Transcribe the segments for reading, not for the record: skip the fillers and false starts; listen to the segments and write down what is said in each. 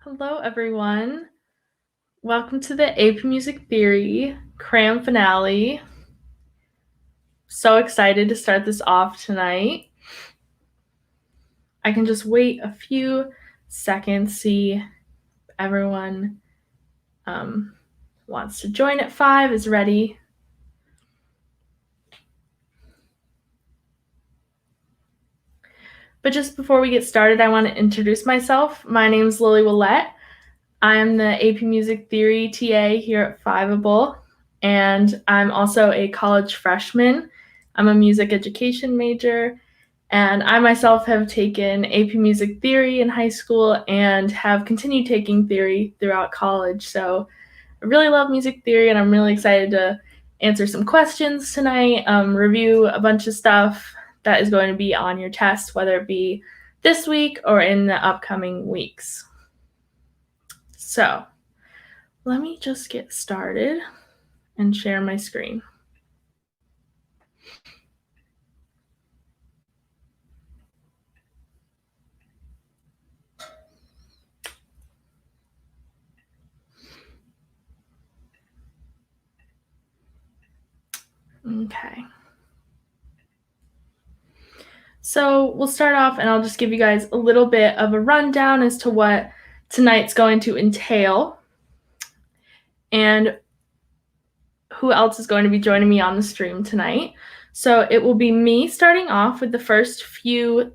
Hello, everyone. Welcome to the AP Music Theory CRAM finale. So excited to start this off tonight. I can just wait a few seconds, see if everyone wants to join at 5, is ready. But just before we get started, I want to introduce myself. My name is Lily Willette. I am the AP Music Theory TA here at Fiveable, and I'm also a college freshman. I'm a music education major, and I myself have taken AP Music Theory in high school and have continued taking theory throughout college. So I really love music theory, and I'm really excited to answer some questions tonight, review a bunch of stuff that is going to be on your test, whether it be this week or in the upcoming weeks. So let me just get started and share my screen. Okay. So we'll start off and I'll just give you guys a little bit of a rundown as to what tonight's going to entail and who else is going to be joining me on the stream tonight. So it will be me starting off with the first few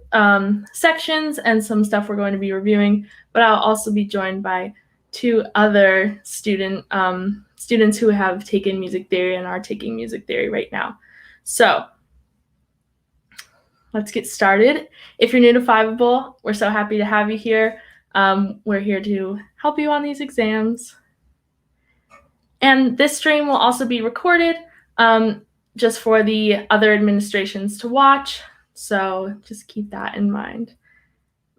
sections and some stuff we're going to be reviewing, but I'll also be joined by two other students who have taken music theory and are taking music theory right now. So let's get started. If you're new to Fiveable, we're so happy to have you here. We're here to help you on these exams. And this stream will also be recorded just for the other administrations to watch. So just keep that in mind.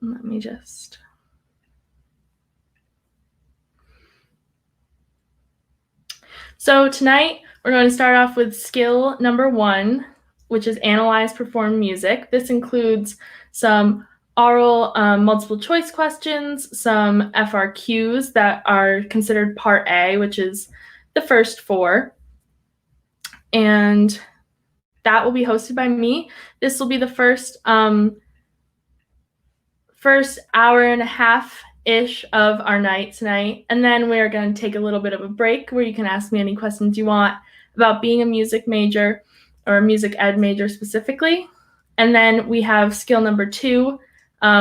Let me just... So tonight, we're going to start off with skill number 1, which is analyze, perform music. This includes some oral multiple choice questions, some FRQs that are considered part A, which is the first 4. And that will be hosted by me. This will be the first hour and a half-ish of our night tonight. And then we are going to take a little bit of a break where you can ask me any questions you want about being a music major or a music ed major specifically. And then we have skill number 2,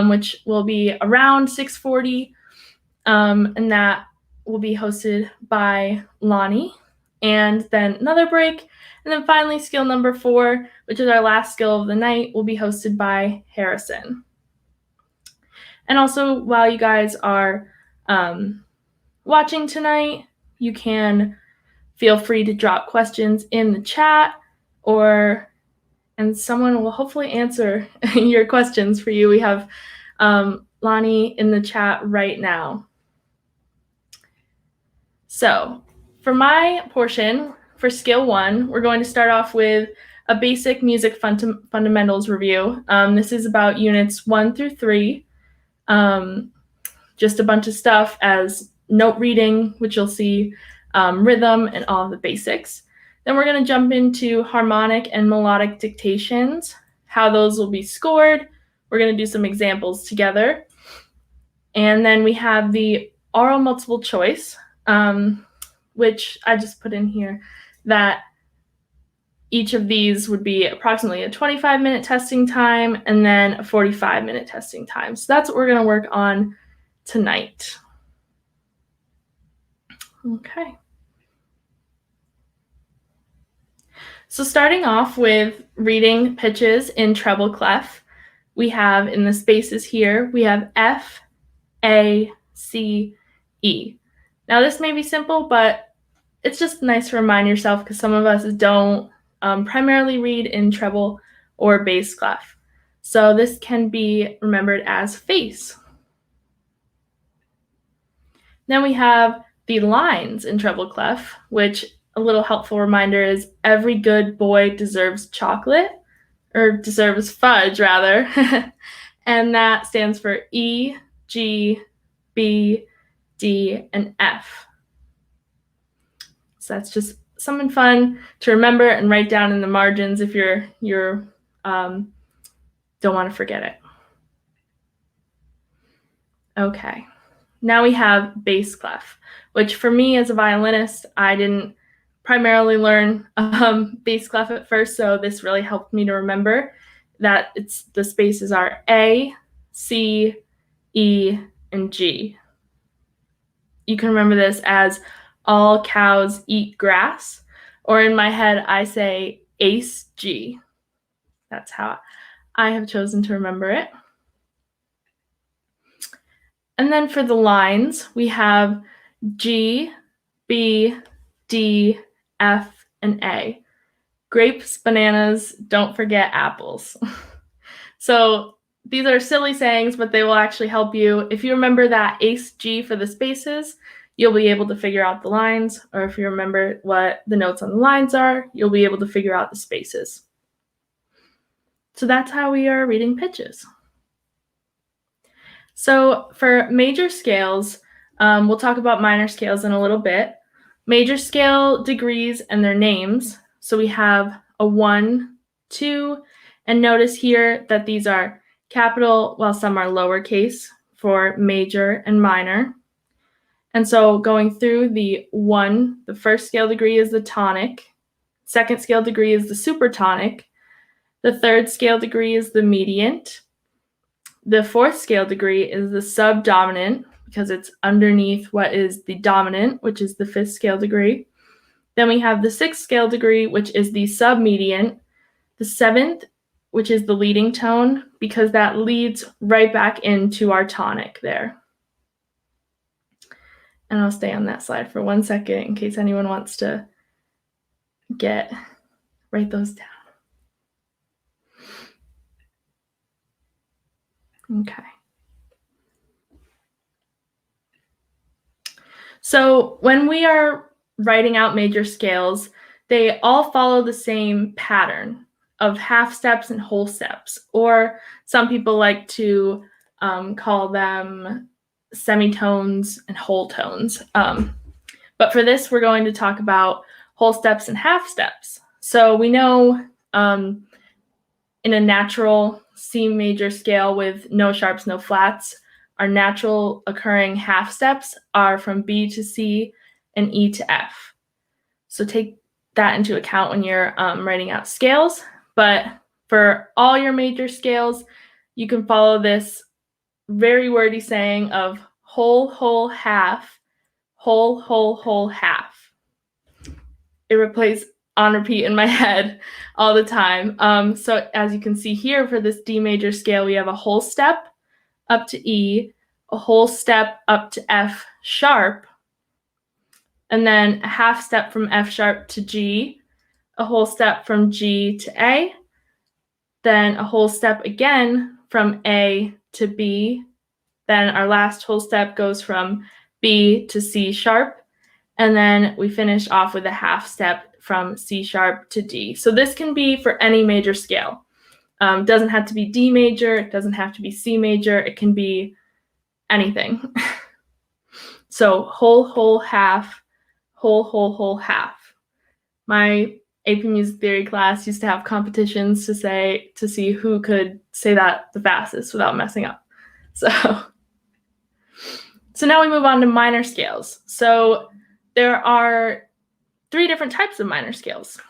which will be around 6:40. And that will be hosted by Lonnie. And then another break. And then finally, skill number 4, which is our last skill of the night, will be hosted by Harrison. And also, while you guys are watching tonight, you can feel free to drop questions in the chat, and someone will hopefully answer your questions for you. We have Lonnie in the chat right now. So for my portion, for skill 1, we're going to start off with a basic music fundamentals review. This is about units 1 through 3. Just a bunch of stuff as note reading, which you'll see, rhythm, and all of the basics. Then we're going to jump into harmonic and melodic dictations, how those will be scored. We're going to do some examples together. And then we have the oral multiple choice, which I just put in here, that each of these would be approximately a 25-minute testing time and then a 45-minute testing time. So that's what we're going to work on tonight. Okay. So starting off with reading pitches in treble clef, we have in the spaces here, we have F, A, C, E. Now this may be simple, but it's just nice to remind yourself because some of us don't primarily read in treble or bass clef. So this can be remembered as face. Then we have the lines in treble clef, which a little helpful reminder is every good boy deserves chocolate, or deserves fudge rather. And that stands for E, G, B, D, and F. So that's just something fun to remember and write down in the margins if you're don't want to forget it. Okay, now we have bass clef, which for me as a violinist, I didn't primarily learn bass clef at first, so this really helped me to remember that the spaces are A, C, E, and G. You can remember this as all cows eat grass, or in my head, I say Ace G. That's how I have chosen to remember it. And then for the lines, we have G, B, D, F, and A. Grapes, bananas, don't forget apples. So these are silly sayings, but they will actually help you. If you remember that Ace G for the spaces, you'll be able to figure out the lines, or if you remember what the notes on the lines are, you'll be able to figure out the spaces. So that's how we are reading pitches. So for major scales, we'll talk about minor scales in a little bit. Major scale degrees and their names. So we have a 1, 2, and notice here that these are capital while some are lowercase for major and minor. And so going through the 1, the first scale degree is the tonic, second scale degree is the supertonic, the third scale degree is the mediant, the fourth scale degree is the subdominant because it's underneath what is the dominant, which is the fifth scale degree. Then we have the sixth scale degree, which is the submediant, the seventh, which is the leading tone, because that leads right back into our tonic there. And I'll stay on that slide for 1 second in case anyone wants to write those down. Okay. So when we are writing out major scales, they all follow the same pattern of half steps and whole steps, or some people like to call them semitones and whole tones. But for this, we're going to talk about whole steps and half steps. So we know in a natural C major scale with no sharps, no flats, our natural occurring half steps are from B to C and E to F. So take that into account when you're writing out scales. But for all your major scales, you can follow this very wordy saying of whole, whole, half, whole, whole, whole, half. It replays on repeat in my head all the time. So as you can see here for this D major scale, we have a whole step up to E, a whole step up to F sharp, and then a half step from F sharp to G, a whole step from G to A, then a whole step again from A to B, then our last whole step goes from B to C sharp, and then we finish off with a half step from C sharp to D. So this can be for any major scale. Doesn't have to be D major, it doesn't have to be C major, it can be anything. So whole, whole, half, whole, whole, whole, half. My AP Music Theory class used to have competitions to see who could say that the fastest without messing up. So now we move on to minor scales. So there are 3 different types of minor scales.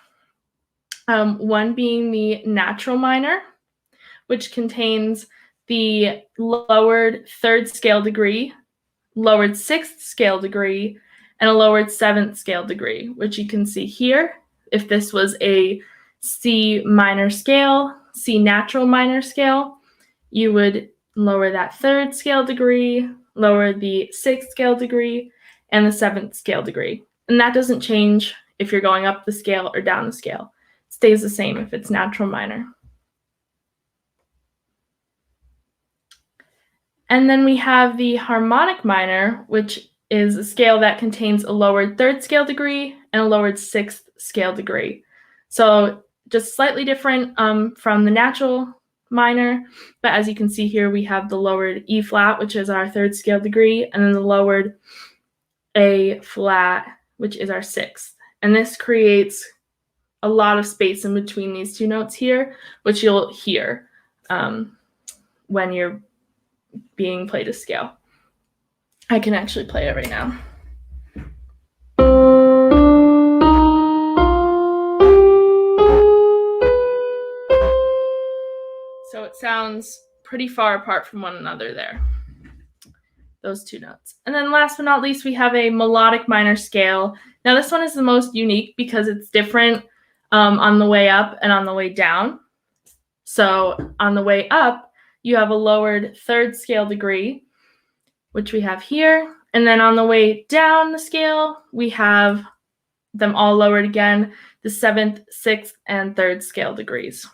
One being the natural minor, which contains the lowered 3rd scale degree, lowered 6th scale degree, and a lowered 7th scale degree, which you can see here. If this was a C minor scale, C natural minor scale, you would lower that 3rd scale degree, lower the 6th scale degree, and the 7th scale degree. And that doesn't change if you're going up the scale or down the scale. It stays the same if it's natural minor. And then we have the harmonic minor, which is a scale that contains a lowered 3rd scale degree and a lowered 6th scale degree. So just slightly different from the natural minor, but as you can see here, we have the lowered E flat, which is our third scale degree, and then the lowered A flat, which is our sixth. And this creates a lot of space in between these two notes here, which you'll hear when you're being played a scale. I can actually play it right now. So it sounds pretty far apart from one another there, those two notes. And then last but not least, we have a melodic minor scale. Now this one is the most unique because it's different on the way up and on the way down. So on the way up, you have a lowered third scale degree, which we have here. And then on the way down the scale, we have them all lowered again, the seventh, sixth, and third scale degrees.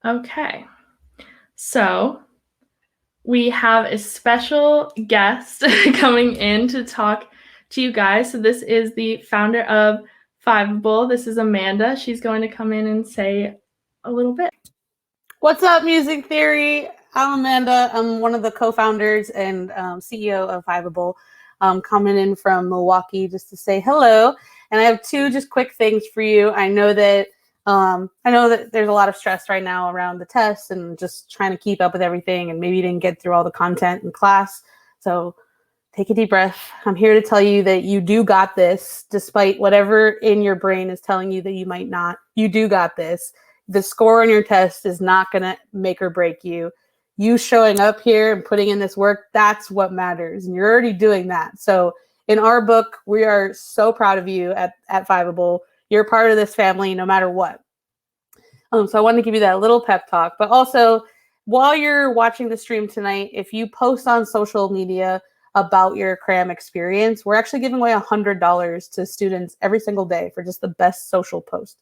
Okay, so we have a special guest coming in to talk to you guys. So this is the founder of Fiveable. This is Amanda. She's going to come in and say a little bit. What's up, Music Theory? I'm Amanda. I'm one of the co-founders and CEO of Fiveable. I'm coming in from Milwaukee just to say hello. And I have two just quick things for you. I know that there's a lot of stress right now around the tests and just trying to keep up with everything, and maybe you didn't get through all the content in class. So take a deep breath. I'm here to tell you that you do got this, despite whatever in your brain is telling you that you might not. You do got this. The score on your test is not going to make or break you. You showing up here and putting in this work, that's what matters. And you're already doing that. So in our book, we are so proud of you at Fiveable. You're part of this family no matter what. So I wanted to give you that little pep talk. But also, while you're watching the stream tonight, if you post on social media about your CRAM experience, we're actually giving away $100 to students every single day for just the best social post.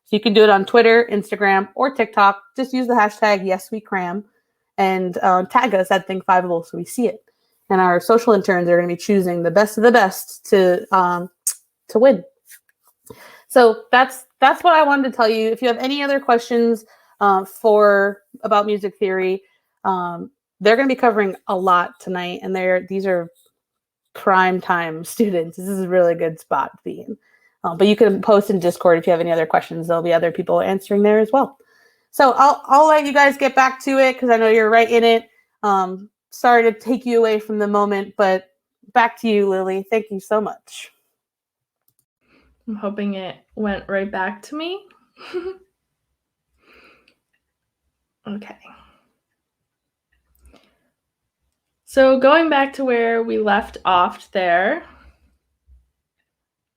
So you can do it on Twitter, Instagram, or TikTok. Just use the hashtag #YesWeCram and tag us at Think Fiveable so we see it. And our social interns are going to be choosing the best of the best to win. So that's what I wanted to tell you. If you have any other questions about music theory, they're going to be covering a lot tonight, and these are prime time students. This is a really good spot to be in. But you can post in Discord if you have any other questions. There'll be other people answering there as well. So I'll let you guys get back to it because I know you're right in it. Sorry to take you away from the moment, but back to you, Lily. Thank you so much. I'm hoping it went right back to me. Okay. So going back to where we left off there,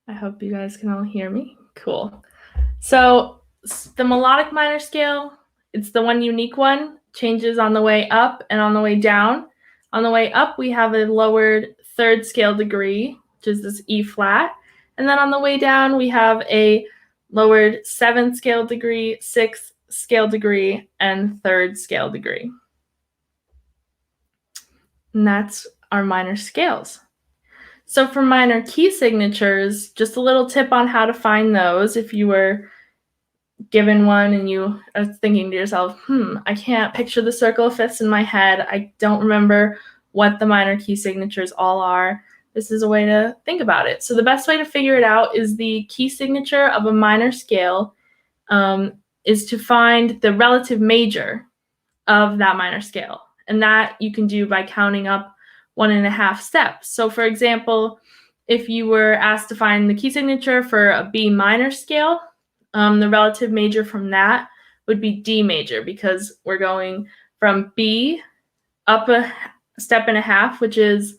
I hope you guys can all hear me. Cool. So the melodic minor scale, it's the one unique one, changes on the way up and on the way down. On the way up, we have a lowered third scale degree, which is this E flat. And then on the way down, we have a lowered seventh scale degree, sixth scale degree, and third scale degree. And that's our minor scales. So for minor key signatures, just a little tip on how to find those. If you were given one and you are thinking to yourself, I can't picture the circle of fifths in my head. I don't remember what the minor key signatures all are. This is a way to think about it. So the best way to figure it out is the key signature of a minor scale is to find the relative major of that minor scale. And that you can do by counting up 1.5 steps. So for example, if you were asked to find the key signature for a B minor scale, the relative major from that would be D major, because we're going from B up a step and a half, which is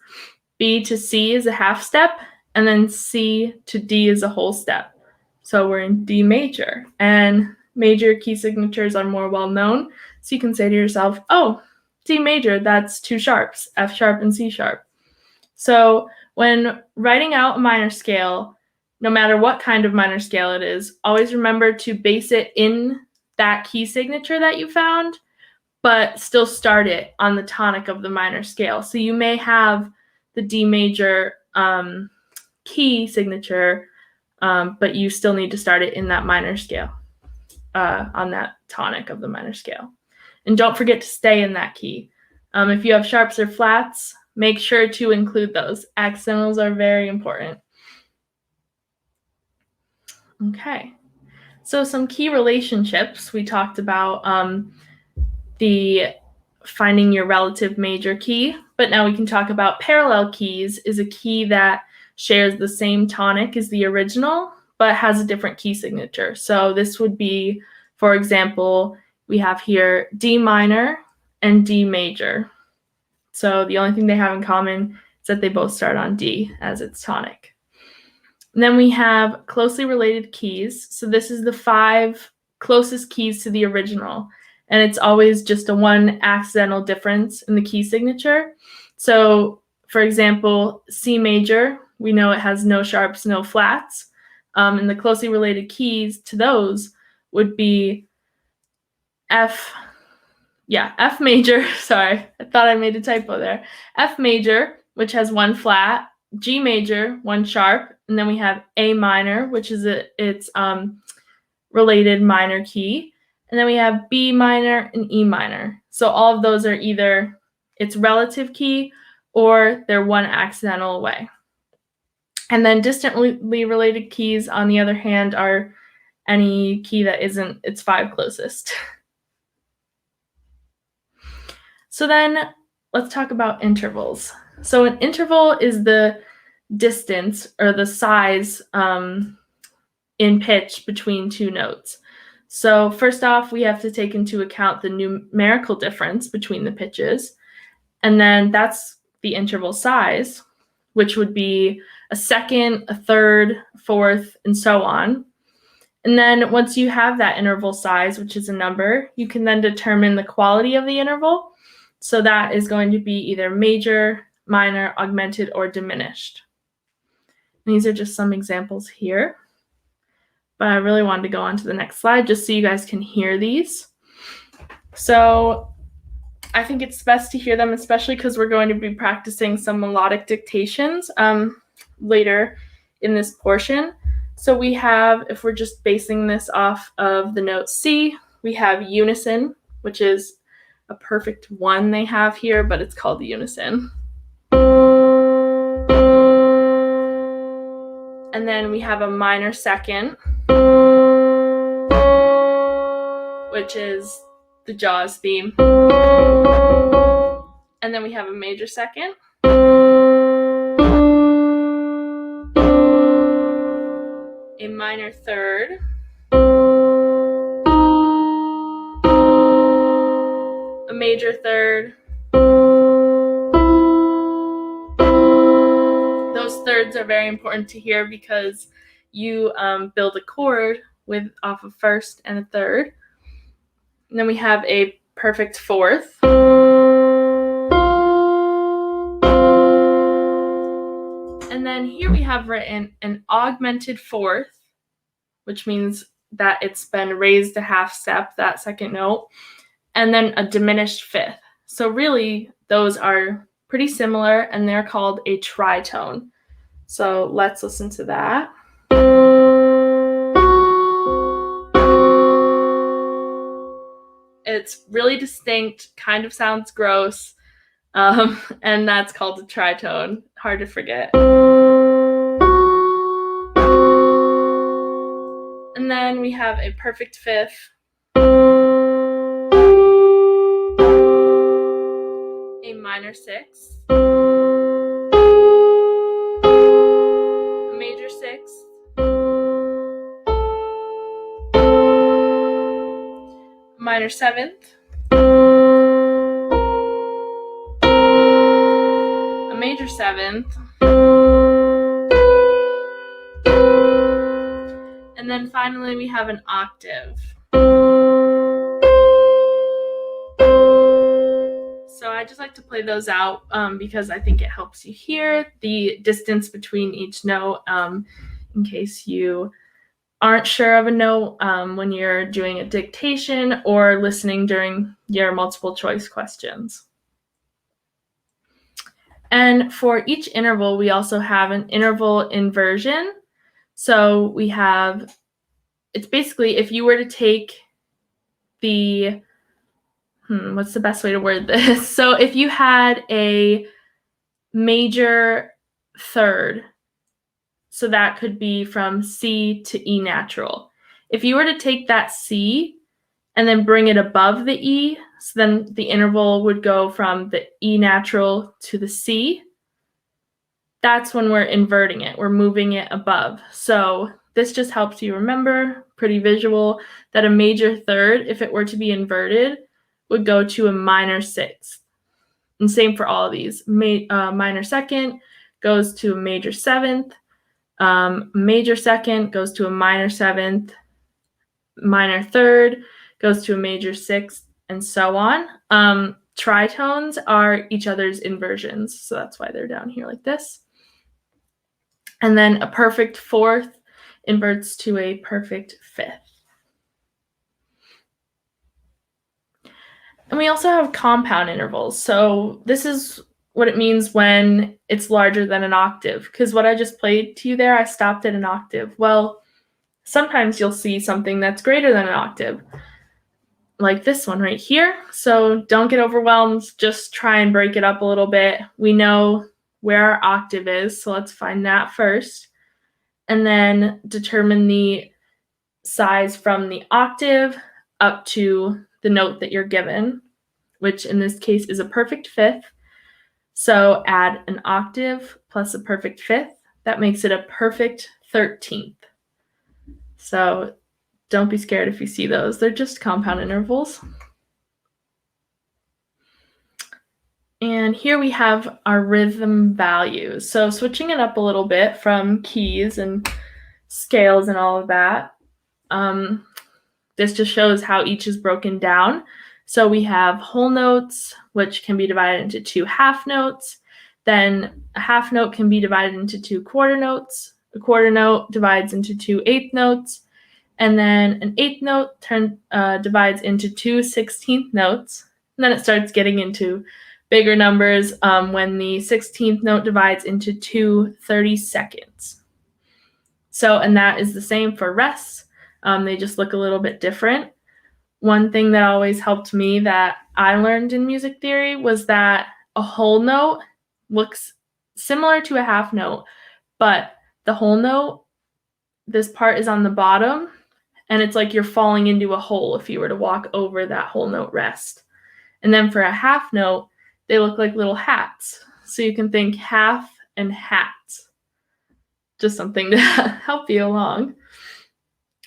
B to C is a half step, and then C to D is a whole step. So we're in D major, and major key signatures are more well known. So you can say to yourself, oh, D major, that's 2 sharps, F sharp and C sharp. So when writing out a minor scale, no matter what kind of minor scale it is, always remember to base it in that key signature that you found, but still start it on the tonic of the minor scale. So you may have the D major key signature, but you still need to start it in that minor scale. on that tonic of the minor scale. And don't forget to stay in that key. If you have sharps or flats, make sure to include those. Accidentals are very important. Okay, so some key relationships. We talked about the finding your relative major key, but now we can talk about parallel keys is a key that shares the same tonic as the original, but has a different key signature. So this would be, for example, we have here D minor and D major. So the only thing they have in common is that they both start on D as its tonic. And then we have closely related keys. So this is the 5 closest keys to the original. And it's always just a 1 accidental difference in the key signature. So, for example, C major, we know it has no sharps, no flats. And the closely related keys to those would be F major. Sorry, I thought I made a typo there. F major, which has 1 flat, G major, 1 sharp, and then we have A minor, which is its related minor key. And then we have B minor and E minor. So all of those are either its relative key or they're 1 accidental away. And then distantly related keys, on the other hand, are any key that isn't its 5 closest. So then let's talk about intervals. So an interval is the distance or the size in pitch between 2 notes. So first off, we have to take into account the numerical difference between the pitches, and then that's the interval size, which would be a second, a third, fourth, and so on. And then once you have that interval size, which is a number, you can then determine the quality of the interval. So that is going to be either major, minor, augmented, or diminished. These are just some examples here, but I really wanted to go on to the next slide just so you guys can hear these. So I think it's best to hear them, especially because we're going to be practicing some melodic dictations later in this portion. So we have, if we're just basing this off of the note C, we have unison, which is a perfect 1 they have here, but it's called the unison. And then we have a minor second, which is the Jaws theme. And then we have a major second. A minor third. A major third. Those thirds are very important to hear because you build a chord off of first and a third. And then we have a perfect fourth. And then here we have written an augmented fourth, which means that it's been raised a half step, that second note, and then a diminished fifth. So really, those are pretty similar, and they're called a tritone. So let's listen to that. It's really distinct, kind of sounds gross, and that's called a tritone. Hard to forget. And then we have a perfect fifth. A minor sixth. A major sixth. Minor seventh. A major seventh. And then finally we have an octave. So I just like to play those out because I think it helps you hear the distance between each note in case you aren't sure of a note when you're doing a dictation or listening during your multiple choice questions. And for each interval, we also have an interval inversion. So we have, it's basically if you were to take the, what's the best way to word this? So if you had a major third, so that could be from C to E natural. If you were to take that C and then bring it above the E, so then the interval would go from the E natural to the C. That's when we're inverting it. We're moving it above. So this just helps you remember, pretty visual, that a major third, if it were to be inverted, would go to a minor sixth. And same for all of these. Minor second goes to a major seventh. Major second goes to a minor seventh. Minor third goes to a major sixth, and so on. Tritones are each other's inversions, so that's why they're down here like this. And then a perfect fourth inverts to a perfect fifth. And we also have compound intervals. So this is what it means when it's larger than an octave, because what I just played to you there, I stopped at an octave. Well, sometimes you'll see something that's greater than an octave, like this one right here. So don't get overwhelmed. Just try and break it up a little bit. We know where our octave is, so let's find that first. And then determine the size from the octave up to the note that you're given, which in this case is a perfect fifth. So add an octave plus a perfect fifth. That makes it a perfect 13th. So don't be scared if you see those. They're just compound intervals. And here we have our rhythm values. So switching it up a little bit from keys and scales and all of that. This just shows how each is broken down. So we have whole notes, which can be divided into 2 half notes. Then a half note can be divided into 2 quarter notes. A quarter note divides into 2 eighth notes. And then an eighth note divides into 2 16th notes. And then it starts getting into bigger numbers when the 16th note divides into 2 32nds. So, and that is the same for rests. They just look a little bit different. One thing that always helped me that I learned in music theory was that a whole note looks similar to a half note, but the whole note, this part is on the bottom, and it's like you're falling into a hole if you were to walk over that whole note rest. And then for a half note, they look like little hats. So you can think half and hats. Just something to help you along.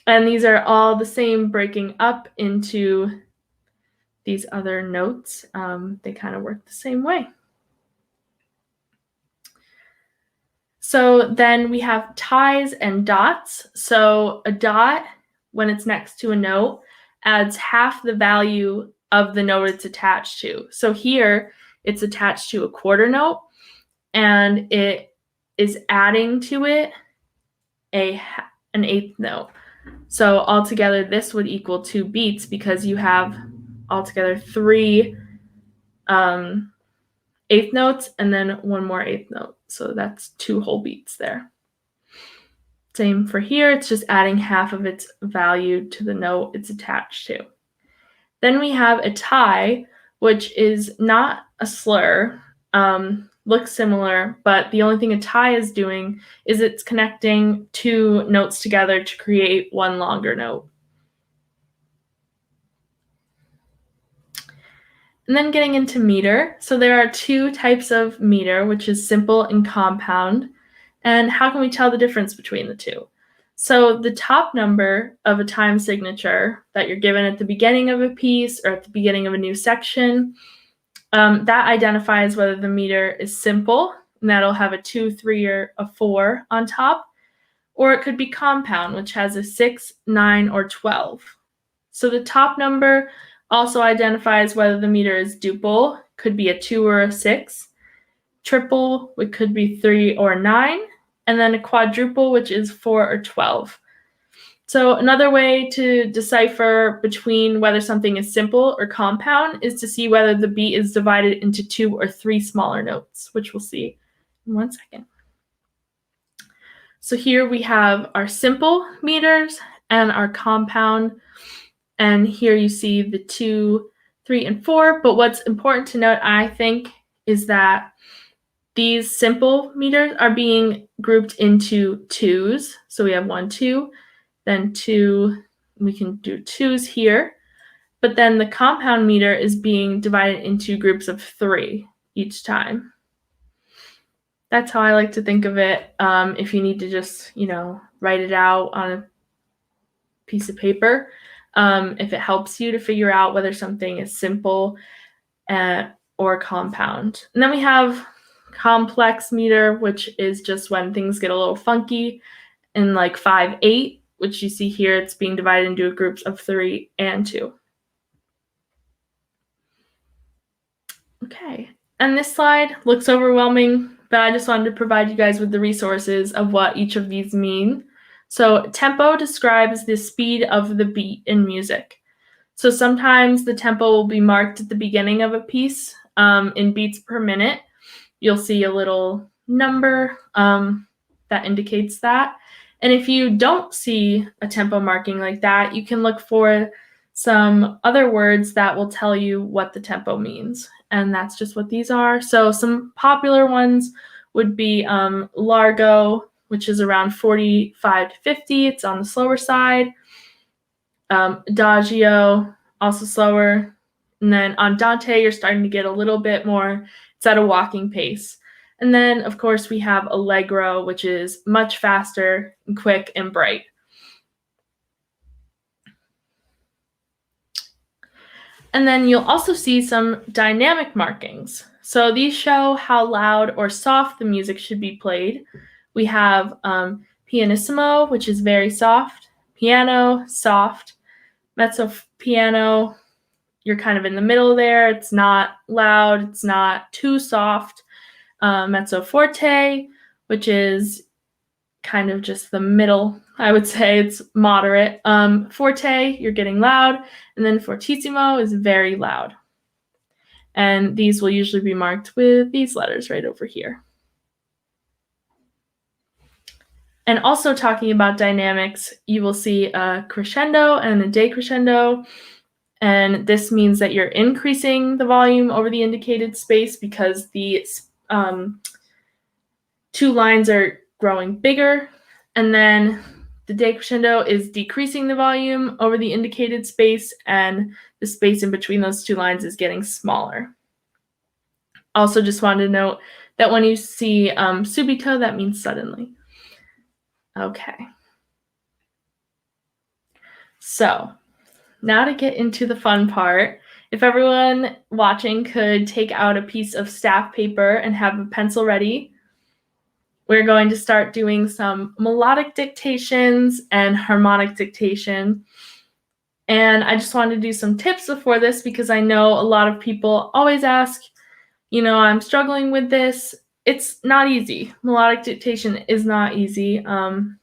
And these are all the same, breaking up into these other notes. They kind of work the same way. So then we have ties and dots. So a dot, when it's next to a note, adds half the value of the note it's attached to. So here it's attached to a quarter note, and it is adding to it an eighth note. So altogether, this would equal 2 beats because you have altogether 3 eighth notes and then 1 more eighth note. So that's 2 whole beats there. Same for here. It's just adding half of its value to the note it's attached to. Then we have a tie, which is not a slur. Looks similar, but the only thing a tie is doing is it's connecting 2 notes together to create 1 longer note. And then getting into meter. So there are 2 types of meter, which is simple and compound. And how can we tell the difference between the 2? So the top number of a time signature that you're given at the beginning of a piece or at the beginning of a new section, that identifies whether the meter is simple, and that'll have a 2, 3, or a 4 on top, or it could be compound, which has a 6, 9, or 12. So the top number also identifies whether the meter is duple, could be a 2 or a 6, triple, which could be 3 or 9, and then a quadruple, which is 4 or 12. So another way to decipher between whether something is simple or compound is to see whether the beat is divided into 2 or 3 smaller notes, which we'll see in 1 second. So here we have our simple meters and our compound And here you see the 2, 3, and 4. But what's important to note, I think, is that these simple meters are being grouped into twos. So we have 1, 2, then 2, we can do twos here. But then the compound meter is being divided into groups of 3 each time. That's how I like to think of it. If you need to just, write it out on a piece of paper, if it helps you to figure out whether something is simple or compound. And then we have complex meter, which is just when things get a little funky, in like 5, 8, which you see here, it's being divided into groups of 3 and 2. Okay, and this slide looks overwhelming, but I just wanted to provide you guys with the resources of what each of these mean. So tempo describes the speed of the beat in music. So sometimes the tempo will be marked at the beginning of a piece in beats per minute. You'll see a little number that indicates that. And if you don't see a tempo marking like that, you can look for some other words that will tell you what the tempo means. And that's just what these are. So some popular ones would be largo, which is around 45 to 50. It's on the slower side. Adagio, also slower. And then andante, you're starting to get a little bit more, it's at a walking pace. And then, of course, we have allegro, which is much faster and quick and bright. And then you'll also see some dynamic markings. So these show how loud or soft the music should be played. We have pianissimo, which is very soft, piano, soft, mezzo piano, you're kind of in the middle there. It's not loud, it's not too soft. Mezzo forte, which is kind of just the middle, I would say. It's moderate. Forte, you're getting loud, and then fortissimo is very loud. And these will usually be marked with these letters right over here. And also talking about dynamics, you will see a crescendo and a decrescendo. And this means that you're increasing the volume over the indicated space because the 2 lines are growing bigger. And then the decrescendo is decreasing the volume over the indicated space, and the space in between those 2 lines is getting smaller. Also just wanted to note that when you see subito, that means suddenly. Okay. So now to get into the fun part, if everyone watching could take out a piece of staff paper and have a pencil ready, we're going to start doing some melodic dictations and harmonic dictation. And I just wanted to do some tips before this because I know a lot of people always ask, I'm struggling with this. It's not easy. Melodic dictation is not easy, and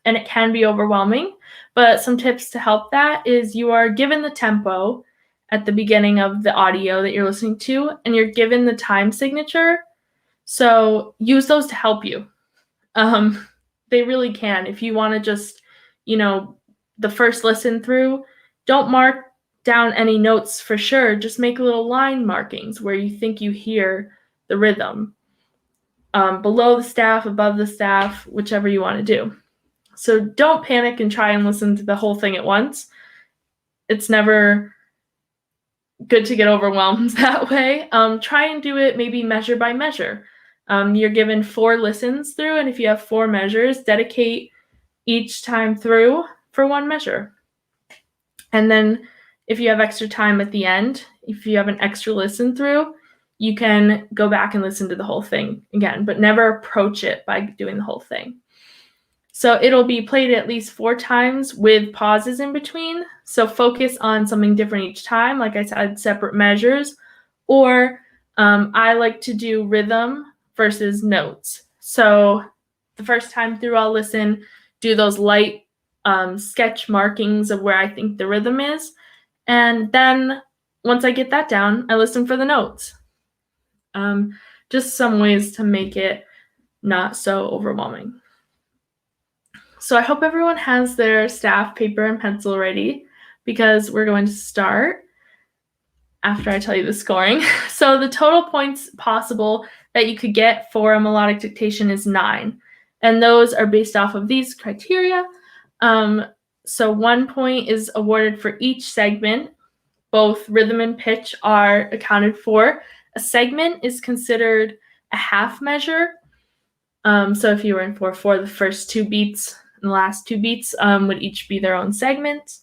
it can be overwhelming. But some tips to help that is you are given the tempo at the beginning of the audio that you're listening to, and you're given the time signature. So use those to help you. They really can. If you want to just, the first listen through, don't mark down any notes for sure. Just make little line markings where you think you hear the rhythm. Below the staff, above the staff, whichever you want to do. So don't panic and try and listen to the whole thing at once. It's never good to get overwhelmed that way. Try and do it maybe measure by measure. You're given 4 listens through, and if you have 4 measures, dedicate each time through for 1 measure. And then if you have extra time at the end, if you have an extra listen through, you can go back and listen to the whole thing again, but never approach it by doing the whole thing. So it'll be played at least 4 times with pauses in between. So focus on something different each time. Like I said, separate measures. Or I like to do rhythm versus notes. So the first time through, I'll listen, do those light sketch markings of where I think the rhythm is. And then once I get that down, I listen for the notes. Just some ways to make it not so overwhelming. So I hope everyone has their staff, paper, and pencil ready. because we're going to start after I tell you the scoring. So the total points possible that you could get for a melodic dictation is 9. And those are based off of these criteria. So 1 point is awarded for each segment. Both rhythm and pitch are accounted for. A segment is considered a half measure. So if you were in 4/4, the first 2 beats and the last 2 beats would each be their own segments.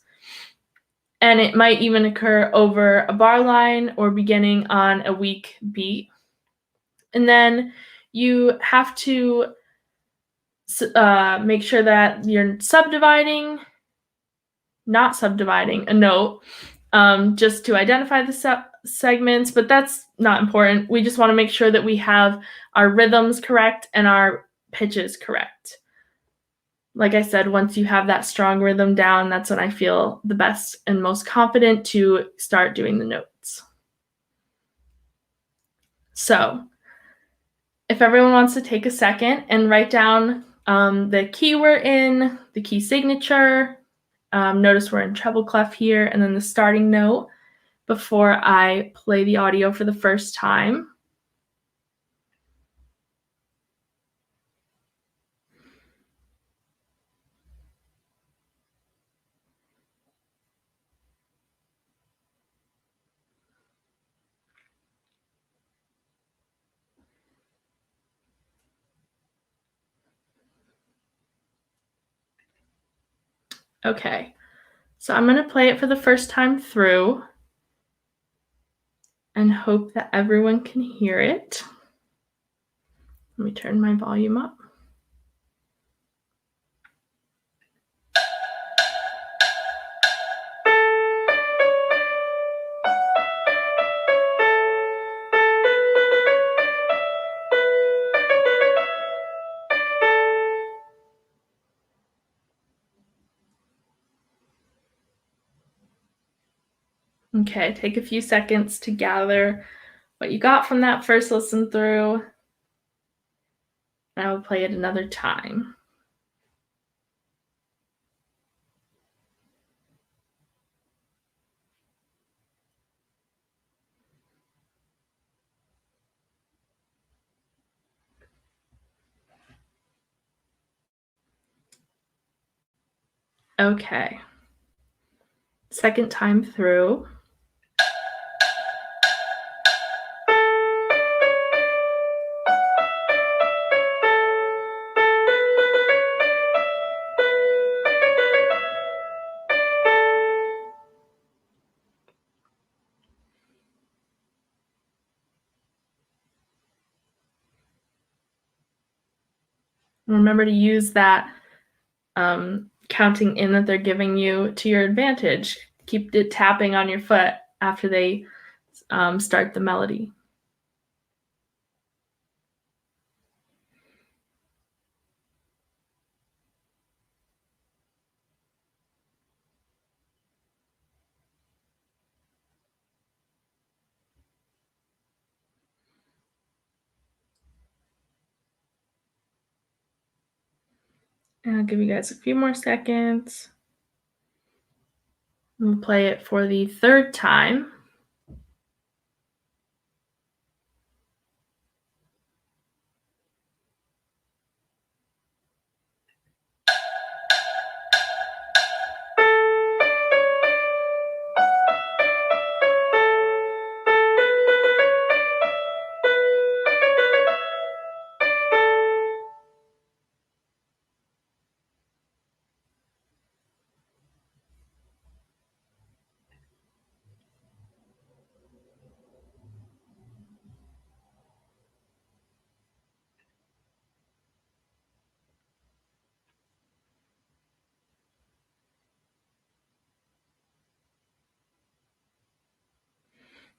And it might even occur over a bar line or beginning on a weak beat. And then you have to make sure that you're not subdividing a note, just to identify the segments, but that's not important. We just want to make sure that we have our rhythms correct and our pitches correct. Like I said, once you have that strong rhythm down, that's when I feel the best and most confident to start doing the notes. So if everyone wants to take a second and write down the key we're in, the key signature, notice we're in treble clef here, and then the starting note before I play the audio for the first time. Okay, so I'm going to play it for the first time through and hope that everyone can hear it. Let me turn my volume up. Okay, take a few seconds to gather what you got from that first listen through. And I will play it another time. Okay. Second time through. Remember to use that counting in that they're giving you to your advantage. Keep it tapping on your foot after they start the melody. And I'll give you guys a few more seconds. We'll play it for the third time.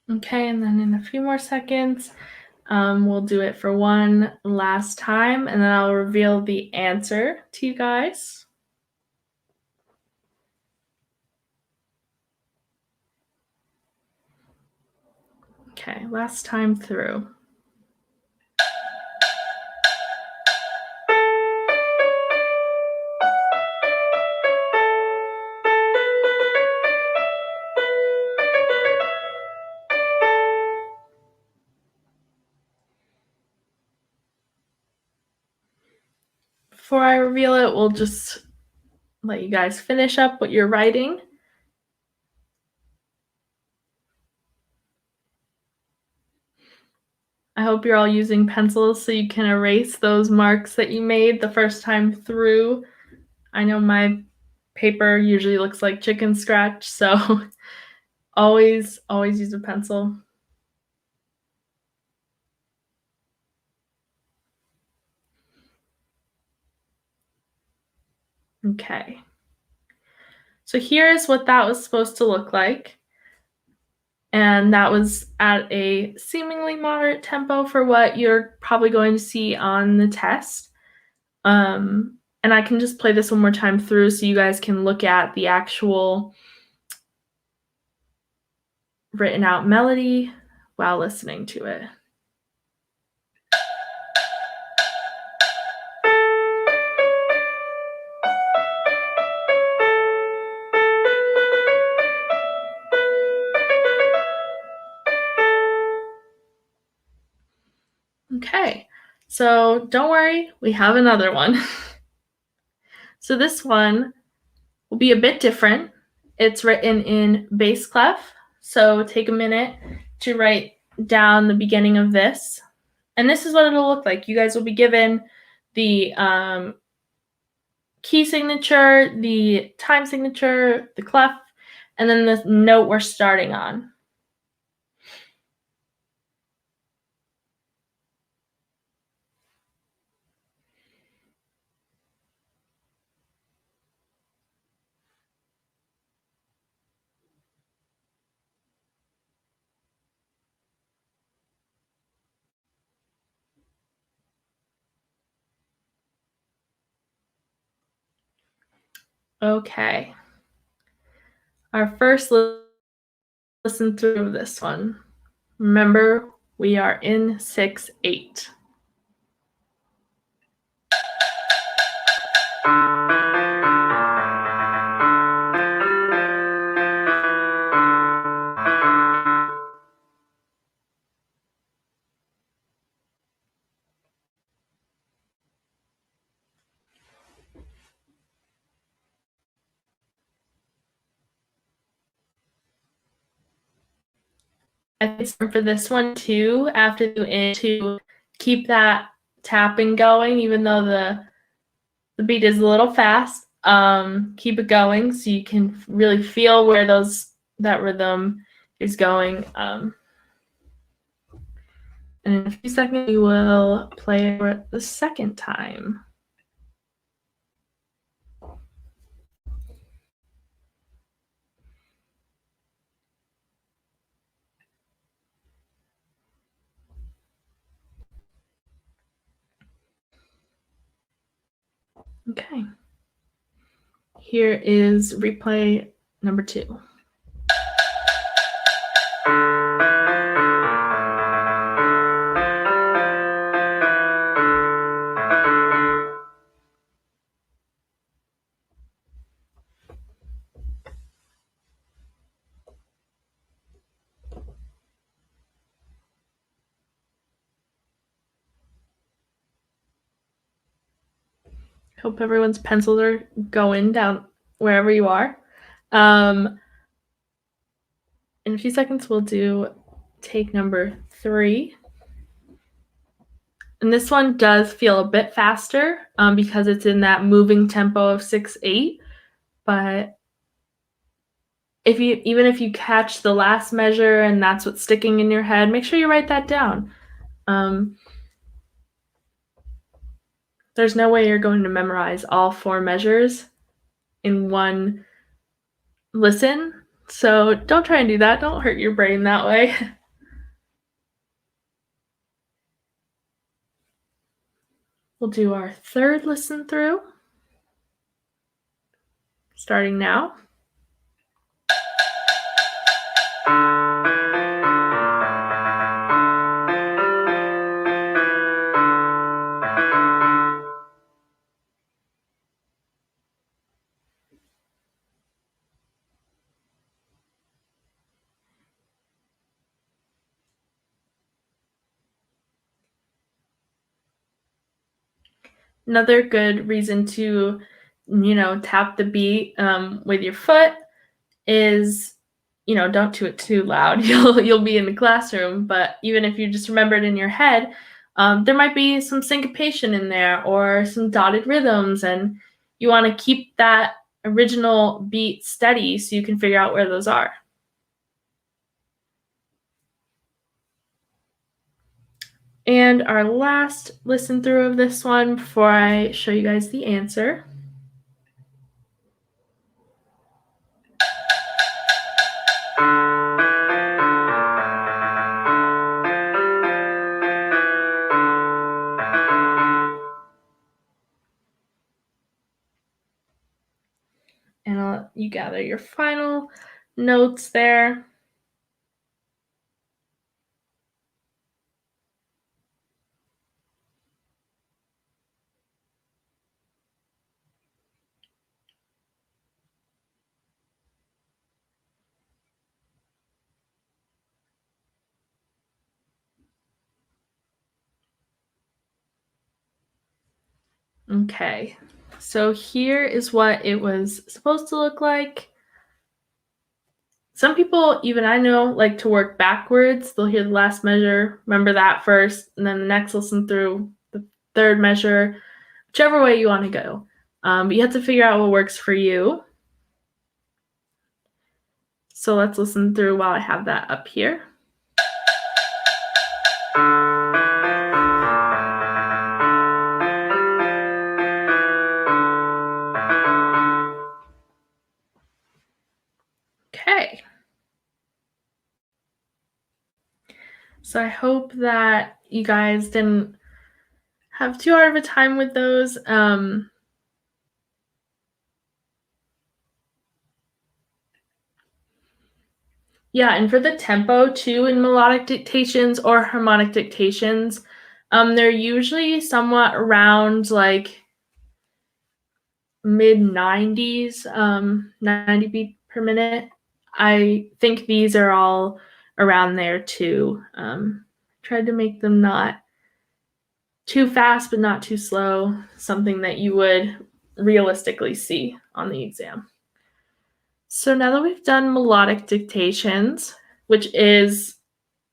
Okay, and then in a few more seconds, we'll do it for one last time, and then I'll reveal the answer to you guys. Okay, last time through. before I reveal it, we'll just let you guys finish up what you're writing. I hope you're all using pencils so you can erase those marks that you made the first time through. I know my paper usually looks like chicken scratch, so always use a pencil. Okay. So here's what that was supposed to look like. And that was at a seemingly moderate tempo for what you're probably going to see on the test. And I can just play this one more time through so you guys can look at the actual written out melody while listening to it. Okay, so don't worry, we have another one. So this one will be a bit different. It's written in bass clef, so take a minute to write down the beginning of this. And this is what it'll look like. You guys will be given the key signature, the time signature, the clef, and then the note we're starting on. Okay. Our first listen through of this one. Remember, we are in 6/8. I think it's for this one too, after you end, to keep that tapping going, even though the beat is a little fast. Keep it going so you can really feel where that rhythm is going. And in a few seconds, we will play it the second time. Okay. Here is replay number 2. Hope everyone's pencils are going down wherever you are. In a few seconds, we'll do take number 3. And this one does feel a bit faster because it's in that moving tempo of 6/8. But even if you catch the last measure and that's what's sticking in your head, make sure you write that down. There's no way you're going to memorize all 4 measures in one listen. So don't try and do that. Don't hurt your brain that way. We'll do our third listen through, starting now. Another good reason to, tap the beat with your foot is, don't do it too loud. You'll be in the classroom, but even if you just remember it in your head, there might be some syncopation in there or some dotted rhythms, and you want to keep that original beat steady so you can figure out where those are. And our last listen through of this one before I show you guys the answer. And you gather your final notes there. Okay, so here is what it was supposed to look like. Some people, even I know, like to work backwards. They'll hear the last measure, remember that first, and then the next listen through the third measure, whichever way you want to go. But you have to figure out what works for you. So let's listen through while I have that up here. Okay. So I hope that you guys didn't have too hard of a time with those. Yeah, and for the tempo too in melodic dictations or harmonic dictations, they're usually somewhat around like mid 90s, 90 beat per minute. I think these are all around there too. Tried to make them not too fast but not too slow, something that you would realistically see on the exam. So now that we've done melodic dictations, which are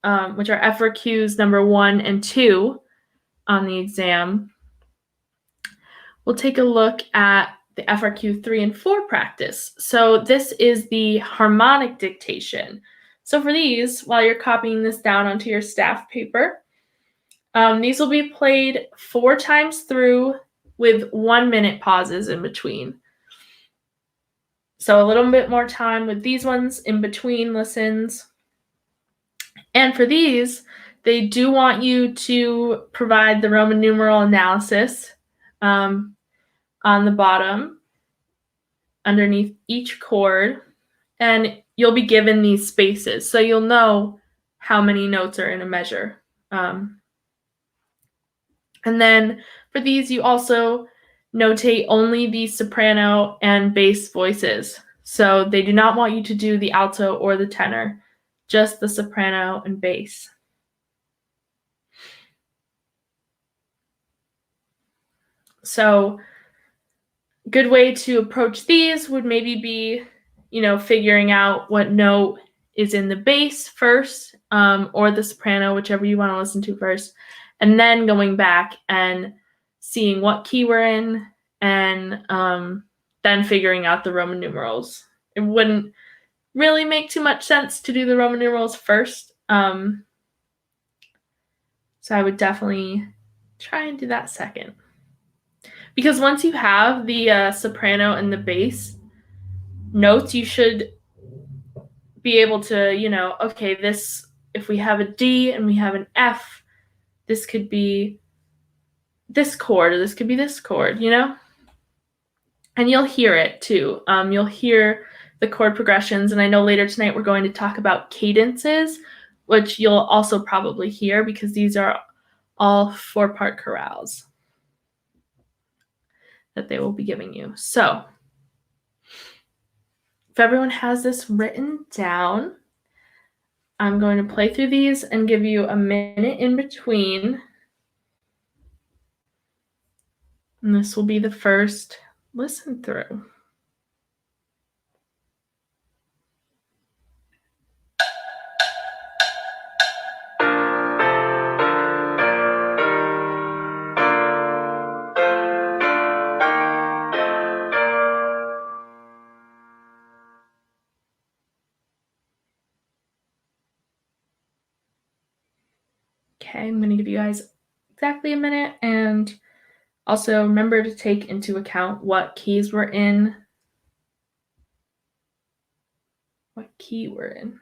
FRQs number 1 and 2 on the exam, we'll take a look at the FRQ 3 and 4 practice. So this is the harmonic dictation. So for these, while you're copying this down onto your staff paper, these will be played 4 times through with 1-minute pauses in between. So a little bit more time with these ones in between listens. And for these, they do want you to provide the Roman numeral analysis on the bottom underneath each chord, and you'll be given these spaces so you'll know how many notes are in a measure. And then for these, you also notate only the soprano and bass voices. So they do not want you to do the alto or the tenor, just the soprano and bass. So good way to approach these would maybe be, figuring out what note is in the bass first, or the soprano, whichever you want to listen to first, and then going back and seeing what key we're in, and then figuring out the Roman numerals. It wouldn't really make too much sense to do the Roman numerals first. So I would definitely try and do that second. Because once you have the soprano and the bass notes, you should be able to, okay, this, if we have a D and we have an F, this could be this chord, or this could be this chord, And you'll hear it too. You'll hear the chord progressions, and I know later tonight we're going to talk about cadences, which you'll also probably hear because these are all 4-part chorales that they will be giving you. So if everyone has this written down, I'm going to play through these and give you a minute in between. And this will be the first listen through. Okay, I'm going to give you guys exactly a minute, and also remember to take into account what keys we're in, what key we're in.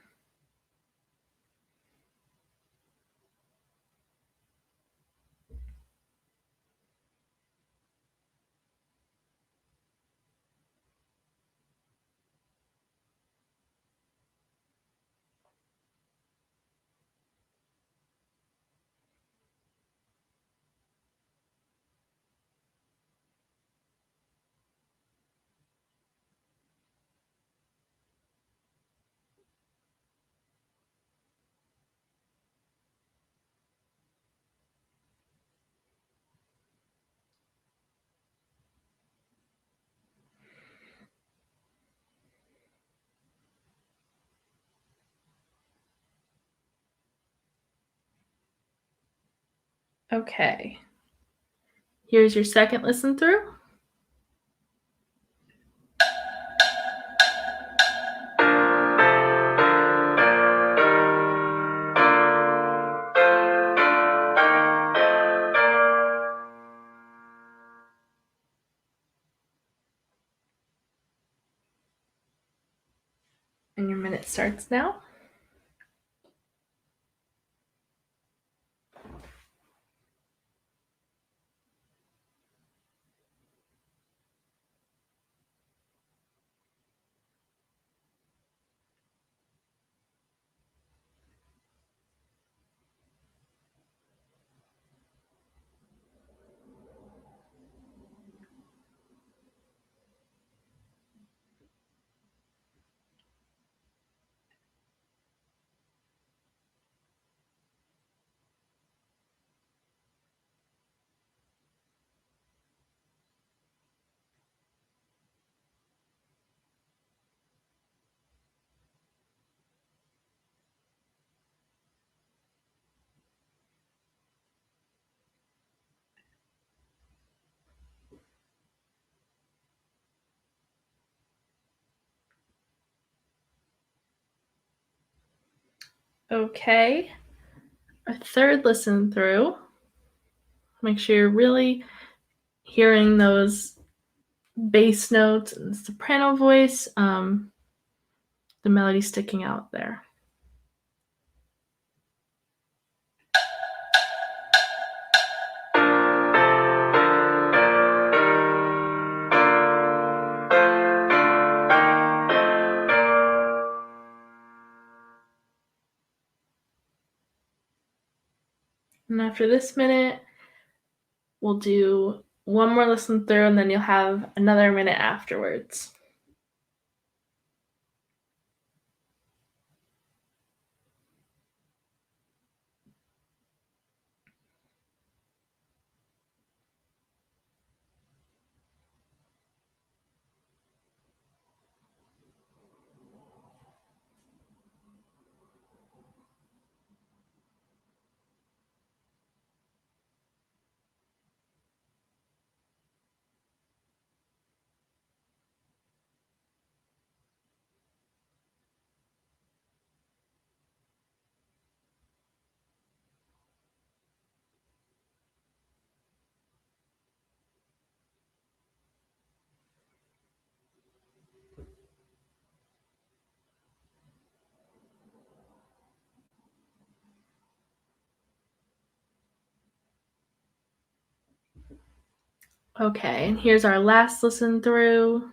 Okay. Here's your second listen through. And your minute starts now. Okay. A third listen through. Make sure you're really hearing those bass notes and the soprano voice, the melody sticking out there. And after this minute, we'll do one more listen through, and then you'll have another minute afterwards. Okay, and here's our last listen through.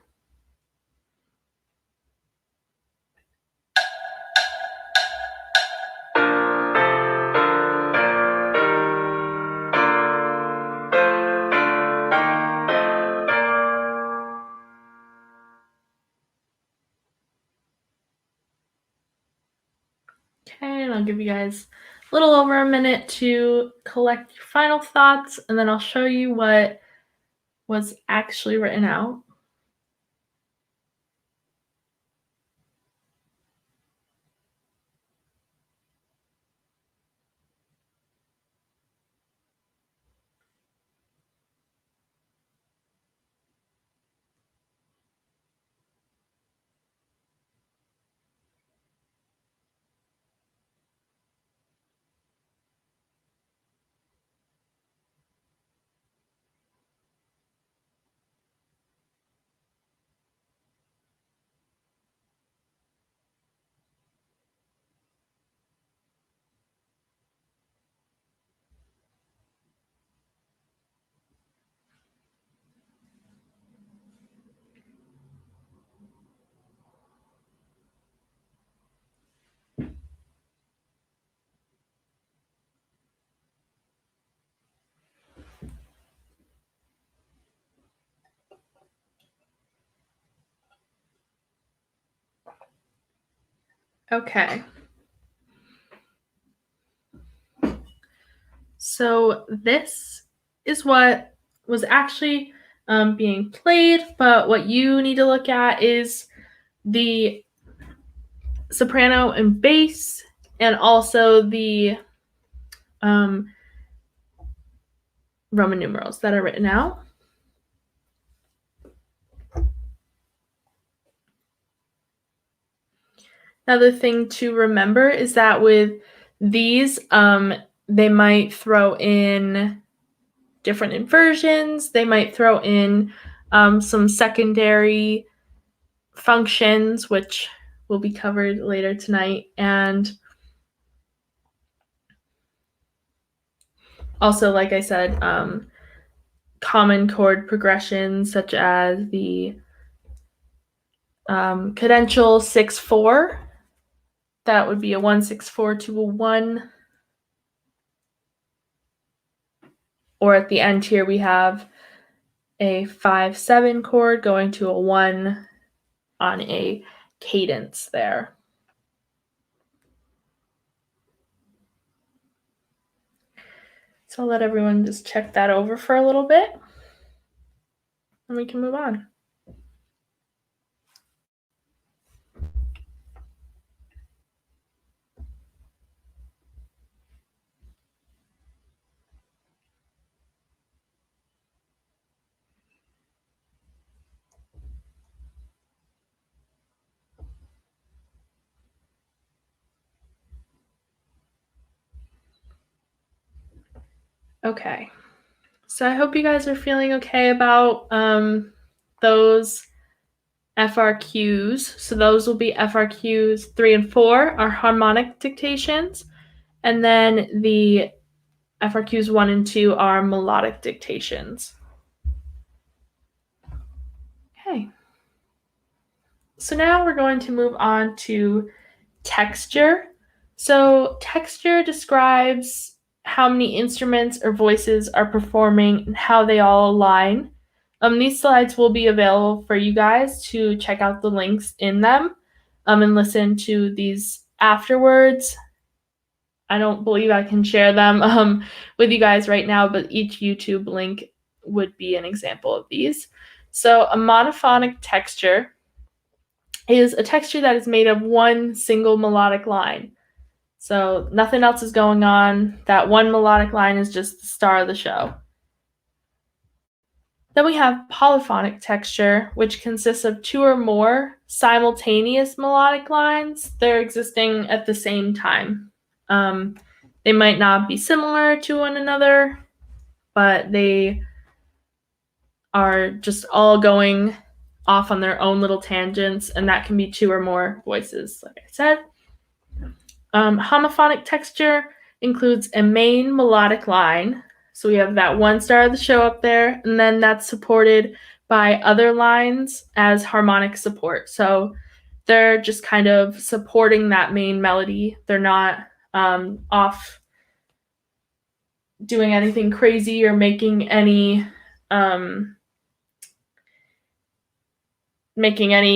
Okay, and I'll give you guys a little over a minute to collect your final thoughts, and then I'll show you what was actually written out. Okay. So this is what was actually being played, but what you need to look at is the soprano and bass, and also the Roman numerals that are written out. Another thing to remember is that with these, they might throw in different inversions. They might throw in some secondary functions, which will be covered later tonight. And also, like I said, common chord progressions such as the cadential 6/4. That would be a 1/6/4 to a 1. Or at the end here, we have a 5/7 chord going to a 1 on a cadence there. So I'll let everyone just check that over for a little bit, and we can move on. Okay, so I hope you guys are feeling okay about those FRQs. So those will be FRQs 3 and 4, our harmonic dictations, and then the FRQs 1 and 2 are melodic dictations. Okay, so now we're going to move on to texture. So texture describes how many instruments or voices are performing and how they all align. These slides will be available for you guys to check out the links in them and listen to these afterwards. I don't believe I can share them with you guys right now, but each YouTube link would be an example of these. So a monophonic texture is a texture that is made of one single melodic line. So nothing else is going on. That one melodic line is just the star of the show. Then we have polyphonic texture, which consists of two or more simultaneous melodic lines. They're existing at the same time. They might not be similar to one another, but they are just all going off on their own little tangents, and that can be two or more voices, like I said. Homophonic texture includes a main melodic line. So we have that one star of the show up there, and then that's supported by other lines as harmonic support. So they're just kind of supporting that main melody. They're not off doing anything crazy or making any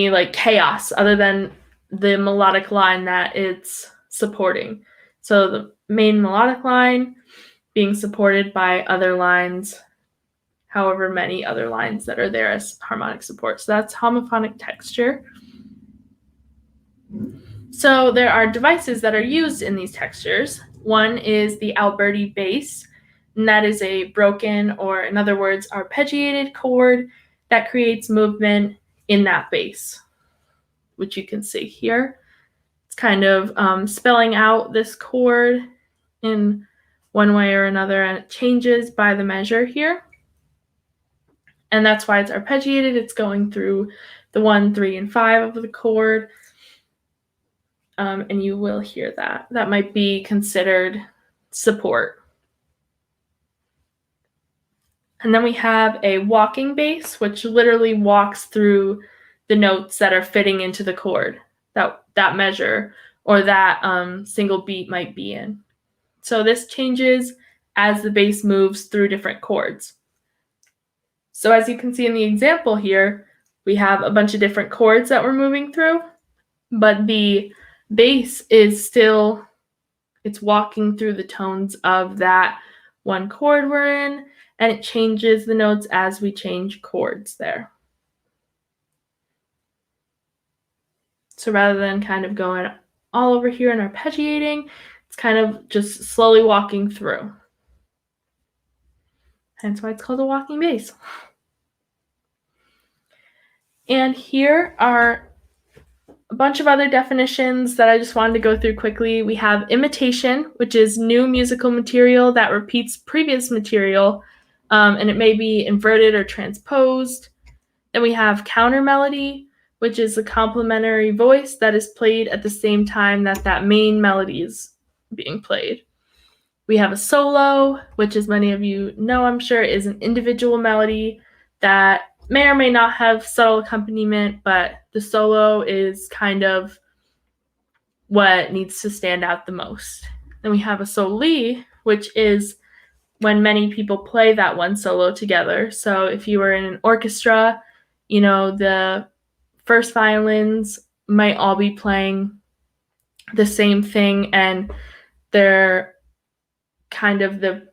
like chaos other than the melodic line that it's supporting. So the main melodic line being supported by other lines however many other lines that are there as harmonic support. So that's homophonic texture. So there are devices that are used in these textures. One is the Alberti bass, and that is a broken, or in other words, arpeggiated chord that creates movement in that bass, which you can see here. It's kind of spelling out this chord in one way or another, and it changes by the measure here. And that's why it's arpeggiated. It's going through the 1, 3, and 5 of the chord. And you will hear that. That might be considered support. And then we have a walking bass, which literally walks through the notes that are fitting into the chord that measure or that single beat might be in. So this changes as the bass moves through different chords. So as you can see in the example here, we have a bunch of different chords that we're moving through, but the bass is still, it's walking through the tones of that one chord we're in, and it changes the notes as we change chords there. So rather than kind of going all over here and arpeggiating, it's kind of just slowly walking through. Hence why it's called a walking bass. And here are a bunch of other definitions that I just wanted to go through quickly. We have imitation, which is new musical material that repeats previous material, and it may be inverted or transposed. Then we have counter melody, which is a complementary voice that is played at the same time that main melody is being played. We have a solo, which, as many of you know, I'm sure, is an individual melody that may or may not have subtle accompaniment, but the solo is kind of what needs to stand out the most. Then we have a soli, which is when many people play that one solo together. So if you were in an orchestra, you know, the first violins might all be playing the same thing, and they're kind of the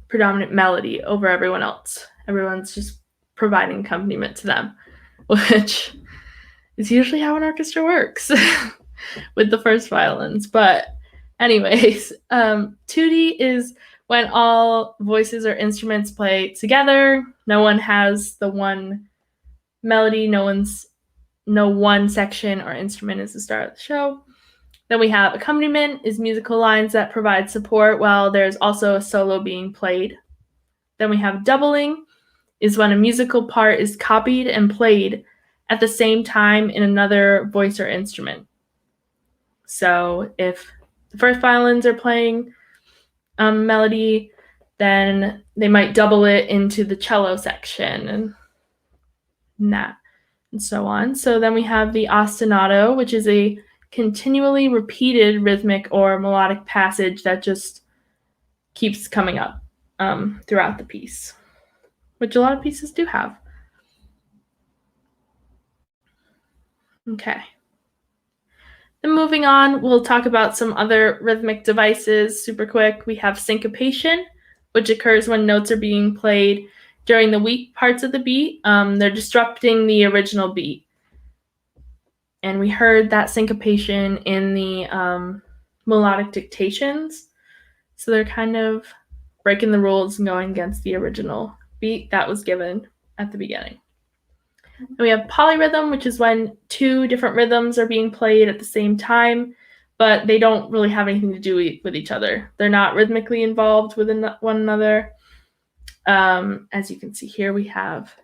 predominant melody over everyone else. Everyone's just providing accompaniment to them, which is usually how an orchestra works with the first violins. But anyways, 2D is when all voices or instruments play together. No one has the one melody, no one section or instrument is the star of the show. Then we have accompaniment is musical lines that provide support while there's also a solo being played. Then we have doubling is when a musical part is copied and played at the same time in another voice or instrument. So if the first violins are playing melody, then they might double it into the cello section and that, and so on. So then we have the ostinato, which is a continually repeated rhythmic or melodic passage that just keeps coming up throughout the piece, which a lot of pieces do have. Okay. Then moving on, we'll talk about some other rhythmic devices super quick. We have syncopation, which occurs when notes are being played during the weak parts of the beat. They're disrupting the original beat. And we heard that syncopation in the melodic dictations. So they're kind of breaking the rules and going against the original beat that was given at the beginning. And we have polyrhythm, which is when two different rhythms are being played at the same time, but they don't really have anything to do with each other. They're not rhythmically involved with one another. As you can see here, we have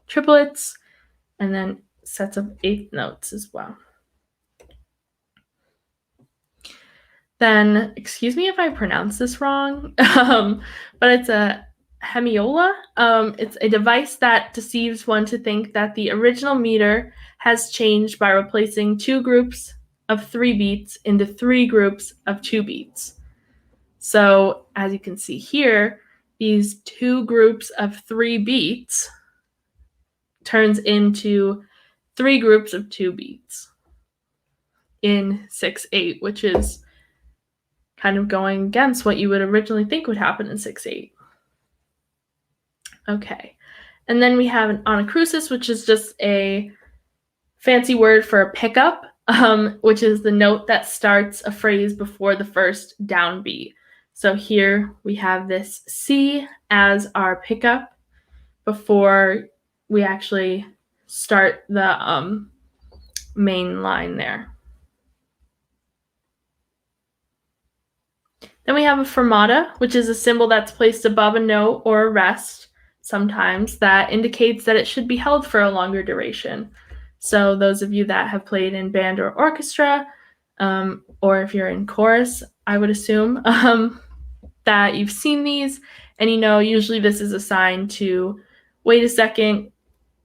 triplets and then sets of eighth notes as well. Then, excuse me if I pronounce this wrong, but it's a hemiola. It's a device that deceives one to think that the original meter has changed by replacing two groups of 3 beats into 3 groups of 2 beats. So as you can see here, these 2 groups of 3 beats turns into 3 groups of 2 beats in 6/8, which is kind of going against what you would originally think would happen in 6/8. Okay. And then we have an anacrusis, which is just a fancy word for a pickup, which is the note that starts a phrase before the first downbeat. So here we have this C as our pickup before we actually start the main line there. Then we have a fermata, which is a symbol that's placed above a note or a rest sometimes that indicates that it should be held for a longer duration. So those of you that have played in band or orchestra, or if you're in chorus, I would assume that you've seen these, and usually this is a sign to wait a second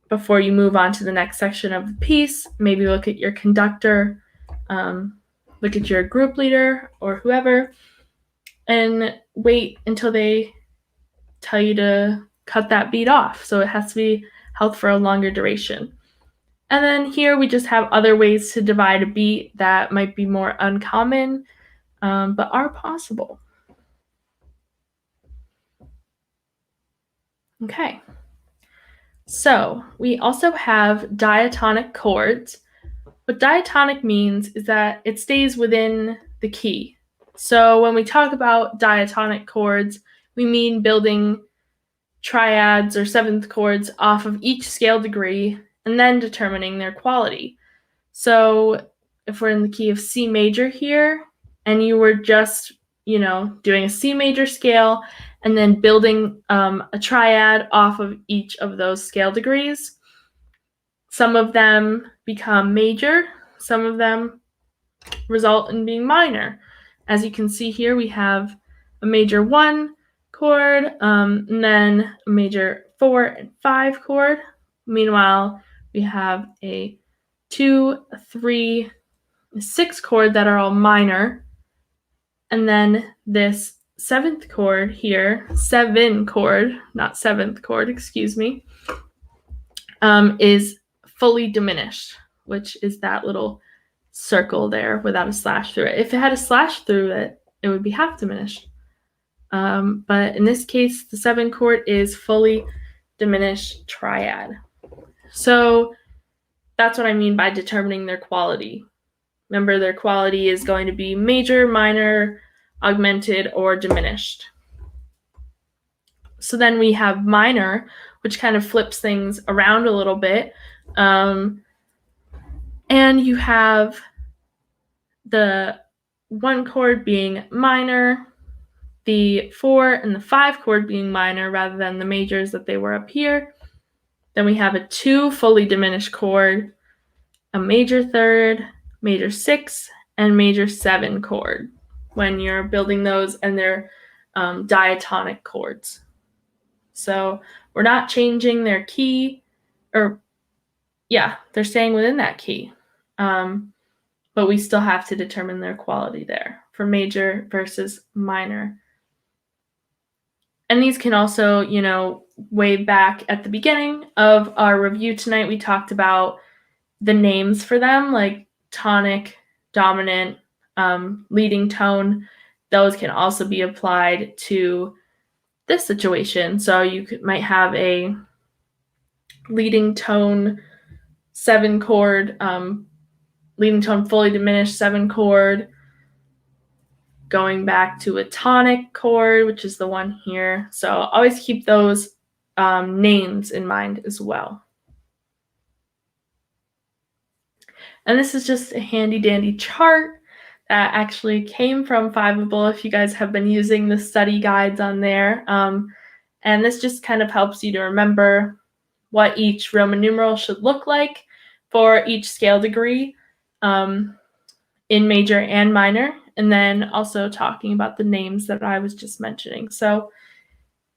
before you move on to the next section of the piece. Maybe look at your conductor, look at your group leader or whoever, and wait until they tell you to cut that beat off. So it has to be held for a longer duration. And then here we just have other ways to divide a beat that might be more uncommon, but are possible. Okay. So we also have diatonic chords. What diatonic means is that it stays within the key. So when we talk about diatonic chords, we mean building triads or seventh chords off of each scale degree and then determining their quality. So if we're in the key of C major here, and you were just, doing a C major scale and then building a triad off of each of those scale degrees, some of them become major, some of them result in being minor. As you can see here, we have a major 1 chord, and then a major 4 and 5 chord. Meanwhile, we have a 2, a 3, a 6 chord that are all minor. And then this 7th chord here, 7 chord, not 7th chord, excuse me, is fully diminished, which is that little circle there without a slash through it. If it had a slash through it, it would be half diminished. But in this case, the 7 chord is fully diminished triad. So that's what I mean by determining their quality. Remember, their quality is going to be major, minor, augmented, or diminished. So then we have minor, which kind of flips things around a little bit. And you have the 1 chord being minor, the 4 and the 5 chord being minor rather than the majors that they were up here. Then we have a 2 fully diminished chord, a major 3rd, major 6, and major 7 chord when you're building those, and they're diatonic chords. So we're not changing their key, they're staying within that key. But we still have to determine their quality there for major versus minor. And these can also, way back at the beginning of our review tonight, we talked about the names for them, like tonic, dominant, leading tone. Those can also be applied to this situation. So you might have a leading tone 7 chord, leading tone fully diminished 7 chord, going back to a tonic chord, which is the one here. So always keep those names in mind as well. And this is just a handy dandy chart that actually came from Fiveable, if you guys have been using the study guides on there. And this just kind of helps you to remember what each Roman numeral should look like for each scale degree in major and minor, and then also talking about the names that I was just mentioning. So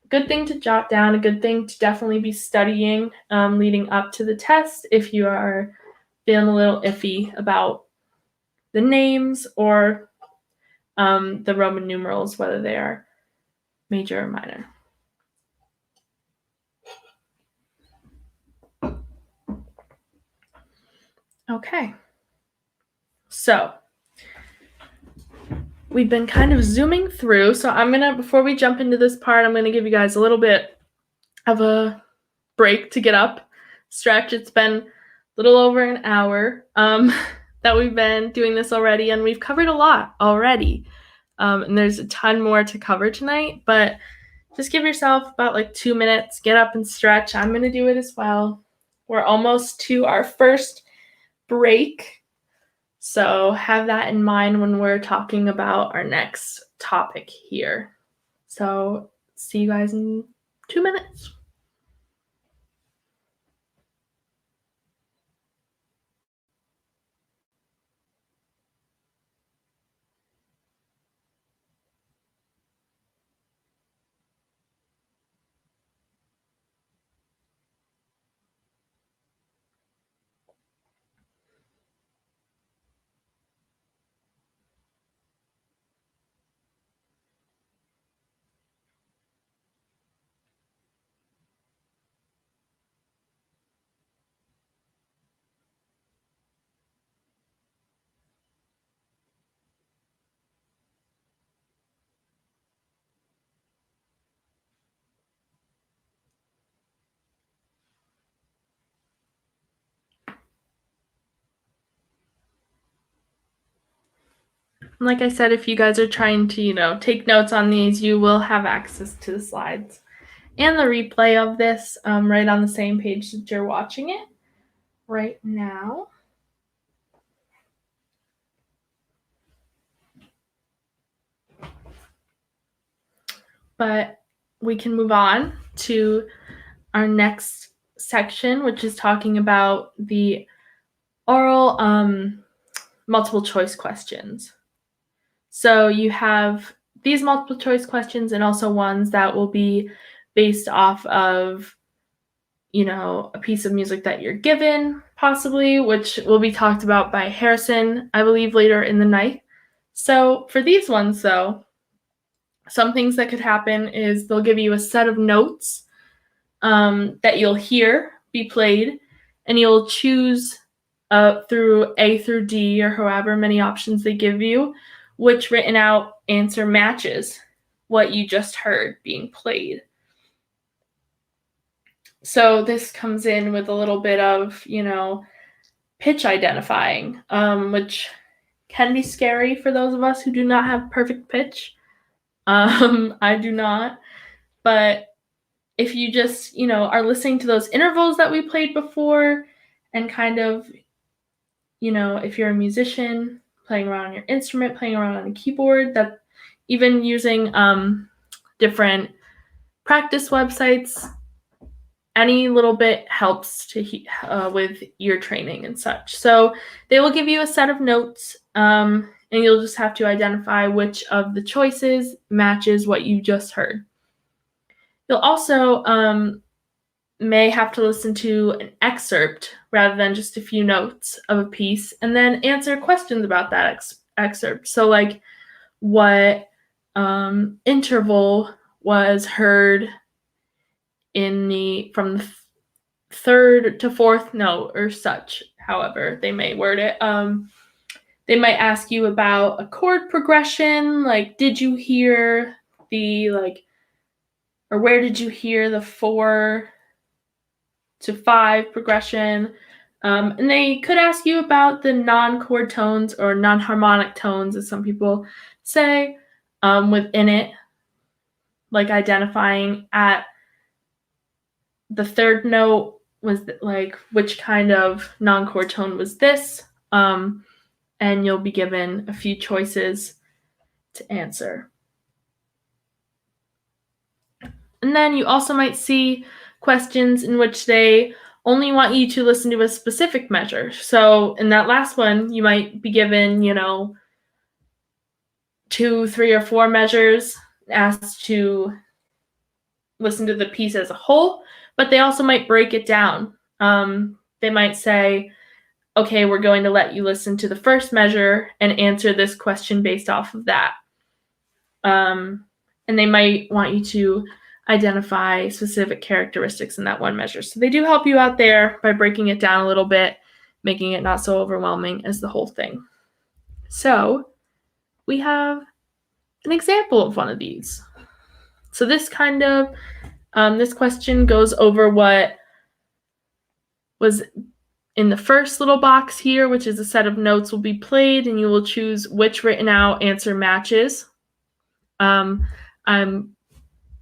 good thing to jot down, a good thing to definitely be studying leading up to the test if you are feeling a little iffy about the names or the Roman numerals, whether they are major or minor. Okay. So we've been kind of zooming through. So before we jump into this part, I'm going to give you guys a little bit have a break to get up, stretch. It's been a little over an hour that we've been doing this already, and we've covered a lot already. And there's a ton more to cover tonight, but just give yourself about like 2 minutes, get up and stretch. I'm going to do it as well. We're almost to our first break, so have that in mind when we're talking about our next topic here. So see you guys in 2 minutes. Like I said, if you guys are trying to, take notes on these, you will have access to the slides and the replay of this right on the same page that you're watching it right now. But we can move on to our next section, which is talking about the oral multiple choice questions. So you have these multiple choice questions and also ones that will be based off of, a piece of music that you're given, possibly, which will be talked about by Harrison, I believe, later in the night. So for these ones, though, some things that could happen is they'll give you a set of notes that you'll hear be played, and you'll choose through A through D or however many options they give you, which written out answer matches what you just heard being played. So this comes in with a little bit of, pitch identifying, which can be scary for those of us who do not have perfect pitch. I do not. But if you just, are listening to those intervals that we played before and kind of, if you're a musician, playing around on your instrument, playing around on a keyboard, that even using different practice websites, any little bit helps to with your training and such. So they will give you a set of notes, and you'll just have to identify which of the choices matches what you just heard. You'll also may have to listen to an excerpt rather than just a few notes of a piece, and then answer questions about that excerpt. So like, what interval was heard from the third to fourth note or such, however they may word it. They might ask you about a chord progression, like did you hear or where did you hear the 4 to 5 progression? And they could ask you about the non-chord tones or non-harmonic tones, as some people say, within it, like identifying at the third note was like which kind of non-chord tone was this, and you'll be given a few choices to answer. And then you also might see questions in which they only want you to listen to a specific measure. So in that last one, you might be given, 2, 3, or 4 measures, asked to listen to the piece as a whole, but they also might break it down. They might say, okay, we're going to let you listen to the first measure and answer this question based off of that. And they might want you to identify specific characteristics in that one measure. So they do help you out there by breaking it down a little bit, making it not so overwhelming as the whole thing. So we have an example of one of these. So this kind of This question goes over what was in the first little box here, which is a set of notes will be played, and you will choose which written out answer matches. I'm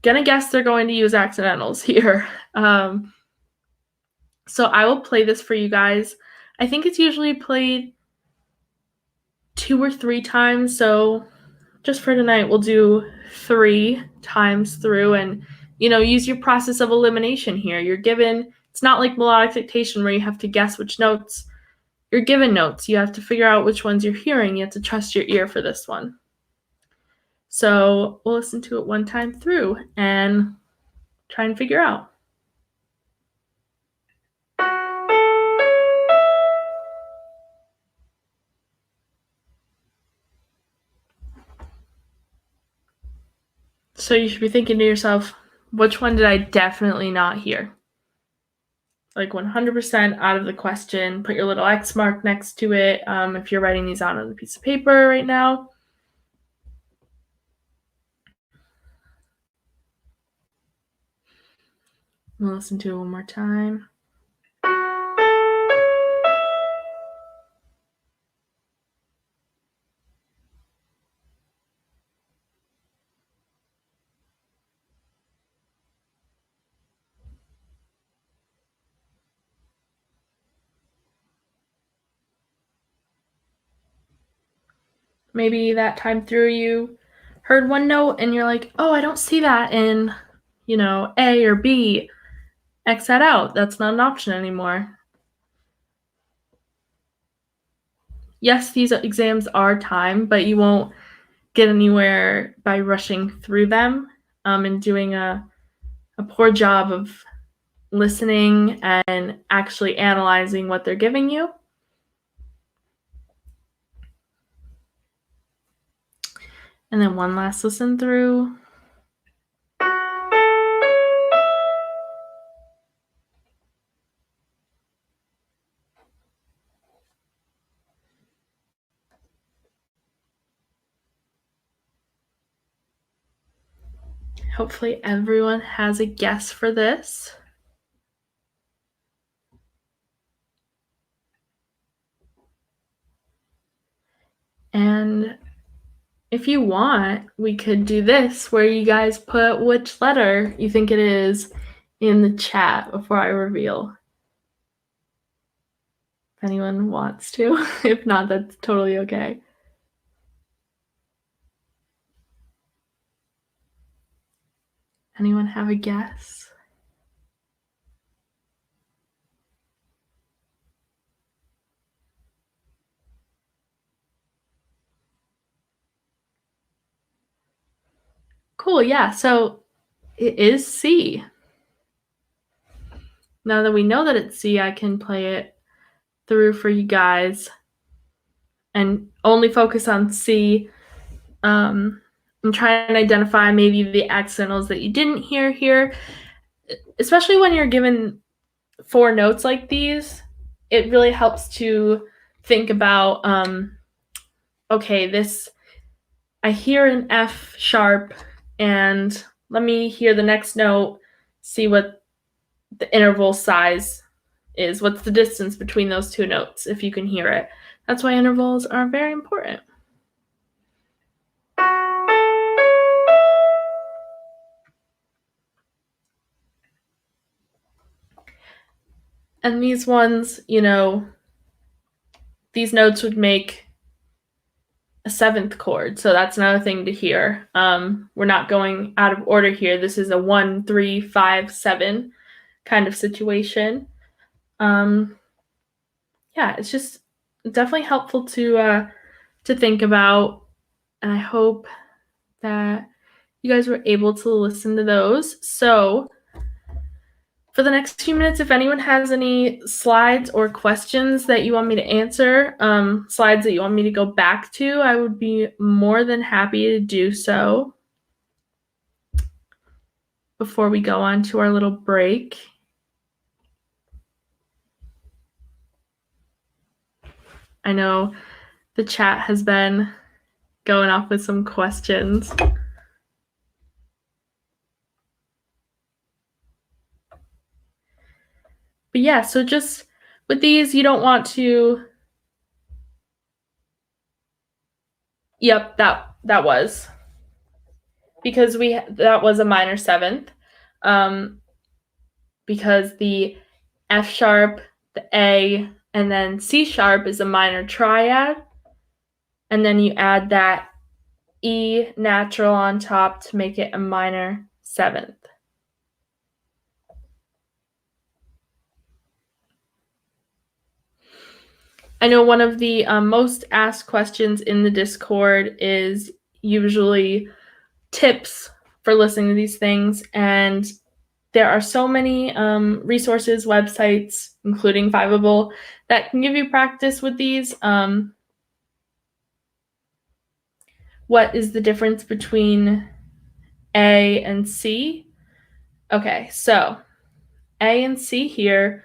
gonna guess they're going to use accidentals here. So I will play this for you guys. I think it's usually played 2 or 3 times, so just for tonight, we'll do 3 times through and, use your process of elimination here. You're given, it's not like melodic dictation where you have to guess which notes. You're given notes. You have to figure out which ones you're hearing. You have to trust your ear for this one. So we'll listen to it 1 time through and try and figure out. So you should be thinking to yourself, which one did I definitely not hear? Like 100% out of the question. Put your little X mark next to it if you're writing these out on a piece of paper right now. We'll listen to it 1 more time. Maybe that time through you heard 1 note and you're like, oh, I don't see that in, A or B. X that out. That's not an option anymore. Yes, these exams are timed, but you won't get anywhere by rushing through them and doing a poor job of listening and actually analyzing what they're giving you. And then 1 last listen through. Hopefully everyone has a guess for this. And if you want, we could do this where you guys put which letter you think it is in the chat before I reveal. If anyone wants to. If not, that's totally okay. Anyone have a guess? Cool, yeah, so it is C. Now that we know that it's C, I can play it through for you guys and only focus on C and try and identify maybe the accidentals that you didn't hear here. Especially when you're given 4 notes like these, it really helps to think about, okay, this, I hear an F sharp, and let me hear the next note, see what the interval size is. What's the distance between those 2 notes, if you can hear it. That's why intervals are very important. And these ones, these notes would make a 7th chord, so that's another thing to hear. We're not going out of order here. This is a 1, 3, 5, 7 kind of situation. Yeah, it's just definitely helpful to think about, and I hope that you guys were able to listen to those. So for the next few minutes, if anyone has any slides or questions that you want me to answer, slides that you want me to go back to, I would be more than happy to do so before we go on to our little break. I know the chat has been going off with some questions. But yeah, so just with these, you don't want to. Yep, that was because that was a minor seventh, because the F sharp, the A, and then C sharp is a minor triad, and then you add that E natural on top to make it a minor seventh. I know one of the most asked questions in the Discord is usually tips for listening to these things, and there are so many resources, websites, including Fiveable, that can give you practice with these. What is the difference between A and C? Okay, so A and C here,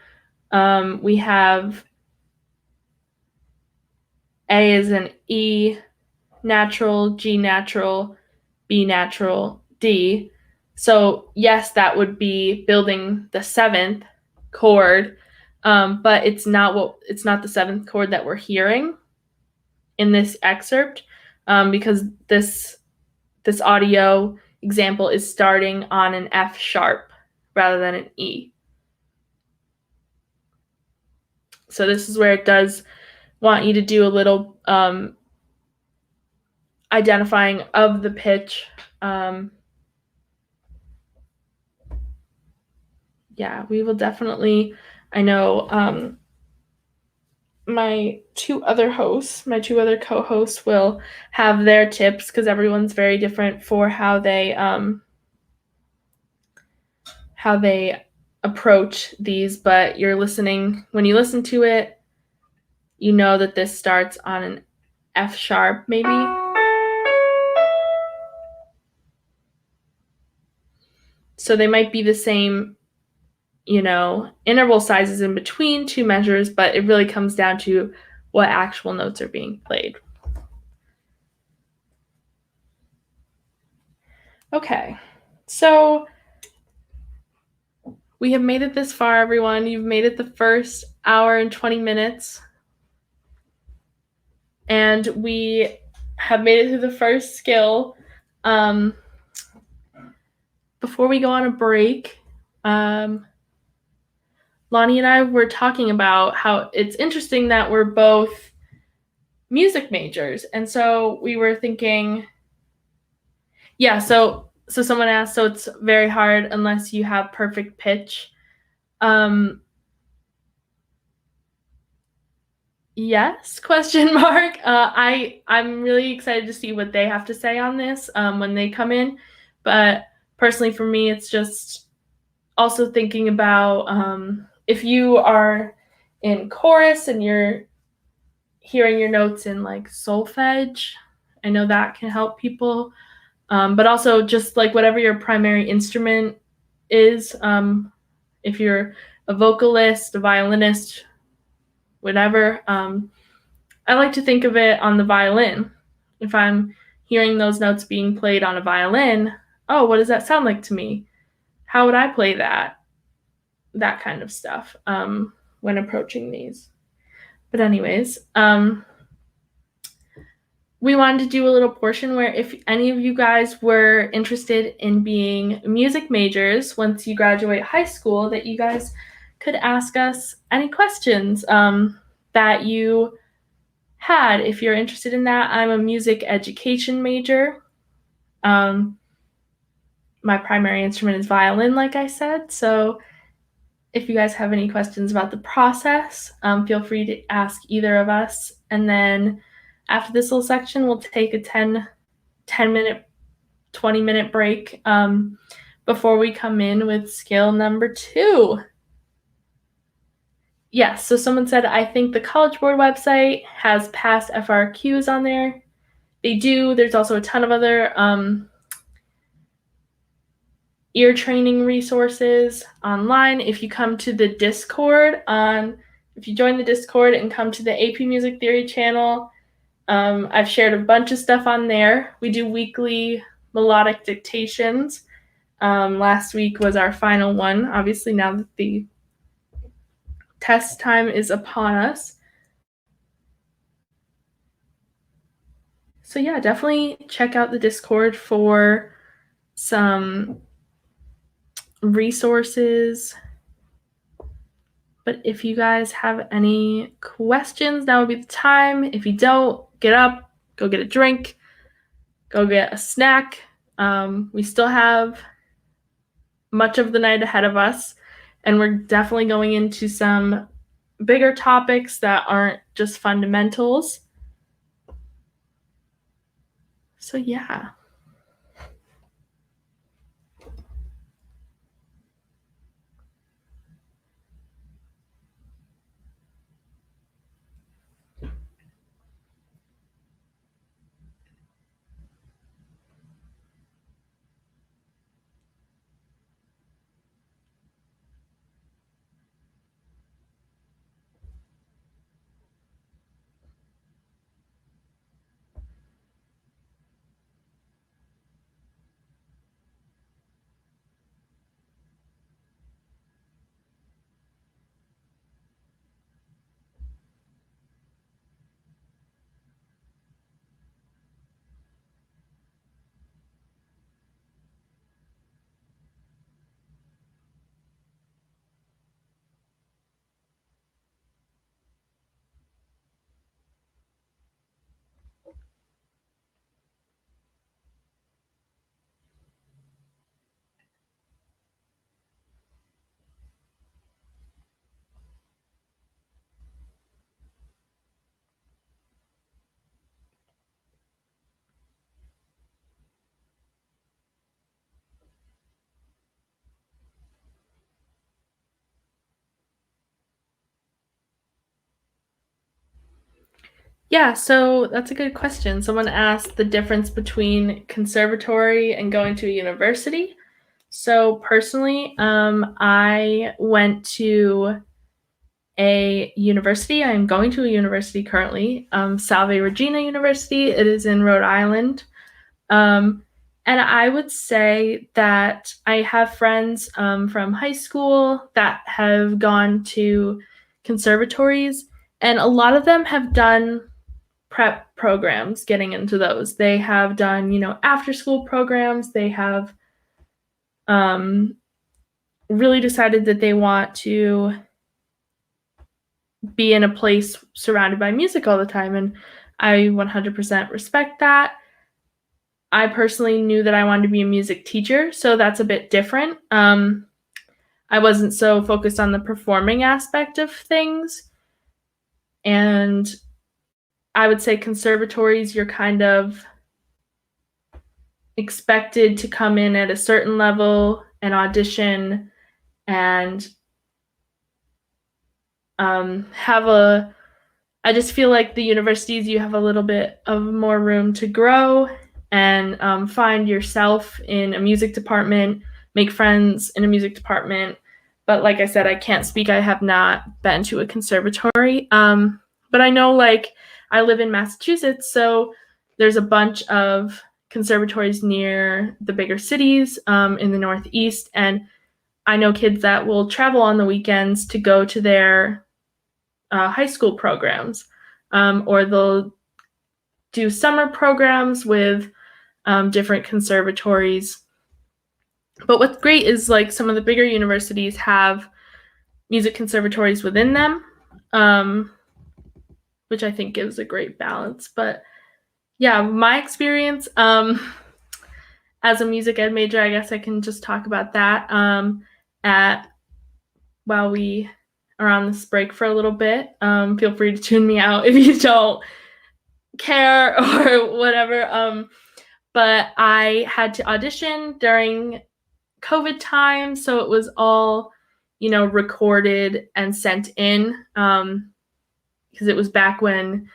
we have A is an E natural, G natural, B natural, D. So yes, that would be building the seventh chord, but it's not the seventh chord that we're hearing in this excerpt, because this audio example is starting on an F sharp rather than an E. So this is where it does want you to do a little identifying of the pitch. Yeah, we will definitely, I know my two other co-hosts will have their tips, because everyone's very different for how they approach these, but when you listen to it, you know that this starts on an F sharp maybe. So they might be the same, interval sizes in between two measures, but it really comes down to what actual notes are being played. Okay, so we have made it this far, everyone. You've made it the first hour and 20 minutes. And we have made it through the first skill. Before we go on a break, Lonnie and I were talking about how it's interesting that we're both music majors. And so we were thinking, yeah, so someone asked, so it's very hard unless you have perfect pitch. Yes, question mark. I'm really excited to see what they have to say on this when they come in. But personally for me, it's just also thinking about if you are in chorus and you're hearing your notes in like solfege, I know that can help people. But also just like whatever your primary instrument is, if you're a vocalist, a violinist, whatever, I like to think of it on the violin. If I'm hearing those notes being played on a violin, oh, what does that sound like to me? How would I play that? That kind of stuff when approaching these. But anyways, we wanted to do a little portion where if any of you guys were interested in being music majors once you graduate high school, that you guys could ask us any questions that you had. If you're interested in that, I'm a music education major. My primary instrument is violin, like I said. So if you guys have any questions about the process, feel free to ask either of us. And then after this little section, we'll take a 10-minute, 20-minute break before we come in with skill number 2. Yes, so someone said, I think the College Board website has past FRQs on there. They do. There's also a ton of other ear training resources online. If you come to the Discord, if you join the Discord and come to the AP Music Theory channel, I've shared a bunch of stuff on there. We do weekly melodic dictations. Last week was our final one. Obviously, now that the test time is upon us. So yeah, definitely check out the Discord for some resources. But if you guys have any questions, now would be the time. If you don't, get up, go get a drink, go get a snack. We still have much of the night ahead of us, and we're definitely going into some bigger topics that aren't just fundamentals. So yeah. Yeah, so that's a good question. Someone asked the difference between conservatory and going to a university. So personally, I went to a university. I'm going to a university currently, Salve Regina University. It is in Rhode Island. And I would say that I have friends from high school that have gone to conservatories, and a lot of them have done prep programs getting into those. They have done, after school programs. They have really decided that they want to be in a place surrounded by music all the time, and I 100% respect that. I personally knew that I wanted to be a music teacher, so that's a bit different. I wasn't so focused on the performing aspect of things, and I would say conservatories, you're kind of expected to come in at a certain level and audition and I just feel like the universities, you have a little bit of more room to grow and find yourself in a music department, make friends in a music department. But like I said, I can't speak. I have not been to a conservatory. But I know, I live in Massachusetts, so there's a bunch of conservatories near the bigger cities in the Northeast. And I know kids that will travel on the weekends to go to their high school programs, or they'll do summer programs with different conservatories. But what's great is some of the bigger universities have music conservatories within them, which I think gives a great balance. But yeah, my experience as a music ed major, I guess I can just talk about that while we are on this break for a little bit. Feel free to tune me out if you don't care or whatever. But I had to audition during COVID time, so it was all, recorded and sent in, because it was back when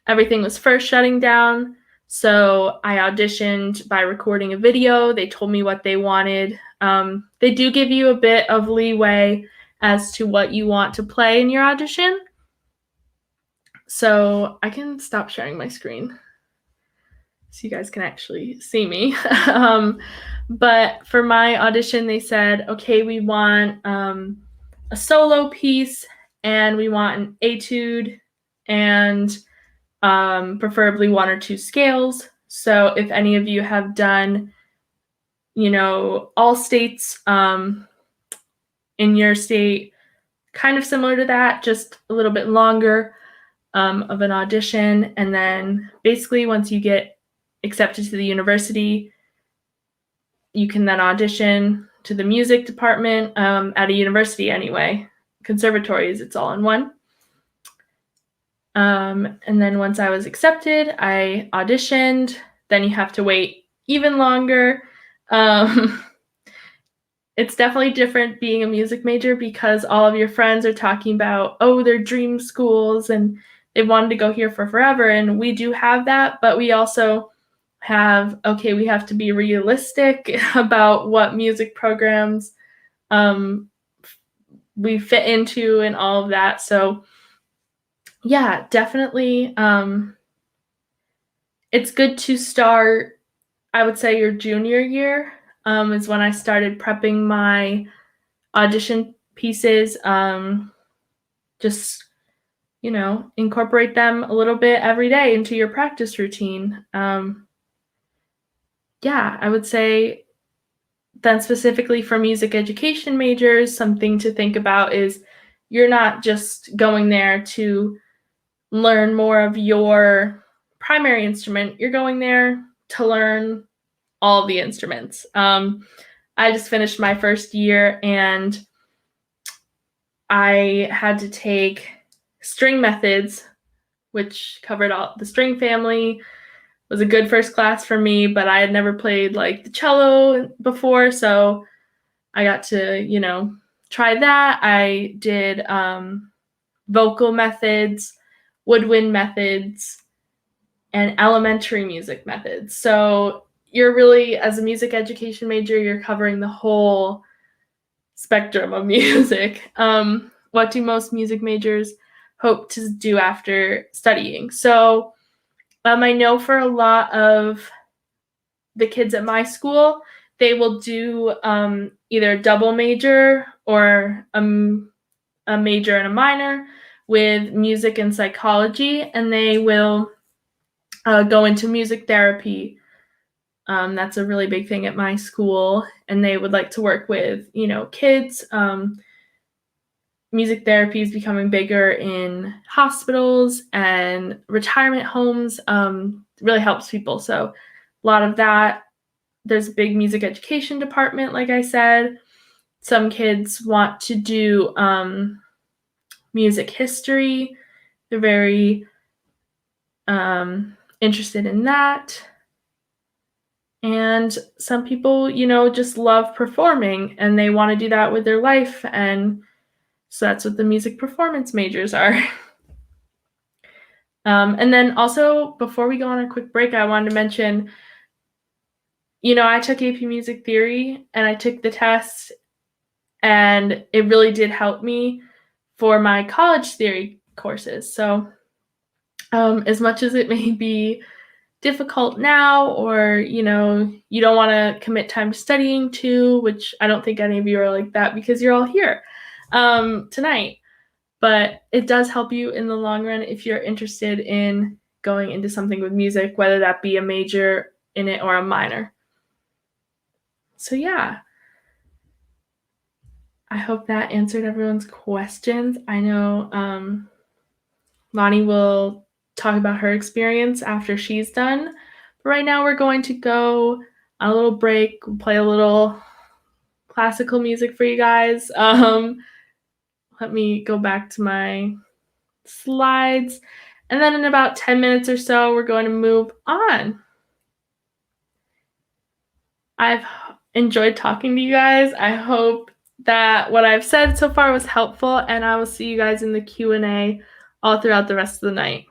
everything was first shutting down. So I auditioned by recording a video. They told me what they wanted. They do give you a bit of leeway as to what you want to play in your audition. So I can stop sharing my screen so you guys can actually see me. But for my audition, they said, okay, we want a solo piece and we want an etude and preferably 1 or 2 scales. So if any of you have done, all states in your state, kind of similar to that, just a little bit longer of an audition. And then basically once you get accepted to the university, you can then audition to the music department at a university anyway. Conservatories, it's all in one. And then once I was accepted, I auditioned. Then you have to wait even longer. It's definitely different being a music major because all of your friends are talking about, their dream schools and they wanted to go here for forever. And we do have that, but we also have, we have to be realistic about what music programs we fit into and all of that. So yeah, definitely. It's good to start, I would say your junior year is when I started prepping my audition pieces. Just, incorporate them a little bit every day into your practice routine. Yeah, I would say then specifically for music education majors, something to think about is you're not just going there to learn more of your primary instrument. You're going there to learn all the instruments. I just finished my first year and I had to take string methods, which covered all the string family. Was a good first class for me, but I had never played like the cello before, so I got to, try that. I did vocal methods, woodwind methods, and elementary music methods. So you're really, as a music education major, you're covering the whole spectrum of music. What do most music majors hope to do after studying? So I know for a lot of the kids at my school, they will do either a double major or a major and a minor with music and psychology, and they will go into music therapy. That's a really big thing at my school, and they would like to work with, kids. Music therapy is becoming bigger in hospitals and retirement homes. Really helps people. So a lot of that. There's a big music education department, like I said. Some kids want to do music history. They're very interested in that. And some people, just love performing and they want to do that with their life. And so that's what the music performance majors are. And then also, before we go on a quick break, I wanted to mention, I took AP Music Theory and I took the test, and it really did help me for my college theory courses. So as much as it may be difficult now, or, you don't want to commit time to studying too, which I don't think any of you are like that because you're all here tonight. But it does help you in the long run if you're interested in going into something with music, whether that be a major in it or a minor. So yeah, I hope that answered everyone's questions. I know Lonnie will talk about her experience after she's done. But right now we're going to go on a little break, we'll play a little classical music for you guys. Let me go back to my slides. And then in about 10 minutes or so, we're going to move on. I've enjoyed talking to you guys. I hope that what I've said so far was helpful, and I will see you guys in the Q&A all throughout the rest of the night.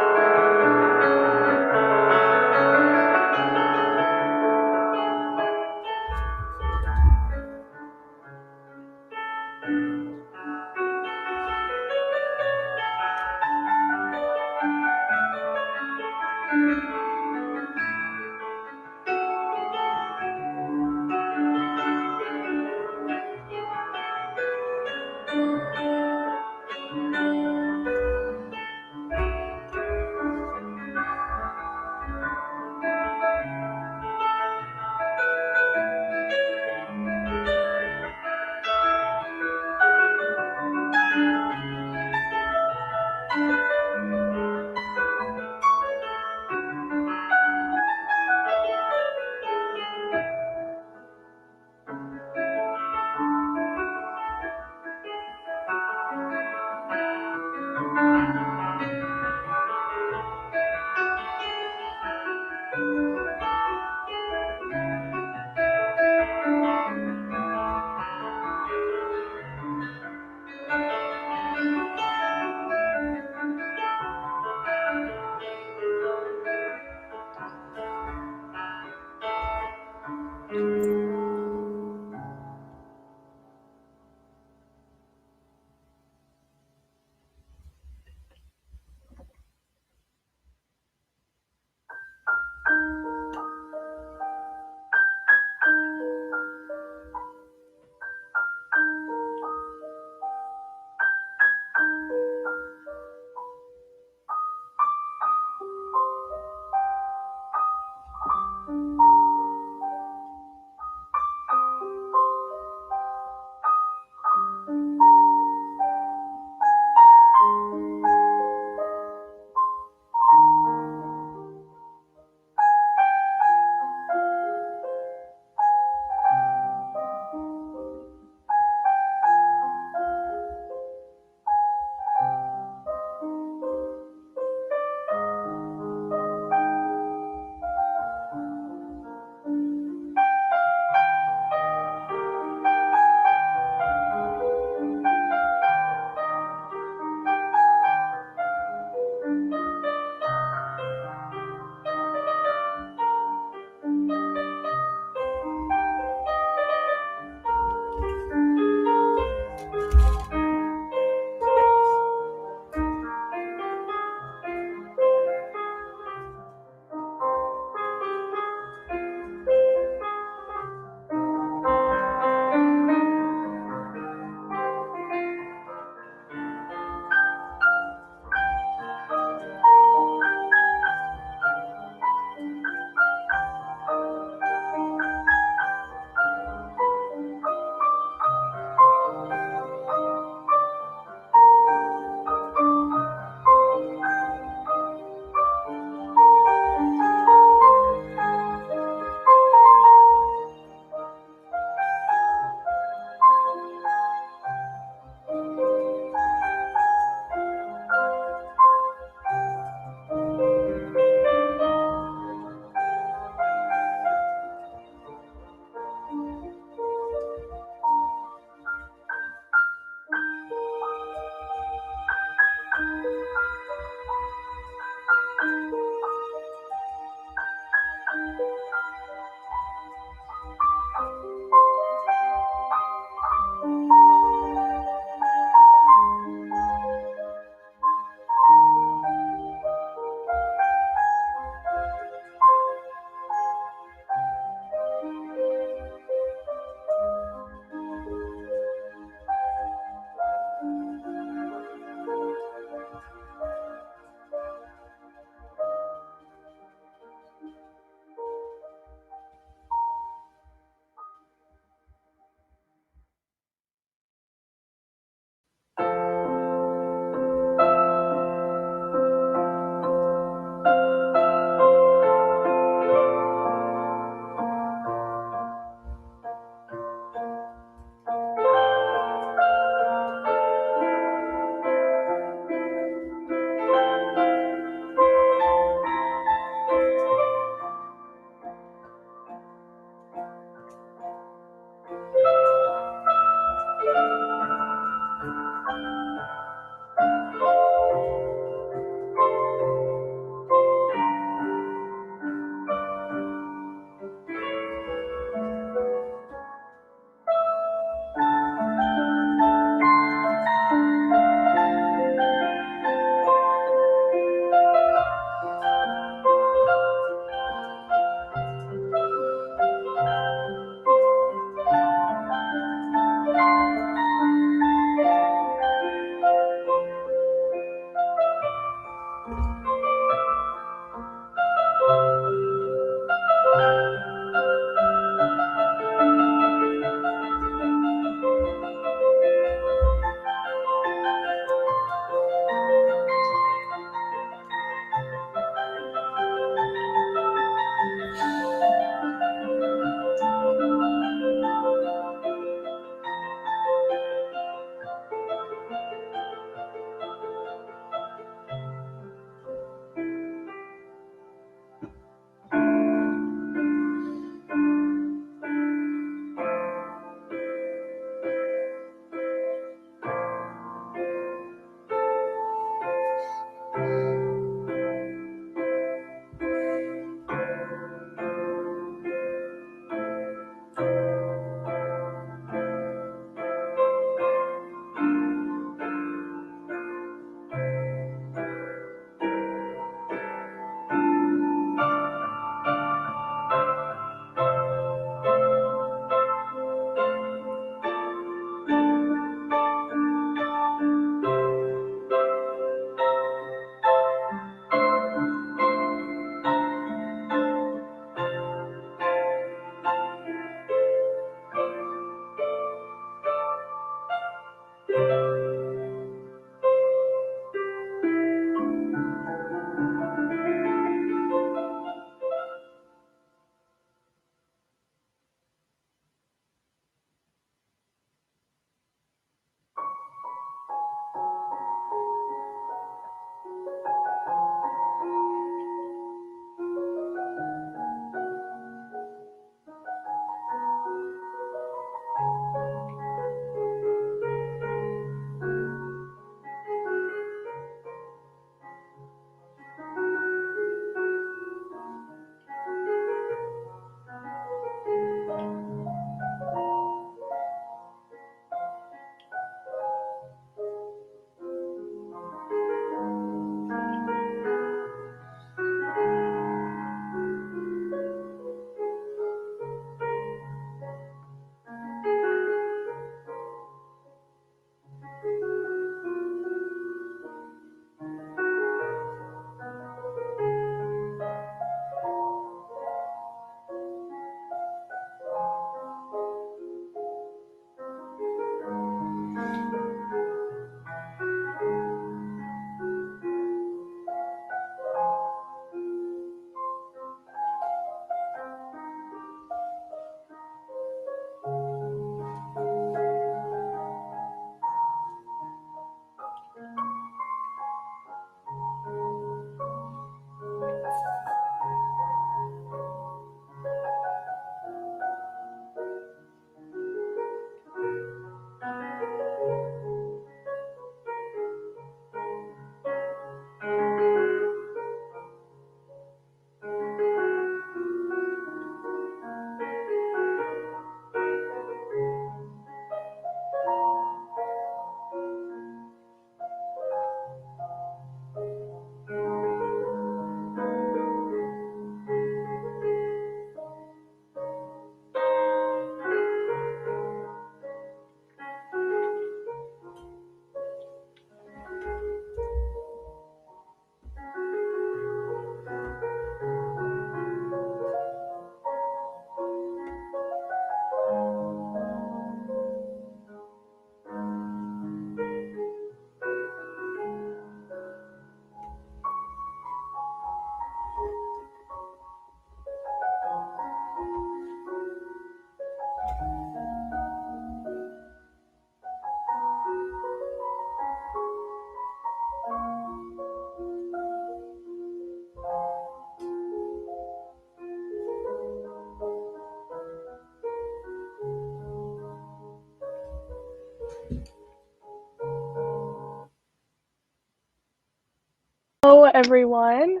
everyone.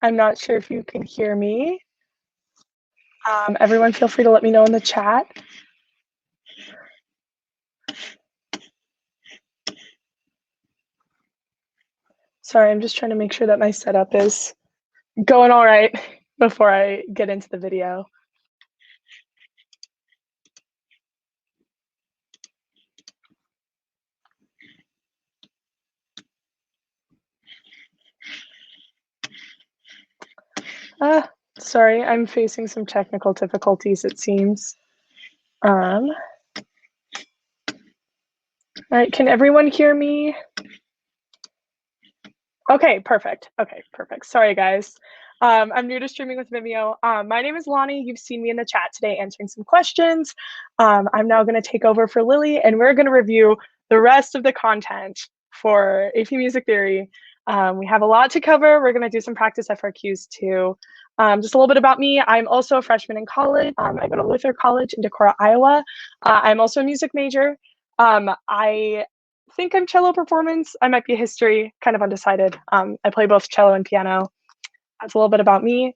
I'm not sure if you can hear me. Everyone feel free to let me know in the chat. Sorry, I'm just trying to make sure that my setup is going all right before I get into the video. Sorry, I'm facing some technical difficulties, it seems. All right, can everyone hear me? Okay, perfect. Sorry, guys. I'm new to streaming with Vimeo. My name is Lonnie. You've seen me in the chat today answering some questions. I'm now going to take over for Lily, and we're going to review the rest of the content for AP Music Theory. We have a lot to cover. We're going to do some practice FRQs too. Just a little bit about me. I'm also a freshman in college. I go to Luther College in Decorah, Iowa. I'm also a music major. I think I'm cello performance. I might be history, kind of undecided. I play both cello and piano. That's a little bit about me.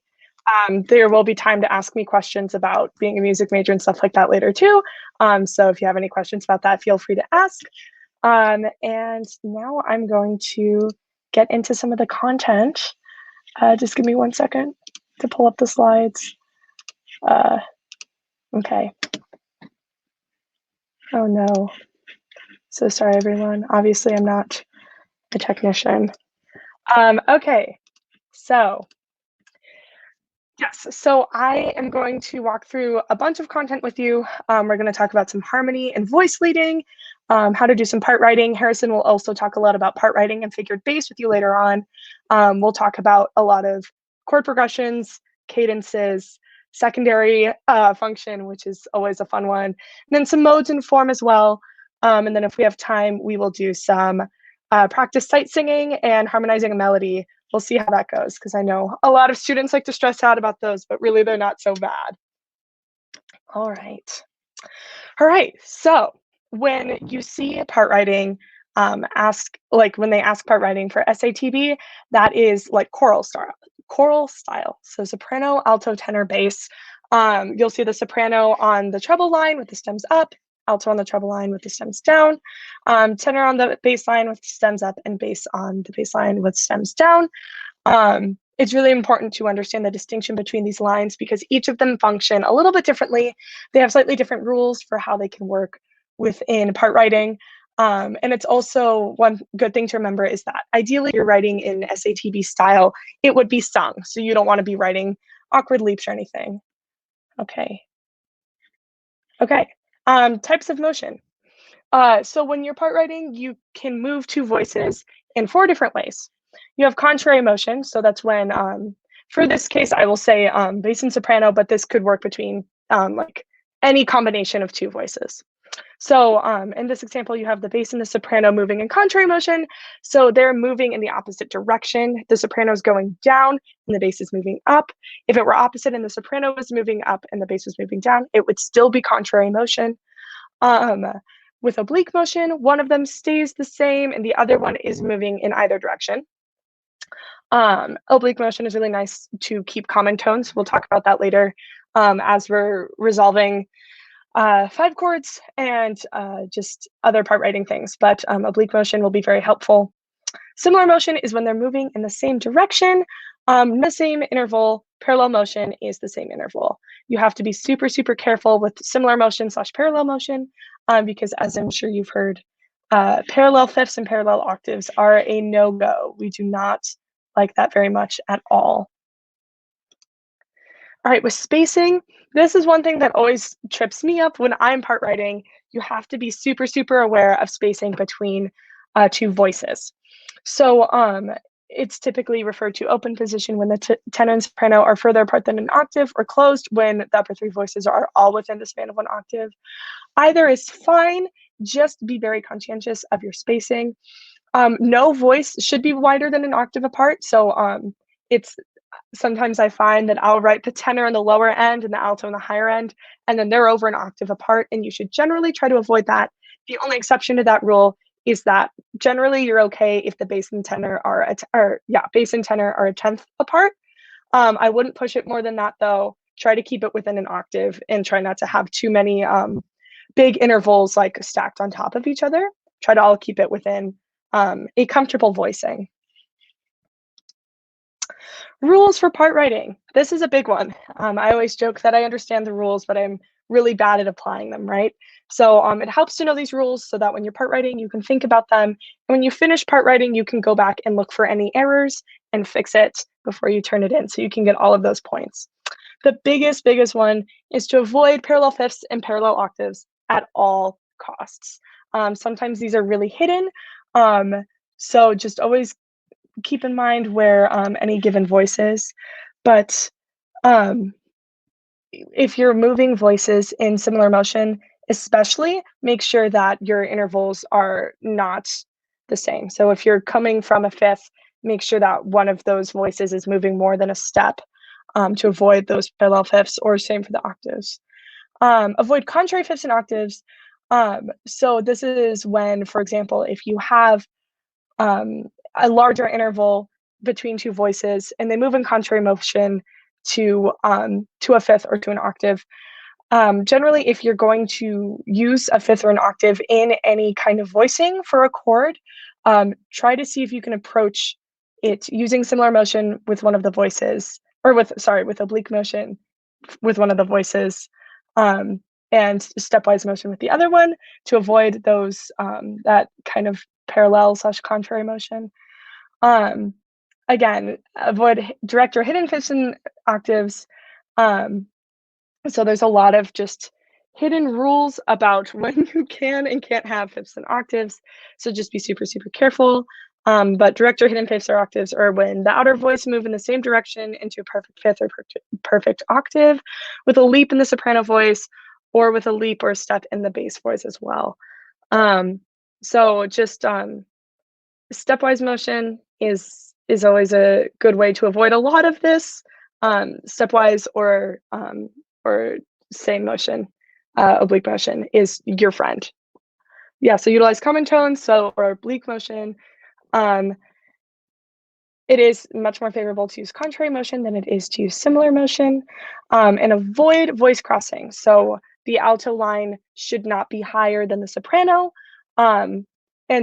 There will be time to ask me questions about being a music major and stuff like that later too. So if you have any questions about that, feel free to ask. And now I'm going to get into some of the content. Just give me 1 second to pull up the slides. Okay. Oh no. So sorry, everyone. Obviously, I'm not a technician. Okay, so yes, so I am going to walk through a bunch of content with you. We're going to talk about some harmony and voice leading, how to do some part writing. Harrison will also talk a lot about part writing and figured bass with you later on. We'll talk about a lot of chord progressions, cadences, secondary function, which is always a fun one, and then some modes and form as well. And then if we have time, we will do some practice sight singing and harmonizing a melody. We'll see how that goes, because I know a lot of students like to stress out about those, but really they're not so bad. All right, so when you see part writing, when they ask part writing for SATB, that is like choral style. So soprano, alto, tenor, bass. You'll see the soprano on the treble line with the stems up, alto on the treble line with the stems down, tenor on the bass line with the stems up, and bass on the bass line with stems down. It's really important to understand the distinction between these lines because each of them function a little bit differently. They have slightly different rules for how they can work within part writing. And it's also one good thing to remember is that ideally you're writing in SATB style, it would be sung. So you don't want to be writing awkward leaps or anything. Okay. Types of motion. So when you're part writing, you can move two voices in 4 different ways. You have contrary motion, so that's when, for this case, I will say bass and soprano, but this could work between like any combination of 2 voices. So in this example, you have the bass and the soprano moving in contrary motion. So they're moving in the opposite direction. The soprano is going down and the bass is moving up. If it were opposite and the soprano was moving up and the bass was moving down, it would still be contrary motion. With oblique motion, one of them stays the same and the other one is moving in either direction. Oblique motion is really nice to keep common tones. We'll talk about that later as we're resolving 5 chords and just other part writing things, but oblique motion will be very helpful. Similar motion is when they're moving in the same direction, the same interval. Parallel motion is the same interval. You have to be super, super careful with similar motion / parallel motion because as I'm sure you've heard, parallel fifths and parallel octaves are a no-go. We do not like that very much at all. All right, with spacing, this is one thing that always trips me up when I'm part writing. You have to be super, super aware of spacing between 2 voices. So it's typically referred to open position when the tenor and soprano are further apart than an octave, or closed when the upper 3 voices are all within the span of 1 octave. Either is fine, just be very conscientious of your spacing. No voice should be wider than an octave apart. So sometimes I find that I'll write the tenor on the lower end and the alto on the higher end, and then they're over an octave apart, and you should generally try to avoid that. The only exception to that rule is that generally you're okay if the bass and tenor are bass and tenor are a tenth apart. I wouldn't push it more than that though. Try to keep it within an octave and try not to have too many big intervals like stacked on top of each other. Try to all keep it within a comfortable voicing. Rules for part writing. This is a big one. I always joke that I understand the rules, but I'm really bad at applying them, right? So it helps to know these rules so that when you're part writing, you can think about them. And when you finish part writing, you can go back and look for any errors and fix it before you turn it in. So you can get all of those points. The biggest one is to avoid parallel fifths and parallel octaves at all costs. Sometimes these are really hidden. So just always keep in mind where any given voice is. But if you're moving voices in similar motion, especially make sure that your intervals are not the same. So if you're coming from a fifth, make sure that one of those voices is moving more than a step to avoid those parallel fifths, or same for the octaves. Avoid contrary fifths and octaves. So this is when, for example, if you have a larger interval between two voices and they move in contrary motion to a fifth or to an octave. Generally, if you're going to use a fifth or an octave in any kind of voicing for a chord, try to see if you can approach it using similar motion with one of the voices, or with oblique motion with one of the voices, and stepwise motion with the other one to avoid those that kind of parallel / contrary motion. Again, avoid direct or hidden fifths and octaves. So there's a lot of just hidden rules about when you can and can't have fifths and octaves. So just be super careful. But direct or hidden fifths or octaves are when the outer voice move in the same direction into a perfect fifth or perfect octave, with a leap in the soprano voice, or with a leap or a step in the bass voice as well. So just stepwise motion is always a good way to avoid a lot of this. Stepwise or same motion, oblique motion is your friend. Yeah, so utilize common tones, or oblique motion. It is much more favorable to use contrary motion than it is to use similar motion, and avoid voice crossing. So the alto line should not be higher than the soprano, and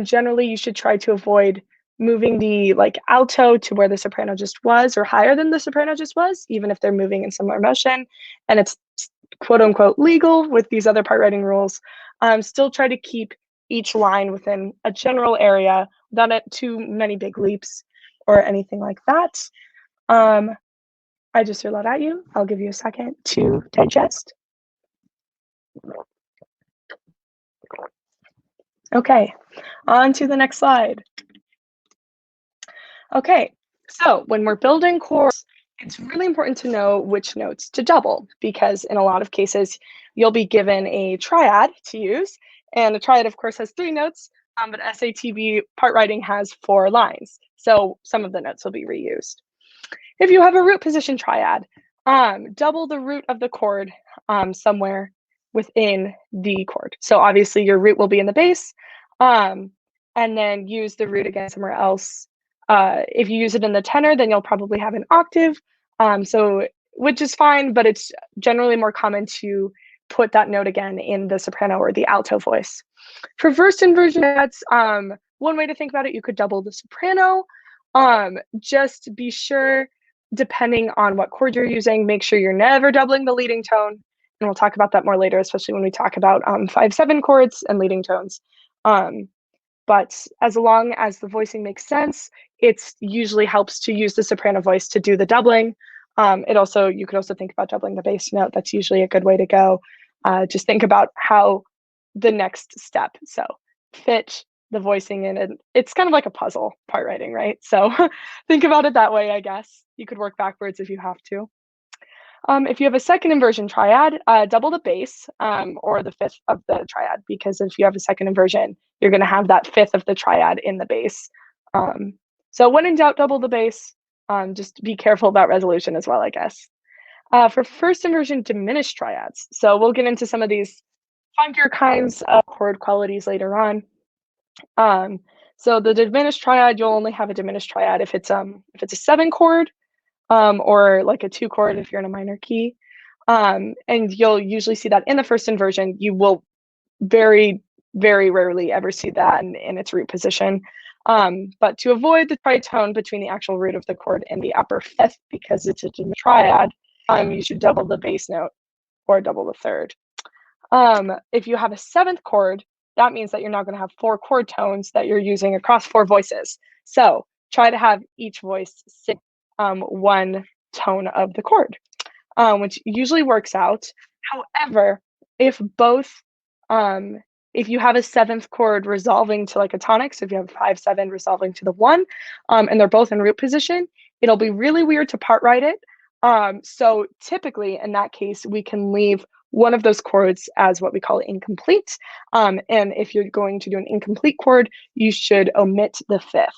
generally you should try to avoid moving the alto to where the soprano just was, or higher than the soprano just was, even if they're moving in similar motion, and it's quote unquote legal with these other part writing rules. Still try to keep each line within a general area without too many big leaps or anything like that. I just threw that at you. I'll give you a second to digest. Okay, on to the next slide. Okay, so when we're building chords, it's really important to know which notes to double, because in a lot of cases, you'll be given a triad to use. And a triad, of course, has 3 notes, but SATB part writing has 4 lines. So some of the notes will be reused. If you have a root position triad, double the root of the chord somewhere within the chord. So obviously your root will be in the bass, and then use the root again somewhere else. If you use it in the tenor, then you'll probably have an octave, which is fine, but it's generally more common to put that note again in the soprano or the alto voice. For verse inversion, that's one way to think about it. You could double the soprano. Just be sure, depending on what chord you're using, make sure you're never doubling the leading tone. And we'll talk about that more later, especially when we talk about 5/7 chords and leading tones. But as long as the voicing makes sense, it usually helps to use the soprano voice to do the doubling. You could also think about doubling the bass note. That's usually a good way to go. Just think about how the next step. So fit the voicing in, and it's kind of like a puzzle part writing, right? So think about it that way, I guess. You could work backwards if you have to. If you have a second inversion triad, double the bass, or the fifth of the triad, because if you have a second inversion, you're going to have that fifth of the triad in the bass. So when in doubt, double the bass. Just be careful about resolution as well, I guess. For first inversion, diminished triads. So we'll get into some of these funkier kinds of chord qualities later on. So the diminished triad, you'll only have a diminished triad if it's a 7 chord, or like a 2 chord if you're in a minor key. And you'll usually see that in the first inversion. You will very, very rarely ever see that in its root position. But to avoid the tritone between the actual root of the chord and the upper fifth, because it's a triad, you should double the bass note or double the third. If you have a 7th chord, that means that you're now going to have 4 chord tones that you're using across 4 voices. So try to have each voice sing one tone of the chord, which usually works out. However, if you have a 7th chord resolving to like a tonic, so if you have 5-7 resolving to the 1, and they're both in root position, it'll be really weird to part write it. So typically in that case, we can leave one of those chords as what we call incomplete. And if you're going to do an incomplete chord, you should omit the 5th.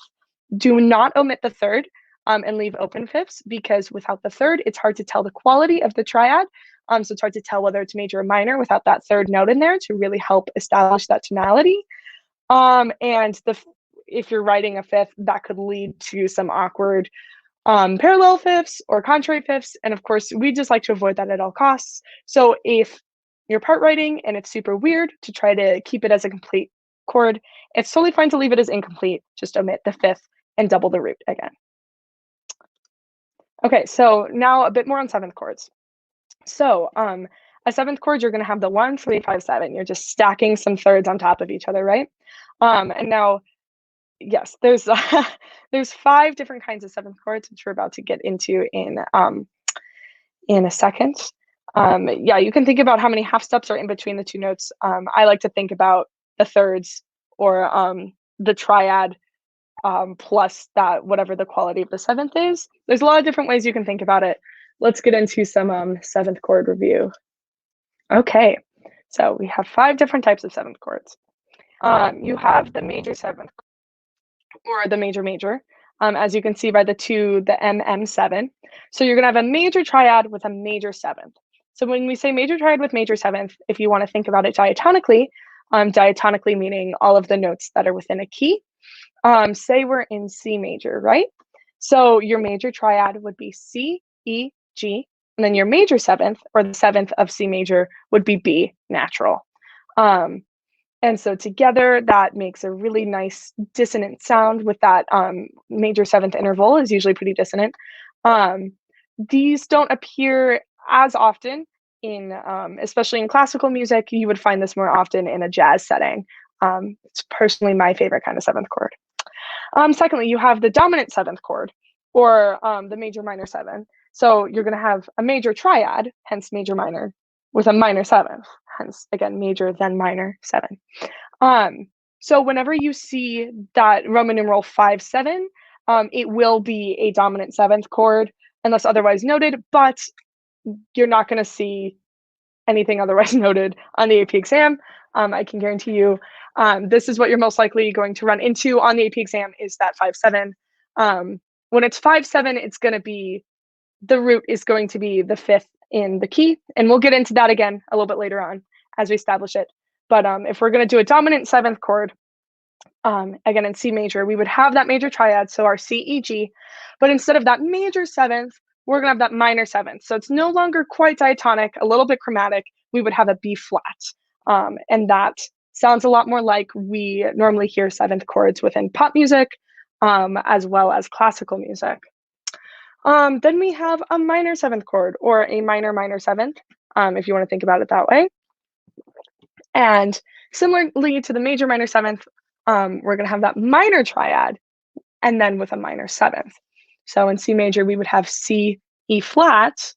Do not omit the 3rd. And leave open fifths, because without the 3rd, it's hard to tell the quality of the triad. So it's hard to tell whether it's major or minor without that 3rd note in there to really help establish that tonality. And if you're writing a 5th, that could lead to some awkward parallel fifths or contrary fifths. And of course, we just like to avoid that at all costs. So if you're part writing and it's super weird to try to keep it as a complete chord, it's totally fine to leave it as incomplete. Just omit the 5th and double the root again. Okay, so now a bit more on 7th chords. So a 7th chord, you're going to have the 1, 3, 5, 7. You're just stacking some thirds on top of each other, right? And now, yes, there's 5 different kinds of 7th chords, which we're about to get into in a second. Yeah, you can think about how many half steps are in between the 2 notes. I like to think about the thirds or the triad, plus that whatever the quality of the 7th is. There's a lot of different ways you can think about it. Let's get into some 7th chord review. Okay, so we have 5 different types of 7th chords. You have the major 7th or the major major, as you can see by the MM7. So you're going to have a major triad with a major 7th. So when we say major triad with major 7th, if you want to think about it diatonically, diatonically meaning all of the notes that are within a key. Say we're in C major, right? So your major triad would be C, E, G, and then your major 7th, or the 7th of C major, would be B natural. And so together, that makes a really nice dissonant sound with that major 7th interval is usually pretty dissonant. These don't appear as often in, especially in classical music. You would find this more often in a jazz setting. It's personally my favorite kind of 7th chord. Secondly, you have the dominant 7th chord, or the major minor 7. So you're going to have a major triad, hence major minor, with a minor 7th, hence again major then minor 7. So whenever you see that Roman numeral 5-7, it will be a dominant 7th chord unless otherwise noted, but you're not going to see anything otherwise noted on the AP exam. I can guarantee you this is what you're most likely going to run into on the AP exam, is that 5-7. When it's 5-7, it's going to be, the root is going to be the 5th in the key. And we'll get into that again a little bit later on as we establish it. But if we're going to do a dominant 7th chord, again in C major, we would have that major triad, so our C, E, G. But instead of that major 7th, we're going to have that minor 7th. So it's no longer quite diatonic, a little bit chromatic. We would have a B flat. And that sounds a lot more like we normally hear 7th chords within pop music, as well as classical music. Then we have a minor 7th chord, or a minor minor 7th, if you want to think about it that way. And similarly to the major minor 7th, we're going to have that minor triad, and then with a minor 7th. So in C major, we would have C, E flat,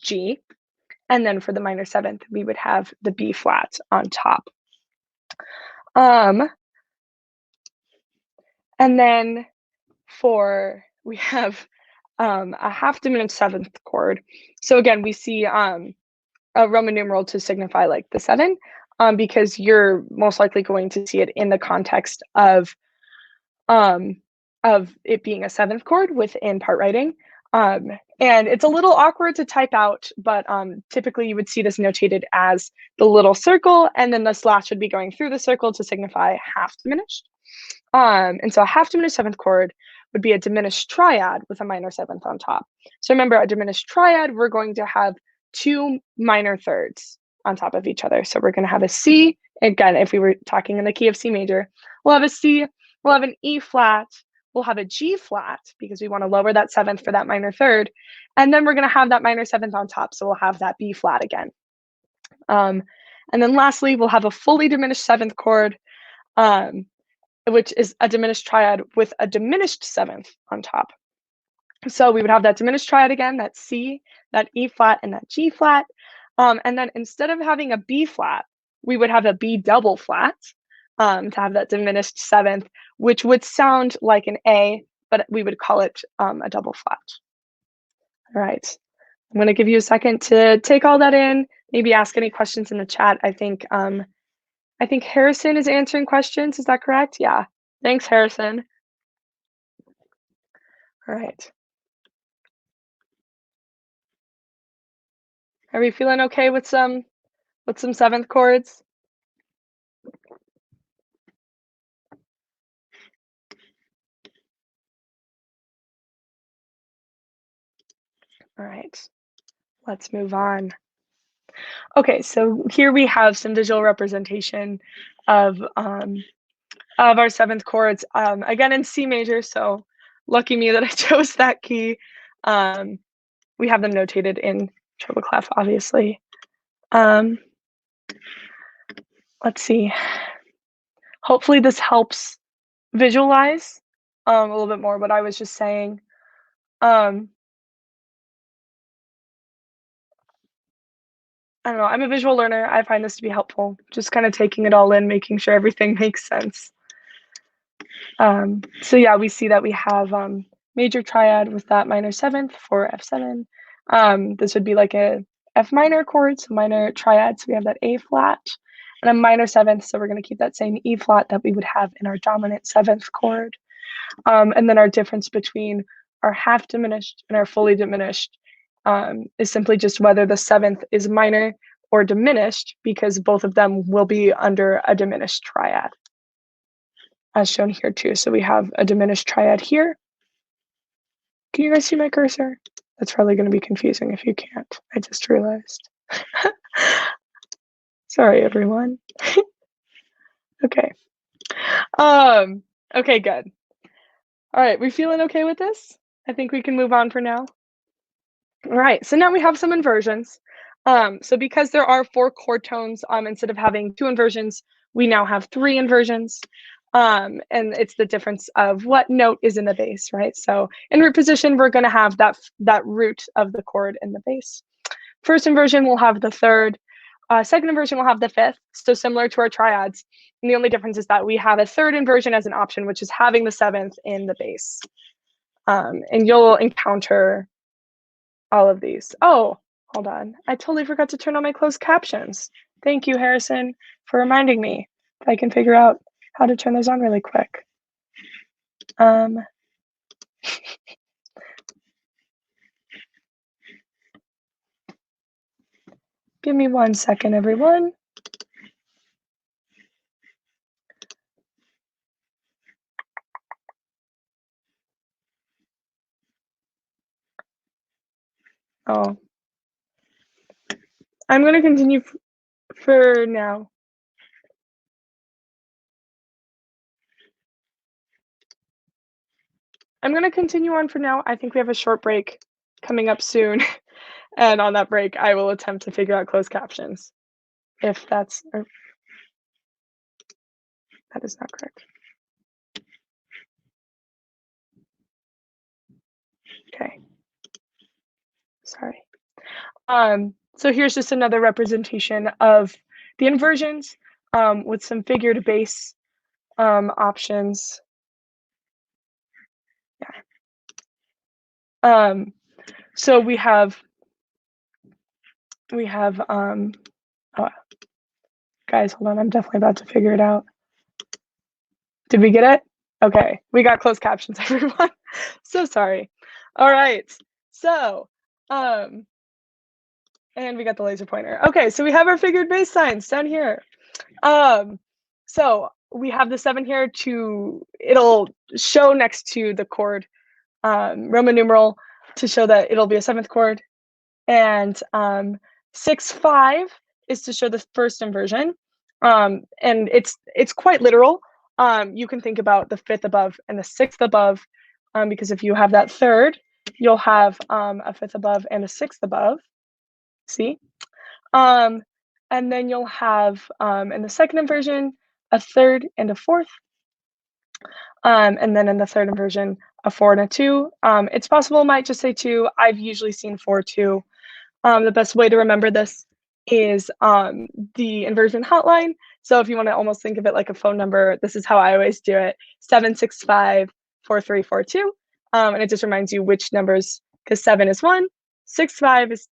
G, and then for the minor 7th, we would have the B flat on top. And then we have a half diminished 7th chord. So again, we see a Roman numeral to signify like the 7, because you're most likely going to see it in the context of it being a 7th chord within part writing. And it's a little awkward to type out, but typically you would see this notated as the little circle, and then the slash would be going through the circle to signify half diminished. And so a half diminished seventh chord would be a diminished triad with a minor seventh on top. So remember, a diminished triad, we're going to have two minor thirds on top of each other. So we're going to have a C. Again, if we were talking in the key of C major, we'll have a C, we'll have an E flat, we'll have a G flat because we want to lower that seventh for that minor third. And then we're going to have that minor seventh on top. So we'll have that B flat again. And then lastly, we'll have a fully diminished seventh chord, which is a diminished triad with a diminished seventh on top. So we would have that diminished triad again, that C, that E flat, and that G flat. And then instead of having a B flat, we would have a B double flat to have that diminished seventh, which would sound like an A, but we would call it a double flat. All right. I'm going to give you a second to take all that in, maybe ask any questions in the chat. I think Harrison is answering questions. Is that correct? Yeah. Thanks, Harrison. All right. Are we feeling okay with some seventh chords? All right. Let's move on. Okay, so here we have some visual representation of our seventh chords, again in C major, so lucky me that I chose that key. We have them notated in treble clef, obviously. Let's see. Hopefully this helps visualize a little bit more what I was just saying. I don't know, I'm a visual learner. I find this to be helpful, just kind of taking it all in, making sure everything makes sense. So yeah, we see that we have major triad with that minor seventh for F7. This would be like a F minor chord, so minor triad, so we have that A flat, and a minor seventh, so we're going to keep that same E flat that we would have in our dominant seventh chord. And then our difference between our half diminished and our fully diminished is simply just whether the seventh is minor or diminished, because both of them will be under a diminished triad, as shown here too. So we have a diminished triad here. Can you guys see my cursor? That's probably going to be confusing if you can't. I just realized. Sorry, everyone. Okay. Okay, good. All right, we feeling okay with this? I think we can move on for now. All right, so now we have some inversions. So because there are 4 chord tones, instead of having 2 inversions, we now have 3 inversions. And it's the difference of what note is in the bass, right? So in root position, we're going to have that root of the chord in the bass. First inversion will have the third. Second inversion will have the fifth, so similar to our triads. And the only difference is that we have a third inversion as an option, which is having the seventh in the bass. And you'll encounter all of these. Oh, hold on. I totally forgot to turn on my closed captions. Thank you, Harrison, for reminding me. If I can figure out how to turn those on really quick. Give me 1 second, everyone. Oh, I'm going to continue for now. I'm going to continue on for now. I think we have a short break coming up soon. And on that break, I will attempt to figure out closed captions. If that's, or, that is not correct. Okay. Sorry. So here's just another representation of the inversions with some figured bass options. Yeah. So we have oh, guys, hold on, I'm definitely about to figure it out. Did we get it? Okay, we got closed captions, everyone. So sorry. All right, so and we got the laser pointer. Okay, so we have our figured bass signs down here. So we have the 7 here it'll show next to the chord Roman numeral to show that it'll be a 7th chord. And 6/5 is to show the first inversion. And it's quite literal. You can think about the 5th above and the 6th above, because if you have that third, you'll have a 5th above and a 6th above. See? And then you'll have in the second inversion a third and a fourth. And then in the third inversion, a 4 and a 2. It's possible it might just say 2. I've usually seen 4, 2. The best way to remember this is the inversion hotline. So if you want to almost think of it like a phone number, this is how I always do it: 765-4342. And it just reminds you which numbers, because 7 is 1, 6/5 is,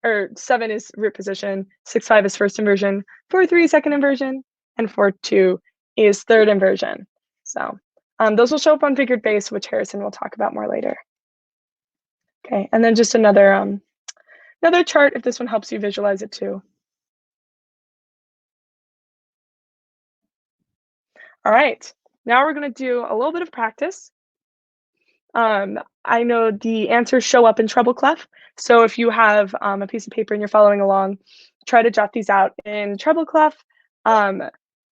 or 7 is root position, 6/5 is first inversion, 4/3 second inversion, and 4/2 is third inversion. So those will show up on figured bass, which Harrison will talk about more later. Okay, and then just another chart if this one helps you visualize it too. All right, now we're going to do a little bit of practice. I know the answers show up in treble clef, so if you have a piece of paper and you're following along, try to jot these out in treble clef.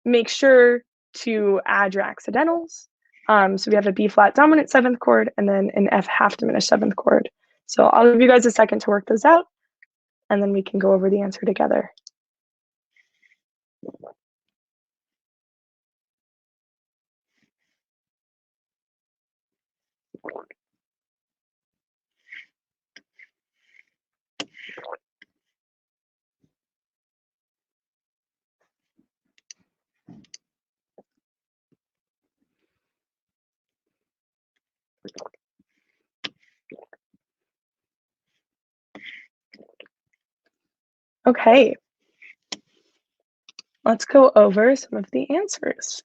Make sure to add your accidentals. So we have a B flat dominant 7th chord and then an F half diminished 7th chord. So I'll give you guys a second to work those out, and then we can go over the answer together. Okay, let's go over some of the answers.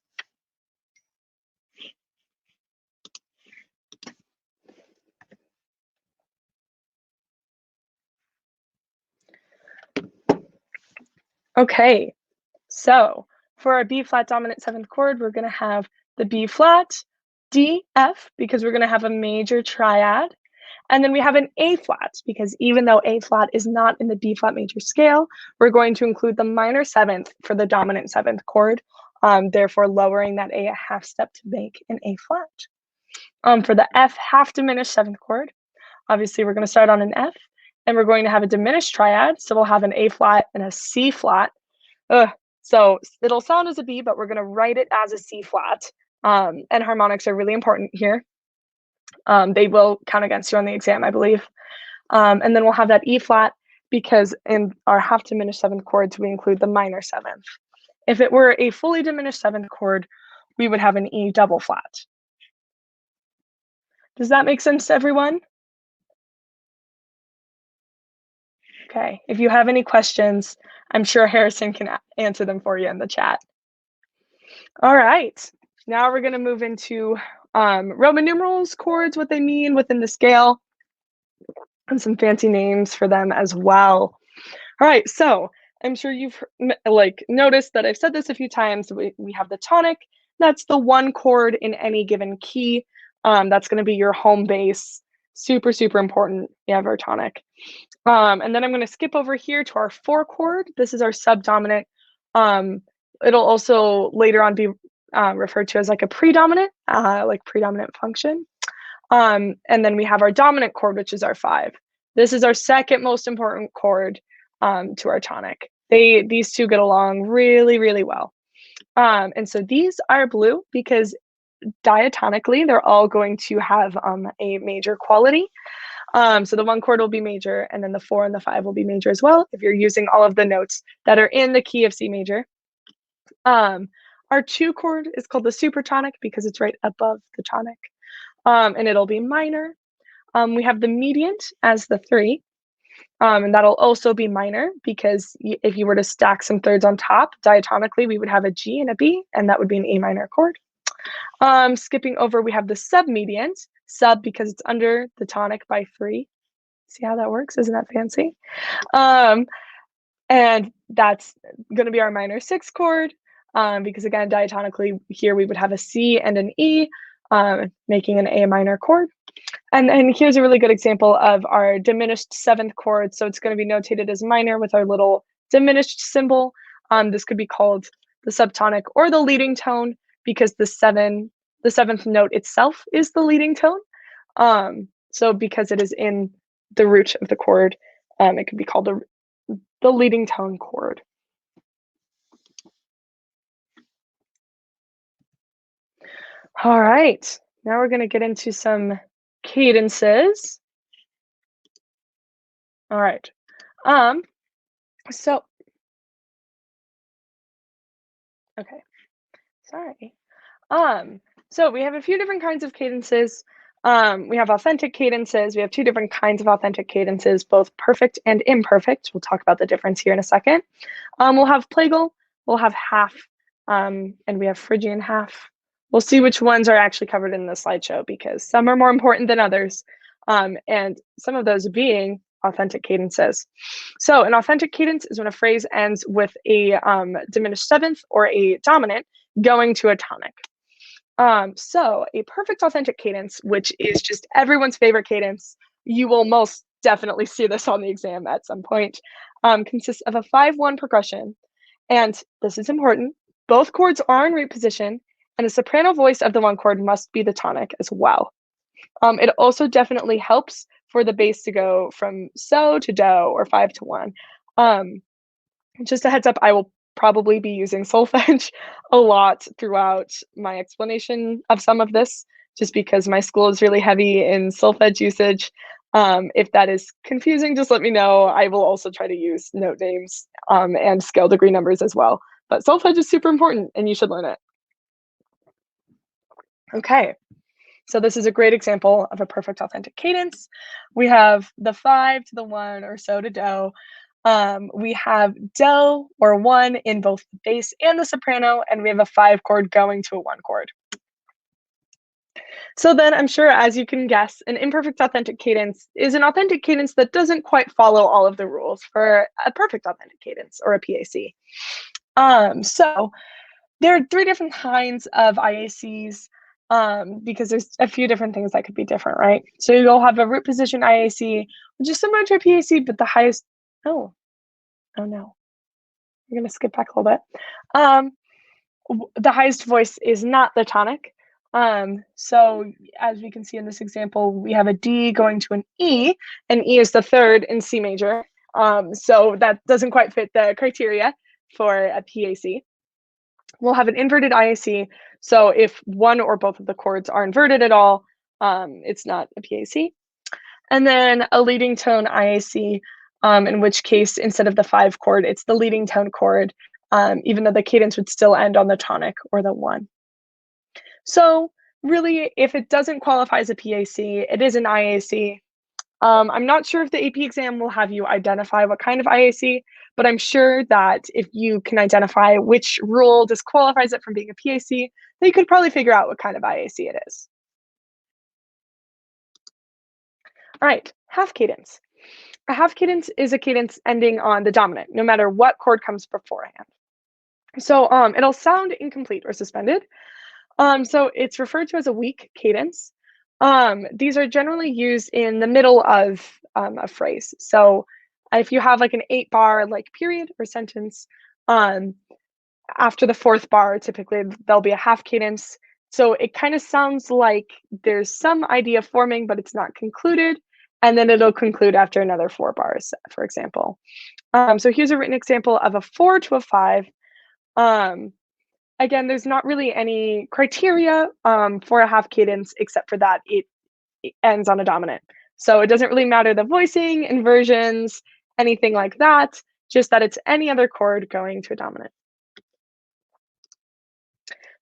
Okay, so for our B flat dominant 7th chord, we're going to have the B flat, D, F, because we're going to have a major triad. And then we have an A flat, because even though A flat is not in the B flat major scale, we're going to include the minor 7th for the dominant 7th chord, therefore lowering that A a half step to make an A flat. For the F half diminished 7th chord, obviously we're going to start on an F, and we're going to have a diminished triad, so we'll have an A flat and a C flat. So it'll sound as a B, but we're going to write it as a C flat. And harmonics are really important here. They will count against you on the exam, I believe. And then we'll have that E flat, because in our half diminished 7th chords, we include the minor 7th. If it were a fully diminished 7th chord, we would have an E double flat. Does that make sense to everyone? Okay, if you have any questions, I'm sure Harrison can answer them for you in the chat. All right, now we're going to move into Roman numerals, chords, what they mean within the scale, and some fancy names for them as well. All right, so I'm sure you've noticed that I've said this a few times. We have the tonic. That's the one chord in any given key. That's going to be your home base. Super, super important. You have our tonic. And then I'm going to skip over here to our 4 chord. This is our subdominant. It'll also later on be referred to as like a predominant, predominant function. And then we have our dominant chord, which is our 5. This is our second most important chord to our tonic. These two get along really, really well. And so these are blue because diatonically, they're all going to have a major quality. So the 1 chord will be major, and then the 4 and the 5 will be major as well, if you're using all of the notes that are in the key of C major. Our 2 chord is called the supertonic because it's right above the tonic, and it'll be minor. We have the mediant as the 3, and that'll also be minor because if you were to stack some thirds on top, diatonically, we would have a G and a B, and that would be an A minor chord. Skipping over, we have the submediant, sub because it's under the tonic by 3. See how that works? Isn't that fancy? And that's going to be our minor 6 chord. because again, diatonically here we would have a C and an E, making an A minor chord. And here's a really good example of our diminished seventh chord. So it's going to be notated as minor with our little diminished symbol. This could be called the subtonic or the leading tone because the seventh note itself is the leading tone. So because it is in the root of the chord, it could be called the leading tone chord. All right, now we're going to get into some cadences. All right. So, okay, sorry. So we have a few different kinds of cadences. We have authentic cadences. We have two different kinds of authentic cadences, both perfect and imperfect. We'll talk about the difference here in a second. We'll have plagal, we'll have half, and we have Phrygian half. We'll see which ones are actually covered in the slideshow because some are more important than others, and some of those being authentic cadences. So an authentic cadence is when a phrase ends with a diminished seventh or a dominant going to a tonic. So a perfect authentic cadence, which is just everyone's favorite cadence, you will most definitely see this on the exam at some point, consists of a 5-1 progression. And this is important, both chords are in root position, and the soprano voice of the one chord must be the tonic as well. It also definitely helps for the bass to go from so to do or 5 to 1. Just a heads up, I will probably be using solfege a lot throughout my explanation of some of this, just because my school is really heavy in solfege usage. If that is confusing, just let me know. I will also try to use note names and scale degree numbers as well. But solfege is super important and you should learn it. Okay, so this is a great example of a perfect authentic cadence. We have the 5 to the 1 or so to do. We have do or 1 in both the bass and the soprano, and we have a 5 chord going to a 1 chord. So then I'm sure, as you can guess, an imperfect authentic cadence is an authentic cadence that doesn't quite follow all of the rules for a perfect authentic cadence or a PAC. So there are 3 different kinds of IACs because there's a few different things that could be different, right? So you'll have a root position IAC, which is similar to a PAC, but the highest, oh no, I'm gonna skip back a little bit. The highest voice is not the tonic. So as we can see in this example, we have a D going to an E, and E is the 3rd in C major. So that doesn't quite fit the criteria for a PAC. We'll have an inverted IAC. So if one or both of the chords are inverted at all, it's not a PAC. And then a leading tone IAC, in which case, instead of the 5 chord, it's the leading tone chord, even though the cadence would still end on the tonic or the 1. So really, if it doesn't qualify as a PAC, it is an IAC. I'm not sure if the AP exam will have you identify what kind of IAC, but I'm sure that if you can identify which rule disqualifies it from being a PAC, then you could probably figure out what kind of IAC it is. All right, half cadence. A half cadence is a cadence ending on the dominant, no matter what chord comes beforehand. So it'll sound incomplete or suspended. So it's referred to as a weak cadence. These are generally used in the middle of a phrase. So if you have like an 8-bar like period or sentence, after the 4th bar, typically there'll be a half cadence. So it kind of sounds like there's some idea forming, but it's not concluded. And then it'll conclude after another 4 bars, for example. So here's a written example of a 4 to a 5. Again, there's not really any criteria for a half cadence, except for that it ends on a dominant. So it doesn't really matter the voicing, inversions, anything like that, just that it's any other chord going to a dominant.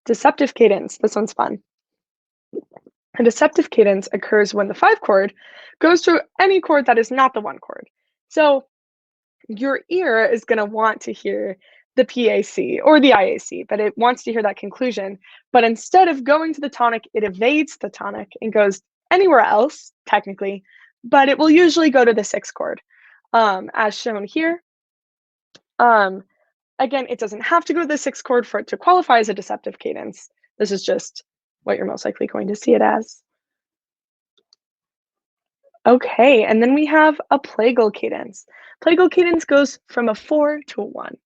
Deceptive cadence, this one's fun. A deceptive cadence occurs when the 5 chord goes to any chord that is not the 1 chord. So your ear is going to want to hear the PAC or the IAC, but it wants to hear that conclusion. But instead of going to the tonic, it evades the tonic and goes anywhere else, technically, but it will usually go to the 6 chord, as shown here. again, it doesn't have to go to the 6th chord for it to qualify as a deceptive cadence. This is just what you're most likely going to see it as. Okay, and then we have a plagal cadence. Plagal cadence goes from a 4 to a 1.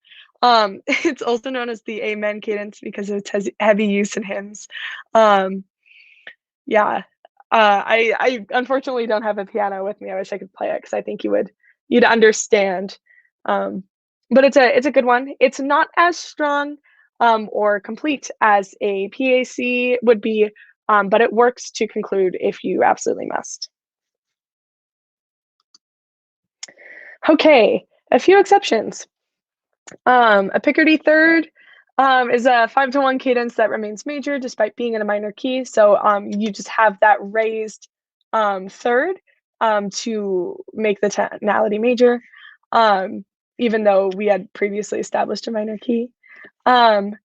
It's also known as the Amen cadence because it has heavy use in hymns. Yeah, I unfortunately don't have a piano with me. I wish I could play it because I think you'd understand. But it's a good one. It's not as strong or complete as a PAC would be, but it works to conclude if you absolutely must. Okay, a few exceptions. A Picardy third is a 5 to 1 cadence that remains major despite being in a minor key. So you just have that raised third to make the tonality major, even though we had previously established a minor key. And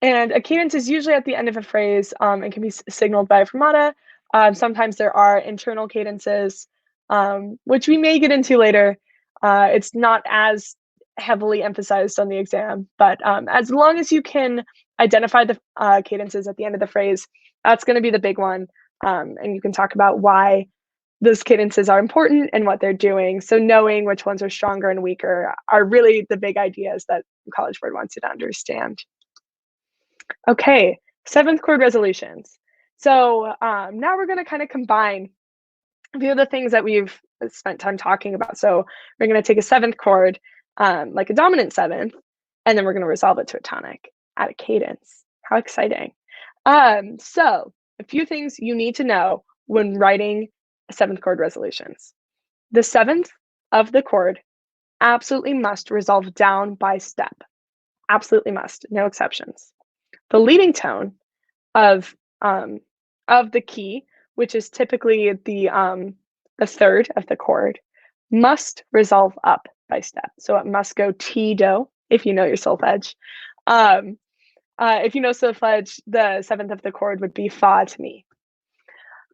a cadence is usually at the end of a phrase and can be signaled by a fermata. Sometimes there are internal cadences, which we may get into later. It's not as heavily emphasized on the exam, but as long as you can identify the cadences at the end of the phrase, that's going to be the big one. And you can talk about why those cadences are important and what they're doing. So knowing which ones are stronger and weaker are really the big ideas that College Board wants you to understand. Okay, 7th chord resolutions. So now we're going to kind of combine a few of the things that we've spent time talking about. So we're going to take a 7th chord, like a dominant 7th, and then we're going to resolve it to a tonic at a cadence. How exciting. So a few things you need to know when writing 7th chord resolutions. The 7th of the chord absolutely must resolve down by step. Absolutely must, no exceptions. The leading tone of the key, which is typically the third of the chord, must resolve up by step. So it must go T do if you know your solfege. If you know solfege, the 7th of the chord would be fa to me.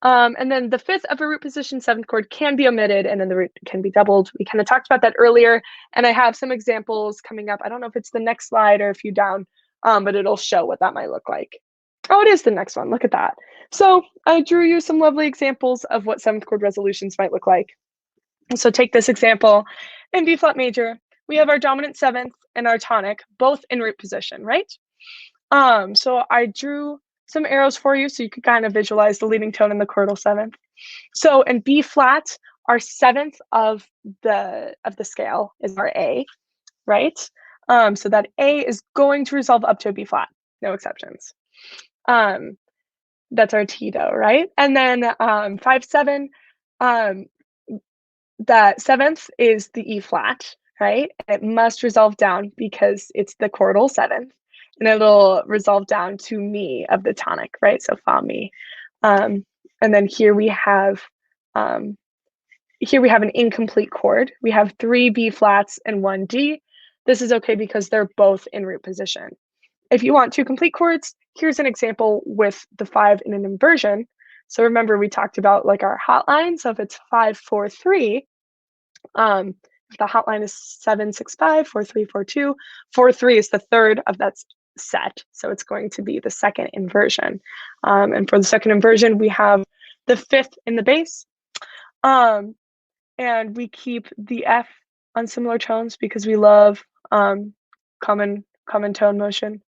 And then the 5th of a root position 7th chord can be omitted, and then the root can be doubled. We kind of talked about that earlier, and I have some examples coming up. I don't know if it's the next slide or a few down, but it'll show what that might look like. Oh, it is the next one. Look at that. So I drew you some lovely examples of what 7th chord resolutions might look like. So take this example in B flat major. We have our dominant 7th and our tonic, both in root position, right? So I drew some arrows for you so you could kind of visualize the leading tone in the chordal 7th. So in B flat, our 7th of the scale is our A, right? So that A is going to resolve up to a B flat, no exceptions. That's our T do, right? And then 5/7, that 7th is the E flat, right? It must resolve down because it's the chordal 7th, and it'll resolve down to mi of the tonic, right? So fa mi. And then here we have an incomplete chord. We have 3 B flats and 1 D. This is okay because they're both in root position. If you want 2 complete chords, here's an example with the 5 in an inversion. So remember, we talked about like our hotline. So if it's 5/4/3, if the hotline is 7/6/5/4/3/4/2, 4/3 is the third of that set. So it's going to be the second inversion. And for the second inversion, we have the 5th in the bass. And we keep the F on similar tones because we love common tone motion.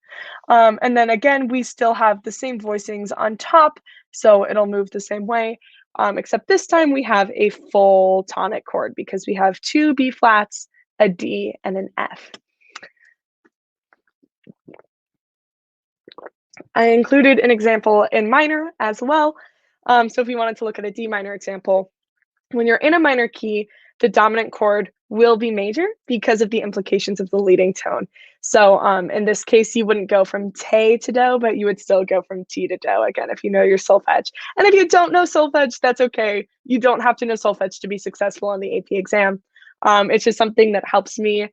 And then again, we still have the same voicings on top, so it'll move the same way, except this time we have a full tonic chord because we have 2 B flats, a D, and an F. I included an example in minor as well. So if we wanted to look at a D minor example, when you're in a minor key, the dominant chord will be major because of the implications of the leading tone. So in this case, you wouldn't go from te to do, but you would still go from T to do, again, if you know your solfege. And if you don't know solfege, that's okay. You don't have to know solfege to be successful on the AP exam. It's just something that helps me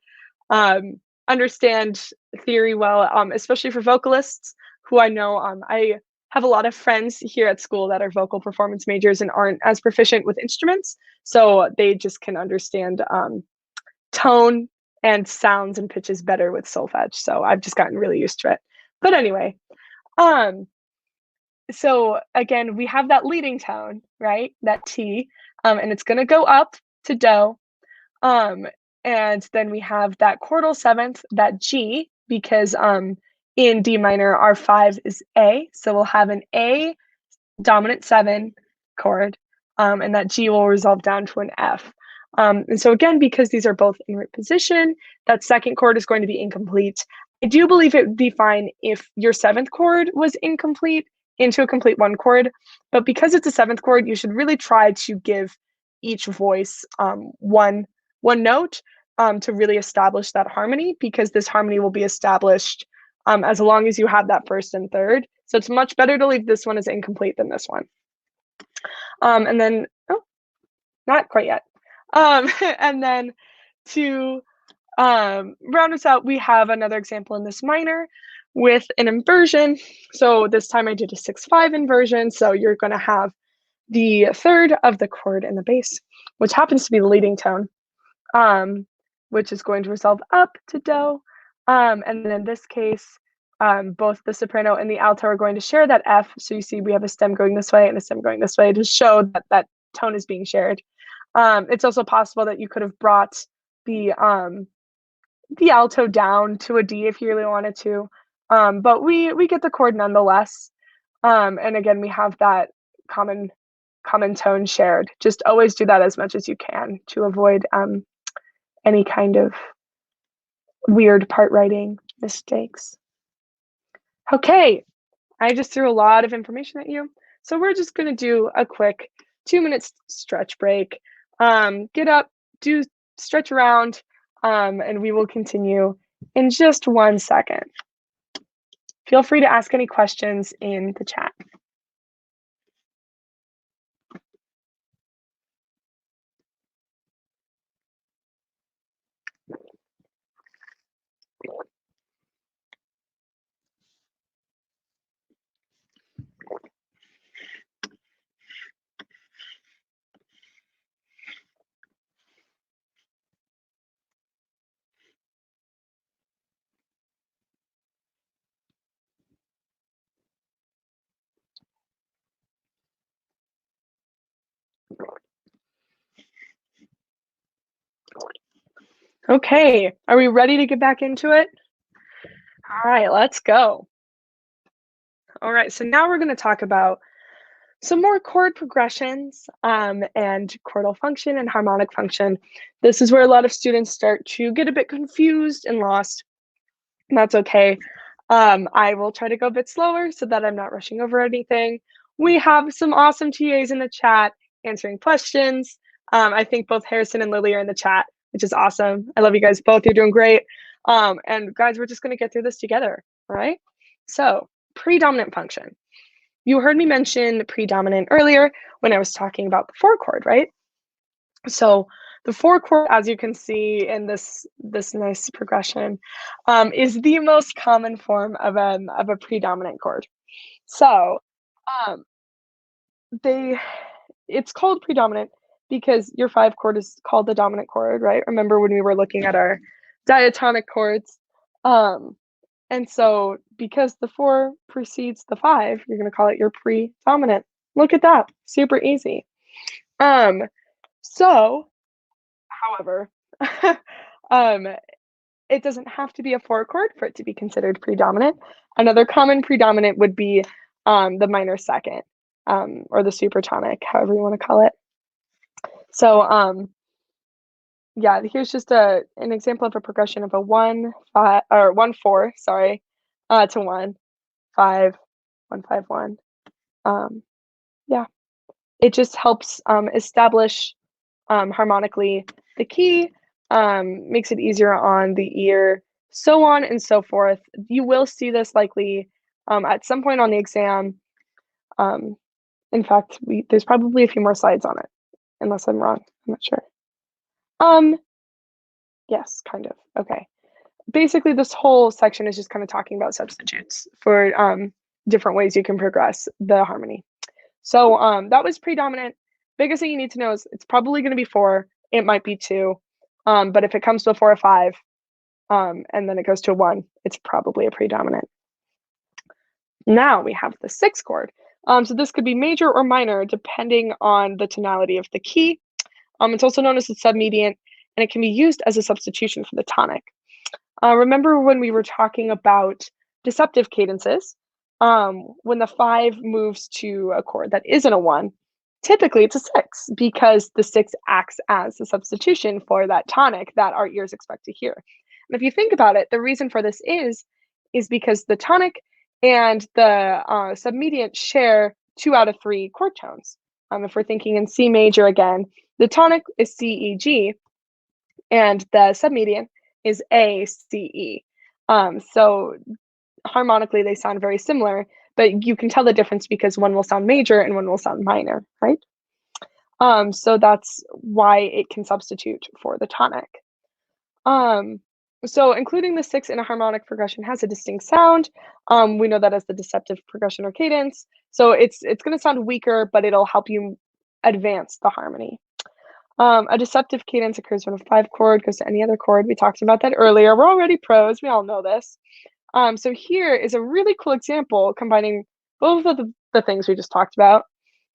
understand theory well, especially for vocalists who I know. I have a lot of friends here at school that are vocal performance majors and aren't as proficient with instruments, so they just can understand tone and sounds and pitches better with solfege. So I've just gotten really used to it. But anyway, so again, we have that leading tone, right? That T, and it's going to go up to do. And then we have that chordal seventh, that G, because in D minor, our 5 is A. So we'll have an A dominant 7 chord, and that G will resolve down to an F. And so again, because these are both in root position, that second chord is going to be incomplete. I do believe it would be fine if your 7th chord was incomplete into a complete 1 chord, but because it's a 7th chord, you should really try to give each voice one note to really establish that harmony, because this harmony will be established as long as you have that first and third. So it's much better to leave this one as incomplete than this one. And then, oh, not quite yet. And then to round us out, we have another example in this minor with an inversion. So this time I did a 6/5 inversion. So you're going to have the third of the chord in the bass, which happens to be the leading tone, which is going to resolve up to do. And then in this case, both the soprano and the alto are going to share that F. So you see we have a stem going this way and a stem going this way to show that that tone is being shared. It's also possible that you could have brought the alto down to a D if you really wanted to, but we get the chord nonetheless. And again, we have that common tone shared. Just always do that as much as you can to avoid any kind of weird part writing mistakes. Okay, I just threw a lot of information at you, so we're just going to do a quick 2-minute stretch break. Get up, stretch around, and we will continue in just 1 second. Feel free to ask any questions in the chat. Okay, are we ready to get back into it? All right, let's go. All right, so now we're going to talk about some more chord progressions and chordal function and harmonic function. This is where a lot of students start to get a bit confused and lost, and that's okay. I will try to go a bit slower so that I'm not rushing over anything. We have some awesome TAs in the chat answering questions. I think both Harrison and Lily are in the chat, which is awesome. I love you guys both. You're doing great. And guys, we're just going to get through this together. All right. So predominant function. You heard me mention predominant earlier when I was talking about the 4 chord, right? So the 4 chord, as you can see in this nice progression, is the most common form of a predominant chord. So it's called predominant because your 5 chord is called the dominant chord, right? Remember when we were looking at our diatonic chords? And so because the 4 precedes the 5, you're going to call it your predominant. Look at that. Super easy. So, however, it doesn't have to be a 4 chord for it to be considered predominant. Another common predominant would be the minor second, or the supertonic, however you want to call it. So, yeah, here's just an example of a progression of a 1 5 or 1 4, sorry, to 1 5 1 5 1. Yeah, it just helps establish harmonically the key, makes it easier on the ear, so on and so forth. You will see this likely at some point on the exam. In fact, there's probably a few more slides on it, unless I'm wrong. I'm not sure. Yes, kind of. Okay. Basically, this whole section is just kind of talking about substitutes for different ways you can progress the harmony. So that was predominant. Biggest thing you need to know is it's probably going to be 4. It might be 2. But if it comes to a 4 or 5, and then it goes to a 1, it's probably a predominant. Now we have the 6th chord. So this could be major or minor depending on the tonality of the key. It's also known as the submediant, and it can be used as a substitution for the tonic. Remember when we were talking about deceptive cadences? When the 5 moves to a chord that isn't a 1, typically it's a 6 because the 6 acts as a substitution for that tonic that our ears expect to hear. And if you think about it, the reason for this is because the tonic and the submediant share 2 out of 3 chord tones. If we're thinking in C major again, the tonic is C, E, G, and the submediant is A, C, E. So harmonically, they sound very similar, but you can tell the difference because one will sound major and one will sound minor, right? So that's why it can substitute for the tonic. So including the 6 in a harmonic progression has a distinct sound. We know that as the deceptive progression or cadence. So it's going to sound weaker, but it'll help you advance the harmony. A deceptive cadence occurs when a 5 chord goes to any other chord. We talked about that earlier. We're already pros. We all know this. So here is a really cool example combining both of the things we just talked about.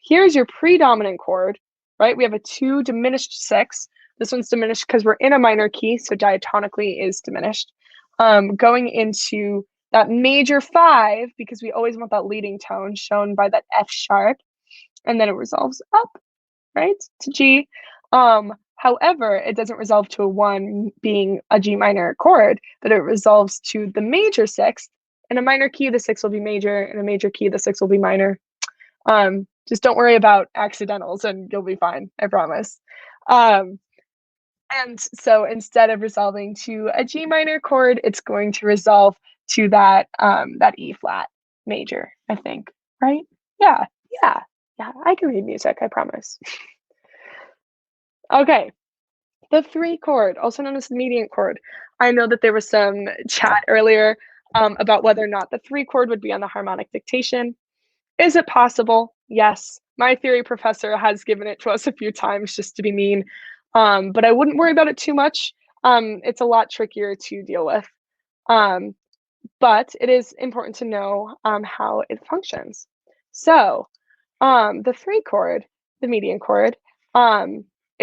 Here's your predominant chord, right? We have a 2 diminished 6. This one's diminished because we're in a minor key, so diatonically is diminished. Going into that major 5, because we always want that leading tone shown by that F sharp, and then it resolves up, right, to G. However, it doesn't resolve to a 1 being a G minor chord, but it resolves to the major 6th. In a minor key, the 6 will be major. In a major key, the 6 will be minor. Just don't worry about accidentals and you'll be fine, I promise. And so instead of resolving to a G minor chord, it's going to resolve to that E flat major, I think, right? Yeah, I can read music, I promise. Okay, the 3 chord, also known as the mediant chord. I know that there was some chat earlier about whether or not the 3 chord would be on the harmonic dictation. Is it possible? Yes. My theory professor has given it to us a few times just to be mean, but I wouldn't worry about it too much. It's a lot trickier to deal with, but it is important to know how it functions. So the 3 chord, the median chord,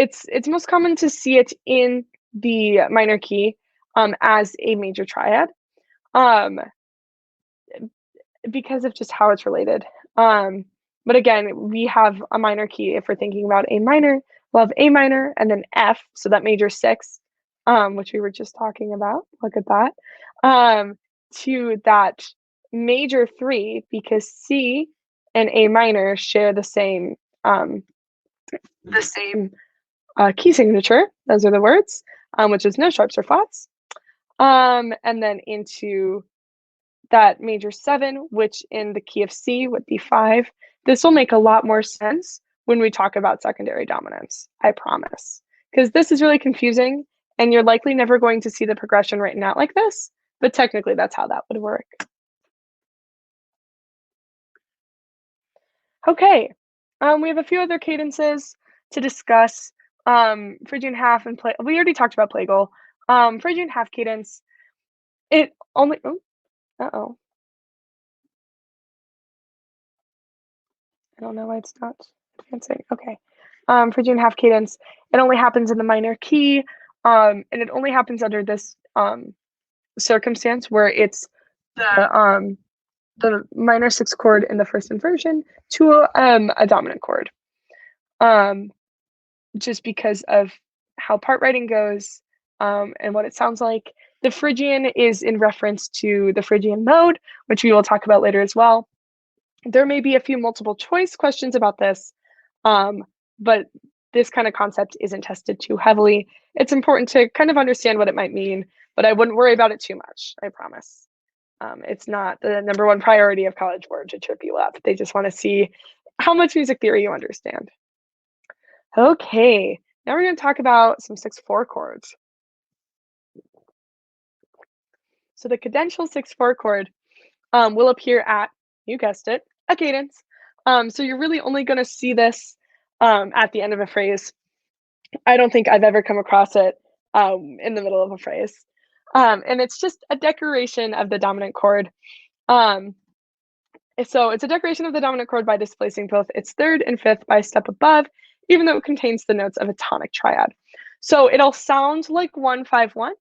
it's most common to see it in the minor key as a major triad because of just how it's related. But again, we have a minor key. If we're thinking about A minor, we'll have A minor and then F, so that major 6, which we were just talking about. Look at that. To that major 3, because C and A minor share the same key signature. Those are the words, which is no sharps or flats. And then into that major 7, which in the key of C would be 5. This will make a lot more sense when we talk about secondary dominants, I promise. Because this is really confusing, and you're likely never going to see the progression written out like this, but technically that's how that would work. Okay, we have a few other cadences to discuss. Phrygian half and we already talked about plagal. Phrygian half cadence, it only, I don't know why it's not advancing. Okay. Phrygian half cadence, it only happens in the minor key, and it only happens under this circumstance where it's the minor 6 chord in the first inversion to a dominant chord. Just because of how part writing goes and what it sounds like. The Phrygian is in reference to the Phrygian mode, which we will talk about later as well. There may be a few multiple choice questions about this, but this kind of concept isn't tested too heavily. It's important to kind of understand what it might mean, but I wouldn't worry about it too much, I promise. It's not the #1 priority of College Board to trip you up. They just want to see how much music theory you understand. Okay, now we're going to talk about some 6/4 chords. So the cadential 6/4 chord will appear at, you guessed it, a cadence. So you're really only going to see this at the end of a phrase. I don't think I've ever come across it in the middle of a phrase. And it's just a decoration of the dominant chord. So it's a decoration of the dominant chord by displacing both its third and fifth by a step above, even though it contains the notes of a tonic triad. So it'll sound like 1-5-1,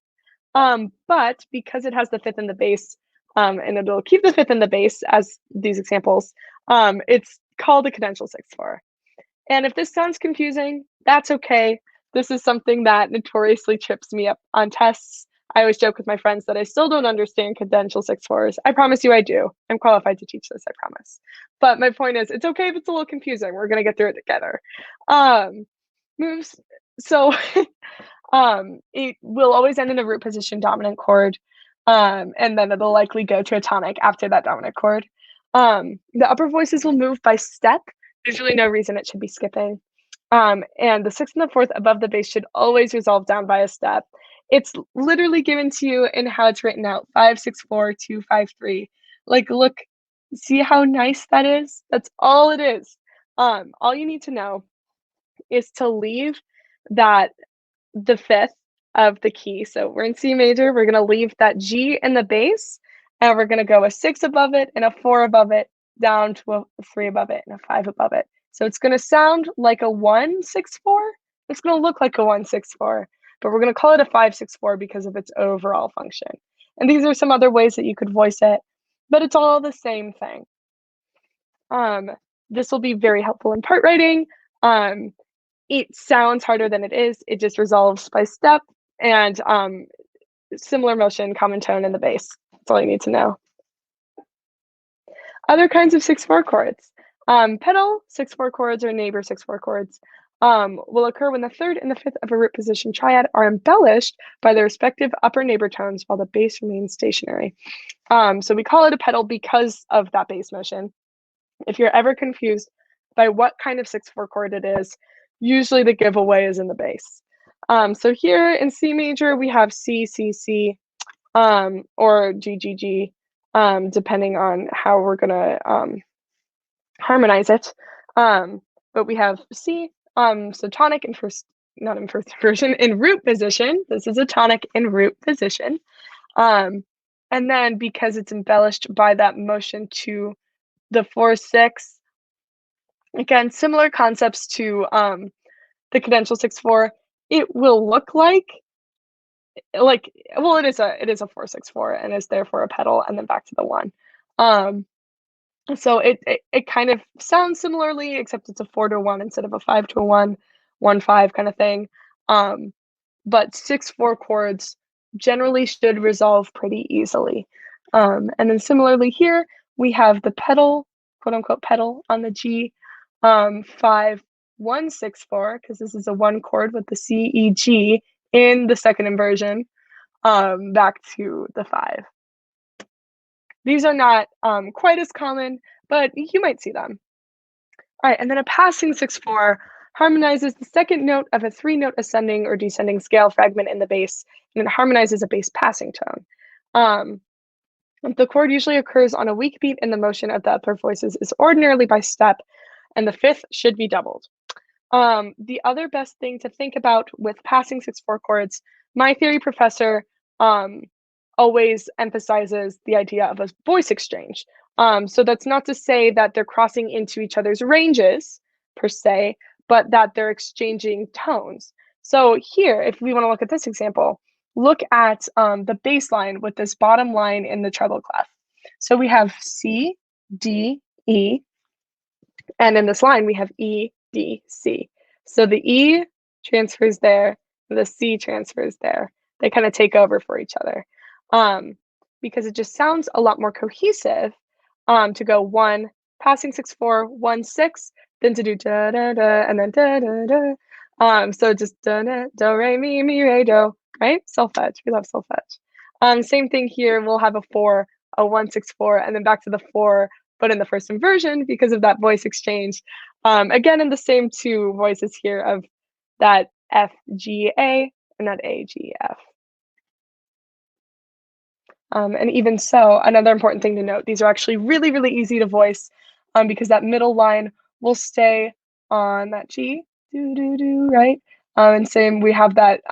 but because it has the fifth in the bass, and it'll keep the fifth in the bass as these examples, it's called a cadential 6/4. And if this sounds confusing, that's okay. This is something that notoriously trips me up on tests. I always joke with my friends that I still don't understand cadential 6/4s. I promise you I do. I'm qualified to teach this, I promise. But my point is, it's okay if it's a little confusing. We're going to get through it together. Moves. So it will always end in a root position dominant chord, and then it'll likely go to a tonic after that dominant chord. The upper voices will move by step. There's really no reason it should be skipping. And the sixth and the fourth above the bass should always resolve down by a step. It's literally given to you in how it's written out, 5-6-4, 2-5-3. Like, look, see how nice that is? That's all it is. All you need to know is to leave the fifth of the key. So we're in C major. We're going to leave that G in the bass, and we're going to go a 6 above it and a 4 above it, down to a 3 above it and a 5 above it. So it's going to sound like a 1-6-4. It's going to look like a 1-6-4, but we're going to call it a 5-6-4 because of its overall function. And these are some other ways that you could voice it, but it's all the same thing. This will be very helpful in part writing. It sounds harder than it is. It just resolves by step, and similar motion, common tone in the bass. That's all you need to know. Other kinds of 6/4 chords. Pedal 6/4 chords or neighbor 6/4 chords will occur when the third and the fifth of a root position triad are embellished by their respective upper neighbor tones while the bass remains stationary. So we call it a pedal because of that bass motion. If you're ever confused by what kind of 6/4 chord it is, usually the giveaway is in the bass. So here in C major, we have C, C, C, or G, G, G, depending on how we're going to harmonize it. But we have C, so tonic in first, not in first version, in root position. This is a tonic in root position. And then because it's embellished by that motion to the 4/6, again, similar concepts to the cadential 6/4. It will look like, well, it is a 4/6/4 and is therefore a pedal and then back to the 1. So it kind of sounds similarly, except it's a 4-1 instead of a 5-1, 1-5 kind of thing. But 6/4 chords generally should resolve pretty easily. And then similarly here, we have the pedal, quote unquote pedal on the G, 5-1-6-4, because this is a 1 chord with the C, E, G in the second inversion, back to the 5. These are not quite as common, but you might see them. All right, and then a passing 6/4 harmonizes the second note of a 3-note ascending or descending scale fragment in the bass, and it harmonizes a bass passing tone. The chord usually occurs on a weak beat, and the motion of the upper voices is ordinarily by step, and the fifth should be doubled. The other best thing to think about with passing 6/4 chords, my theory professor always emphasizes the idea of a voice exchange. So that's not to say that they're crossing into each other's ranges per se, but that they're exchanging tones. So here, if we want to look at this example, look at the bass line with this bottom line in the treble clef. So we have C, D, E, and in this line we have E, D, C. So the E transfers there, the C transfers there. They kind of take over for each other. Because it just sounds a lot more cohesive to go 1, passing 6/4, 1-6, then to do da da da and then da da da. So just da da do re mi mi re do, right? Solfege. We love solfege. Same thing here. We'll have a 4, a 1-6-4, and then back to the 4, but in the first inversion because of that voice exchange. Again, in the same 2 voices here of that F G A and that A G F. And even so, another important thing to note, these are actually really, really easy to voice because that middle line will stay on that G, do, do, do, right? And same, we have that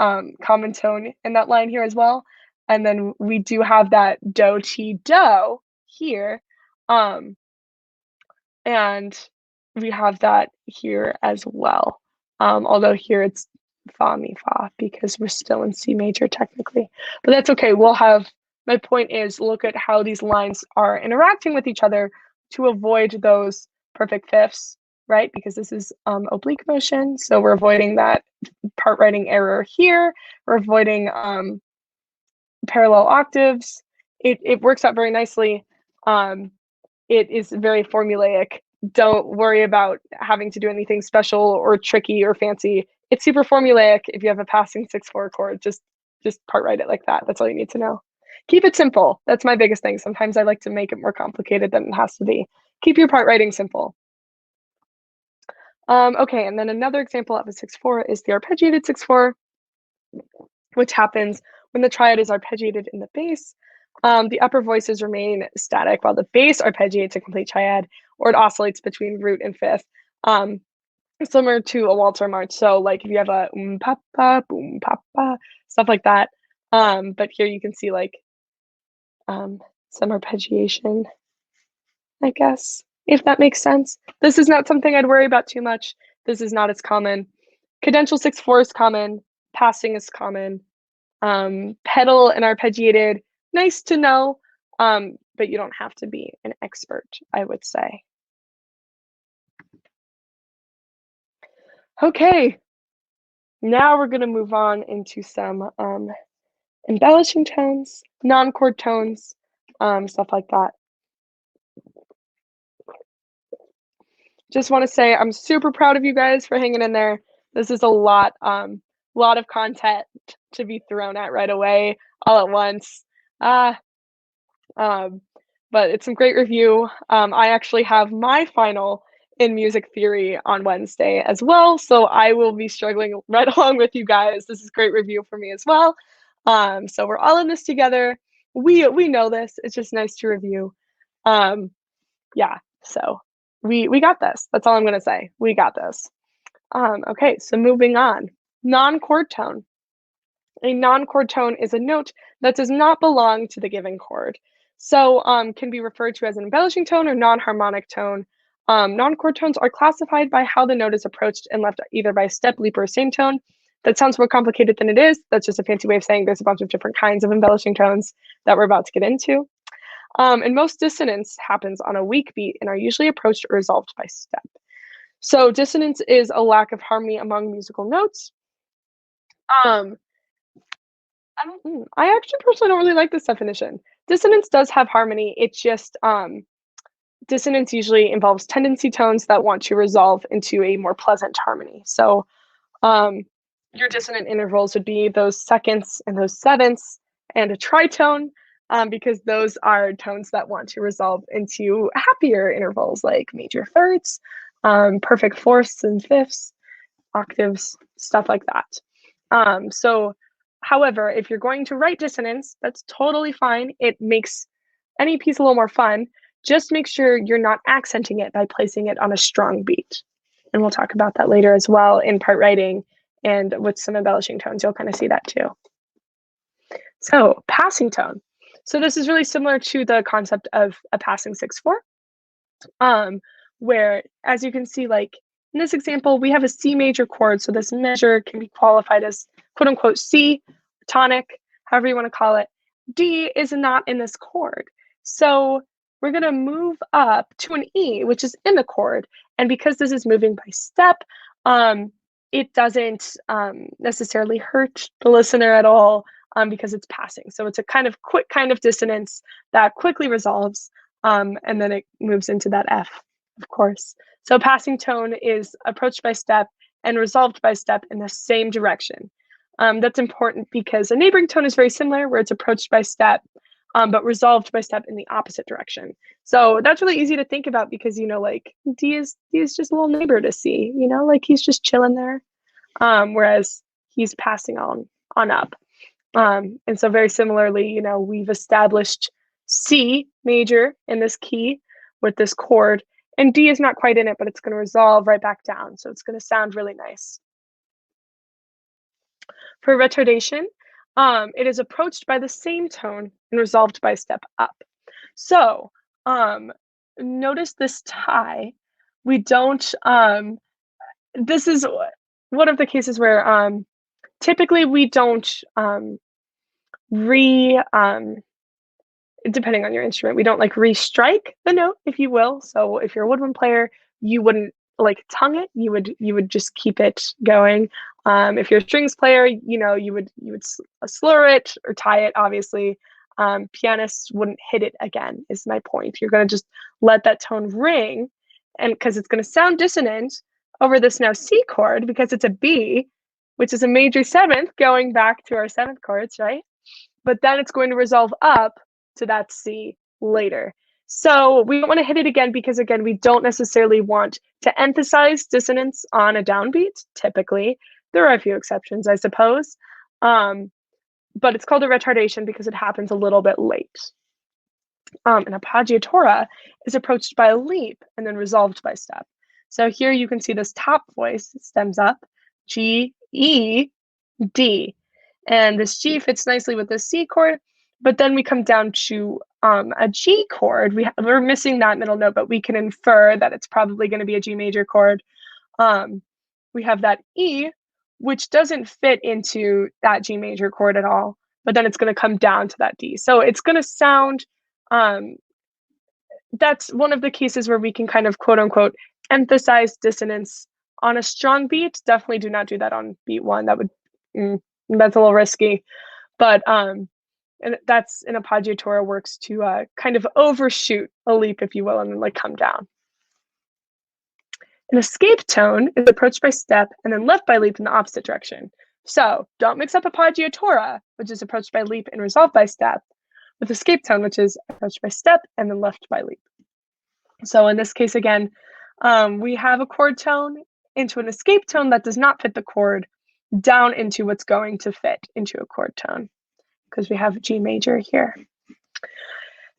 common tone in that line here as well. And then we do have that do, ti, do here. And we have that here as well. Although here it's fa, mi, fa, because we're still in C major technically. But that's okay. My point is, look at how these lines are interacting with each other to avoid those perfect fifths, right? Because this is oblique motion. So we're avoiding that part writing error here. We're avoiding parallel octaves. It works out very nicely. It is very formulaic. Don't worry about having to do anything special or tricky or fancy. It's super formulaic. If you have a passing 6/4 chord, just part write it like that. That's all you need to know. Keep it simple. That's my biggest thing. Sometimes I like to make it more complicated than it has to be. Keep your part writing simple. Okay, and then another example of a 6/4 is the arpeggiated 6/4, which happens when the triad is arpeggiated in the bass. The upper voices remain static while the bass arpeggiates a complete triad, or it oscillates between root and fifth, similar to a waltz or march. So like if you have a pa-pa, boom pa-pa, stuff like that. But here you can see like some arpeggiation, I guess, if that makes sense. This is not something I'd worry about too much. This is not as common. Cadential 6/4 is common. Passing is common. Pedal and arpeggiated, nice to know, but you don't have to be an expert, I would say. Okay, now we're going to move on into some embellishing tones, non-chord tones, stuff like that. Just want to say I'm super proud of you guys for hanging in there. This is a lot of content to be thrown at right away, all at once. But it's some great review. I actually have my final in music theory on Wednesday as well, so I will be struggling right along with you guys. This is great review for me as well. So we're all in this together. We know this. It's just nice to review. Yeah, so we got this. That's all I'm gonna say. We got this. Okay, so moving on. Non-chord tone. A non-chord tone is a note that does not belong to the given chord. So can be referred to as an embellishing tone or non-harmonic tone. Non-chord tones are classified by how the note is approached and left either by step, leap, or same tone. That sounds more complicated than it is. That's just a fancy way of saying there's a bunch of different kinds of embellishing tones that we're about to get into. And most dissonance happens on a weak beat and are usually approached or resolved by step. So dissonance is a lack of harmony among musical notes. I actually personally don't really like this definition. Dissonance does have harmony. It's just dissonance usually involves tendency tones that want to resolve into a more pleasant harmony. So your dissonant intervals would be those seconds and those sevenths and a tritone, because those are tones that want to resolve into happier intervals like major thirds, perfect fourths and fifths, octaves, stuff like that. However, if you're going to write dissonance, that's totally fine. It makes any piece a little more fun. Just make sure you're not accenting it by placing it on a strong beat. And we'll talk about that later as well in part writing and with some embellishing tones. You'll kind of see that too. So passing tone. So this is really similar to the concept of a passing 6/4, where, as you can see, like in this example, we have a C major chord. So this measure can be qualified as quote unquote C, tonic, however you want to call it. D is not in this chord. So we're going to move up to an E, which is in the chord. And because this is moving by step, it doesn't necessarily hurt the listener at all, because it's passing. So it's a kind of quick kind of dissonance that quickly resolves, and then it moves into that F, of course. So passing tone is approached by step and resolved by step in the same direction. That's important because a neighboring tone is very similar, where it's approached by step, but resolved by step in the opposite direction. So that's really easy to think about because, you know, like D is just a little neighbor to C, you know, like he's just chilling there, whereas he's passing on up. And so very similarly, you know, we've established C major in this key with this chord, and D is not quite in it, but it's going to resolve right back down. So it's going to sound really nice. For retardation, it is approached by the same tone and resolved by a step up. So notice this tie. We don't, this is one of the cases where typically we don't depending on your instrument, we don't like re-strike the note, if you will. So if you're a woodwind player, you wouldn't like tongue it. You would just keep it going. If you're a strings player, you would slur it or tie it. Obviously, pianists wouldn't hit it again. Is my point. You're going to just let that tone ring, and because it's going to sound dissonant over this now C chord because it's a B, which is a major seventh, going back to our seventh chords, right? But then it's going to resolve up to that C later. So we don't want to hit it again because, again, we don't necessarily want to emphasize dissonance on a downbeat, typically. There are a few exceptions, I suppose. But it's called a retardation because it happens a little bit late. An appoggiatura is approached by a leap and then resolved by step. So here you can see this top voice stems up, G, E, D. And this G fits nicely with this C chord, but then we come down to a G chord. We're missing that middle note, but we can infer that it's probably going to be a G major chord. We have that E, which doesn't fit into that G major chord at all, but then it's going to come down to that D. So it's going to sound, that's one of the cases where we can kind of quote unquote emphasize dissonance on a strong beat. Definitely do not do that on beat one. That would, that's a little risky, but and that's an appoggiatura works to kind of overshoot a leap, if you will, and then like come down. An escape tone is approached by step and then left by leap in the opposite direction. So don't mix up appoggiatura, which is approached by leap and resolved by step, with escape tone, which is approached by step and then left by leap. So in this case, again, we have a chord tone into an escape tone that does not fit the chord down into what's going to fit into a chord tone, because we have G major here.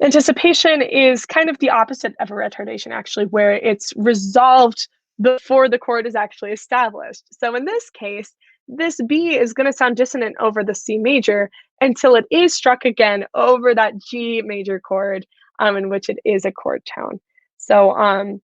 Anticipation is kind of the opposite of a retardation, actually, where it's resolved before the chord is actually established. So in this case, this B is going to sound dissonant over the C major until it is struck again over that G major chord, in which it is a chord tone. So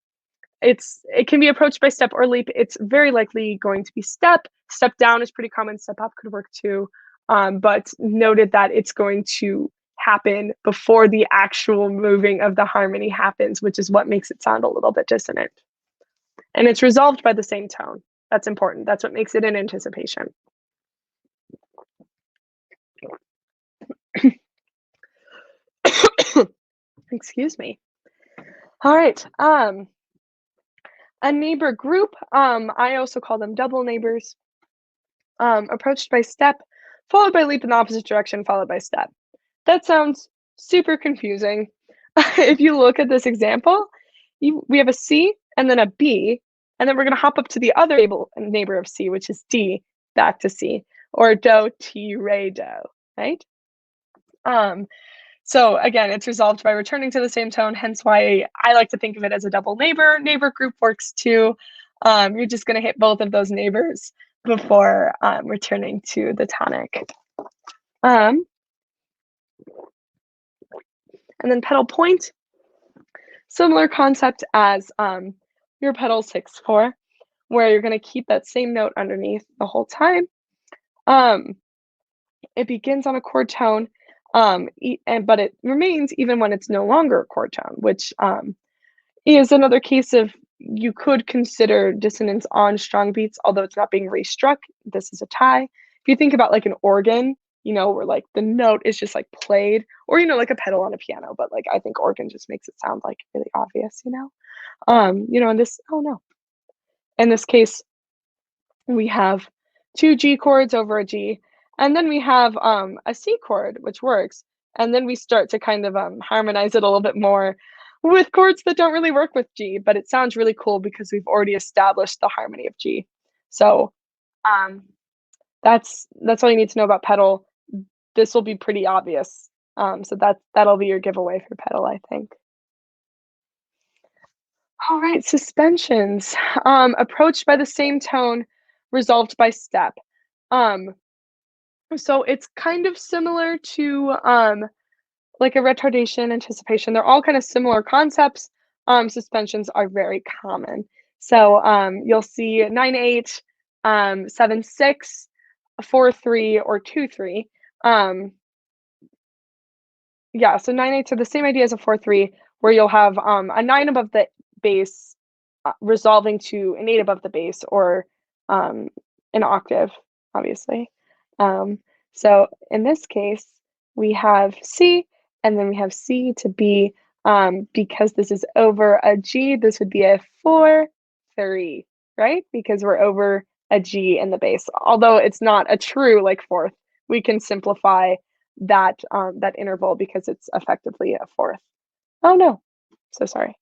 it can be approached by step or leap. It's very likely going to be step. Step down is pretty common. Step up could work too. But noted that it's going to happen before the actual moving of the harmony happens, which is what makes it sound a little bit dissonant. And it's resolved by the same tone. That's important. That's what makes it an anticipation. Excuse me. All right. A neighbor group, I also call them double neighbors, approached by step, followed by leap in the opposite direction, followed by step. That sounds super confusing. If you look at this example, we have a C and then a B, and then we're going to hop up to the other neighbor of C, which is D, back to C, or do, ti, re, do, right? So again, it's resolved by returning to the same tone, hence why I like to think of it as a double neighbor. Neighbor group works too. You're just going to hit both of those neighbors before returning to the tonic. And then pedal point, similar concept as your pedal 6/4, where you're going to keep that same note underneath the whole time. It begins on a chord tone, but it remains even when it's no longer a chord tone, which is another case of you could consider dissonance on strong beats, although it's not being restruck. This is a tie. If you think about like an organ, where like the note is just like played, or like a pedal on a piano, but like I think organ just makes it sound like really obvious, in this, oh no. In this case, we have two G chords over a G, and then we have a C chord, which works, and then we start to kind of harmonize it a little bit more with chords that don't really work with G, but it sounds really cool because we've already established the harmony of G. So that's all you need to know about pedal. This will be pretty obvious. So that'll be your giveaway for pedal, I think. All right, suspensions, approached by the same tone, resolved by step. So it's kind of similar to like a retardation, anticipation. They're all kind of similar concepts. Suspensions are very common. So you'll see 9/8, 7/6, 4/3, or 2/3. Yeah, so 9/8 are the same idea as a 4/3, where you'll have a 9 above the bass resolving to an 8 above the bass, or an octave, obviously. So in this case, we have C, and then we have C to B. Because this is over a G, this would be a 4/3, right? Because we're over a G in the bass. Although it's not a true like fourth, we can simplify that that interval because it's effectively a fourth. Oh no, so sorry.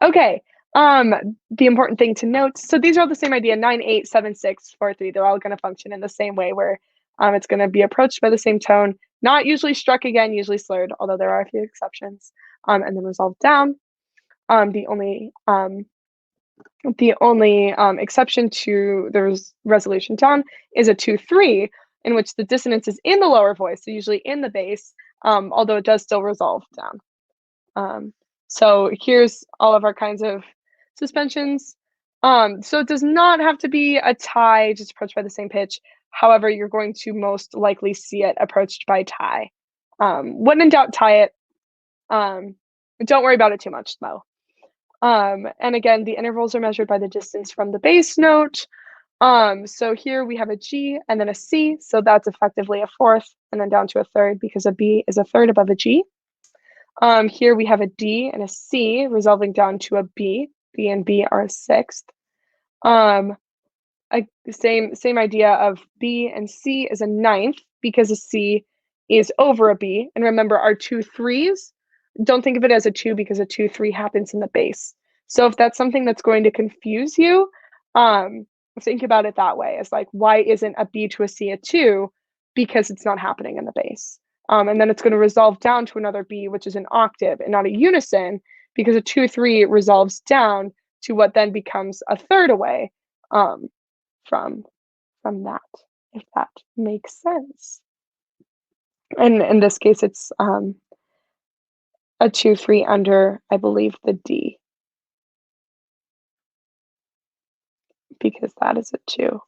Okay, the important thing to note, so these are all the same idea, 9/8, 7/6, 4/3, they're all gonna function in the same way where it's gonna be approached by the same tone, not usually struck again, usually slurred, although there are a few exceptions, and then resolved down. The only exception to the resolution down is a 2/3, in which the dissonance is in the lower voice, so usually in the bass, although it does still resolve down. So here's all of our kinds of suspensions. So it does not have to be a tie, just approached by the same pitch. However, you're going to most likely see it approached by tie. When in doubt, tie it. Don't worry about it too much, though. And again, the intervals are measured by the distance from the bass note. So here we have a G and then a C, so that's effectively a fourth, and then down to a third because a B is a third above a G. Here we have a D and a C resolving down to a B. B and B are a sixth. Same idea of B and C is a ninth because a C is over a B. And remember, our 2/3s, don't think of it as a 2 because a 2/3 happens in the bass. So if that's something that's going to confuse you, think about it that way. It's like, why isn't a B to a C a 2? Because it's not happening in the bass. And then it's going to resolve down to another B, which is an octave and not a unison, because a 2/3 resolves down to what then becomes a third away from that, if that makes sense. And in this case, it's a 2/3 under, I believe, the D, because that is a 2,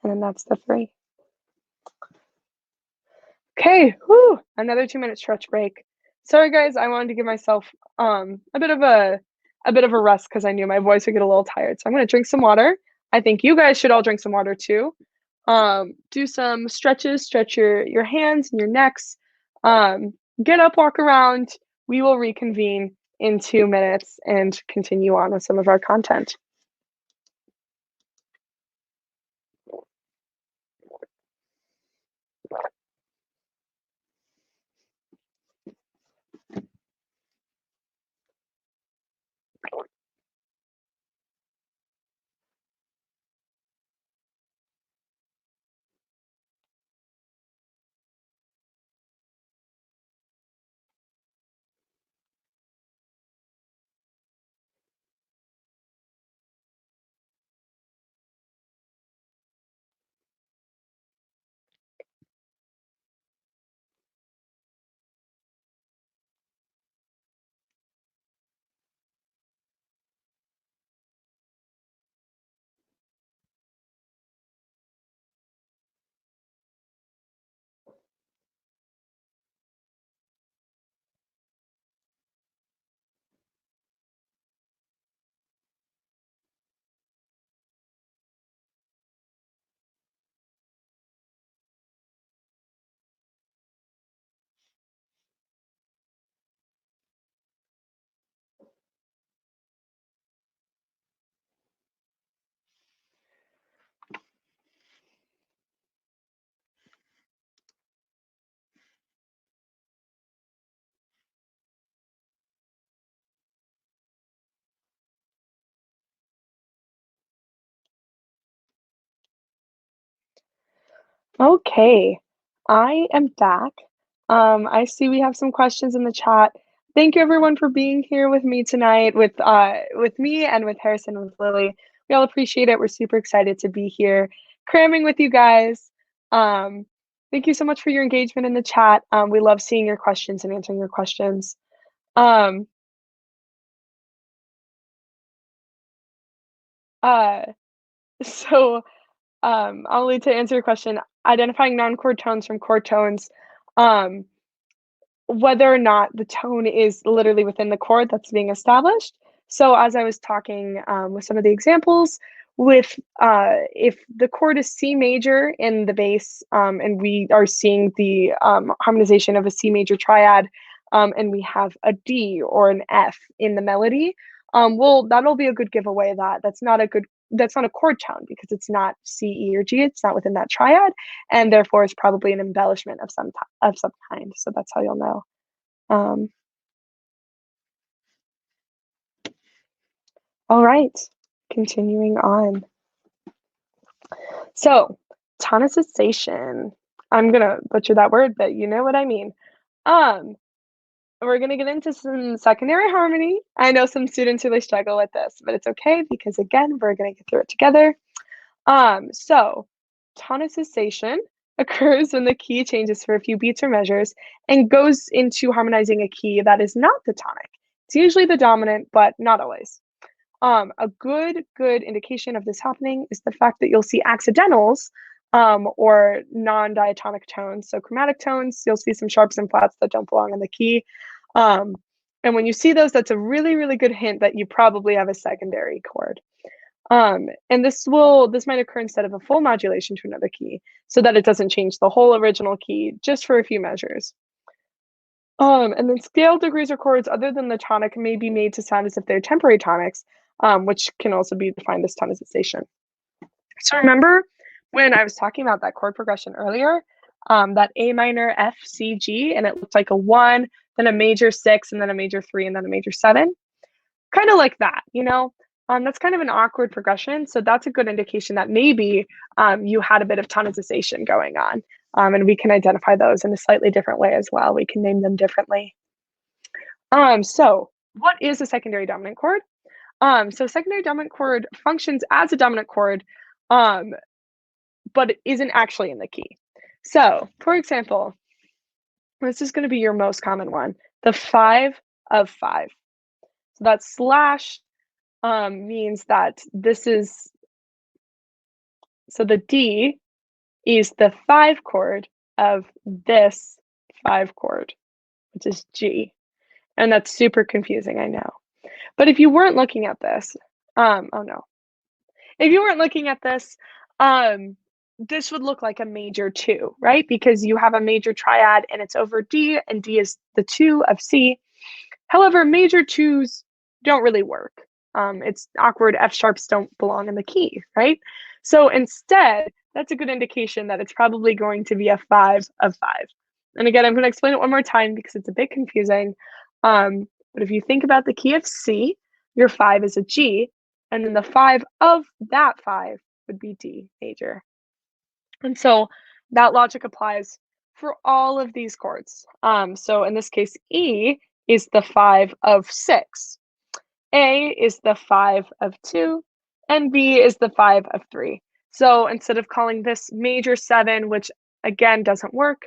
and then that's the 3. Okay, whew, another 2-minute stretch break. Sorry, guys, I wanted to give myself a bit of a rest because I knew my voice would get a little tired. So I'm gonna drink some water. I think you guys should all drink some water too. Do some stretches, stretch your hands and your necks. Get up, walk around. We will reconvene in 2 minutes and continue on with some of our content. Okay, I am back. I see we have some questions in the chat. Thank you everyone for being here with me tonight, with me and with Harrison and with Lily. We all appreciate it. We're super excited to be here, cramming with you guys. Thank you so much for your engagement in the chat. We love seeing your questions and answering your questions. So I'll to answer your question, identifying non-chord tones from chord tones, whether or not the tone is literally within the chord that's being established. So as I was talking with some of the examples, with if the chord is C major in the bass, and we are seeing the harmonization of a C major triad, and we have a D or an F in the melody, well, that'll be a good giveaway that that's not a chord tone because it's not C, E, or G. It's not within that triad, and therefore it's probably an embellishment of some kind. So that's how you'll know. All right, continuing on. So tonicization. I'm gonna butcher that word, but you know what I mean. We're gonna get into some secondary harmony. I know some students really struggle with this, but it's okay because again, we're gonna get through it together. So tonicization occurs when the key changes for a few beats or measures and goes into harmonizing a key that is not the tonic. It's usually the dominant, but not always. A good indication of this happening is the fact that you'll see accidentals, or non-diatonic tones. So chromatic tones, you'll see some sharps and flats that don't belong in the key. And when you see those, that's a really good hint that you probably have a secondary chord. And this might occur instead of a full modulation to another key, so that it doesn't change the whole original key just for a few measures. And then scale degrees or chords other than the tonic may be made to sound as if they're temporary tonics, which can also be defined as tonicization. So remember when I was talking about that chord progression earlier, that A minor, F, C, G, and it looked like a 1, then a major 6, and then a major 3, and then a major 7? Kind of like that, you know? That's kind of an awkward progression, so that's a good indication that maybe you had a bit of tonicization going on, and we can identify those in a slightly different way as well. We can name them differently. So what is a secondary dominant chord? So secondary dominant chord functions as a dominant chord, but it isn't actually in the key. So, for example, this is going to be your most common one, the 5 of 5. So that slash means that this is, so the D is the 5 chord of this 5 chord, which is G. And that's super confusing, I know. But if you weren't looking at this, oh no. If you weren't looking at this, this would look like a major 2, right? Because you have a major triad and it's over D, and D is the 2 of C. However, major 2s don't really work. It's awkward. F sharps don't belong in the key, right? So instead, that's a good indication that it's probably going to be a 5 of 5. And again, I'm going to explain it one more time because it's a bit confusing. But if you think about the key of C, your 5 is a G, and then the 5 of that 5 would be D major. And so that logic applies for all of these chords. So in this case, E is the 5 of 6. A is the 5 of 2, and B is the 5 of 3. So instead of calling this major 7, which again doesn't work,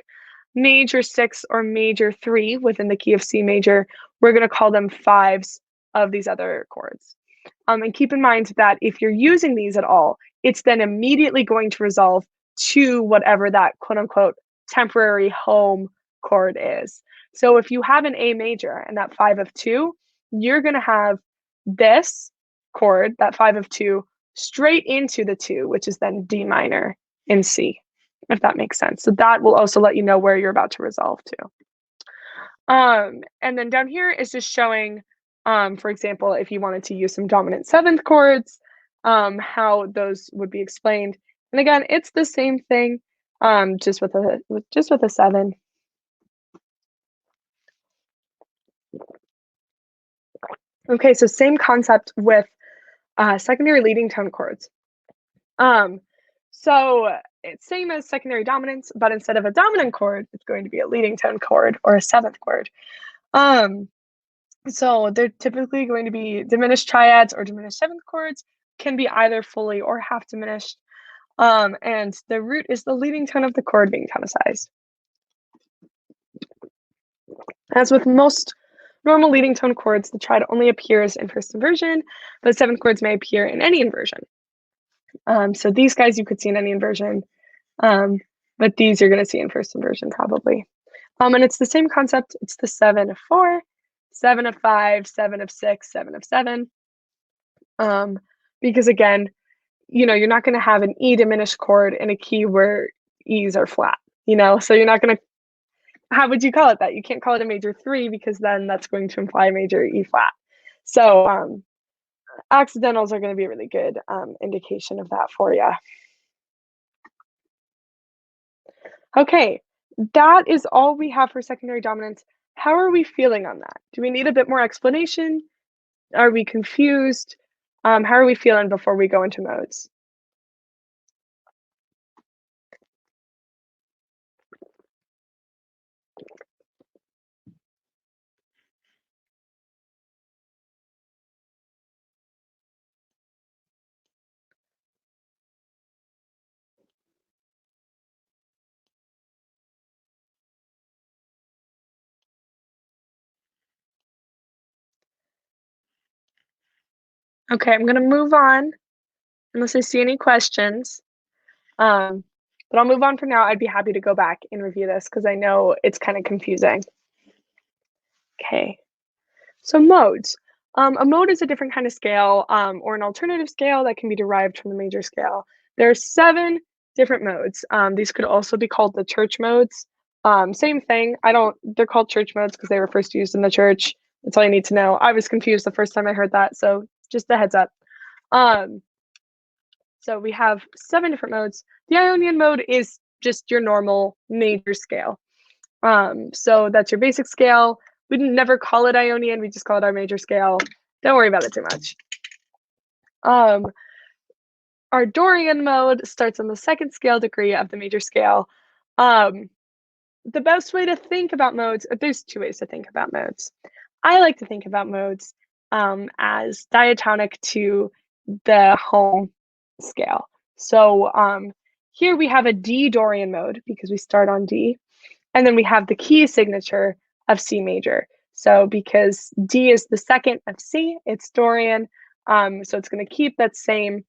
major 6 or major 3 within the key of C major, we're going to call them 5s of these other chords. And keep in mind that if you're using these at all, it's then immediately going to resolve to whatever that quote unquote temporary home chord is. So if you have an A major and that 5 of 2, you're going to have this chord, that 5 of 2, straight into the 2, which is then D minor in C, if that makes sense. So that will also let you know where you're about to resolve to. And then down here is just showing, for example, if you wanted to use some dominant 7th chords, how those would be explained. And again, it's the same thing, just with a 7. Okay, so same concept with secondary leading tone chords. So it's same as secondary dominance, but instead of a dominant chord, it's going to be a leading tone chord or a 7th chord. So they're typically going to be diminished triads or diminished 7th chords, can be either fully or half diminished. And the root is the leading tone of the chord being tonicized. As with most normal leading tone chords, the triad only appears in first inversion, but seventh chords may appear in any inversion. So these guys you could see in any inversion, but these you're going to see in first inversion probably. And it's the same concept. It's the 7 of 4, 7 of 5, 7 of 6, 7 of 7. Because again, you're not going to have an E diminished chord in a key where E's are flat, so you're not going to, how would you call it that? You can't call it a major 3 because then that's going to imply a major E flat. So accidentals are going to be a really good indication of that for you. Okay, that is all we have for secondary dominance. How are we feeling on that? Do we need a bit more explanation? Are we confused? How are we feeling before we go into modes? Okay, I'm going to move on unless I see any questions. But I'll move on for now. I'd be happy to go back and review this because I know it's kind of confusing. Okay, so modes. A mode is a different kind of scale or an alternative scale that can be derived from the major scale. There are 7 different modes. These could also be called the church modes. Same thing. They're called church modes because they were first used in the church. That's all you need to know. I was confused the first time I heard that, so just a heads up. So we have 7 different modes. The Ionian mode is just your normal major scale. So that's your basic scale. We never call it Ionian, we just call it our major scale. Don't worry about it too much. Our Dorian mode starts on the 2nd scale degree of the major scale. The best way to think about modes, there's 2 ways to think about modes. I like to think about modes as diatonic to the home scale. So here we have a D Dorian mode because we start on D, and then we have the key signature of C major. So because D is the 2nd of C, it's Dorian. So it's going to keep that same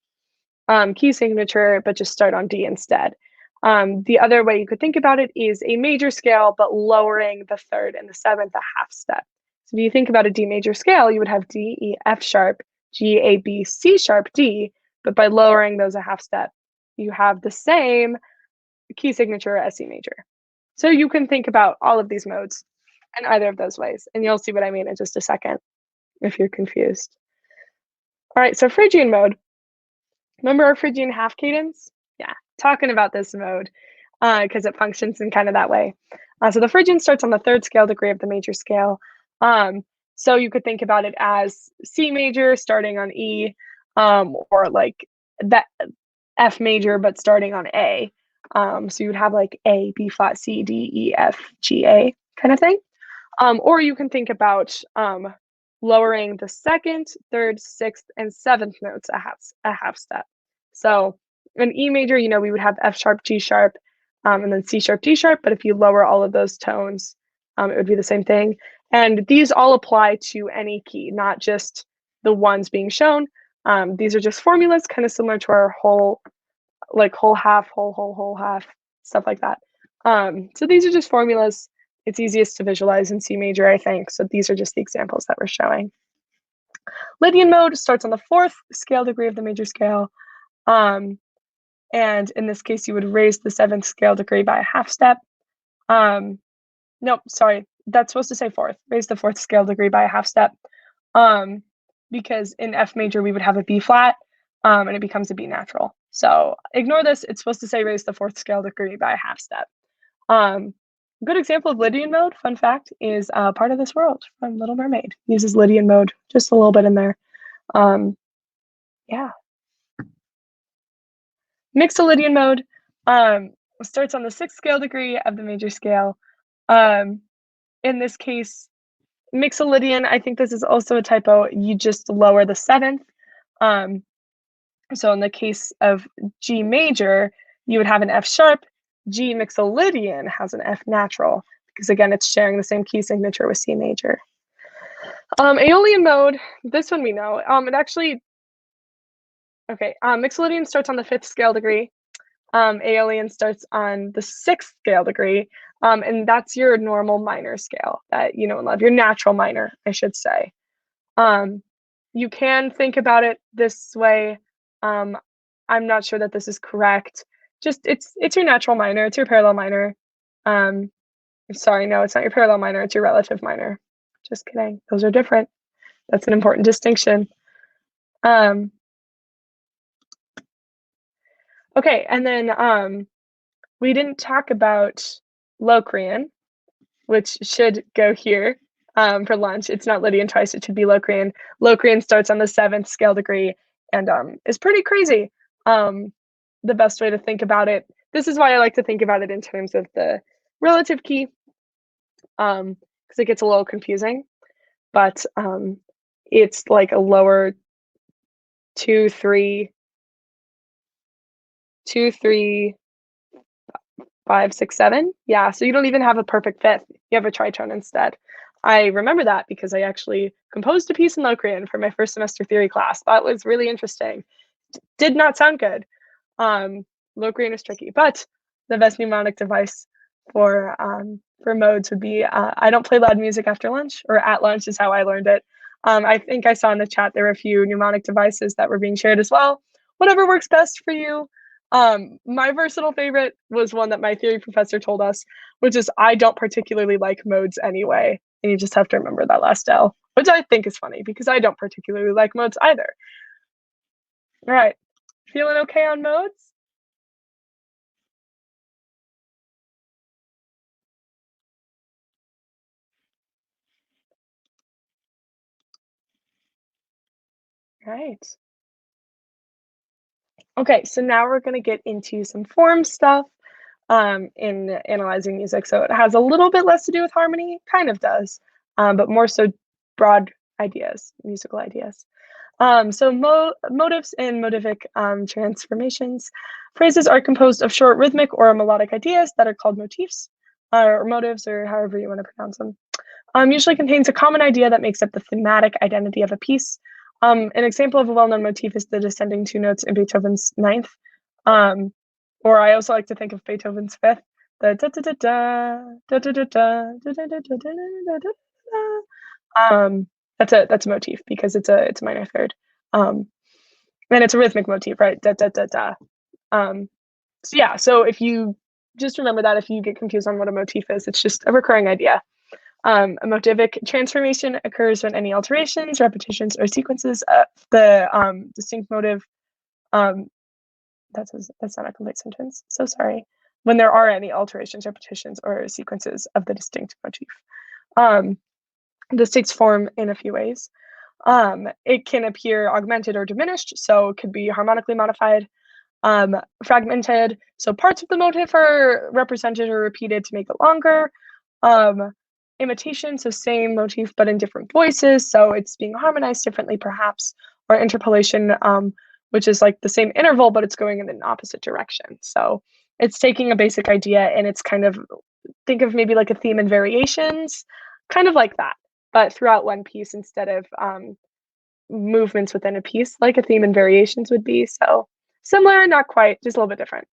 key signature, but just start on D instead. The other way you could think about it is a major scale, but lowering the 3rd and the 7th a half step. So if you think about a D major scale, you would have D, E, F sharp, G, A, B, C sharp, D, but by lowering those a half step, you have the same key signature as C major. So you can think about all of these modes in either of those ways, and you'll see what I mean in just a second if you're confused. All right, so Phrygian mode. Remember our Phrygian half cadence? Yeah, talking about this mode because it functions in kind of that way. So the Phrygian starts on the 3rd scale degree of the major scale. So you could think about it as C major starting on E, or like that F major but starting on A. So you would have like A, B flat, C, D, E, F, G, A kind of thing. Or you can think about lowering the 2nd, 3rd, 6th, and 7th notes a half step. So in E major, we would have F sharp, G sharp, and then C sharp, D sharp. But if you lower all of those tones, it would be the same thing. And these all apply to any key, not just the ones being shown. These are just formulas, kind of similar to our whole half, whole half, stuff like that. So these are just formulas. It's easiest to visualize in C major, I think. So these are just the examples that we're showing. Lydian mode starts on the 4th scale degree of the major scale. And in this case, you would raise the 7th scale degree by a half step. Nope, sorry, that's supposed to say 4th. Raise the 4th scale degree by a half step. Because in F major, we would have a B flat, and it becomes a B natural. So ignore this. It's supposed to say raise the 4th scale degree by a half step. A good example of Lydian mode, fun fact, is Part of This World from Little Mermaid. Uses Lydian mode just a little bit in there. Yeah. Mixolydian mode starts on the 6th scale degree of the major scale. In this case, Mixolydian, I think this is also a typo. You just lower the 7th. So in the case of G major, you would have an F sharp. G mixolydian has an F natural, because again, it's sharing the same key signature with C major. Aeolian mode, this one we know. It actually, okay, mixolydian starts on the 5th scale degree. Aeolian starts on the 6th scale degree, and that's your normal minor scale that you know and love, your natural minor, I should say. You can think about it this way. I'm not sure that this is correct. Just it's your natural minor, it's your parallel minor. Sorry, no, it's not your parallel minor, it's your relative minor. Just kidding. Those are different. That's an important distinction. Okay, and then we didn't talk about Locrian, which should go here for lunch. It's not Lydian twice, it should be Locrian. Locrian starts on the 7th scale degree and is pretty crazy. The best way to think about it, this is why I like to think about it in terms of the relative key, because it gets a little confusing, but it's like a lower 2, 3, 2, 3, 5, 6, 7. Yeah, so you don't even have a perfect fifth. You have a tritone instead. I remember that because I actually composed a piece in Locrian for my first semester theory class. That was really interesting. Did not sound good. Locrian is tricky, but the best mnemonic device for modes would be I don't play loud music after lunch, or at lunch is how I learned it. I think I saw in the chat there were a few mnemonic devices that were being shared as well. Whatever works best for you. My versatile favorite was one that my theory professor told us, which is I don't particularly like modes anyway. And you just have to remember that last L, which I think is funny because I don't particularly like modes either. All right, feeling okay on modes? Right. Okay, so now we're going to get into some form stuff in analyzing music. So it has a little bit less to do with harmony, kind of does, but more so broad ideas, musical ideas. So motives and motivic transformations. Phrases are composed of short rhythmic or melodic ideas that are called motifs, or motives, or however you want to pronounce them. Usually contains a common idea that makes up the thematic identity of a piece. An example of a well-known motif is the descending 2 notes in Beethoven's 9th, or I also like to think of Beethoven's 5th. The da da da da da da da da da da da da da. That's a motif because it's a minor third, and it's a rhythmic motif, right? Da da da da. So yeah, so if you just remember that, if you get confused on what a motif is, it's just a recurring idea. A motivic transformation occurs when any alterations, repetitions, or sequences of the distinct motive. That's not a complete sentence. So sorry. When there are any alterations, repetitions, or sequences of the distinct motif. This takes form in a few ways. It can appear augmented or diminished, so it could be harmonically modified. Fragmented, so parts of the motif are represented or repeated to make it longer. Imitation, so same motif but in different voices, so it's being harmonized differently perhaps. Or interpolation, which is like the same interval but it's going in an opposite direction. So it's taking a basic idea and it's kind of, think of maybe like a theme and variations, kind of like that, but throughout one piece instead of movements within a piece like a theme and variations would be. So similar, not quite, just a little bit different.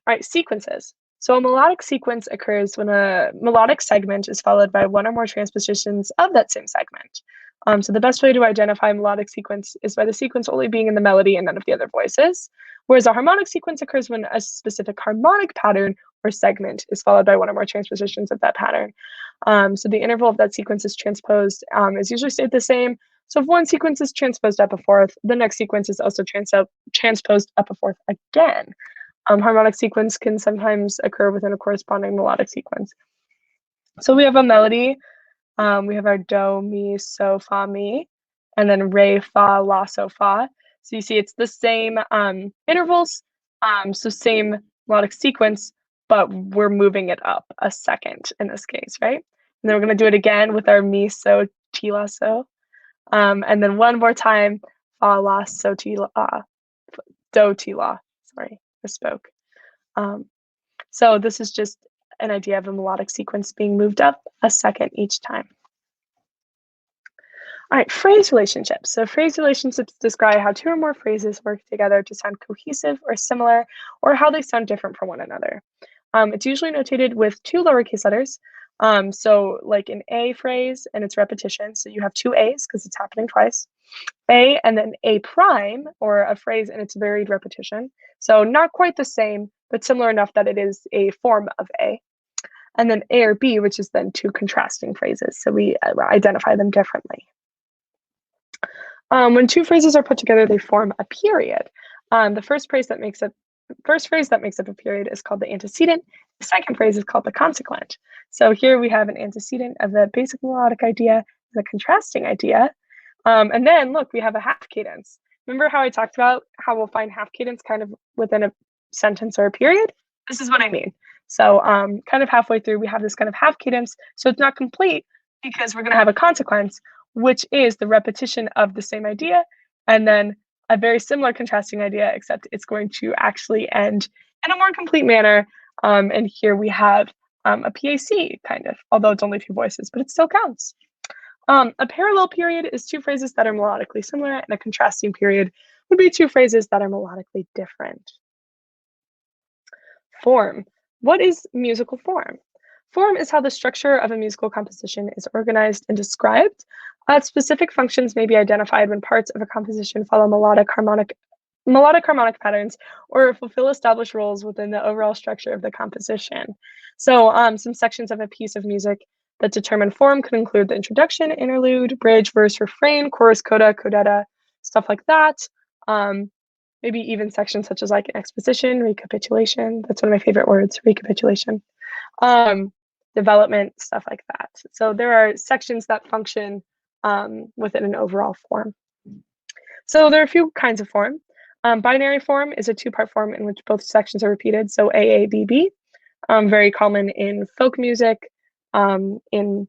All right, sequences. So a melodic sequence occurs when a melodic segment is followed by one or more transpositions of that same segment. So the best way to identify a melodic sequence is by the sequence only being in the melody and none of the other voices. Whereas a harmonic sequence occurs when a specific harmonic pattern or segment is followed by one or more transpositions of that pattern. So the interval of that sequence is transposed is usually stayed the same. So if one sequence is transposed up a fourth, the next sequence is also transposed up a fourth again. Harmonic sequence can sometimes occur within a corresponding melodic sequence. So we have a melody. We have our do, mi, so, fa, mi, and then re, fa, la, so, fa. So you see it's the same intervals, so same melodic sequence, but we're moving it up a second in this case, right? And then we're going to do it again with our mi, so, ti, la, so. And then one more time, fa, la, so, ti, la, do, ti, la. Sorry, misspoke. So this is just an idea of a melodic sequence being moved up a second each time. All right, phrase relationships. So phrase relationships describe how two or more phrases work together to sound cohesive or similar, or how they sound different from one another. It's usually notated with two lowercase letters. So like an A phrase and its repetition. So you have two A's because it's happening twice. A and then A prime, or a phrase and its varied repetition. So not quite the same, but similar enough that it is a form of A. And then A or B, which is then two contrasting phrases. So we identify them differently. When two phrases are put together, they form a period. The first phrase that makes up a period is called the antecedent. The second phrase is called the consequent. So here we have an antecedent of the basic melodic idea, the contrasting idea. And then look, we have a half cadence. Remember how I talked about how we'll find half cadence kind of within a sentence or a period? This is what I mean. So kind of halfway through, we have this kind of half cadence. So it's not complete because we're going to have a consequence, which is the repetition of the same idea, and then a very similar contrasting idea, except it's going to actually end in a more complete manner. And here we have a PAC, kind of, although it's only two voices, but it still counts. A parallel period is two phrases that are melodically similar, and a contrasting period would be two phrases that are melodically different. Form. What is musical form? Form is how the structure of a musical composition is organized and described. Specific functions may be identified when parts of a composition follow melodic harmonic patterns or fulfill established roles within the overall structure of the composition. So some sections of a piece of music that determine form could include the introduction, interlude, bridge, verse, refrain, chorus, coda, codetta, stuff like that. Maybe even sections such as like an exposition, recapitulation. That's one of my favorite words, recapitulation. Development, stuff like that. So there are sections that function within an overall form. So there are a few kinds of form. Binary form is a two-part form in which both sections are repeated. So AABB, very common in folk music. In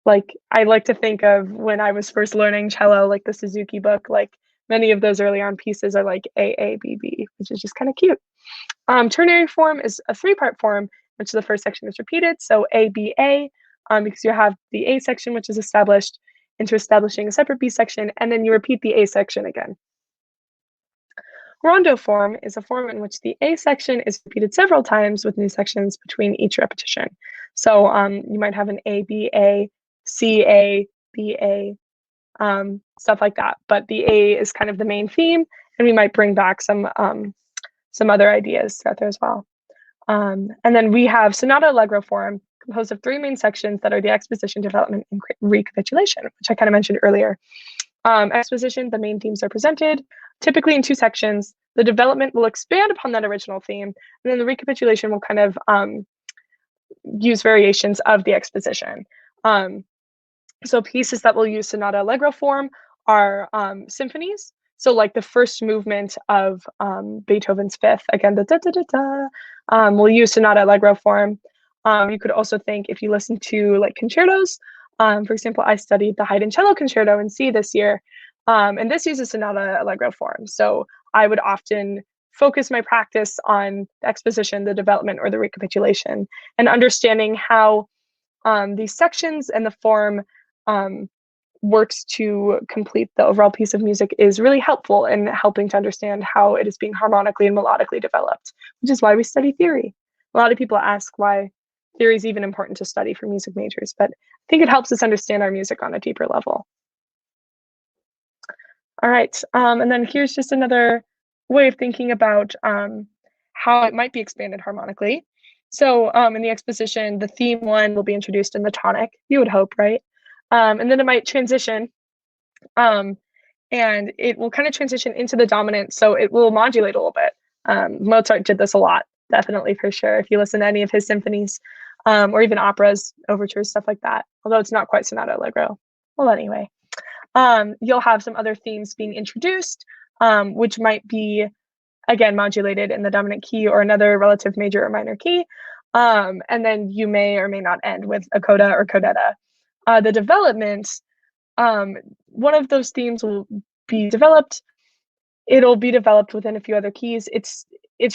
like, I like to think of when I was first learning cello, like the Suzuki book, like many of those early on pieces are like AABB, which is just kind of cute. Ternary form is a three-part form, which the first section is repeated. So ABA, because you have the A section, which is established into establishing a separate B section, and then you repeat the A section again. Rondo form is a form in which the A section is repeated several times with new sections between each repetition. So you might have an ABA, CA, BA, stuff like that. But the A is kind of the main theme, and we might bring back some other ideas throughout there as well. And then we have sonata allegro form, composed of three main sections that are the exposition, development, and recapitulation, which I kind of mentioned earlier. Exposition, the main themes are presented, typically in two sections. The development will expand upon that original theme, and then the recapitulation will kind of use variations of the exposition. So pieces that will use sonata allegro form are symphonies. So like the first movement of Beethoven's Fifth, again, the da-da-da-da, we'll use sonata allegro form. You could also think, if you listen to like concertos, for example, I studied the Haydn Cello Concerto in C this year, and this uses sonata allegro form. So I would often focus my practice on the exposition, the development, or the recapitulation, and understanding how these sections and the form works to complete the overall piece of music is really helpful in helping to understand how it is being harmonically and melodically developed, which is why we study theory. A lot of people ask why theory is even important to study for music majors, but I think it helps us understand our music on a deeper level. All right, and then here's just another way of thinking about how it might be expanded harmonically. So in the exposition, the theme one will be introduced in the tonic, you would hope, right? And then it might transition, and it will kind of transition into the dominant, so it will modulate a little bit. Mozart did this a lot, definitely, for sure, if you listen to any of his symphonies, or even operas, overtures, stuff like that, although it's not quite sonata allegro. Well, anyway, you'll have some other themes being introduced, which might be, again, modulated in the dominant key or another relative major or minor key, and then you may or may not end with a coda or codetta. The development, one of those themes will be developed, it'll be developed within a few other keys. It's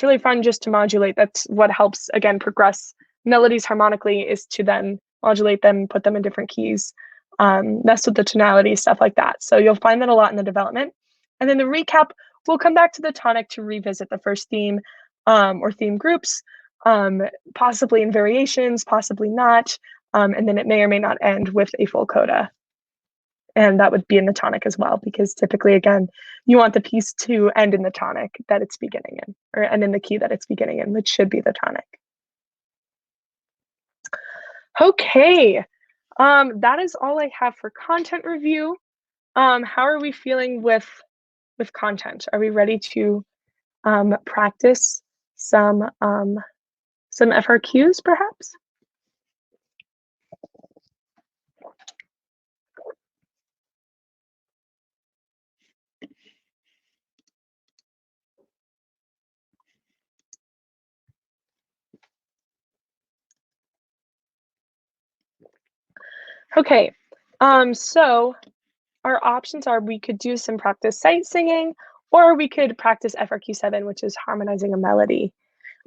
really fun just to modulate. That's what helps, again, progress melodies harmonically, is to then modulate them, put them in different keys, mess with the tonality, stuff like that. So you'll find that a lot in the development. And then the recap, we'll come back to the tonic to revisit the first theme or theme groups, possibly in variations, possibly not. And then it may or may not end with a full coda. And that would be in the tonic as well, because typically, again, you want the piece to end in the tonic that it's beginning in, and in the key that it's beginning in, which should be the tonic. Okay, that is all I have for content review. How are we feeling with content? Are we ready to practice some FRQs, perhaps? Okay, so our options are, we could do some practice sight singing, or we could practice FRQ 7, which is harmonizing a melody.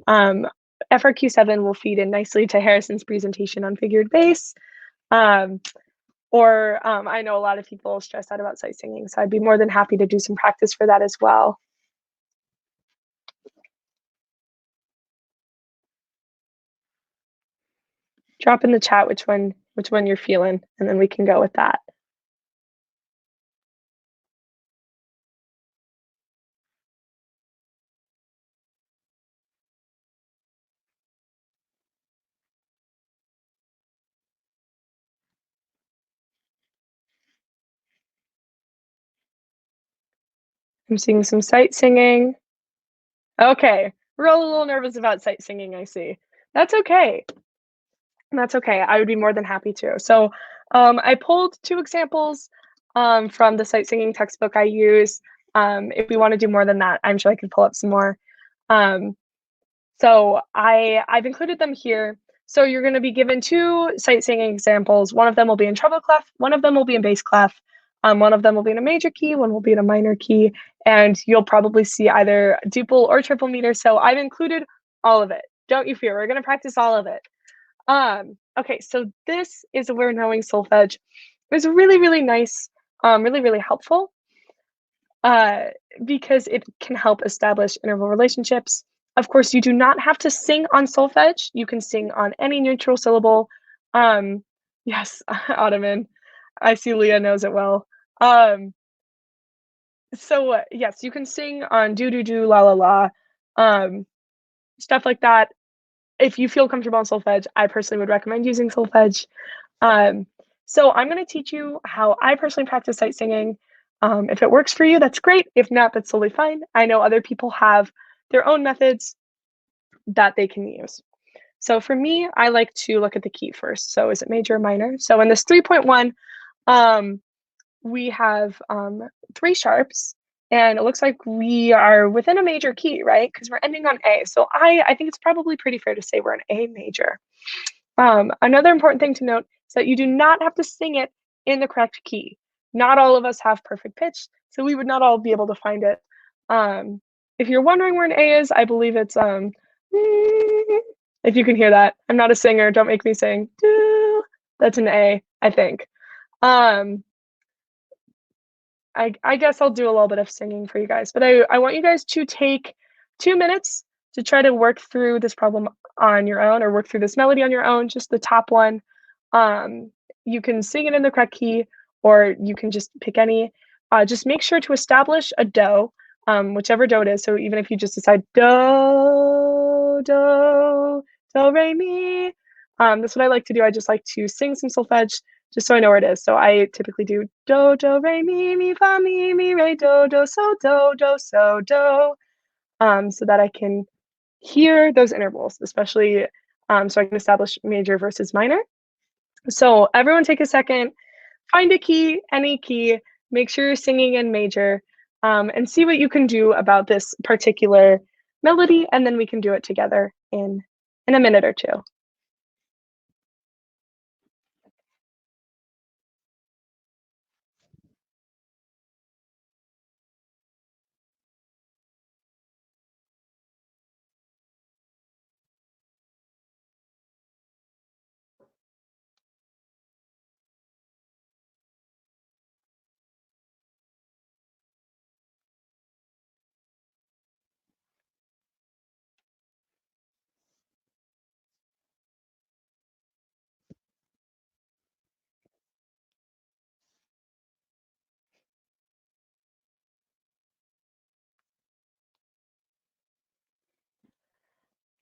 FRQ 7 will feed in nicely to Harrison's presentation on figured bass. I know a lot of people stress out about sight singing, so I'd be more than happy to do some practice for that as well. Drop in the chat which one you're feeling, and then we can go with that. I'm seeing some sight singing. Okay, we're all a little nervous about sight singing, I see. That's okay. That's okay. I would be more than happy to. So I pulled 2 examples from the sight singing textbook I use. If we want to do more than that, I'm sure I could pull up some more. So I've included them here. So you're going to be given 2 sight singing examples. One of them will be in treble clef. One of them will be in bass clef. One of them will be in a major key. One will be in a minor key. And you'll probably see either duple or triple meter. So I've included all of it. Don't you fear. We're going to practice all of it. Okay, so this is where knowing solfege is really, really nice, really, really helpful, because it can help establish interval relationships. Of course, you do not have to sing on solfege. You can sing on any neutral syllable. Yes, Ottoman. I see Leah knows it well. So yes, you can sing on do, do, do, la, la, la, stuff like that. If you feel comfortable on solfege, I personally would recommend using solfege. So I'm going to teach you how I personally practice sight singing. If it works for you, that's great. If not, that's totally fine. I know other people have their own methods that they can use. So for me, I like to look at the key first. So is it major or minor? So in this 3.1, we have 3 sharps. And it looks like we are within a major key, right? Because we're ending on A. So I think it's probably pretty fair to say we're an A major. Another important thing to note is that you do not have to sing it in the correct key. Not all of us have perfect pitch, so we would not all be able to find it. If you're wondering where an A is, I believe it's, if you can hear that. I'm not a singer, don't make me sing. That's an A, I think. I guess I'll do a little bit of singing for you guys, but I want you guys to take 2 minutes to try to work through this problem on your own, or work through this melody on your own, just the top one. You can sing it in the correct key, or you can just pick any. Just make sure to establish a do, whichever do it is. So even if you just decide do, do, do, re, mi, that's what I like to do. I just like to sing some solfege, just so I know where it is. So I typically do do, do, re, mi, fa, mi, re, do, do, so, do, so, do, so that I can hear those intervals, especially so I can establish major versus minor. So everyone take a second, find a key, any key, make sure you're singing in major, and see what you can do about this particular melody, and then we can do it together in a minute or 2.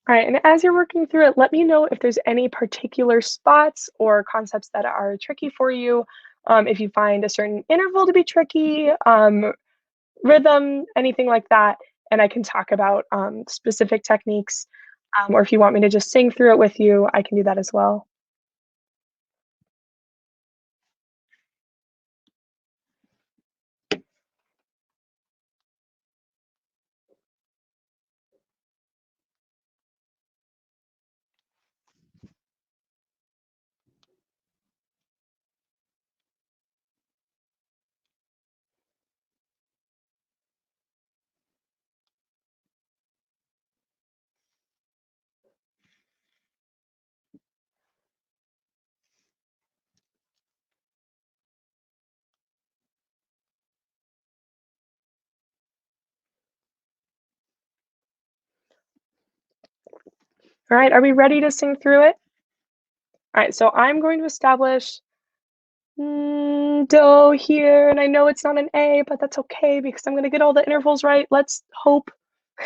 All right, and as you're working through it, let me know if there's any particular spots or concepts that are tricky for you. If you find a certain interval to be tricky, rhythm, anything like that, and I can talk about specific techniques. Or if you want me to just sing through it with you, I can do that as well. All right, are we ready to sing through it? All right, so I'm going to establish do here, and I know it's not an A, but that's okay because I'm going to get all the intervals right. Let's hope,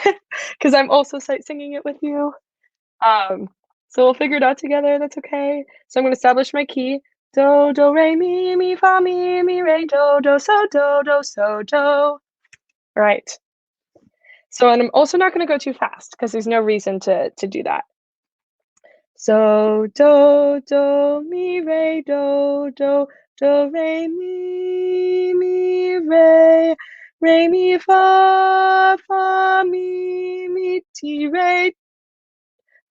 because I'm also sight singing it with you. So we'll figure it out together. That's okay. So I'm going to establish my key. Do, do, re, mi, fa, mi, re, do, do, so, do. All right. So, and I'm also not going to go too fast because there's no reason to do that. So, do, mi, re, do, re, mi, fa, ti, re.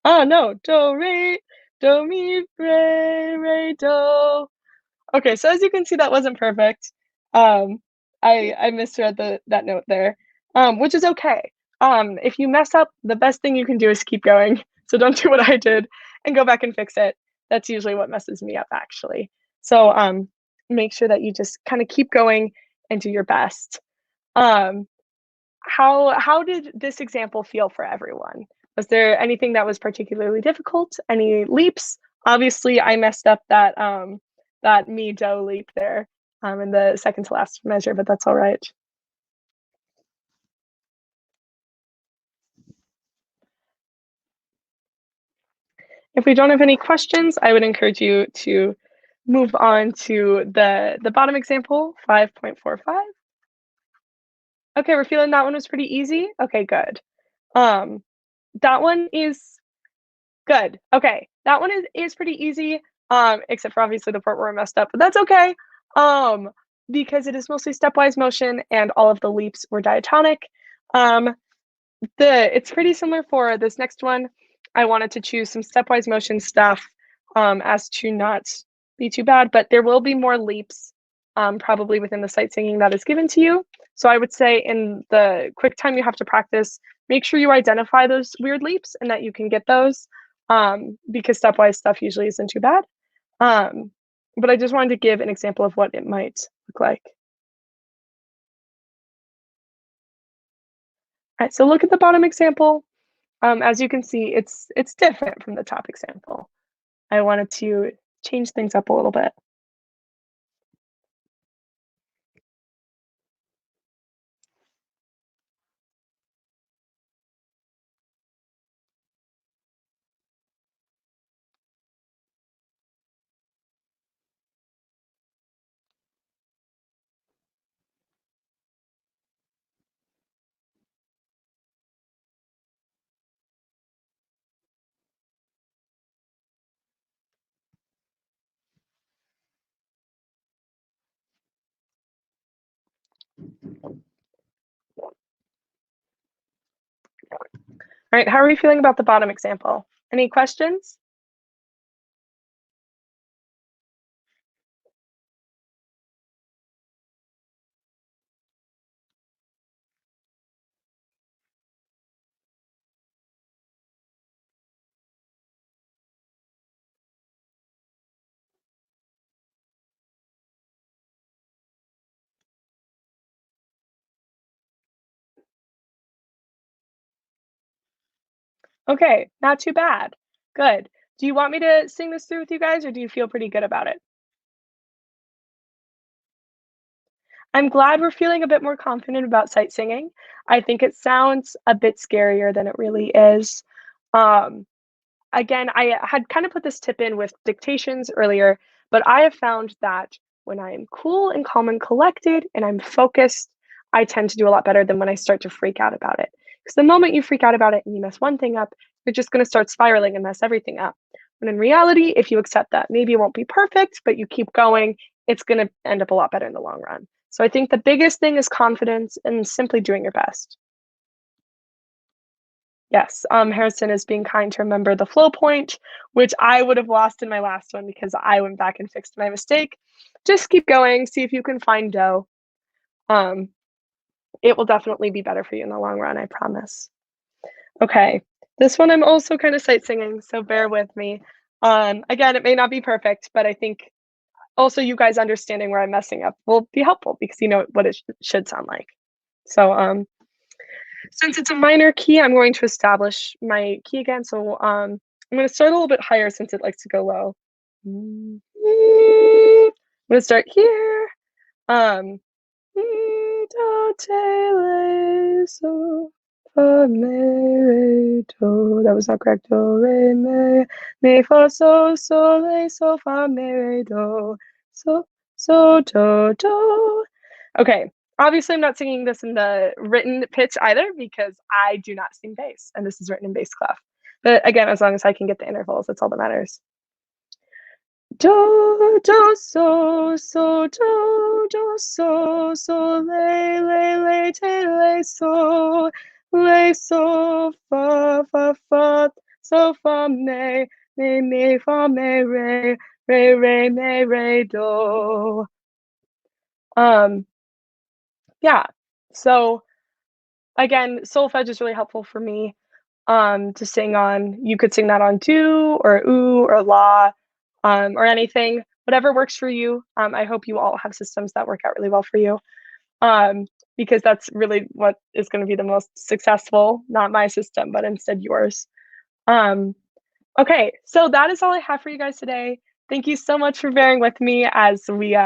Oh, no, do, mi, re, do. Okay, so as you can see, that wasn't perfect. I misread that note there, which is okay. If you mess up, the best thing you can do is keep going. So don't do what I did and go back and fix it. That's usually what messes me up, actually. So make sure that you just kind of keep going and do your best. Um, how did this example feel for everyone? Was there anything that was particularly difficult? Any leaps? Obviously, I messed up that that mi do leap there in the second to last measure, but that's all right. If we don't have any questions, I would encourage you to move on to the bottom example, 5.45. Okay, we're feeling that one was pretty easy. Okay, good. That one is good. Okay, that one is pretty easy, except for obviously the part where I messed up, but that's okay, because it is mostly stepwise motion and all of the leaps were diatonic. It's pretty similar for this next one. I wanted to choose some stepwise motion stuff, as to not be too bad, but there will be more leaps, probably within the sight singing that is given to you. So I would say in the quick time you have to practice, make sure you identify those weird leaps and that you can get those, because stepwise stuff usually isn't too bad. But I just wanted to give an example of what it might look like. All right, so look at the bottom example. As you can see, it's different from the top example. I wanted to change things up a little bit. All right, how are we feeling about the bottom example? Any questions? Okay, not too bad. Good. Do you want me to sing this through with you guys, or do you feel pretty good about it? I'm glad we're feeling a bit more confident about sight singing. I think it sounds a bit scarier than it really is. Again, I had kind of put this tip in with dictations earlier, but I have found that when I am cool and calm and collected and I'm focused, I tend to do a lot better than when I start to freak out about it. Because the moment you freak out about it and you mess one thing up, you're just going to start spiraling and mess everything up. When in reality, if you accept that maybe it won't be perfect, but you keep going, it's going to end up a lot better in the long run. So I think the biggest thing is confidence and simply doing your best. Yes, Harrison is being kind to remember the flow point, which I would have lost in my last one because I went back and fixed my mistake. Just keep going, see if you can find do. It will definitely be better for you in the long run, I promise. Okay, this one I'm also kind of sight singing, so bear with me. Again, it may not be perfect, but I think also you guys understanding where I'm messing up will be helpful because you know what it should sound like. So since it's a minor key, I'm going to establish my key again. So I'm going to start a little bit higher since it likes to go low. I'm going to start here. Do, te, le, so, fa, me, re, do. That was not correct. Do, re, me, fa, so, le, so, fa, me, re, do. So, do. Okay. Obviously, I'm not singing this in the written pitch either because I do not sing bass, and this is written in bass clef. But again, as long as I can get the intervals, that's all that matters. Do, do, so, do, so, le, te, so, fa, so, fa, me, fa, me, re, me, do. Yeah, so again, solfege is really helpful for me to sing on. You could sing that on do or ooh or la or anything, whatever works for you. I hope you all have systems that work out really well for you because that's really what is going to be the most successful, not my system, but instead yours. Okay, so that is all I have for you guys today. Thank you so much for bearing with me as we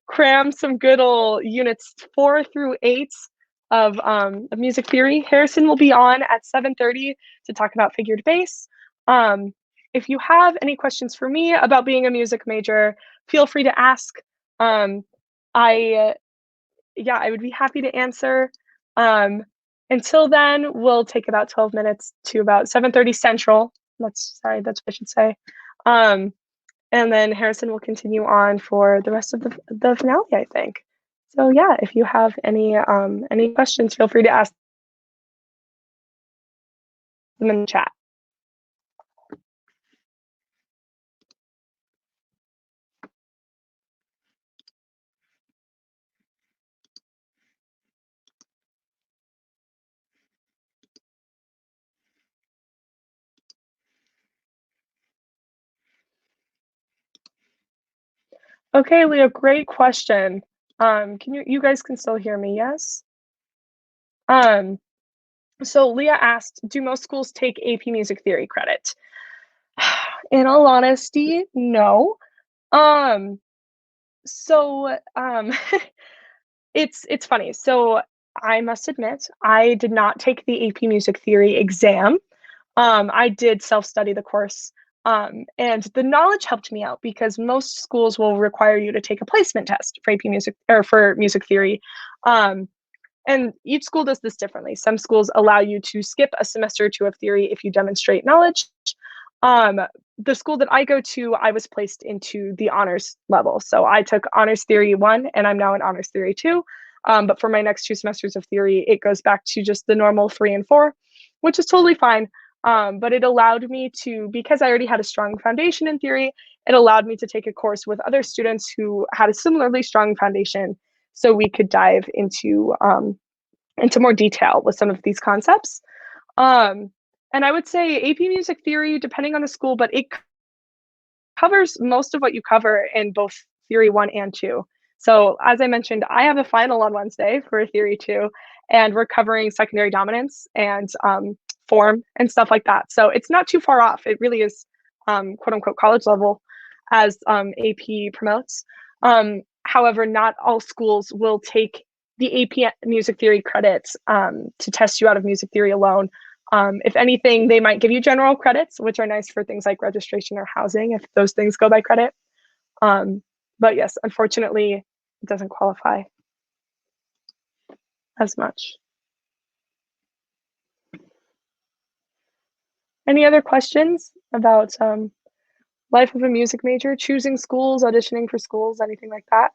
cram some good old units 4 through 8 of music theory. Harrison will be on at 7:30 to talk about figured bass. If you have any questions for me about being a music major, feel free to ask. I would be happy to answer. Until then, we'll take about 12 minutes to about 7:30 Central. That's what I should say. And then Harrison will continue on for the rest of the finale, I think. So yeah, if you have any questions, feel free to ask them in the chat. Okay, Leah, great question. Can you guys can still hear me? Yes. So Leah asked, do most schools take AP Music Theory credit? In all honesty, no. It's funny. So I must admit, I did not take the AP Music Theory exam. I did self-study the course, and the knowledge helped me out because most schools will require you to take a placement test for AP Music or for music theory. And each school does this differently. Some schools allow you to skip a semester or two of theory if you demonstrate knowledge. The school that I go to, I was placed into the honors level. So I took honors theory 1 and I'm now in honors theory 2. But for my next 2 semesters of theory, it goes back to just the normal 3 and 4, which is totally fine. But it allowed me to, because I already had a strong foundation in theory, it allowed me to take a course with other students who had a similarly strong foundation so we could dive into more detail with some of these concepts. And I would say AP Music Theory, depending on the school, but it covers most of what you cover in both Theory 1 and 2. So as I mentioned, I have a final on Wednesday for Theory 2, and we're covering secondary dominance and form and stuff like that. So it's not too far off. It really is quote unquote college level as AP promotes. However, not all schools will take the AP Music Theory credits to test you out of music theory alone. If anything, they might give you general credits, which are nice for things like registration or housing if those things go by credit. But yes, unfortunately, it doesn't qualify as much. Any other questions about life of a music major, choosing schools, auditioning for schools, anything like that?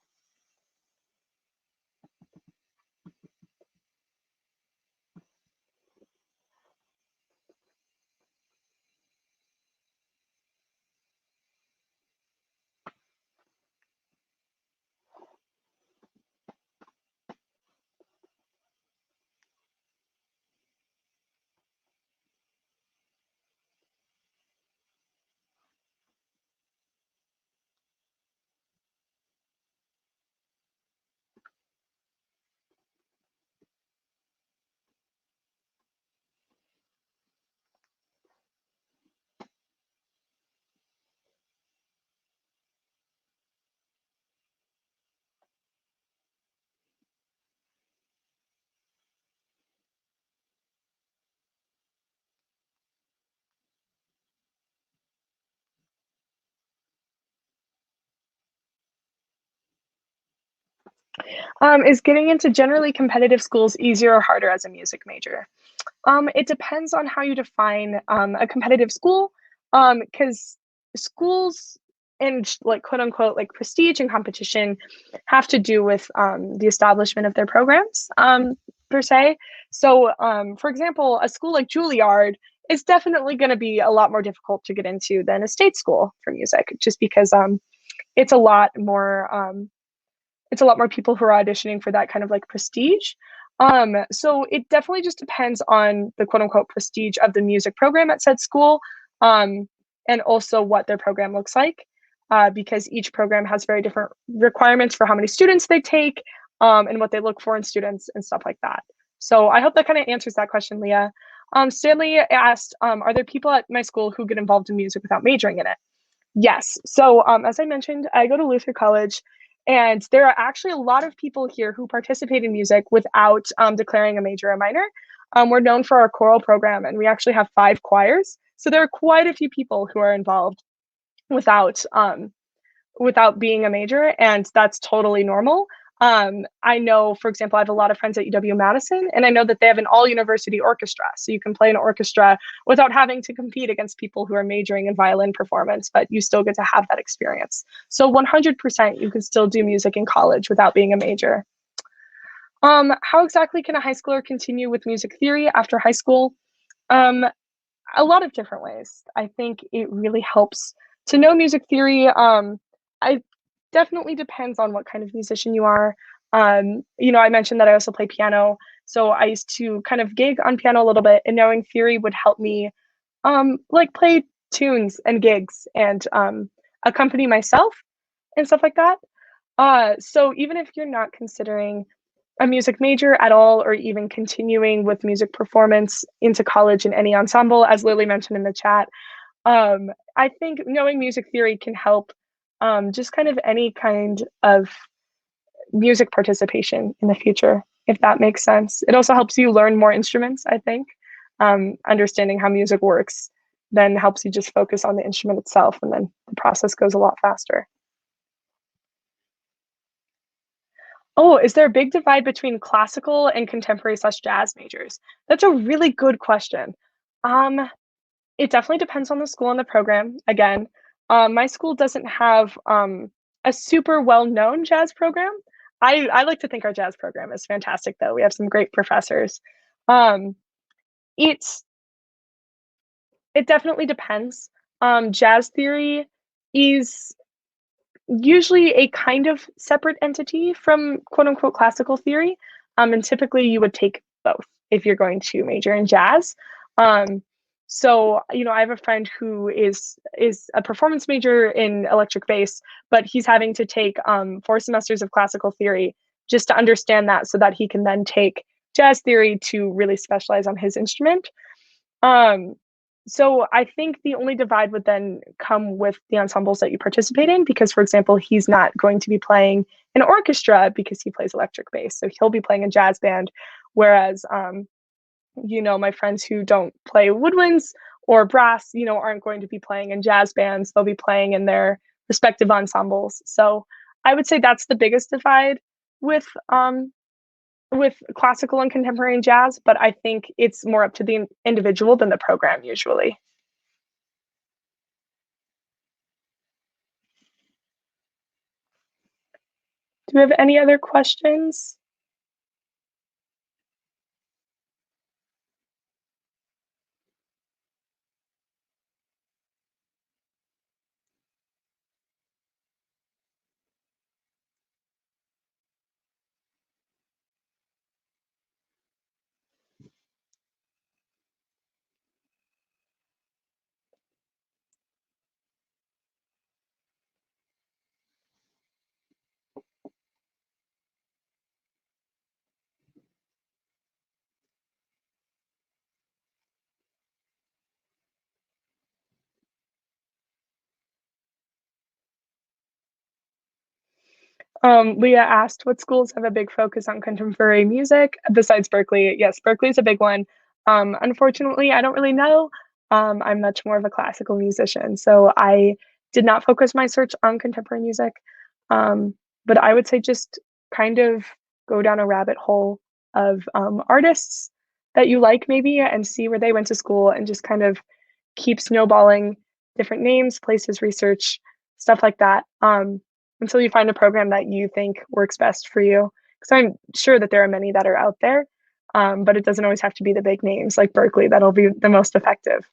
Is getting into generally competitive schools easier or harder as a music major? It depends on how you define a competitive school, because schools and like quote unquote like prestige and competition have to do with the establishment of their programs per se. So, for example, a school like Juilliard is definitely going to be a lot more difficult to get into than a state school for music, just because it's a lot more people who are auditioning for that kind of like prestige. So it definitely just depends on the quote unquote prestige of the music program at said school, and also what their program looks like, because each program has very different requirements for how many students they take, and what they look for in students and stuff like that. So I hope that kind of answers that question, Leah. Stanley asked, are there people at my school who get involved in music without majoring in it? Yes. So as I mentioned, I go to Luther College, and there are actually a lot of people here who participate in music without declaring a major or minor. We're known for our choral program, and we actually have 5 choirs. So there are quite a few people who are involved without being a major, and that's totally normal. I know, for example, I have a lot of friends at UW-Madison, and I know that they have an all-university orchestra. So you can play an orchestra without having to compete against people who are majoring in violin performance, but you still get to have that experience. So 100% you can still do music in college without being a major. How exactly can a high schooler continue with music theory after high school? A lot of different ways. I think it really helps to know music theory. I definitely depends on what kind of musician you are. I mentioned that I also play piano, so I used to kind of gig on piano a little bit, and knowing theory would help me like play tunes and gigs and accompany myself and stuff like that. So even if you're not considering a music major at all, or even continuing with music performance into college in any ensemble, as Lily mentioned in the chat, I think knowing music theory can help just kind of any kind of music participation in the future, if that makes sense. It also helps you learn more instruments, I think. Understanding how music works then helps you just focus on the instrument itself, and then the process goes a lot faster. Oh, is there a big divide between classical and contemporary / jazz majors? That's a really good question. It definitely depends on the school and the program. Again, my school doesn't have a super well-known jazz program. I like to think our jazz program is fantastic, though. We have some great professors. It definitely depends. Jazz theory is usually a kind of separate entity from quote unquote classical theory. And typically you would take both if you're going to major in jazz. So, I have a friend who is a performance major in electric bass, but he's having to take 4 semesters of classical theory just to understand that, so that he can then take jazz theory to really specialize on his instrument. So I think the only divide would then come with the ensembles that you participate in, because, for example, he's not going to be playing an orchestra because he plays electric bass. So he'll be playing a jazz band, whereas my friends who don't play woodwinds or brass, aren't going to be playing in jazz bands. They'll be playing in their respective ensembles. So I would say that's the biggest divide with classical and contemporary and jazz, but I think it's more up to the individual than the program usually. Do we have any other questions? Leah asked what schools have a big focus on contemporary music besides Berkeley. Yes, Berkeley's a big one. Unfortunately, I don't really know. I'm much more of a classical musician, so I did not focus my search on contemporary music. But I would say just kind of go down a rabbit hole of artists that you like maybe and see where they went to school and just kind of keep snowballing different names, places, research, stuff like that. Until you find a program that you think works best for you. Because I'm sure that there are many that are out there, but it doesn't always have to be the big names like Berkeley that'll be the most effective.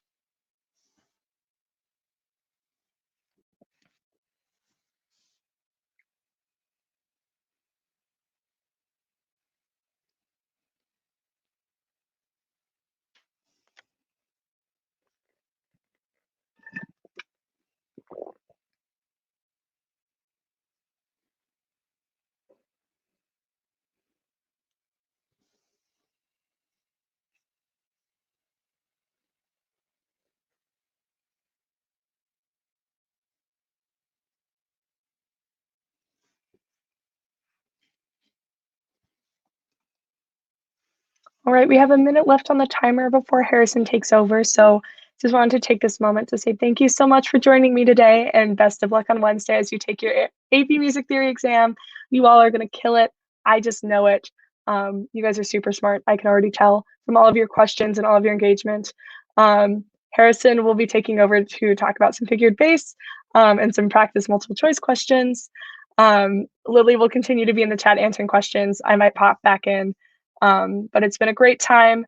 All right, we have a minute left on the timer before Harrison takes over. So just wanted to take this moment to say thank you so much for joining me today and best of luck on Wednesday as you take your AP Music Theory exam. You all are going to kill it. I just know it. You guys are super smart. I can already tell from all of your questions and all of your engagement. Harrison will be taking over to talk about some figured bass and some practice multiple choice questions. Lily will continue to be in the chat answering questions. I might pop back in. But it's been a great time.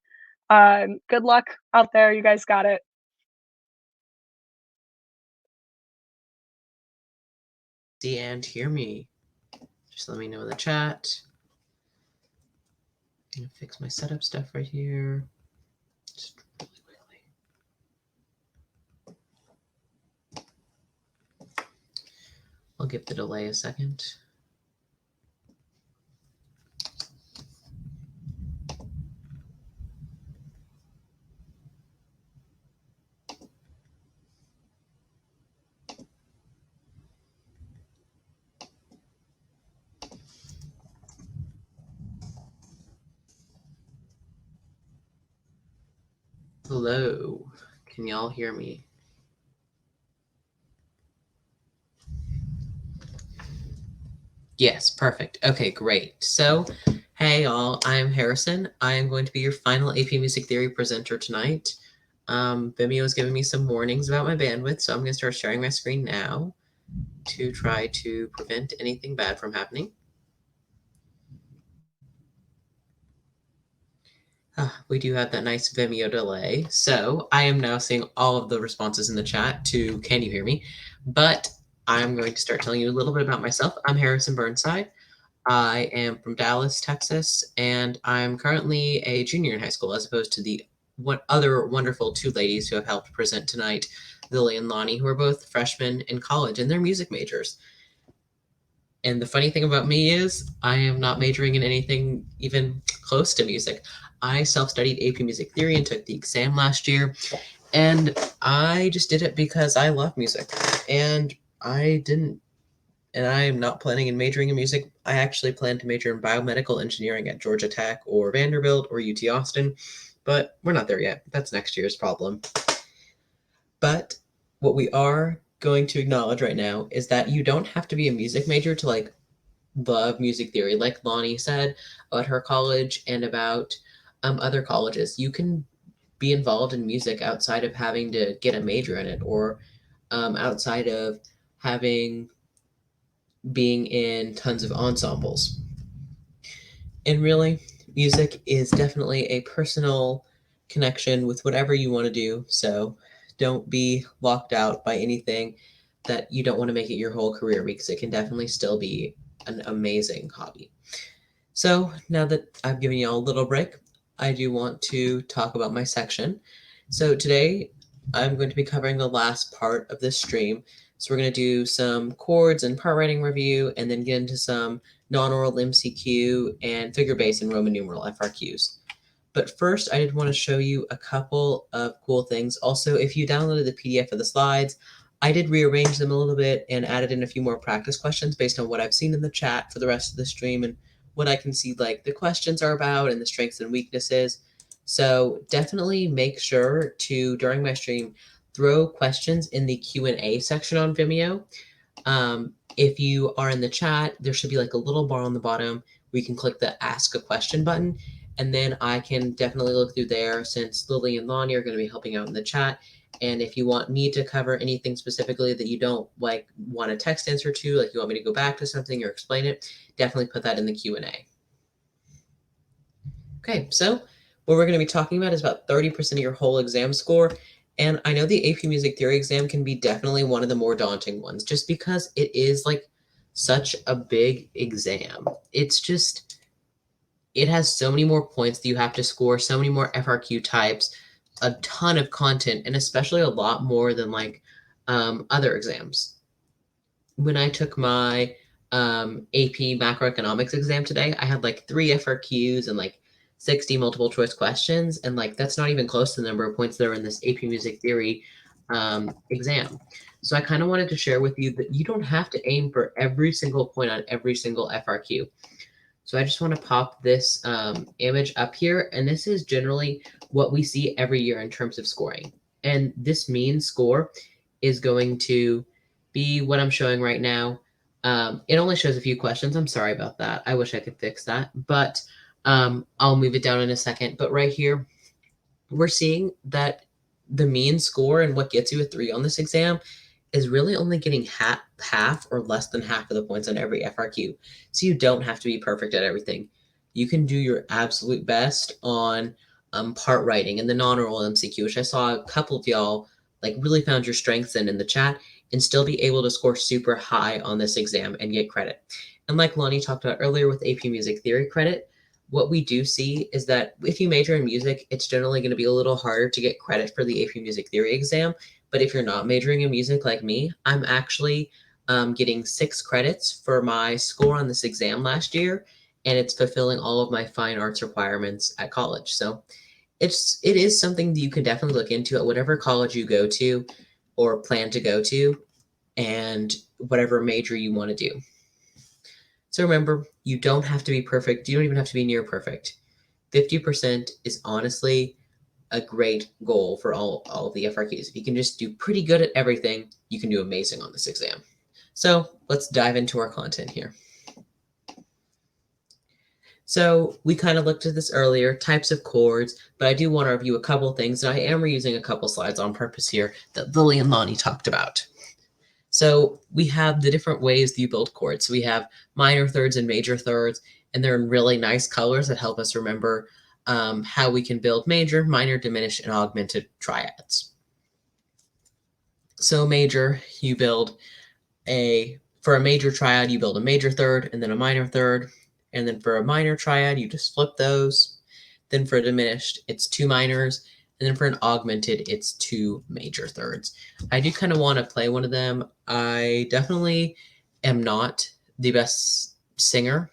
Good luck out there. You guys got it. See and hear me. Just let me know in the chat. I'm gonna fix my setup stuff right here. Just really quickly. I'll give the delay a second. Hello, can y'all hear me? Yes, perfect. Okay, great. So, hey y'all, I'm Harrison. I am going to be your final AP Music Theory presenter tonight. Vimeo is giving me some warnings about my bandwidth, so I'm going to start sharing my screen now to try to prevent anything bad from happening. We do have that nice Vimeo delay. So I am now seeing all of the responses in the chat to can you hear me? But I'm going to start telling you a little bit about myself. I'm Harrison Burnside. I am from Dallas, Texas, and I'm currently a junior in high school as opposed to the other wonderful two ladies who have helped present tonight, Lily and Lonnie, who are both freshmen in college and they're music majors. And the funny thing about me is I am not majoring in anything even close to music. I self-studied AP Music Theory and took the exam last year. And I just did it because I love music. And I'm not planning on majoring in music. I actually plan to major in biomedical engineering at Georgia Tech or Vanderbilt or UT Austin. but we're not there yet. That's next year's problem. But what we are going to acknowledge right now is that you don't have to be a music major to like love music theory. Like Lonnie said about her college and about other colleges, you can be involved in music outside of having to get a major in it, or outside of being in tons of ensembles. And really, music is definitely a personal connection with whatever you want to do. So don't be locked out by anything that you don't want to make it your whole career, because it can definitely still be an amazing hobby. So now that I've given you all a little break, I do want to talk about my section. So today I'm going to be covering the last part of this stream. So we're going to do some chords and part writing review, and then get into some non-oral MCQ and figure-based and Roman numeral FRQs. But first, I did want to show you a couple of cool things. Also, if you downloaded the PDF of the slides, I did rearrange them a little bit and added in a few more practice questions based on what I've seen in the chat for the rest of the stream and what I can see like the questions are about and the strengths and weaknesses. So definitely make sure to, during my stream, throw questions in the Q&A section on Vimeo. If you are in the chat, there should be like a little bar on the bottom where you can click the Ask a Question button, and then I can definitely look through there, since Lily and Lonnie are going to be helping out in the chat. And if you want me to cover anything specifically that you don't like want a text answer to, like you want me to go back to something or explain it, definitely put that in the Q&A. Okay, so what we're going to be talking about is about 30% of your whole exam score. And I know the AP Music Theory exam can be definitely one of the more daunting ones, just because it is like such a big exam. It's just, it has so many more points that you have to score, so many more FRQ types, a ton of content, and especially a lot more than like other exams. When I took my AP macroeconomics exam today, I had like 3 FRQs and like 60 multiple choice questions, and like that's not even close to the number of points that are in this AP Music Theory exam. So I kind of wanted to share with you that you don't have to aim for every single point on every single FRQ. So I just want to pop this image up here, and this is generally what we see every year in terms of scoring. And this mean score is going to be what I'm showing right now. It only shows a few questions. I'm sorry about that. I wish I could fix that, but I'll move it down in a second. But right here, we're seeing that the mean score and what gets you a 3 on this exam is really only getting half or less than half of the points on every FRQ. So you don't have to be perfect at everything. You can do your absolute best on part writing and the non-oral MCQ, which I saw a couple of y'all like really found your strengths in the chat, and still be able to score super high on this exam and get credit. And like Lonnie talked about earlier with AP Music Theory credit, what we do see is that if you major in music, it's generally going to be a little harder to get credit for the AP Music Theory exam. But if you're not majoring in music like me, I'm actually getting 6 credits for my score on this exam last year, and it's fulfilling all of my fine arts requirements at college. So it is something that you can definitely look into at whatever college you go to or plan to go to, and whatever major you want to do. So remember, you don't have to be perfect. You don't even have to be near perfect. 50% is honestly a great goal for all of the FRQs. If you can just do pretty good at everything, you can do amazing on this exam. So let's dive into our content here. So we kind of looked at this earlier, types of chords, but I do want to review a couple things, and I am reusing a couple slides on purpose here that Lily and Lonnie talked about. So we have the different ways that you build chords. So we have minor thirds and major thirds, and they're in really nice colors that help us remember how we can build major, minor, diminished, and augmented triads. So major, you build for a major triad, you build a major third and then a minor third. And then for a minor triad, you just flip those. Then for a diminished, it's 2 minors. And then for an augmented, it's 2 major thirds. I do kind of want to play one of them. I definitely am not the best singer.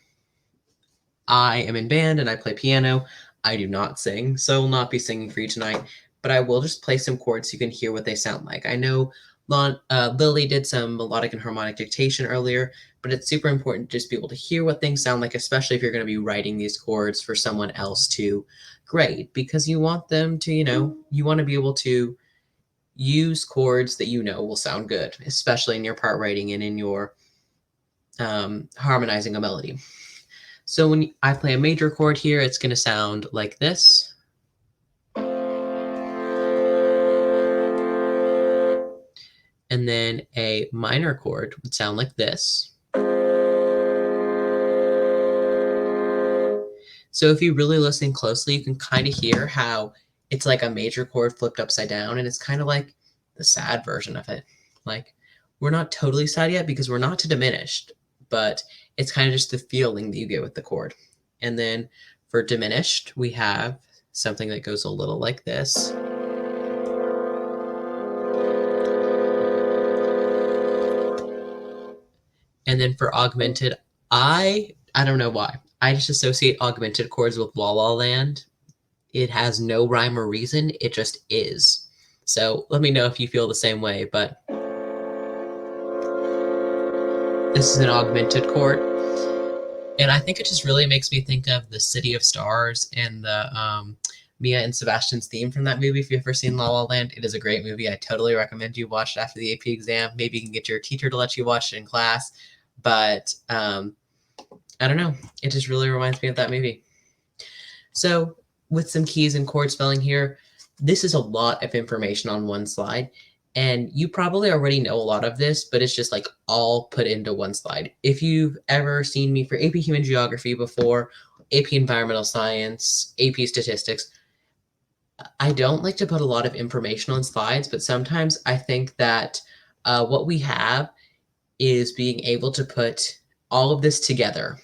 I am in band and I play piano. I do not sing, so I will not be singing for you tonight, but I will just play some chords so you can hear what they sound like. I know Lily did some melodic and harmonic dictation earlier, but it's super important to just be able to hear what things sound like, especially if you're going to be writing these chords for someone else to great because you want them to, you want to be able to use chords that will sound good, especially in your part writing and in your harmonizing a melody. So when I play a major chord here, it's going to sound like this. And then a minor chord would sound like this. So if you really listen closely, you can kind of hear how it's like a major chord flipped upside down, and it's kind of like the sad version of it. Like, we're not totally sad yet because we're not to diminished, but it's kind of just the feeling that you get with the chord. And then for diminished, we have something that goes a little like this. And then for augmented, I don't know why. I just associate augmented chords with La La Land. It has no rhyme or reason. It just is. So let me know if you feel the same way, but this is an augmented chord. And I think it just really makes me think of the City of Stars and the Mia and Sebastian's theme from that movie. If you've ever seen La La Land, it is a great movie. I totally recommend you watch it after the AP exam. Maybe you can get your teacher to let you watch it in class. But I don't know. It just really reminds me of that movie. So with some keys and chord spelling here, this is a lot of information on one slide. And you probably already know a lot of this, but it's just like all put into one slide. If you've ever seen me for AP Human Geography before, AP Environmental Science, AP Statistics, I don't like to put a lot of information on slides, but sometimes I think that what we have is being able to put all of this together.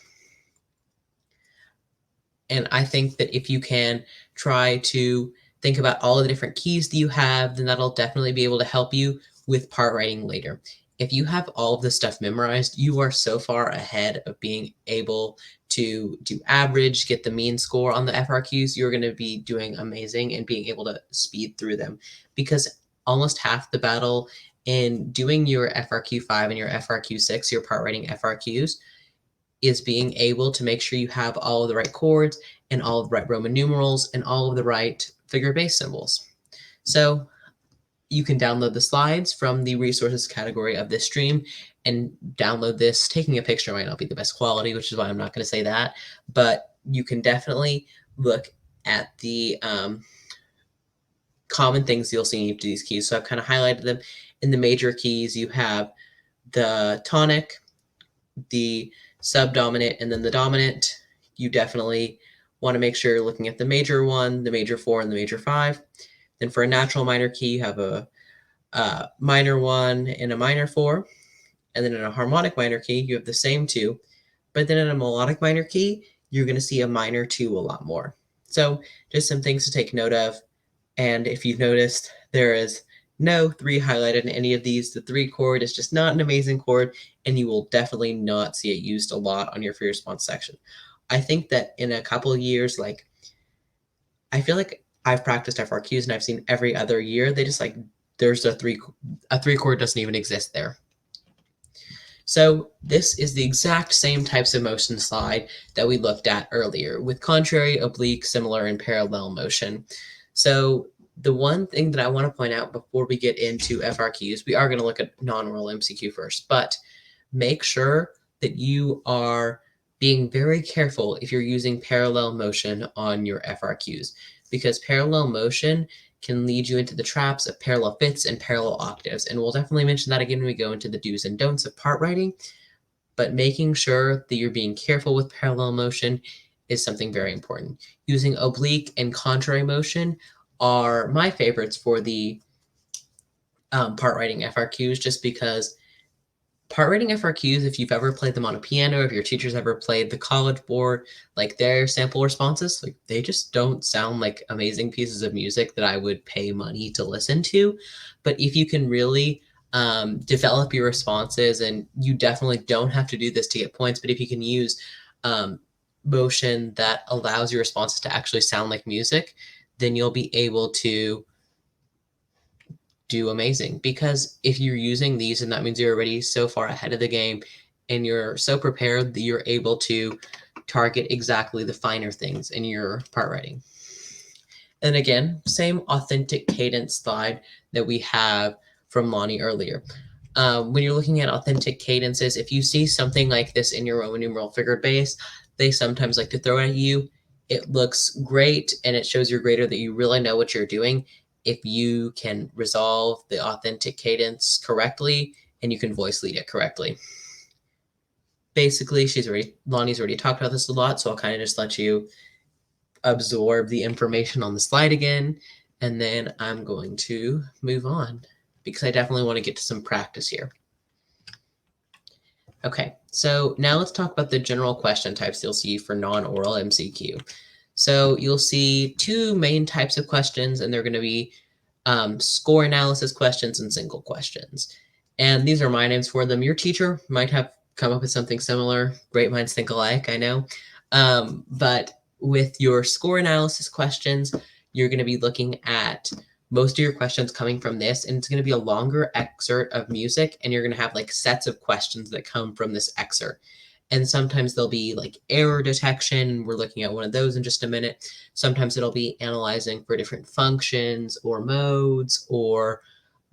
And I think that if you can try to think about all of the different keys that you have, then that'll definitely be able to help you with part writing later. If you have all of this stuff memorized, you are so far ahead of being able to do average, get the mean score on the FRQs. You're going to be doing amazing and being able to speed through them, because almost half the battle in doing your FRQ 5 and your FRQ 6, your part writing FRQs, is being able to make sure you have all of the right chords and all of the right Roman numerals and all of the right figure bass symbols. So you can download the slides from the resources category of this stream and download this. Taking a picture might not be the best quality, which is why I'm not going to say that, but you can definitely look at the common things you'll see in each of these keys. So I've kind of highlighted them. In the major keys, you have the tonic, the subdominant, and then the dominant. You definitely want to make sure you're looking at the major 1, the major 4, and the major 5. Then for a natural minor key, you have a minor 1 and a minor 4. And then in a harmonic minor key, you have the same 2. But then in a melodic minor key, you're going to see a minor 2 a lot more. So just some things to take note of. And if you've noticed, there is no 3 highlighted in any of these. The 3 chord is just not an amazing chord, and you will definitely not see it used a lot on your free response section. I think that in a couple of years, I feel like I've practiced FRQs and I've seen every other year, they just there's a 3 chord doesn't even exist there. So this is the exact same types of motion slide that we looked at earlier, with contrary, oblique, similar, and parallel motion. So the one thing that I want to point out before we get into FRQs, we are going to look at non-oral MCQ first, but make sure that you are being very careful if you're using parallel motion on your FRQs, because parallel motion can lead you into the traps of parallel fifths and parallel octaves. And we'll definitely mention that again when we go into the do's and don'ts of part writing, but making sure that you're being careful with parallel motion is something very important. Using oblique and contrary motion are my favorites for the part writing FRQs, just because part writing FRQs, if you've ever played them on a piano, if your teacher's ever played the College Board, their sample responses, they just don't sound like amazing pieces of music that I would pay money to listen to. But if you can really develop your responses, and you definitely don't have to do this to get points, but if you can use motion that allows your responses to actually sound like music, then you'll be able to do amazing. Because if you're using these, and that means you're already so far ahead of the game and you're so prepared that you're able to target exactly the finer things in your part writing. And again, same authentic cadence slide that we have from Lonnie earlier. When you're looking at authentic cadences, if you see something like this in your Roman numeral figured bass, they sometimes like to throw it at you. It looks great and it shows your grader that you really know what you're doing if you can resolve the authentic cadence correctly and you can voice lead it correctly. Basically, Lonnie's already talked about this a lot, so I'll kind of just let you absorb the information on the slide again, and then I'm going to move on because I definitely want to get to some practice here. Okay, so now let's talk about the general question types you'll see for non-oral MCQ. So you'll see two main types of questions, and they're going to be score analysis questions and single questions. And these are my names for them. Your teacher might have come up with something similar. Great minds think alike, I know. But with your score analysis questions, you're going to be looking at most of your questions coming from this, and it's going to be a longer excerpt of music, and you're going to have like sets of questions that come from this excerpt. And sometimes there'll be like error detection. We're looking at one of those in just a minute. Sometimes it'll be analyzing for different functions or modes, or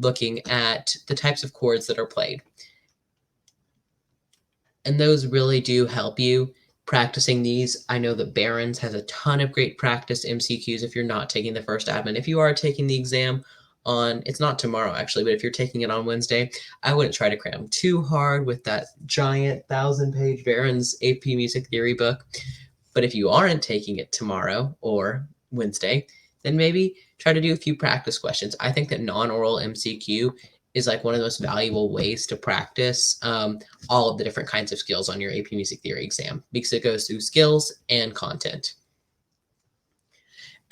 looking at the types of chords that are played. And those really do help you practicing these. I know that Barron's has a ton of great practice MCQs if you're not taking the first admin. If you are taking the exam on, it's not tomorrow actually, but if you're taking it on Wednesday, I wouldn't try to cram too hard with that giant 1,000-page Barron's AP Music Theory book. But if you aren't taking it tomorrow or Wednesday, then maybe try to do a few practice questions. I think that non-oral MCQ is like one of the most valuable ways to practice all of the different kinds of skills on your AP Music Theory exam, because it goes through skills and content.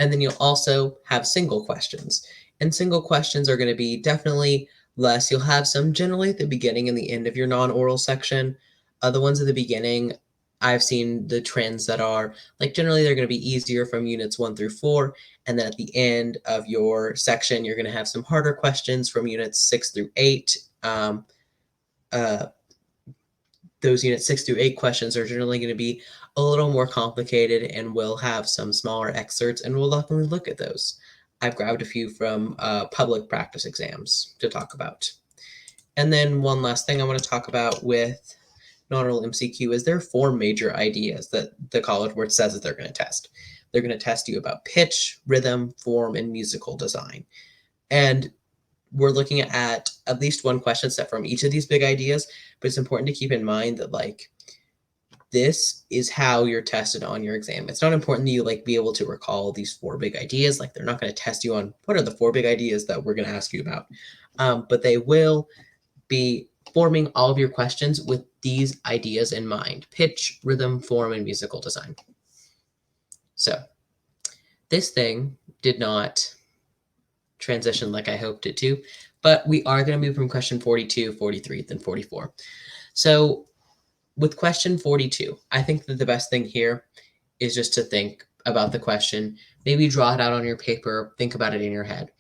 And then you'll also have single questions. And single questions are going to be definitely less. You'll have some generally at the beginning and the end of your non-oral section. The ones at the beginning, I've seen the trends that are like generally they're going to be easier from units 1 through 4. And then at the end of your section, you're going to have some harder questions from units 6 through 8. Those units 6 through 8 questions are generally going to be a little more complicated, and we'll have some smaller excerpts, and we'll definitely look at those. I've grabbed a few from public practice exams to talk about. And then one last thing I want to talk about with non-oral MCQ is there are 4 major ideas that the College Board says that they're going to test. They're going to test you about pitch, rhythm, form, and musical design. And we're looking at least one question set from each of these big ideas, but it's important to keep in mind that like this is how you're tested on your exam. It's not important that you like be able to recall these 4 big ideas. Like they're not going to test you on what are the 4 big ideas that we're going to ask you about, but they will be forming all of your questions with these ideas in mind: pitch, rhythm, form, and musical design. So this thing did not transition like I hoped it to, but we are going to move from question 42, 43, then 44. So with question 42, I think that the best thing here is just to think about the question, maybe draw it out on your paper, think about it in your head.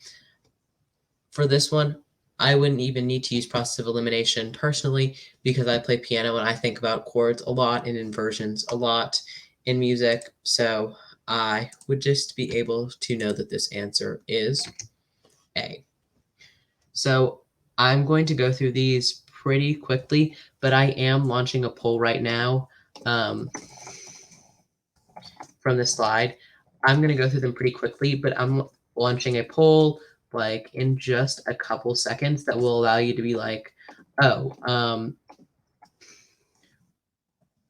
For this one, I wouldn't even need to use process of elimination personally, because I play piano and I think about chords a lot and inversions a lot in music. So I would just be able to know that this answer is A. So I'm going to go through these pretty quickly, but I am launching a poll right now from the slide. I'm going to go through them pretty quickly, but I'm launching a poll like in just a couple seconds that will allow you to be like, oh,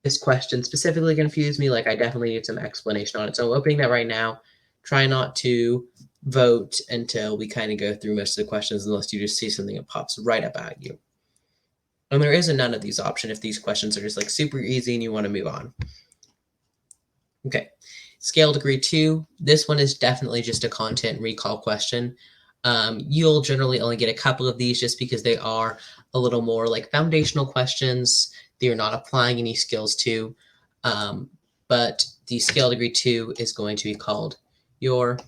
this question specifically confused me. Like I definitely need some explanation on it. So I'm opening that right now. Try not to vote until we kind of go through most of the questions, unless you just see something that pops right up at you. And there is a none of these option if these questions are just like super easy and you want to move on. Okay, scale degree 2. This one is definitely just a content recall question. You'll generally only get a couple of these just because they are a little more like foundational questions that you're not applying any skills to. But the scale degree 2 is going to be called your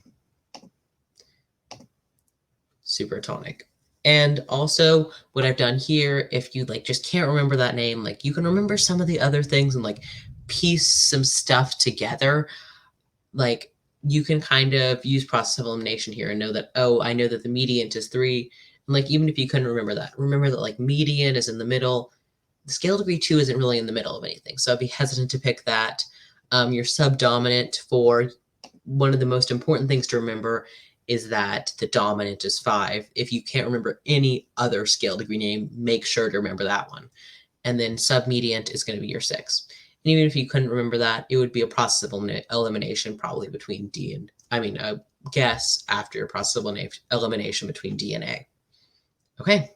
supertonic. And also what I've done here, if you like just can't remember that name, like you can remember some of the other things and like piece some stuff together. Like you can kind of use process of elimination here and know that, oh, I know that the median is 3. And like, even if you couldn't remember that like median is in the middle. The scale degree 2 isn't really in the middle of anything. So I'd be hesitant to pick that. Your subdominant, for one of the most important things to remember is that the dominant is 5. If you can't remember any other scale degree name, make sure to remember that one. And then submediant is going to be your 6. And even if you couldn't remember that, it would be a process of elimination probably between a guess after your process of elimination between D and A. Okay.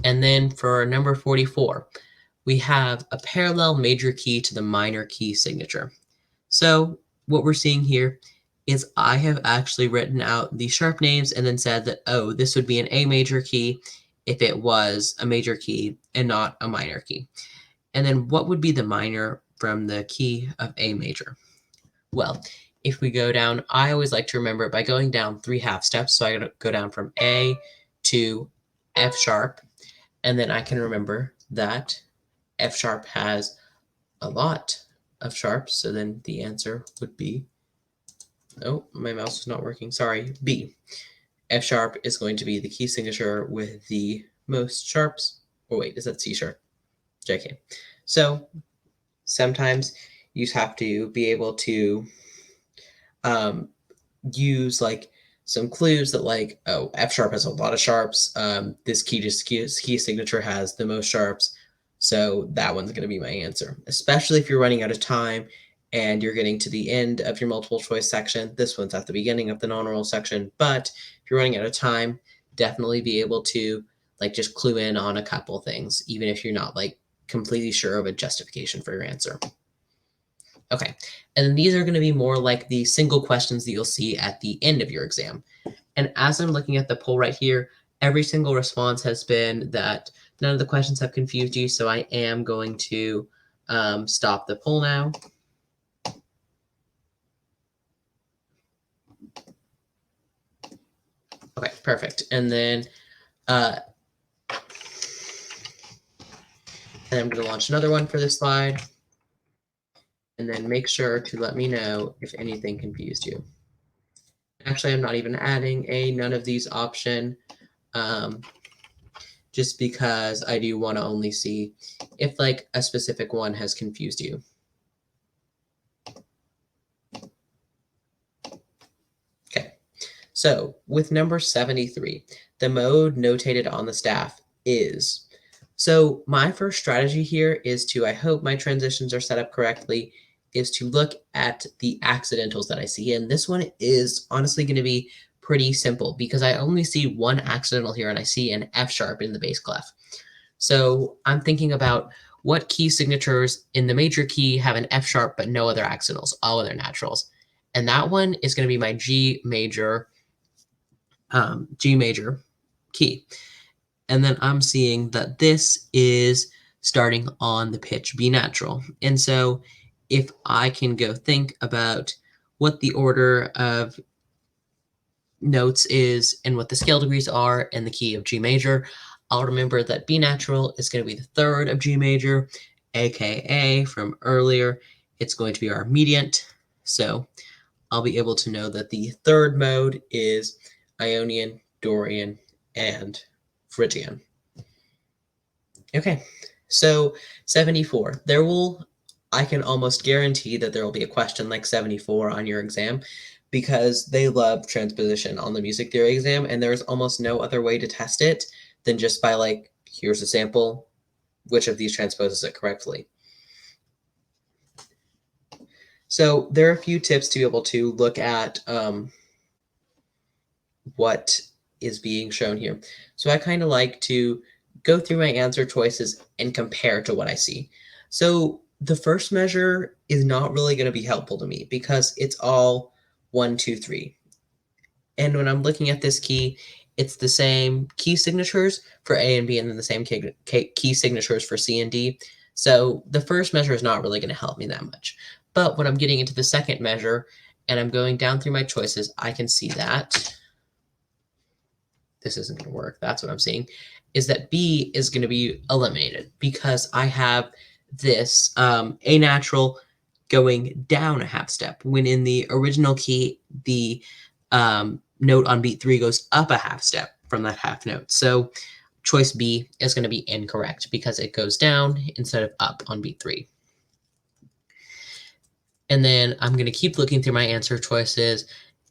And then for number 44, we have a parallel major key to the minor key signature. So what we're seeing here is I have actually written out the sharp names and then said that, oh, this would be an A major key if it was a major key and not a minor key. And then what would be the minor from the key of A major? Well, if we go down, I always like to remember it by going down 3 half steps. So I go down from A to F sharp, and then I can remember that F sharp has a lot of sharps. So then the answer would be, oh, my mouse is not working. Sorry, B. F sharp is going to be the key signature with the most sharps. Oh, wait, is that C sharp? JK. So sometimes you have to be able to use like some clues that like, oh, F sharp has a lot of sharps. This key signature has the most sharps. So that one's going to be my answer, especially if you're running out of time and you're getting to the end of your multiple choice section. This one's at the beginning of the non-oral section, but if you're running out of time, definitely be able to like just clue in on a couple things, even if you're not like completely sure of a justification for your answer. Okay, and then these are going to be more like the single questions that you'll see at the end of your exam. And as I'm looking at the poll right here, every single response has been that none of the questions have confused you, so I am going to stop the poll now. Okay, perfect. And then I'm going to launch another one for this slide. And then make sure to let me know if anything confused you. Actually, I'm not even adding a none of these option, just because I do want to only see if like a specific one has confused you. Okay, so with number 73, the mode notated on the staff is. So my first strategy here is to, I hope my transitions are set up correctly, is to look at the accidentals that I see. And this one is honestly going to be pretty simple because I only see one accidental here and I see an F sharp in the bass clef. So I'm thinking about what key signatures in the major key have an F sharp but no other accidentals, all other naturals. And that one is going to be my G major key. And then I'm seeing that this is starting on the pitch B natural. And so if I can go think about what the order of notes is and what the scale degrees are in the key of G major, I'll remember that B natural is going to be the third of G major, aka from earlier, it's going to be our mediant. So I'll be able to know that the third mode is Ionian, Dorian, and Phrygian. Okay, so 74. I can almost guarantee that there will be a question like 74 on your exam because they love transposition on the music theory exam, and there's almost no other way to test it than just by like, here's a sample, which of these transposes it correctly. So there are a few tips to be able to look at what is being shown here. So I kind of like to go through my answer choices and compare to what I see. So the first measure is not really going to be helpful to me because it's all 1, 2, 3. And when I'm looking at this key, it's the same key signatures for A and B and then the same key signatures for C and D. So the first measure is not really going to help me that much. But when I'm getting into the second measure and I'm going down through my choices, I can see that this isn't going to work. That's what I'm seeing, is that B is going to be eliminated because I have this A natural going down a half step, when in the original key, the note on beat 3 goes up a half step from that half note. So choice B is going to be incorrect because it goes down instead of up on beat 3. And then I'm going to keep looking through my answer choices,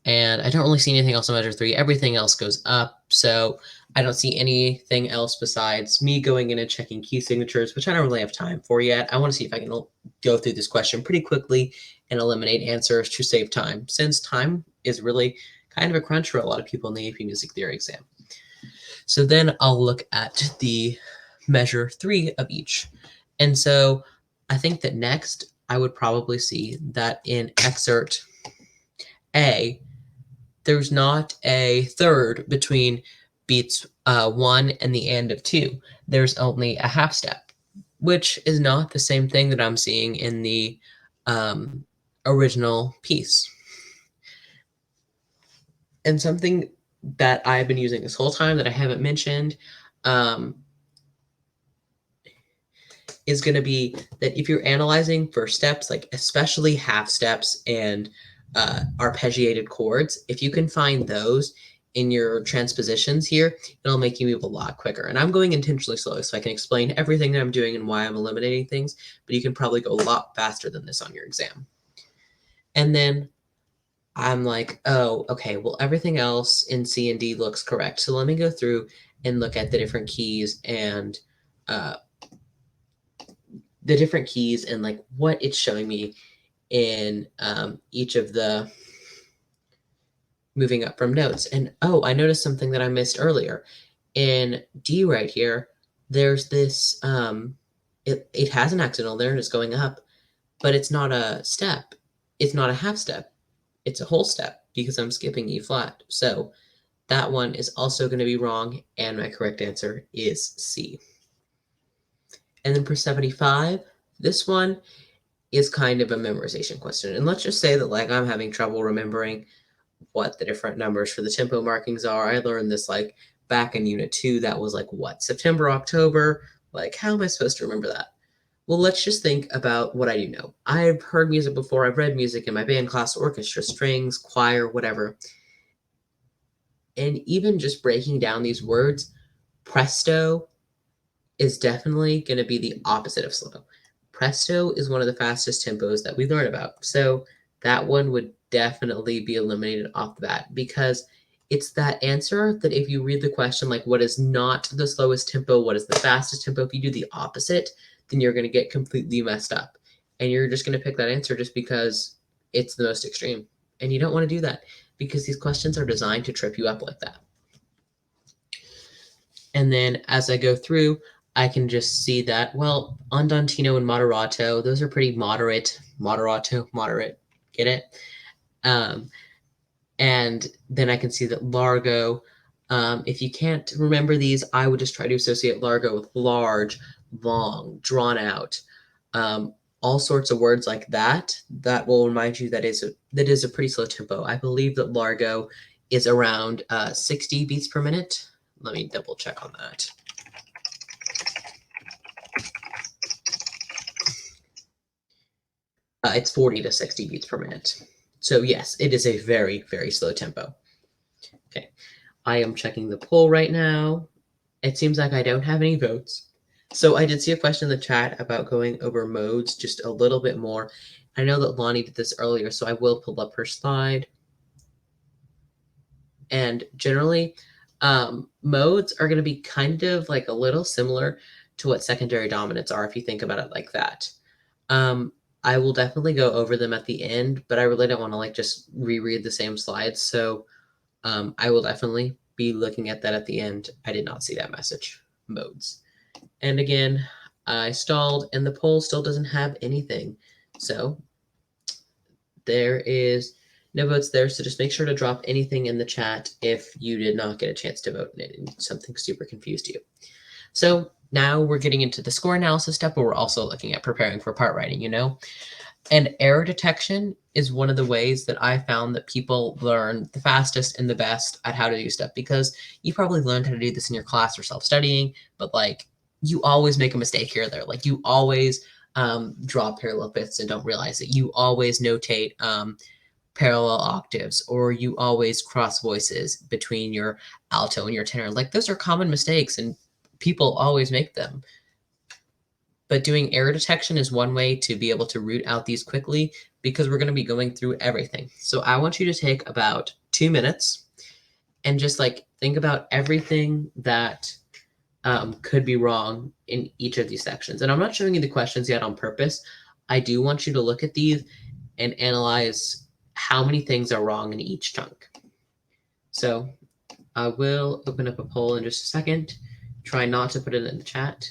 and I don't really see anything else on measure 3. Everything else goes up, so I don't see anything else besides me going in and checking key signatures, which I don't really have time for yet. I want to see if I can go through this question pretty quickly and eliminate answers to save time, since time is really kind of a crunch for a lot of people in the AP Music Theory exam. So then I'll look at the measure 3 of each. And so I think that next I would probably see that in excerpt A, there's not a third between beats 1 and the end of 2. There's only a half step, which is not the same thing that I'm seeing in the original piece. And something that I've been using this whole time that I haven't mentioned is going to be that if you're analyzing for steps, like especially half steps and arpeggiated chords, if you can find those in your transpositions here, it'll make you move a lot quicker. And I'm going intentionally slow so I can explain everything that I'm doing and why I'm eliminating things, but you can probably go a lot faster than this on your exam. And then I'm like, oh, okay, well, everything else in C and D looks correct. So let me go through and look at the different keys and like what it's showing me in each of the moving up from notes. And oh, I noticed something that I missed earlier. In D right here, there's this, it has an accidental there and it's going up, but it's not a step. It's not a half step. It's a whole step because I'm skipping E flat. So that one is also going to be wrong, and my correct answer is C. And then for 75, this one is kind of a memorization question. And let's just say that like I'm having trouble remembering what the different numbers for the tempo markings are. I learned this like back in Unit 2. That was like what? September, October? Like how am I supposed to remember that? Well, let's just think about what I do know. I've heard music before. I've read music in my band class, orchestra, strings, choir, whatever. And even just breaking down these words, presto is definitely going to be the opposite of slow. Presto is one of the fastest tempos that we learn about. So that one would definitely be eliminated off the bat because it's that answer that if you read the question, like what is not the slowest tempo, what is the fastest tempo, if you do the opposite, then you're going to get completely messed up. And you're just going to pick that answer just because it's the most extreme. And you don't want to do that because these questions are designed to trip you up like that. And then as I go through, I can just see that, well, andantino and moderato, those are pretty moderate. Moderato, moderate, get it? And then I can see that largo, if you can't remember these, I would just try to associate largo with large, long, drawn out, all sorts of words like that. That will remind you that is a pretty slow tempo. I believe that largo is around 60 beats per minute. Let me double check on that. It's 40 to 60 beats per minute. So yes, it is a very, very slow tempo. Okay, I am checking the poll right now. It seems like I don't have any votes. So I did see a question in the chat about going over modes just a little bit more. I know that Lonnie did this earlier, so I will pull up her slide. And generally, modes are going to be kind of like a little similar to what secondary dominants are if you think about it like that. I will definitely go over them at the end, but I really don't want to like just reread the same slides. So I will definitely be looking at that at the end. I did not see that message. Modes. And again, I stalled and the poll still doesn't have anything. So there is no votes there. So just make sure to drop anything in the chat if you did not get a chance to vote and something super confused you. So now we're getting into the score analysis step, but we're also looking at preparing for part writing, you know? And error detection is one of the ways that I found that people learn the fastest and the best at how to do stuff, because you probably learned how to do this in your class or self-studying, but like you always make a mistake here or there. Like you always draw parallel fifths and don't realize it. You always notate parallel octaves, or you always cross voices between your alto and your tenor. Like, those are common mistakes and people always make them. But doing error detection is one way to be able to root out these quickly, because we're going to be going through everything. So I want you to take about 2 minutes and just like think about everything that could be wrong in each of these sections. And I'm not showing you the questions yet on purpose. I do want you to look at these and analyze how many things are wrong in each chunk. So I will open up a poll in just a second. Try not to put it in the chat,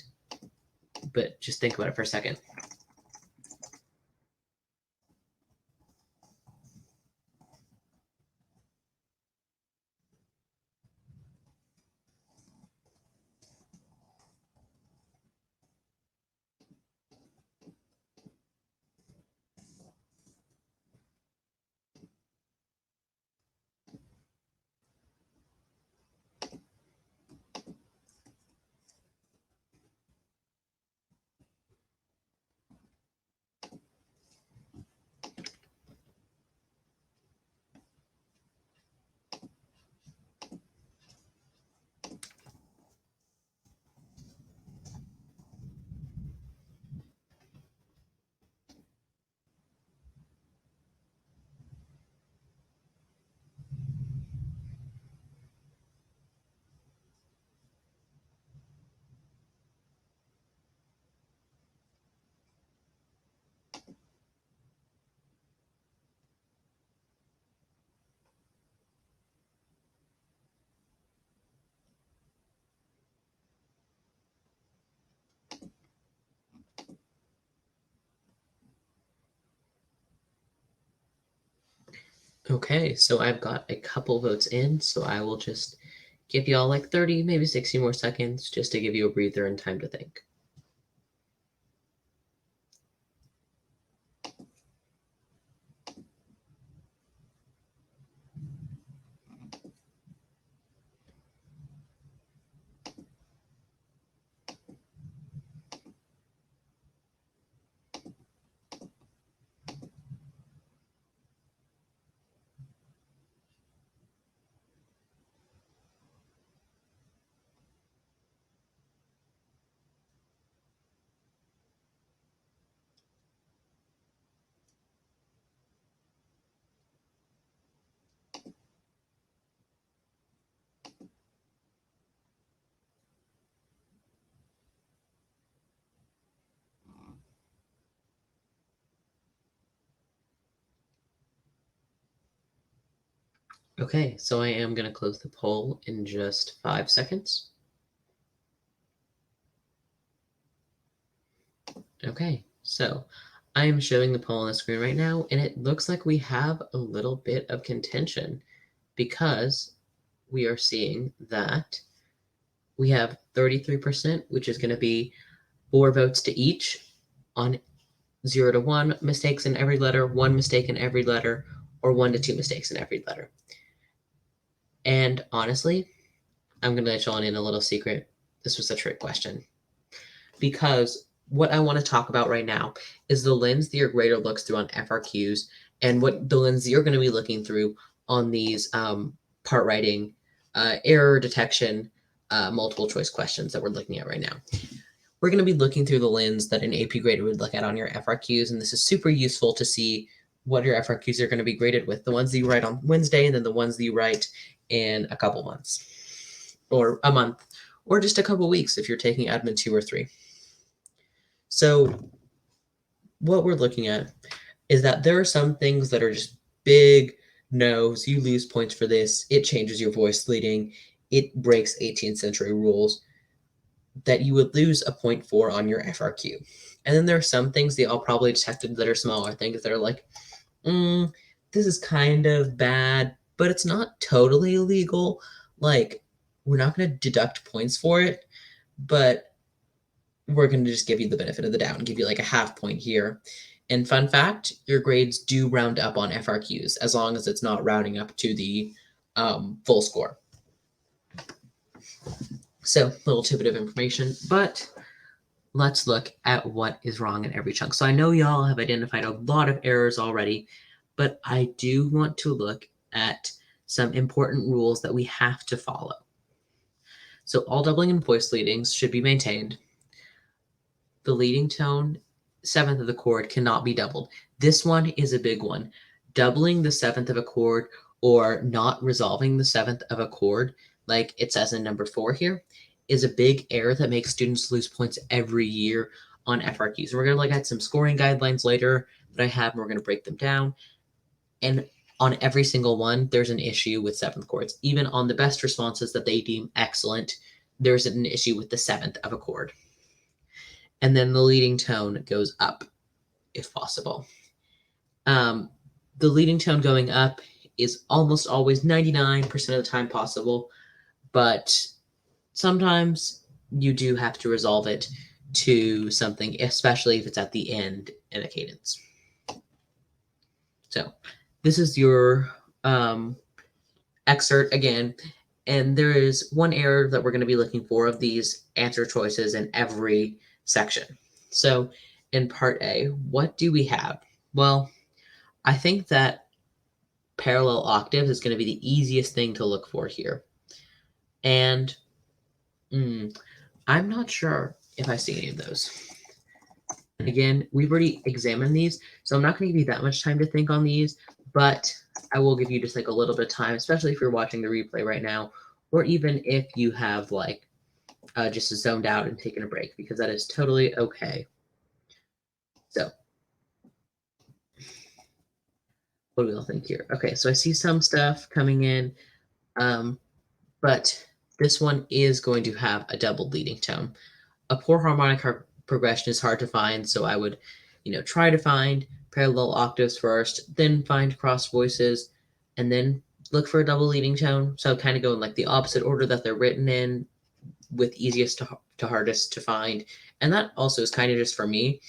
but just think about it for a second. Okay, so I've got a couple votes in, so I will just give y'all like 30, maybe 60 more seconds just to give you a breather and time to think. Okay, so I am going to close the poll in just 5 seconds. Okay, so I am showing the poll on the screen right now, and it looks like we have a little bit of contention, because we are seeing that we have 33%, which is going to be 4 votes to each on 0 to 1 mistakes in every letter, 1 mistake in every letter, or 1 to 2 mistakes in every letter. And honestly, I'm going to let y'all in a little secret. This was a trick question, because what I want to talk about right now is the lens that your grader looks through on FRQs, and what the lens that you're going to be looking through on these part writing, error detection, multiple choice questions that we're looking at right now. We're going to be looking through the lens that an AP grader would look at on your FRQs, and this is super useful to see what your FRQs are going to be graded with, the ones that you write on Wednesday, and then the ones that you write in a couple months, or a month, or just a couple weeks if you're taking admin 2 or 3. So what we're looking at is that there are some things that are just big no's. You lose points for this. It changes your voice leading. It breaks 18th century rules, that you would lose a point for on your FRQ. And then there are some things that I'll probably detected that are smaller things that are like, this is kind of bad, but it's not totally illegal. Like, we're not going to deduct points for it, but we're going to just give you the benefit of the doubt and give you like a half point here. And fun fact, your grades do round up on FRQs as long as it's not rounding up to the full score. So, little tidbit of information, but let's look at what is wrong in every chunk. So I know y'all have identified a lot of errors already, but I do want to look at some important rules that we have to follow. So all doubling and voice leadings should be maintained. The leading tone, seventh of the chord, cannot be doubled. This one is a big one. Doubling the seventh of a chord or not resolving the seventh of a chord, like it says in number 4 here, is a big error that makes students lose points every year on FRQs. We're going to look at some scoring guidelines later that I have, and we're going to break them down. And on every single one, there's an issue with seventh chords. Even on the best responses that they deem excellent, there's an issue with the seventh of a chord. And then the leading tone goes up, if possible. The leading tone going up is almost always 99% of the time possible, but sometimes you do have to resolve it to something, especially if it's at the end in a cadence. So this is your excerpt again, and there is one error that we're going to be looking for of these answer choices in every section. So in part A, what do we have? Well, I think that parallel octaves is going to be the easiest thing to look for here. And I'm not sure if I see any of those. And again, we've already examined these, so I'm not going to give you that much time to think on these, but I will give you just like a little bit of time, especially if you're watching the replay right now, or even if you have like just zoned out and taken a break, because that is totally okay. So what do we all think here? Okay, so I see some stuff coming in, but this one is going to have a double leading tone. A poor harmonic progression is hard to find, so I would, try to find parallel octaves first, then find cross voices, and then look for a double leading tone. So kind of go in like the opposite order that they're written in, with easiest to hardest to find. And that also is kind of just for me,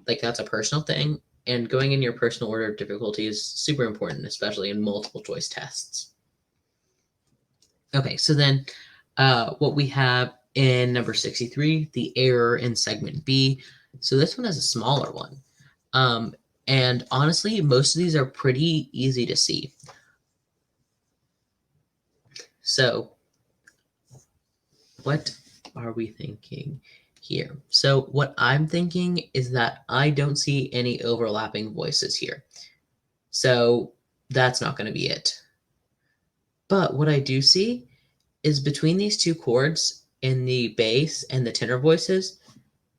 like that's a personal thing. And going in your personal order of difficulty is super important, especially in multiple choice tests. Okay, so then what we have in number 63, the error in segment B. So this one is a smaller one. And honestly, most of these are pretty easy to see. So what are we thinking here? So what I'm thinking is that I don't see any overlapping voices here. So that's not going to be it. But what I do see is between these two chords in the bass and the tenor voices,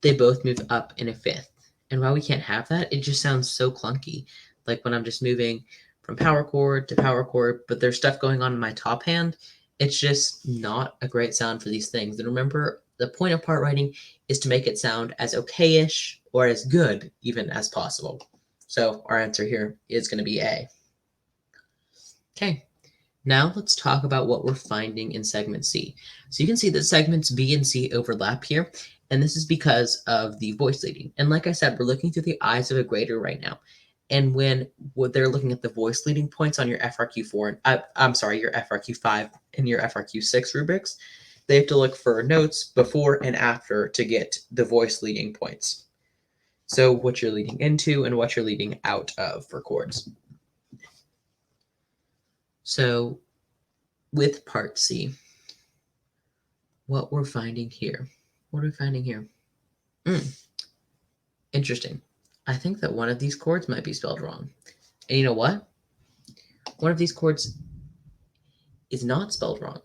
they both move up in a fifth. And while we can't have that, it just sounds so clunky. Like when I'm just moving from power chord to power chord, but there's stuff going on in my top hand. It's just not a great sound for these things. And remember, the point of part writing is to make it sound as okay-ish or as good even as possible. So our answer here is going to be A. Okay. Now let's talk about what we're finding in segment C. So you can see that segments B and C overlap here, and this is because of the voice leading. And like I said, we're looking through the eyes of a grader right now. And when they're looking at the voice leading points on your FRQ4, your FRQ5 and your FRQ6 rubrics, they have to look for notes before and after to get the voice leading points. So what you're leading into and what you're leading out of for chords. So with part C, what we're finding here. What are we finding here? Interesting. I think that one of these chords might be spelled wrong. And you know what? One of these chords is not spelled wrong.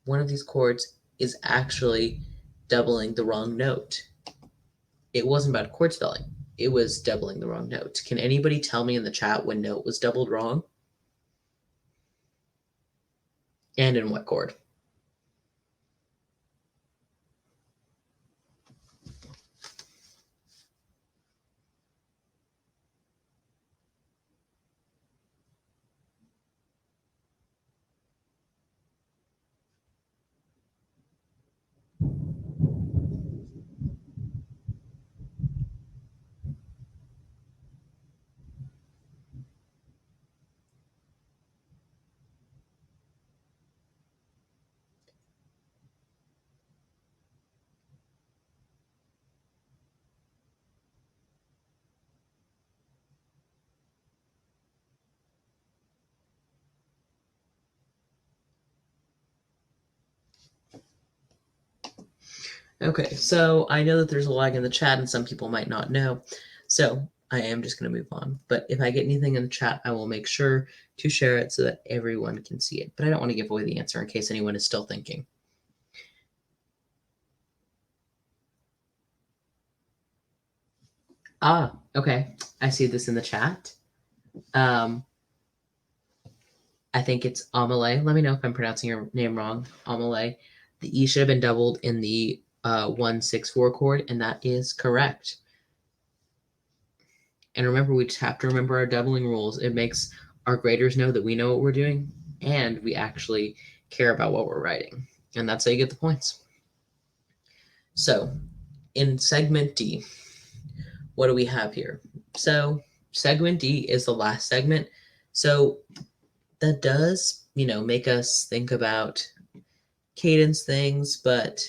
One of these chords is actually doubling the wrong note. It wasn't about chord spelling. It was doubling the wrong note. Can anybody tell me in the chat when note was doubled wrong? And in what chord? Okay, so I know that there's a lag in the chat and some people might not know. So I am just going to move on. But if I get anything in the chat, I will make sure to share it so that everyone can see it. But I don't want to give away the answer in case anyone is still thinking. Ah, okay. I see this in the chat. I think it's Amelie. Let me know if I'm pronouncing your name wrong. Amelie. The E should have been doubled in the 1-6-4 chord, and that is correct. And remember, we just have to remember our doubling rules. It makes our graders know that we know what we're doing, and we actually care about what we're writing. And that's how you get the points. So in segment D, what do we have here? So segment D is the last segment. So that does, make us think about cadence things, but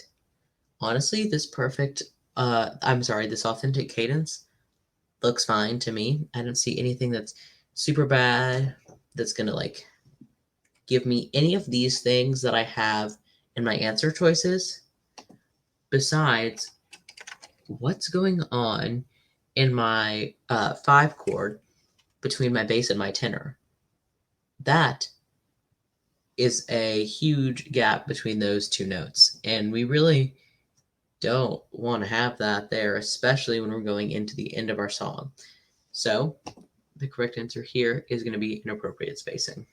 honestly, this authentic cadence looks fine to me. I don't see anything that's super bad that's gonna like give me any of these things that I have in my answer choices. Besides, what's going on in my 5 chord between my bass and my tenor? That is a huge gap between those two notes, and we really don't want to have that there, especially when we're going into the end of our song. So the correct answer here is going to be inappropriate spacing.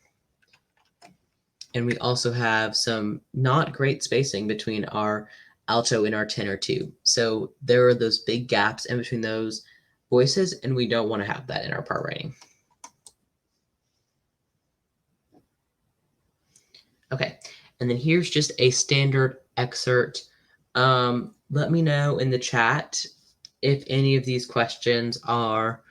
And we also have some not great spacing between our alto and our tenor too. So there are those big gaps in between those voices, and we don't want to have that in our part writing. Okay, and then here's just a standard excerpt. Let me know in the chat if any of these questions are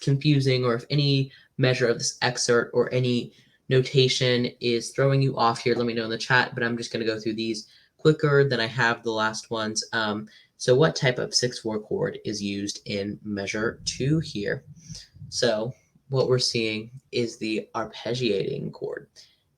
confusing, or if any measure of this excerpt or any notation is throwing you off here. Let me know in the chat, but I'm just going to go through these quicker than I have the last ones. So what type of 6/4 chord is used in measure 2 here? So what we're seeing is the arpeggiating chord.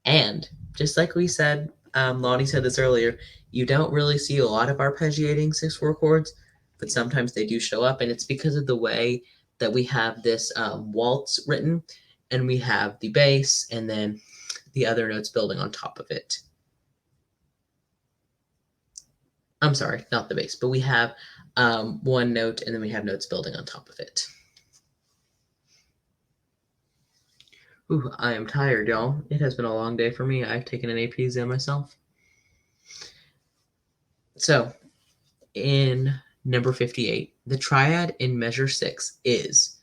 And just like we said, Lonnie said this earlier, you don't really see a lot of arpeggiating 6/4 chords, but sometimes they do show up, and it's because of the way that we have this waltz written, and we have the bass and then the other notes building on top of it. I'm sorry, not the bass, but we have one note and then we have notes building on top of it. Ooh, I am tired, y'all. It has been a long day for me. I've taken an AP exam myself. So in number 58, the triad in measure 6 is,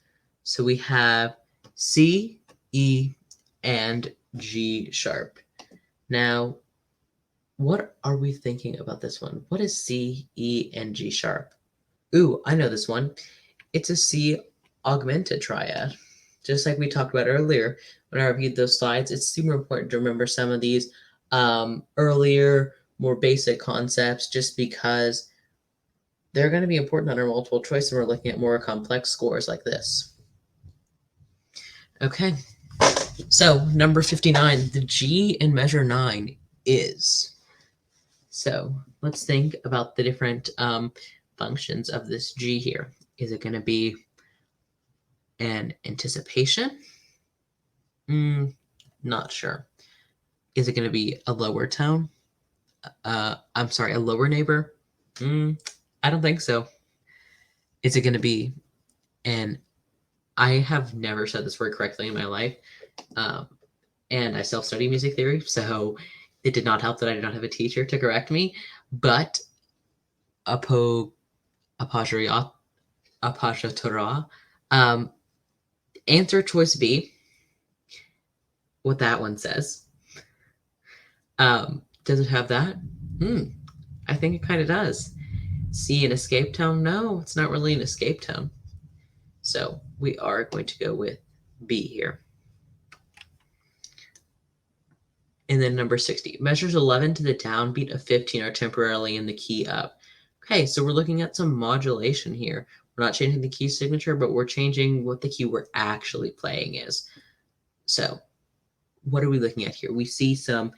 so we have C, E, and G sharp. Now, what are we thinking about this one? What is C, E, and G sharp? Ooh, I know this one. It's a C augmented triad. Just like we talked about earlier when I reviewed those slides, it's super important to remember some of these earlier, more basic concepts, just because they're going to be important on our multiple choice when we're looking at more complex scores like this. Okay, so number 59, the G in measure 9 is. So let's think about the different functions of this G here. Is it going to be an anticipation? Not sure. Is it going to be a lower tone? I'm sorry, a lower neighbor? I don't think so. Is it going to be an, I have never said this word correctly in my life, and I self-study music theory, so it did not help that I did not have a teacher to correct me, but appoggiatura. Answer choice B, what that one says. Does it have that? I think it kind of does. C, an escape tone? No, it's not really an escape tone. So we are going to go with B here. And then number 60, measures 11 to the downbeat of 15 are temporarily in the key up. Okay, so we're looking at some modulation here. We're not changing the key signature, but we're changing what the key we're actually playing is. So what are we looking at here? We see some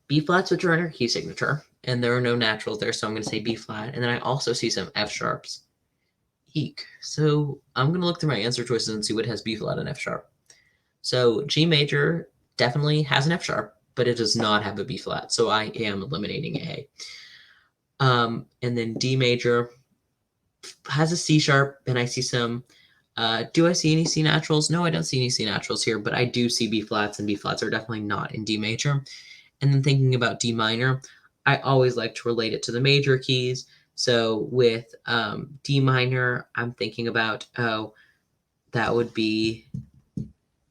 B flats, which are in our key signature, and there are no naturals there, so I'm going to say B flat. And then I also see some F sharps. Eek. So I'm going to look through my answer choices and see what has B flat and F sharp. So G major definitely has an F sharp, but it does not have a B flat, so I am eliminating A. And then D major has a C sharp, and I see some. Do I see any C naturals? No, I don't see any C naturals here, but I do see B flats, and B flats are definitely not in D major. And then thinking about D minor, I always like to relate it to the major keys. So with D minor, I'm thinking about, oh, that would be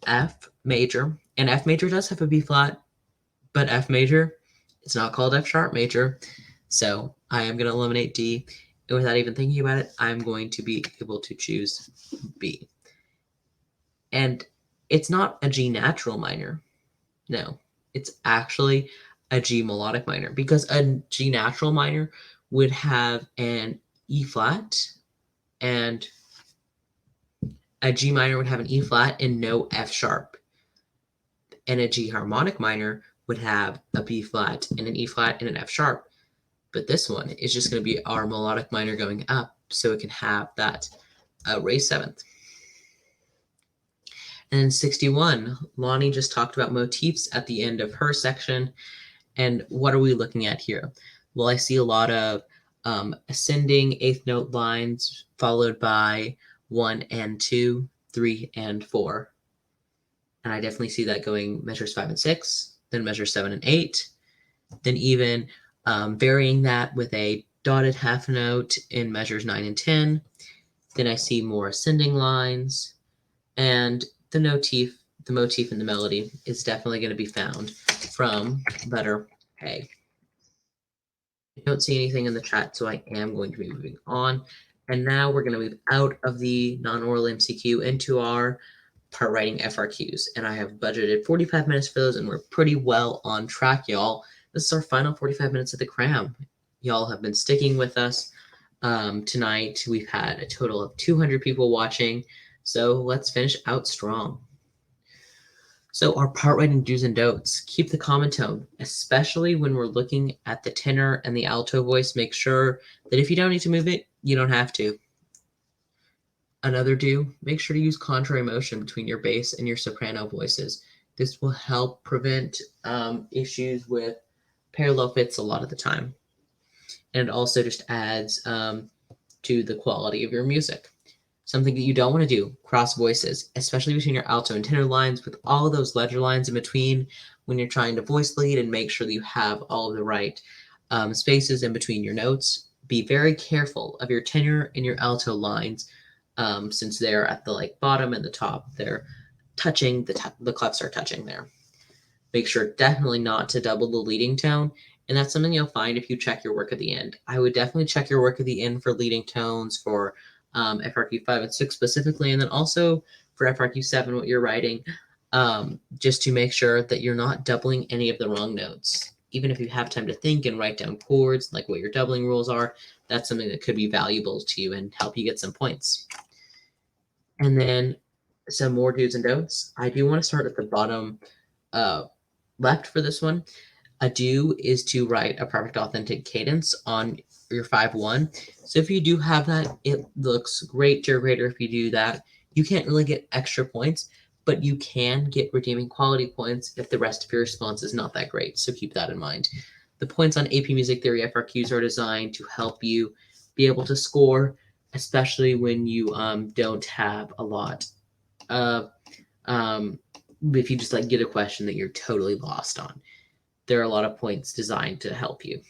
F major. And F major does have a B flat, but F major, it's not called F sharp major. So I am going to eliminate D. And without even thinking about it, I'm going to be able to choose B. And it's not a G natural minor. No, it's actually a G melodic minor, because a G natural minor would have an E flat, and a G minor would have an E flat and no F sharp. And a G harmonic minor would have a B flat and an E flat and an F sharp. But this one is just going to be our melodic minor going up, so it can have that raised seventh. And then 61, Lonnie just talked about motifs at the end of her section. And what are we looking at here? Well, I see a lot of ascending eighth note lines followed by 1 and 2, 3 and 4. And I definitely see that going measures 5 and 6, then measures 7 and 8, then even varying that with a dotted half note in measures 9 and 10. Then I see more ascending lines, and the motif in the melody is definitely going to be found from letter A. I don't see anything in the chat, so I am going to be moving on. And now we're going to move out of the non-oral MCQ into our part writing FRQs. And I have budgeted 45 minutes for those, and we're pretty well on track, y'all. This is our final 45 minutes of the CRAM. Y'all have been sticking with us. Tonight, we've had a total of 200 people watching, so let's finish out strong. So our part writing do's and don'ts: keep the common tone, especially when we're looking at the tenor and the alto voice. Make sure that if you don't need to move it, you don't have to. Another do: make sure to use contrary motion between your bass and your soprano voices. This will help prevent issues with parallel fits a lot of the time. And it also just adds to the quality of your music. Something that you don't want to do: cross voices, especially between your alto and tenor lines, with all of those ledger lines in between when you're trying to voice lead, and make sure that you have all of the right spaces in between your notes. Be very careful of your tenor and your alto lines, since they're at the bottom and the top. They're touching, the clefs are touching there. Make sure definitely not to double the leading tone. And that's something you'll find if you check your work at the end. I would definitely check your work at the end for leading tones for FRQ 5 and 6 specifically, and then also for FRQ 7 what you're writing, just to make sure that you're not doubling any of the wrong notes. Even if you have time to think and write down chords, like what your doubling rules are, that's something that could be valuable to you and help you get some points. And then some more do's and don'ts. I do want to start at the bottom left for this one. A do is to write a perfect authentic cadence on your 5-1. So if you do have that, it looks great to your grader if you do that. You can't really get extra points, but you can get redeeming quality points if the rest of your response is not that great. So keep that in mind. The points on AP Music Theory FRQs are designed to help you be able to score, especially when you don't have a lot of, if you just get a question that you're totally lost on. There are a lot of points designed to help you.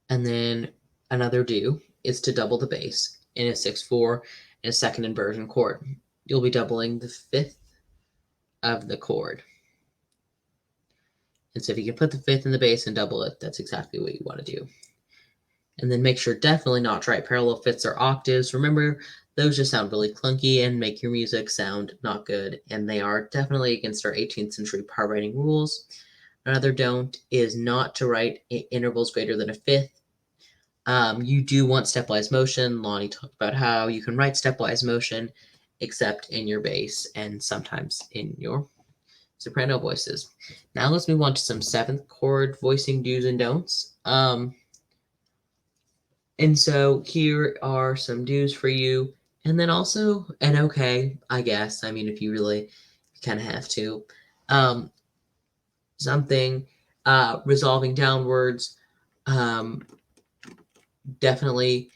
And then another do is to double the bass in a 6/4 and a second inversion chord. You'll be doubling the 5th of the chord. And so if you can put the 5th in the bass and double it, that's exactly what you want to do. And then make sure definitely not to write parallel fifths or octaves. Remember, those just sound really clunky and make your music sound not good. And they are definitely against our 18th century part writing rules. Another don't is not to write intervals greater than a 5th. You do want stepwise motion. Lonnie talked about how you can write stepwise motion except in your bass and sometimes in your soprano voices. Now let's move on to some 7th chord voicing do's and don'ts. And so here are some do's for you. And then also an okay, I guess. I mean, if you really kind of have to. Something resolving downwards. Definitely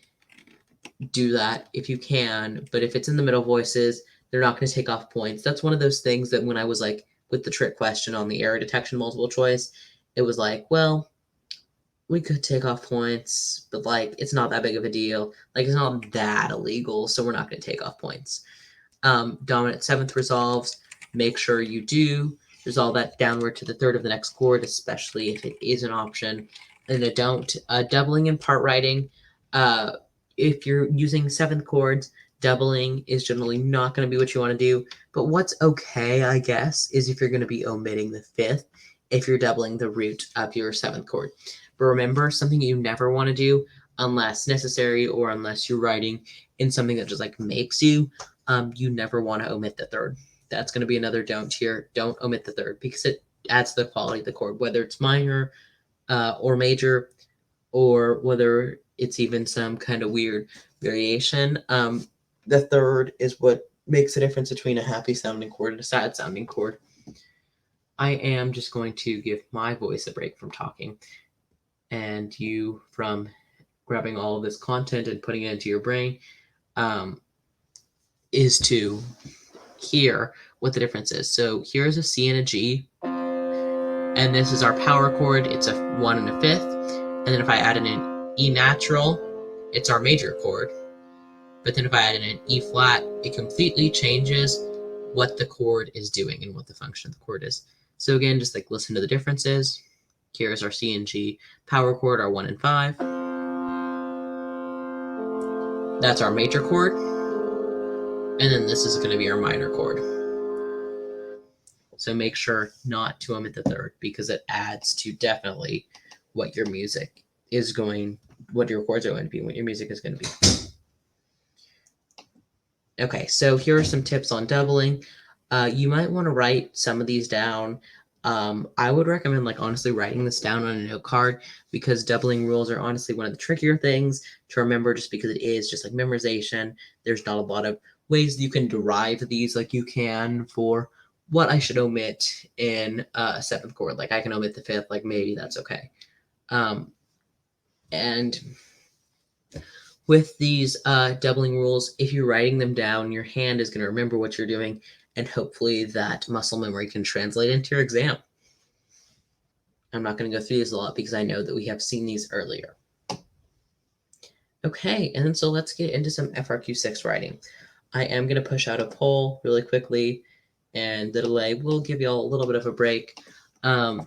do that if you can. But if it's in the middle voices, they're not going to take off points. That's one of those things that when I was like with the trick question on the error detection multiple choice, it was like, well, we could take off points, but like it's not that big of a deal. Like it's not that illegal, so we're not going to take off points. Dominant 7th resolves, make sure you do resolve that downward to the 3rd of the next chord, especially if it is an option. And a don't. Doubling in part writing. If you're using 7th chords, doubling is generally not going to be what you want to do. But what's okay, I guess, is if you're going to be omitting the 5th if you're doubling the root of your 7th chord. But remember, something you never want to do unless necessary or unless you're writing in something that just like makes you, you never want to omit the 3rd. That's going to be another don't here. Don't omit the 3rd because it adds to the quality of the chord, whether it's minor or major, or whether it's even some kind of weird variation. The 3rd is what makes the difference between a happy sounding chord and a sad sounding chord. I am just going to give my voice a break from talking and you from grabbing all of this content and putting it into your brain, is to hear what the difference is. So here's a C and a G, and this is our power chord. It's a 1 and a 5th, and then if I add in an E natural, it's our major chord. But then if I add in an E flat, it completely changes what the chord is doing and what the function of the chord is. So again, just like listen to the differences. Here's our C and G power chord, our 1 and 5. That's our major chord. And then this is going to be our minor chord. So make sure not to omit the 3rd because it adds to definitely what your music is going, what your chords are going to be, what your music is going to be. Okay, so here are some tips on doubling. You might want to write some of these down. I would recommend like honestly writing this down on a note card because doubling rules are honestly one of the trickier things to remember just because it is just like memorization. There's not a lot of ways you can derive these like you can for what I should omit in a 7th chord. Like I can omit the 5th, like maybe that's okay. And with these doubling rules, if you're writing them down, your hand is going to remember what you're doing, and hopefully that muscle memory can translate into your exam. I'm not going to go through these a lot because I know that we have seen these earlier. Okay, and then so let's get into some FRQ 6 writing. I am going to push out a poll really quickly, and the delay will give you all a little bit of a break. But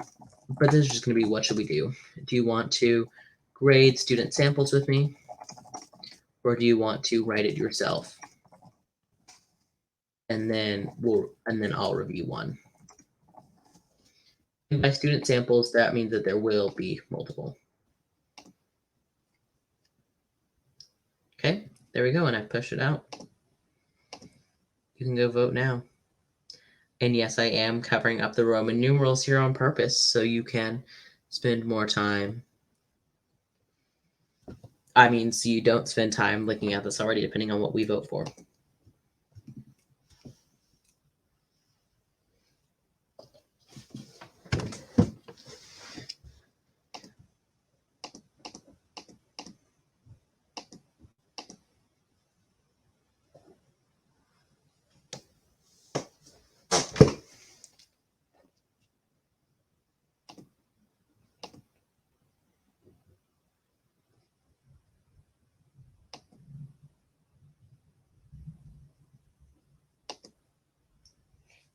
this is just going to be what should we do? Do you want to grade student samples with me? Or do you want to write it yourself? And then I'll review one. And by student samples, that means that there will be multiple. Okay, there we go, and I've pushed it out. You can go vote now. And yes, I am covering up the Roman numerals here on purpose so you can spend more time. I mean, so you don't spend time looking at this already, depending on what we vote for.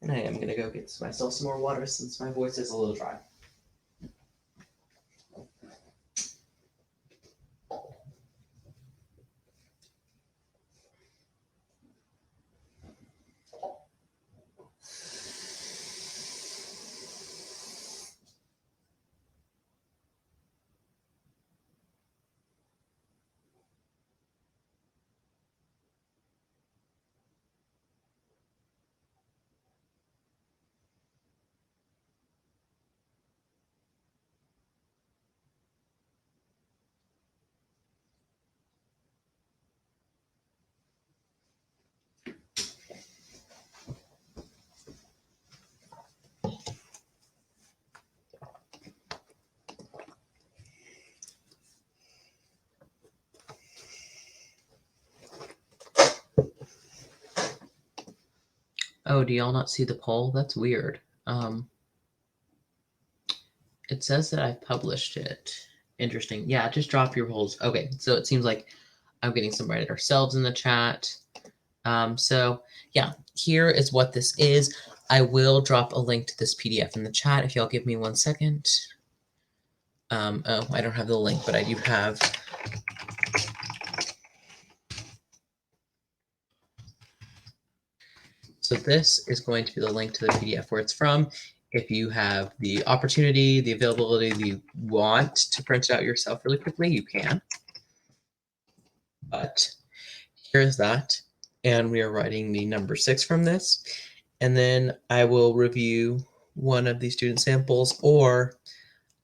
And I am going to go get myself some more water since my voice is a little dry. Oh, do y'all not see the poll? That's weird. It says that I've published it. Interesting. Yeah, just drop your polls. Okay, so it seems like I'm getting some right ourselves in the chat. So yeah, here is what this is. I will drop a link to this PDF in the chat if y'all give me 1 second. Oh, I don't have the link, but I do have. So this is going to be the link to the PDF where it's from. If you have the opportunity, the availability, you want to print it out yourself really quickly, you can. But here's that. And we are writing the number 6 from this. And then I will review one of the student samples, or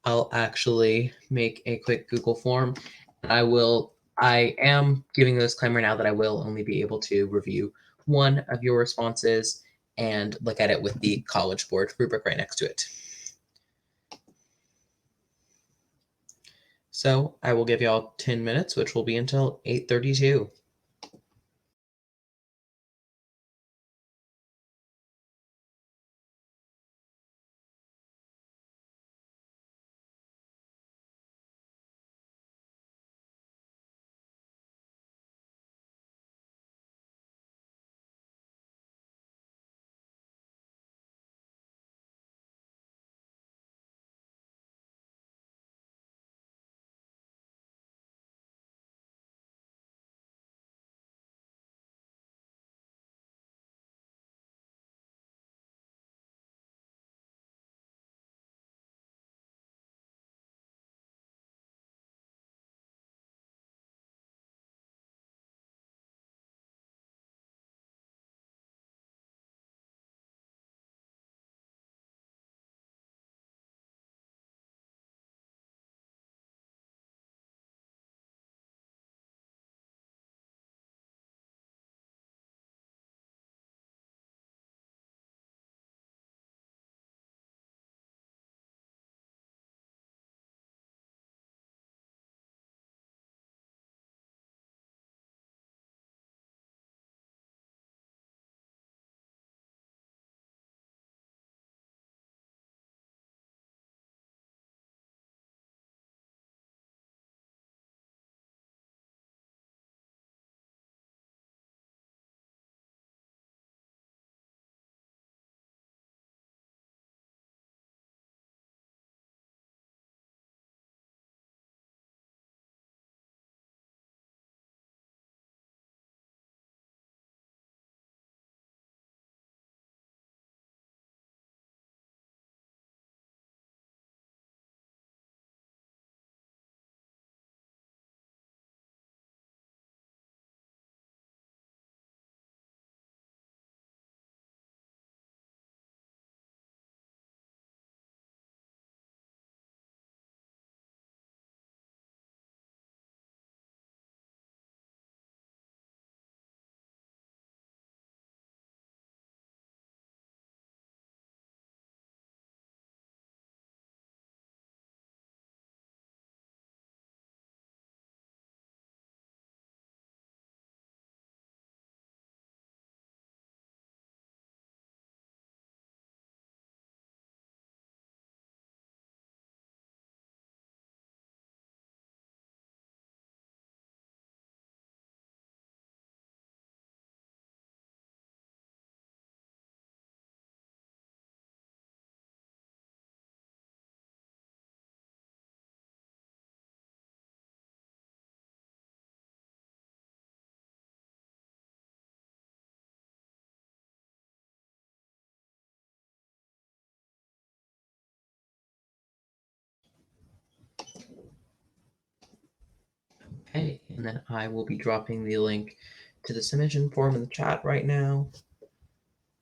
I'll actually make a quick Google form. I am giving a disclaimer now that I will only be able to review one of your responses and look at it with the College Board rubric right next to it. So I will give y'all 10 minutes, which will be until 8:32. Okay, and then I will be dropping the link to the submission form in the chat right now.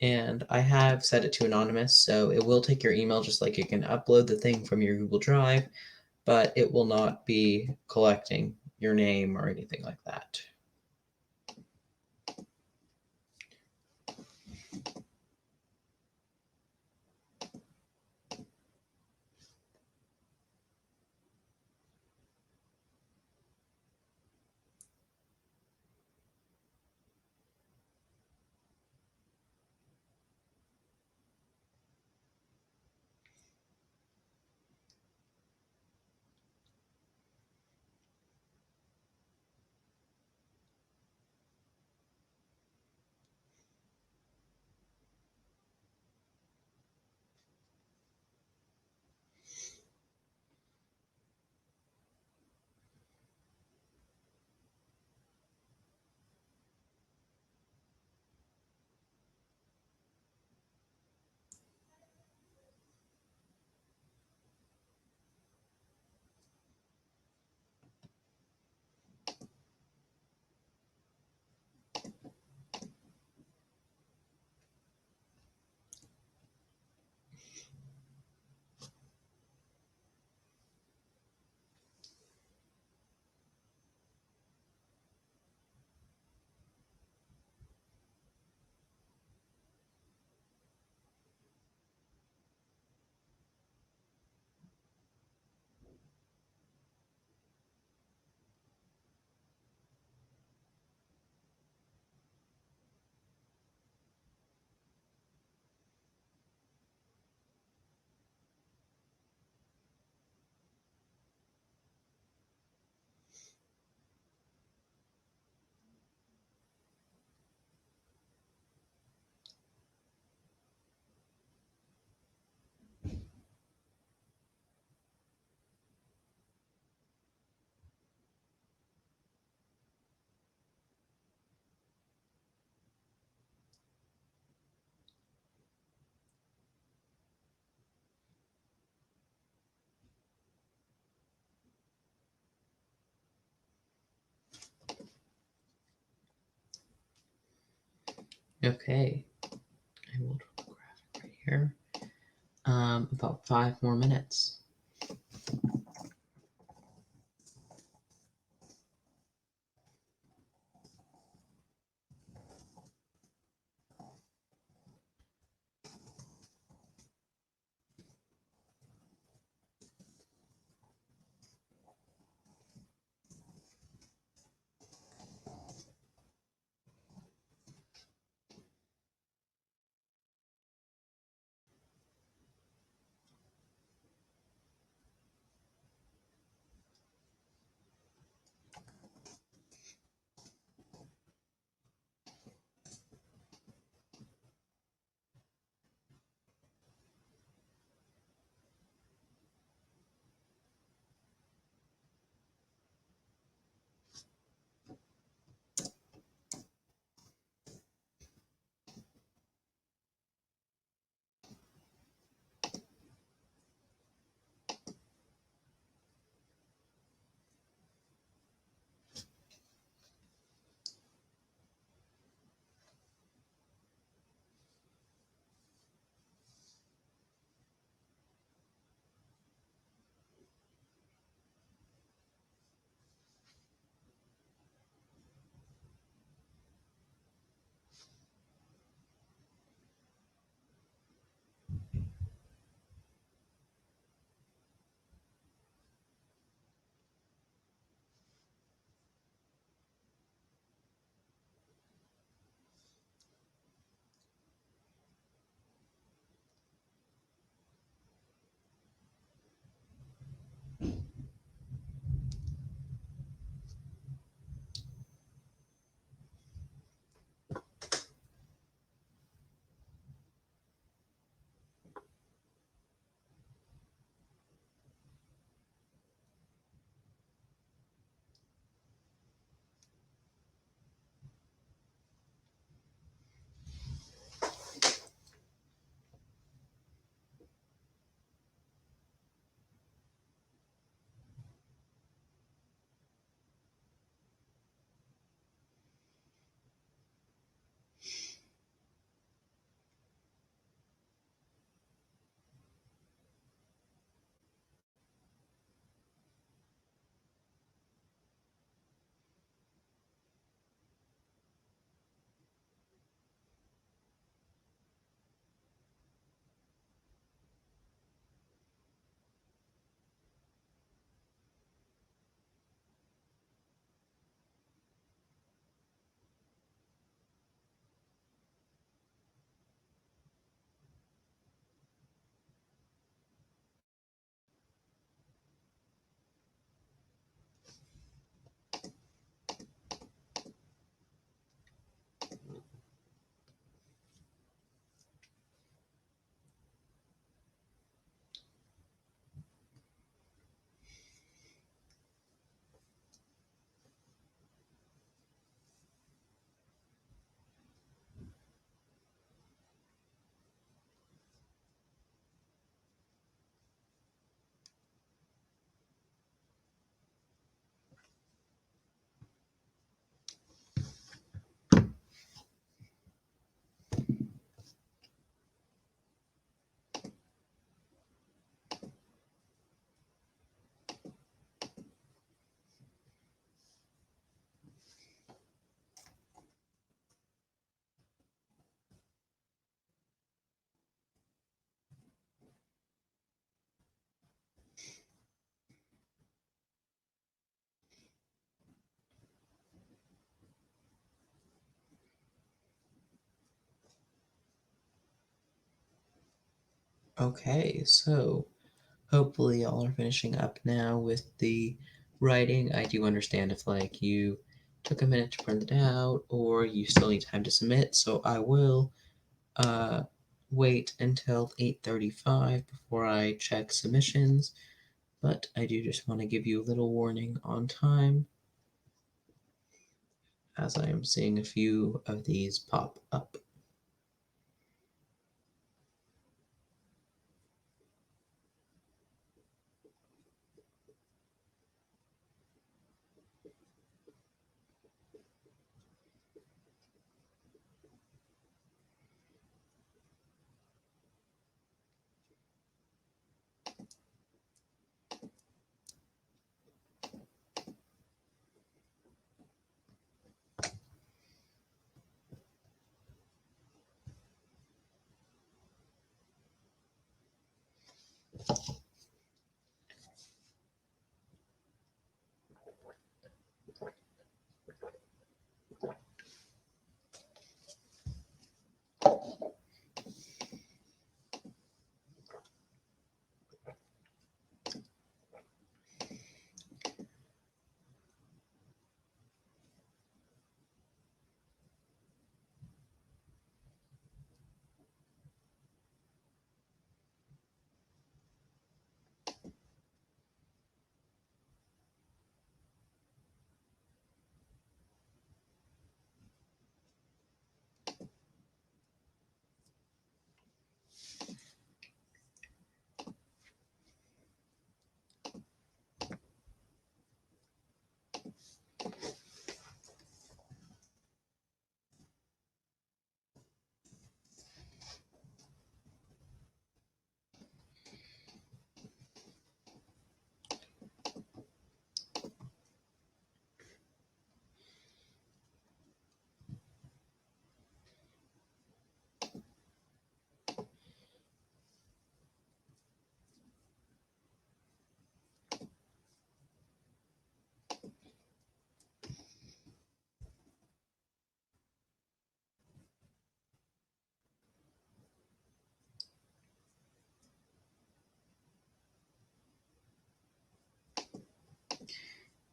And I have set it to anonymous, so it will take your email just like you can upload the thing from your Google Drive, but it will not be collecting your name or anything like that. Okay, I will graph it right here. About 5 more minutes. Okay, so hopefully y'all are finishing up now with the writing. I do understand if like you took a minute to print it out or you still need time to submit, so I will wait until 8:35 before I check submissions, but I do just want to give you a little warning on time as I am seeing a few of these pop up.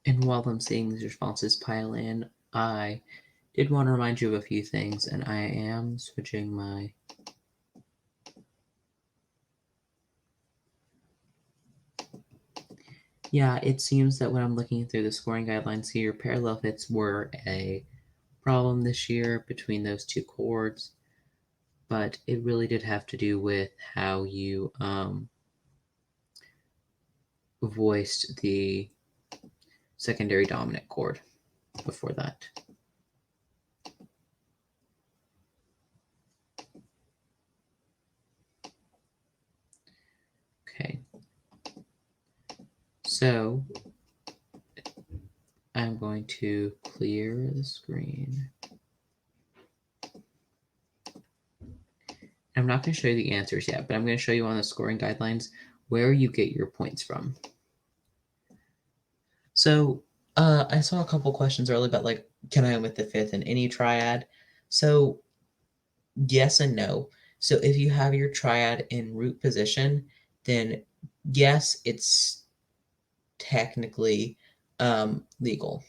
And while I'm seeing these responses pile in, I did want to remind you of a few things, and I am switching my... Yeah, it seems that when I'm looking through the scoring guidelines here, parallel fits were a problem this year between those two chords, but it really did have to do with how you voiced the secondary dominant chord before that. Okay, so I'm going to clear the screen. I'm not going to show you the answers yet, but I'm going to show you on the scoring guidelines where you get your points from. So I saw a couple questions earlier about like, can I omit the fifth in any triad? So yes and no. So if you have your triad in root position, then yes, it's technically legal.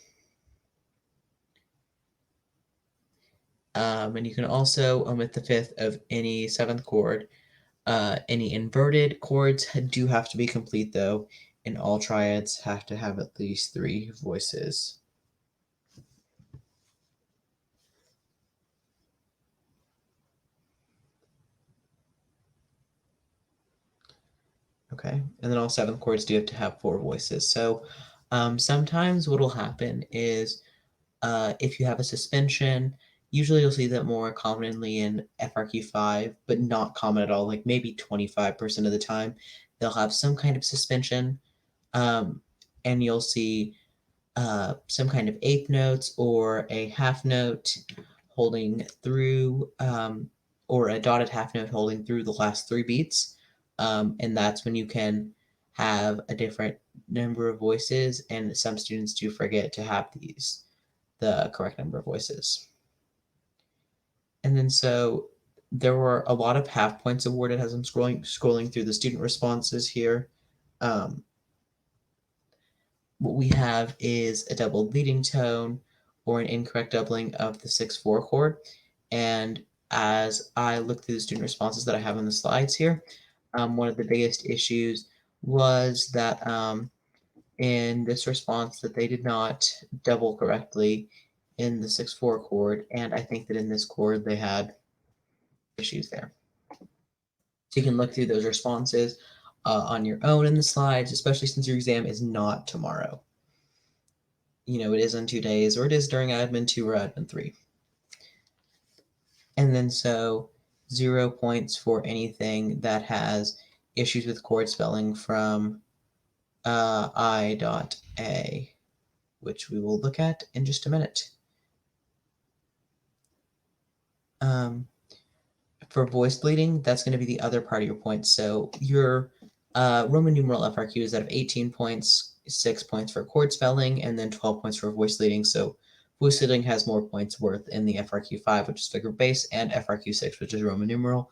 And you can also omit the fifth of any seventh chord. Any inverted chords do have to be complete though, and all triads have to have at least 3 voices. Okay, and then all seventh chords do have to have 4 voices. So sometimes what will happen is if you have a suspension, usually you'll see that more commonly in FRQ 5, but not common at all, like maybe 25% of the time, they'll have some kind of suspension, and you'll see some kind of eighth notes or a half note holding through, or a dotted half note holding through the last 3 beats. And that's when you can have a different number of voices, and some students do forget to have the correct number of voices. And then so there were a lot of half points awarded as I'm scrolling through the student responses here. What we have is a doubled leading tone or an incorrect doubling of the 6/4 chord. And as I look through the student responses that I have on the slides here, one of the biggest issues was that in this response that they did not double correctly in the 6/4 chord, and I think that in this chord they had issues there. So you can look through those responses on your own in the slides, especially since your exam is not tomorrow. You know, it is in 2 days, or it is during admin 2 or admin 3. And then so 0 points for anything that has issues with chord spelling from I.A, which we will look at in just a minute. For voice bleeding, that's going to be the other part of your points. So your Roman numeral FRQ is out of 18 points, 6 points for chord spelling, and then 12 points for voice bleeding. So voice bleeding has more points worth in the FRQ 5, which is figure bass, and FRQ 6, which is Roman numeral.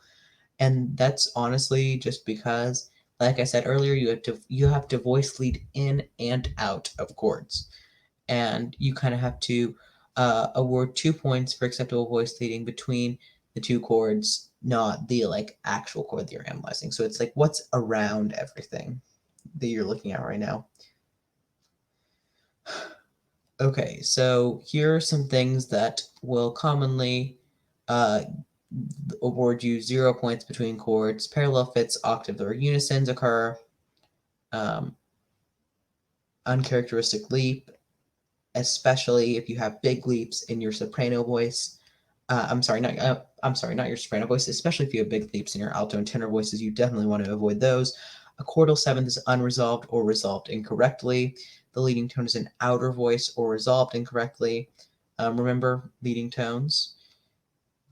And that's honestly just because, like I said earlier, you have to voice lead in and out of chords. And you kind of have to award 2 points for acceptable voice leading between the 2 chords, not the like actual chord that you're analyzing. So it's like what's around everything that you're looking at right now. Okay, so here are some things that will commonly award you 0 points between chords. Parallel fits, octave or unisons occur. Uncharacteristic leap, especially if you have big leaps in your soprano voice. I'm sorry, not your soprano voice, especially if you have big leaps in your alto and tenor voices, you definitely want to avoid those. A chordal seventh is unresolved or resolved incorrectly. The leading tone is an outer voice or resolved incorrectly. Remember leading tones.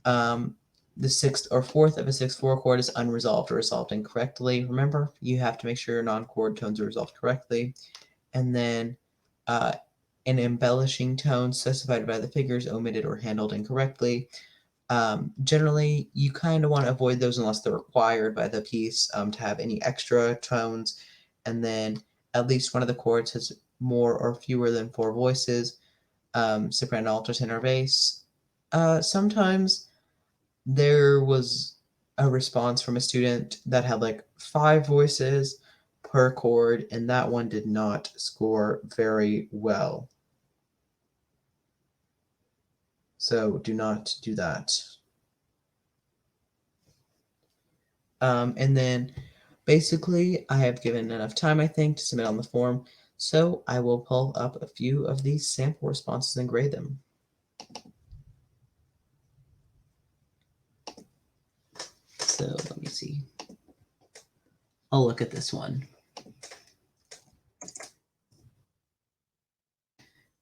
The 6th or 4th of a 6/4 chord is unresolved or resolved incorrectly. Remember, you have to make sure your non-chord tones are resolved correctly. And then an embellishing tone specified by the figures omitted or handled incorrectly. Generally, you kind of want to avoid those unless they're required by the piece to have any extra tones. And then at least one of the chords has more or fewer than 4 voices, soprano, alto, tenor, bass. Sometimes there was a response from a student that had like 5 voices per chord, and that one did not score very well. So do not do that. And then basically I have given enough time, I think, to submit on the form. So I will pull up a few of these sample responses and grade them. So let me see. I'll look at this one.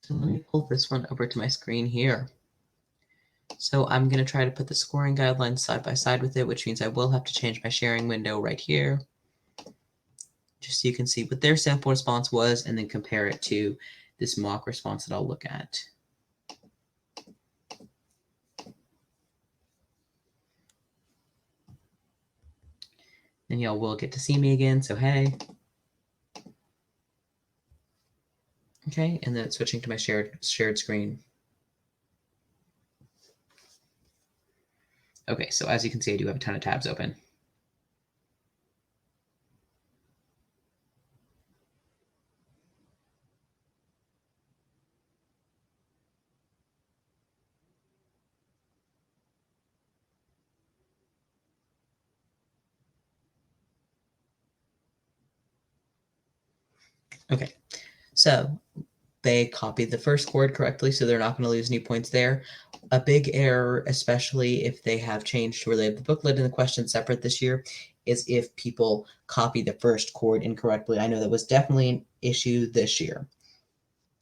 So let me pull this one over to my screen here. So I'm going to try to put the scoring guidelines side by side with it, which means I will have to change my sharing window right here, just so you can see what their sample response was and then compare it to this mock response that I'll look at. And y'all will get to see me again, so hey. Okay, and then switching to my shared screen. Okay, so as you can see, I do have a ton of tabs open. Okay, so they copied the first chord correctly, so they're not going to lose any points there. A big error, especially if they have changed to where they have the booklet and the question separate this year, is if people copy the first chord incorrectly. I know that was definitely an issue this year.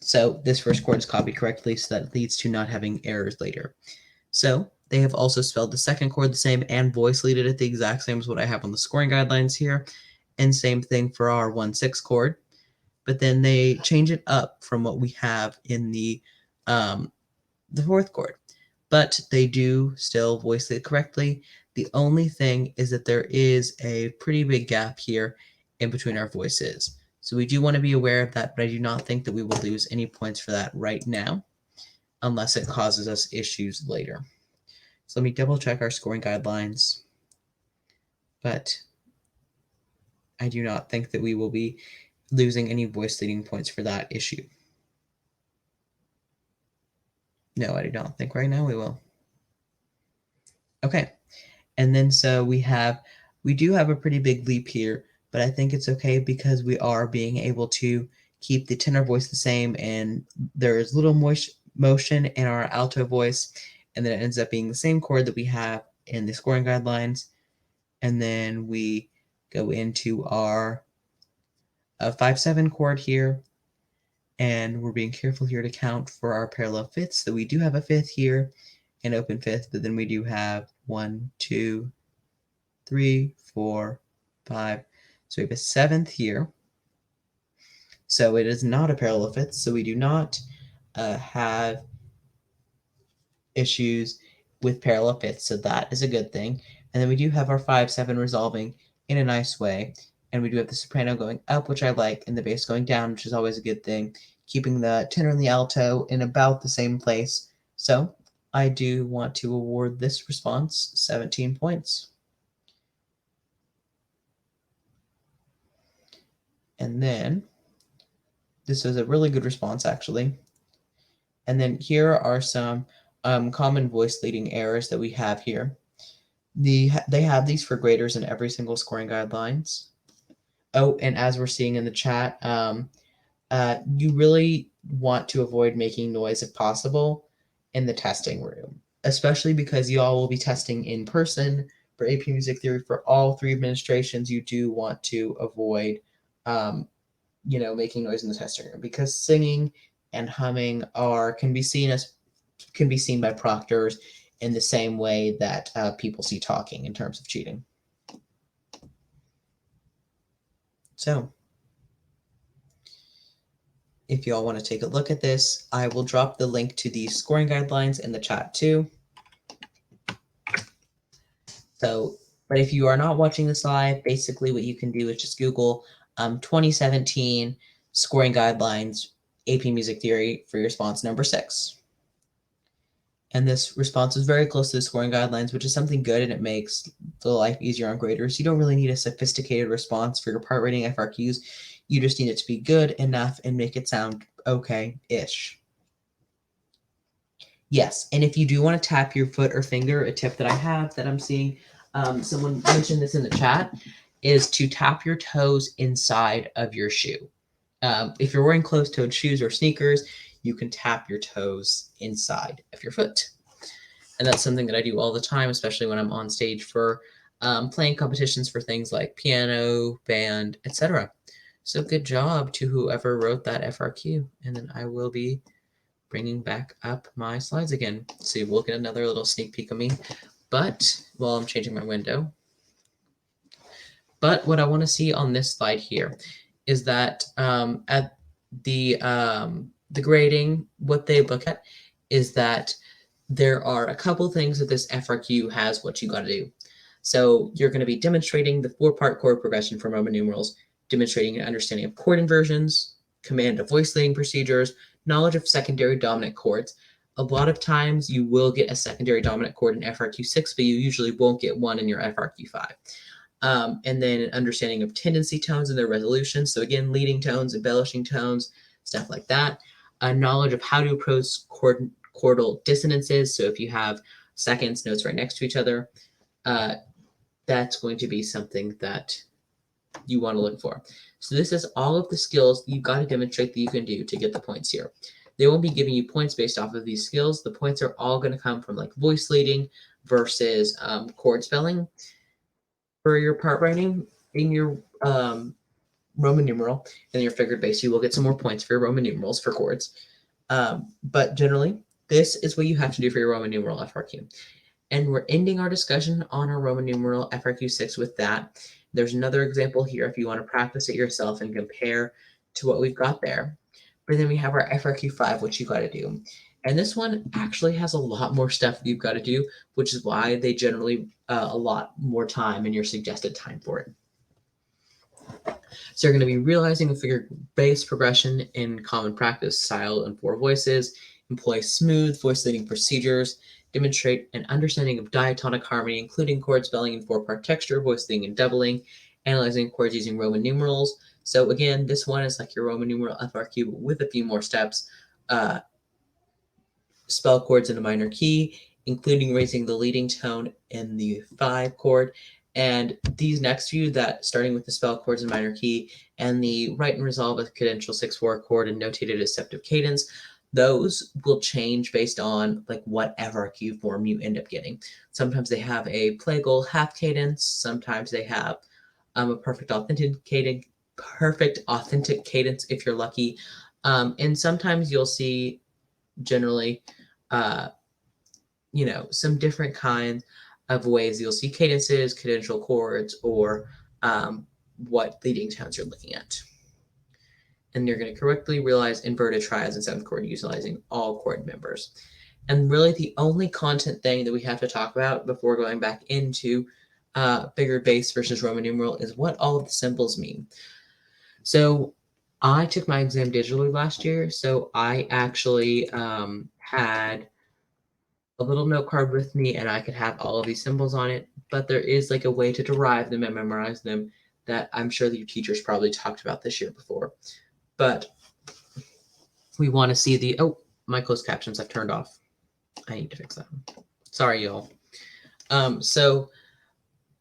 So this first chord is copied correctly, so that leads to not having errors later. So they have also spelled the second chord the same and voice leaded it the exact same as what I have on the scoring guidelines here. And same thing for our 1/6 chord. But then they change it up from what we have in the fourth chord. But they do still voice it correctly. The only thing is that there is a pretty big gap here in between our voices. So we do want to be aware of that, but I do not think that we will lose any points for that right now, unless it causes us issues later. So let me double check our scoring guidelines. But I do not think that we will be losing any voice leading points for that issue. No, I do not think right now we will. Okay, and then so we do have a pretty big leap here, but I think it's okay because we are being able to keep the tenor voice the same, and there is little motion in our alto voice, and then it ends up being the same chord that we have in the scoring guidelines. And then we go into our 5/7 chord here, and we're being careful here to count for our parallel fifths. So we do have a fifth here, an open fifth, but then we do have 1, 2, 3, 4, 5. So we have a seventh here. So it is not a parallel fifth, so we do not have issues with parallel fifths, so that is a good thing. And then we do have our 5/7 resolving in a nice way, and we do have the soprano going up, which I like, and the bass going down, which is always a good thing, keeping the tenor and the alto in about the same place. So I do want to award this response 17 points. And then this is a really good response, actually. And then here are some common voice leading errors that we have here. They have these for graders in every single scoring guidelines. Oh, and as we're seeing in the chat, you really want to avoid making noise if possible in the testing room, especially because you all will be testing in person for AP Music Theory for all 3 administrations. You do want to avoid, making noise in the testing room, because singing and humming can be seen by proctors in the same way that people see talking in terms of cheating. So if you all want to take a look at this, I will drop the link to the scoring guidelines in the chat too. So, but if you are not watching this live, basically what you can do is just Google 2017 Scoring Guidelines, AP Music Theory for your response number 6. And this response is very close to the scoring guidelines, which is something good, and it makes the life easier on graders. You don't really need a sophisticated response for your part rating FRQs. You just need it to be good enough and make it sound okay-ish. Yes, and if you do want to tap your foot or finger, a tip that I have that I'm seeing, someone mentioned this in the chat, is to tap your toes inside of your shoe. If you're wearing closed-toed shoes or sneakers, you can tap your toes inside of your foot. And that's something that I do all the time, especially when I'm on stage for playing competitions for things like piano, band, etc. So good job to whoever wrote that FRQ. And then I will be bringing back up my slides again. So we'll get another little sneak peek of me. But while I'm changing my window. But what I want to see on this slide here is that at the grading, what they look at is that there are a couple things that this FRQ has what you got to do. So you're going to be demonstrating the 4-part chord progression from Roman numerals, demonstrating an understanding of chord inversions, command of voice leading procedures, knowledge of secondary dominant chords. A lot of times you will get a secondary dominant chord in FRQ 6, but you usually won't get one in your FRQ 5. And then an understanding of tendency tones and their resolution. So again, leading tones, embellishing tones, stuff like that. A knowledge of how to approach chordal dissonances. So if you have seconds, notes right next to each other, that's going to be something that you want to look for. So this is all of the skills you've got to demonstrate that you can do to get the points here. They won't be giving you points based off of these skills. The points are all going to come from like voice leading versus chord spelling. For your part writing in your Roman numeral and your figured bass, you will get some more points for your Roman numerals for chords. But generally, this is what you have to do for your Roman numeral FRQ. And we're ending our discussion on our Roman numeral FRQ 6 with that. There's another example here if you want to practice it yourself and compare to what we've got there. But then we have our FRQ 5, which you got to do. And this one actually has a lot more stuff that you've got to do, which is why they generally a lot more time in your suggested time for it. So you're going to be realizing a figure bass progression in common practice style and 4 voices, employ smooth voice leading procedures, demonstrate an understanding of diatonic harmony, including chord spelling and 4-part texture, voice leading and doubling, analyzing chords using Roman numerals. So again, this one is like your Roman numeral FRQ with a few more steps. Spell chords in a minor key, including raising the leading tone in the 5 chord. And these next few, that starting with the spell chords in minor key and the write and resolve a cadential 6/4 chord and notated as septive cadence, those will change based on like what FRQ form you end up getting. Sometimes they have a plagal half cadence. Sometimes they have a perfect authentic cadence if you're lucky. And sometimes you'll see generally some different kinds of ways you'll see cadences, cadential chords, or what leading tones you're looking at. And you're going to correctly realize inverted triads and 7th chord utilizing all chord members. And really the only content thing that we have to talk about before going back into figured bass versus Roman numeral is what all of the symbols mean. So I took my exam digitally last year, so I actually had a little note card with me and I could have all of these symbols on it, but there is like a way to derive them and memorize them that I'm sure that your teachers probably talked about this year before. But we want to see the, my closed captions I've turned off. I need to fix that. Sorry, y'all. So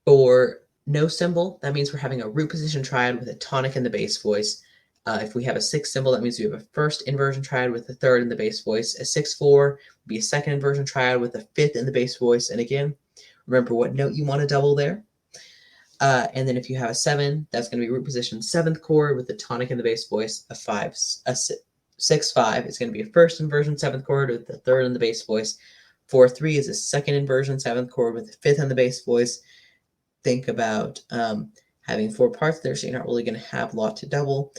for no symbol, that means we're having a root position triad with a tonic in the bass voice. If we have a 6 symbol, that means we have a first inversion triad with a 3rd in the bass voice. A 6/4 would be a second inversion triad with a 5th in the bass voice. And again, remember what note you want to double there. And then if you have a 7, that's going to be root position 7th chord with a tonic in the bass voice. A 6/5 is going to be a first inversion 7th chord with the 3rd in the bass voice. 4/3 is a second inversion 7th chord with the 5th in the bass voice. Think about having 4 parts there, so you're not really going to have a lot to double.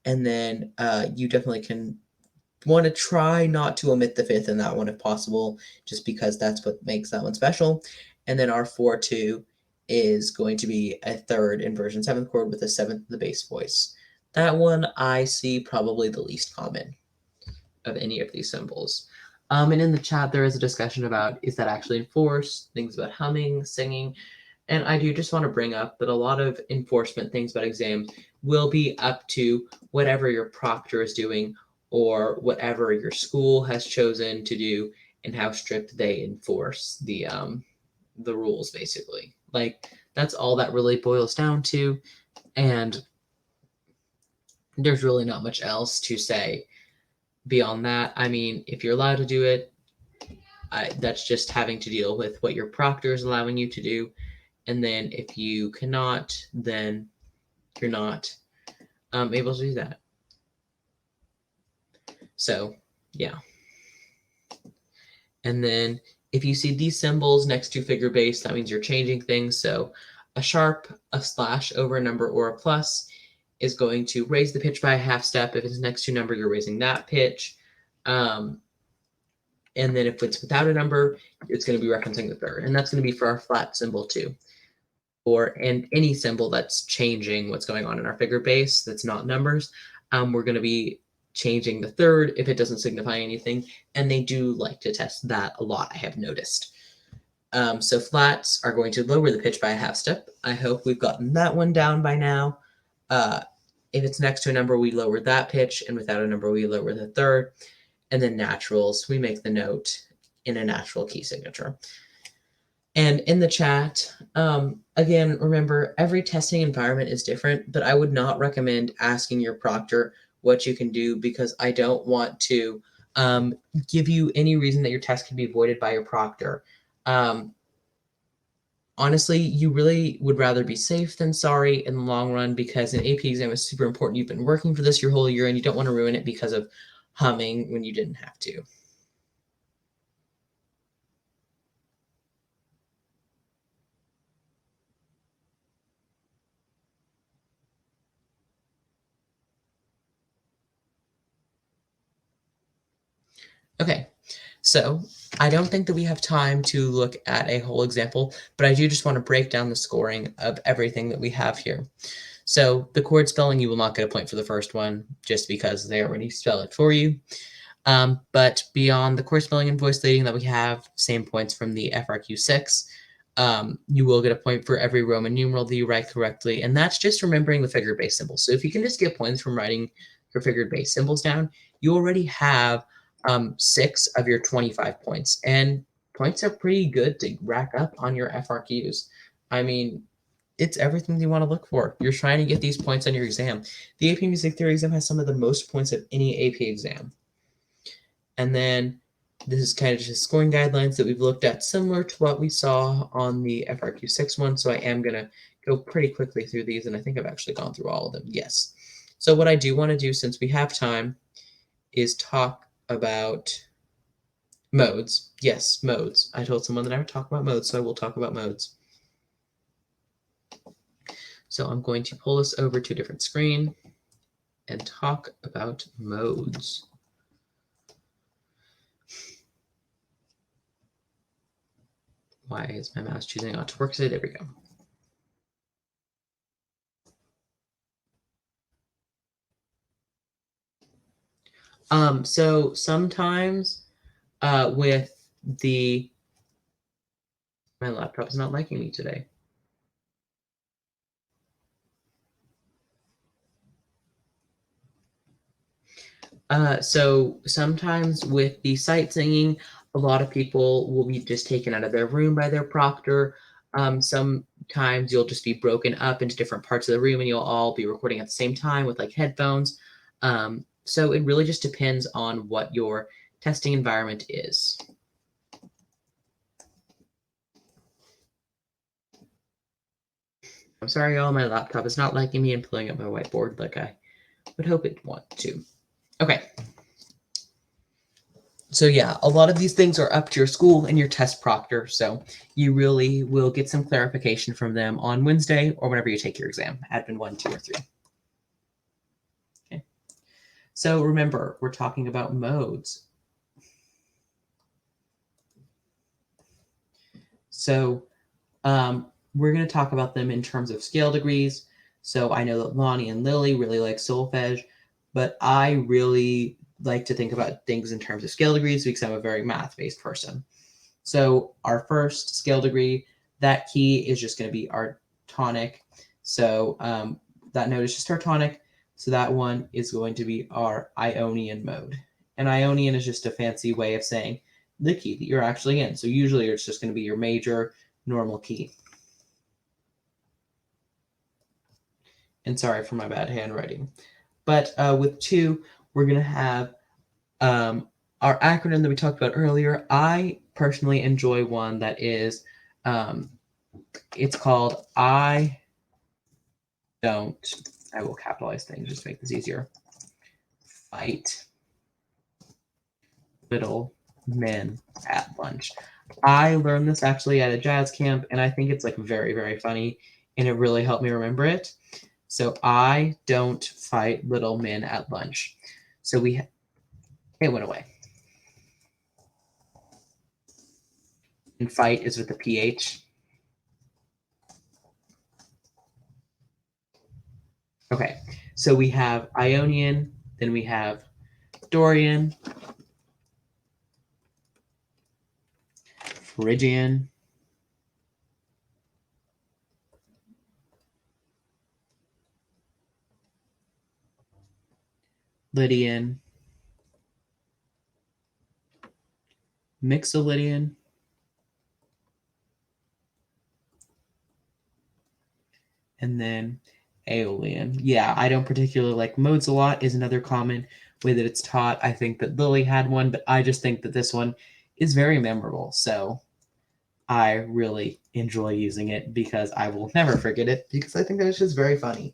And then you definitely can want to try not to omit the 5th in that one if possible, just because that's what makes that one special. And then our 4/2 is going to be a 3rd inversion 7th chord with a 7th in the bass voice. That one I see probably the least common of any of these symbols. And in the chat, there is a discussion about, is that actually enforced? Things about humming, singing. And I do just want to bring up that a lot of enforcement things about exams will be up to whatever your proctor is doing or whatever your school has chosen to do and how strict they enforce the rules, basically. Like, that's all that really boils down to. And there's really not much else to say beyond that. I mean, if you're allowed to do it, that's just having to deal with what your proctor is allowing you to do. And then if you cannot, then you're not able to do that. So, yeah. And then if you see these symbols next to figure base, that means you're changing things. So a sharp, a slash over a number, or a plus is going to raise the pitch by a half step. If it's next to a number, you're raising that pitch. And then if it's without a number, it's going to be referencing the third. And that's going to be for our flat symbol too. And any symbol that's changing what's going on in our figure base that's not numbers, we're going to be changing the third if it doesn't signify anything. And they do like to test that a lot, I have noticed. So flats are going to lower the pitch by a half step. I hope we've gotten that one down by now. If it's next to a number, we lower that pitch, and without a number, we lower the third. And then naturals, we make the note in a natural key signature. And in the chat, again, remember, every testing environment is different, but I would not recommend asking your proctor what you can do, because I don't want to give you any reason that your test can be avoided by your proctor. Honestly, you really would rather be safe than sorry in the long run, because an AP exam is super important. You've been working for this your whole year, and you don't want to ruin it because of humming when you didn't have to. Okay, so I don't think that we have time to look at a whole example, but I do just want to break down the scoring of everything that we have here. So the chord spelling, you will not get a point for the first one, just because they already spell it for you. But beyond the chord spelling and voice leading that we have, same points from the FRQ 6. You will get a point for every Roman numeral that you write correctly, and that's just remembering the figure base symbols. So if you can just get points from writing your figure base symbols down, you already have 6 of your 25 points, and points are pretty good to rack up on your FRQs. I mean, it's everything you want to look for. You're trying to get these points on your exam. The AP Music Theory exam has some of the most points of any AP exam. And then this is kind of just scoring guidelines that we've looked at, similar to what we saw on the FRQ 6 one. So I am going to go pretty quickly through these, and I think I've actually gone through all of them. Yes. So what I do want to do, since we have time, is talk about modes. Yes, modes. I told someone that I would talk about modes, so I will talk about modes. So I'm going to pull this over to a different screen and talk about modes. Why is my mouse choosing not to work today? There we go. So sometimes with my laptop is not liking me today. So sometimes with the sight singing, a lot of people will be just taken out of their room by their proctor. Sometimes you'll just be broken up into different parts of the room, and you'll all be recording at the same time with like headphones. So it really just depends on what your testing environment is. I'm sorry, y'all, my laptop is not liking me and pulling up my whiteboard like I would hope it want to. Okay. So yeah, a lot of these things are up to your school and your test proctor, so you really will get some clarification from them on Wednesday or whenever you take your exam, Admin 1, 2, or 3. Okay. So remember, we're talking about modes. So we're going to talk about them in terms of scale degrees. So I know that Lonnie and Lily really like solfege, but I really like to think about things in terms of scale degrees because I'm a very math-based person. So our first scale degree, that key is just going to be our tonic. So that note is just our tonic. So that one is going to be our Ionian mode. And Ionian is just a fancy way of saying the key that you're actually in. So usually it's just going to be your major normal key. And sorry for my bad handwriting. But with 2, we're going to have our acronym that we talked about earlier. I personally enjoy one that is, it's called I will capitalize things just to make this easier. Fight little men at lunch. I learned this actually at a jazz camp, and I think it's like very, very funny, and it really helped me remember it. So I don't fight little men at lunch. So it went away. And fight is with the PH. Okay, so we have Ionian, then we have Dorian, Phrygian, Lydian, Mixolydian, and then Aeolian. Yeah, I don't particularly like modes a lot is another common way that it's taught. I think that Lily had one, but I just think that this one is very memorable. So I really enjoy using it because I will never forget it because I think that it's just very funny.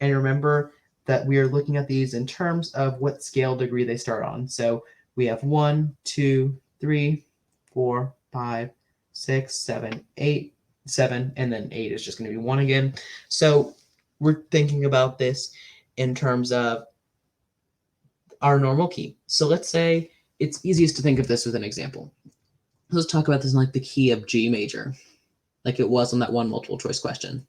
And remember that we are looking at these in terms of what scale degree they start on. So we have 1, 2, 3, 4, 5, 6, 7, 8, 7, and then 8 is just going to be 1 again. So we're thinking about this in terms of our normal key. So let's say it's easiest to think of this with an example. Let's talk about this in like the key of G major, like it was on that one multiple choice question.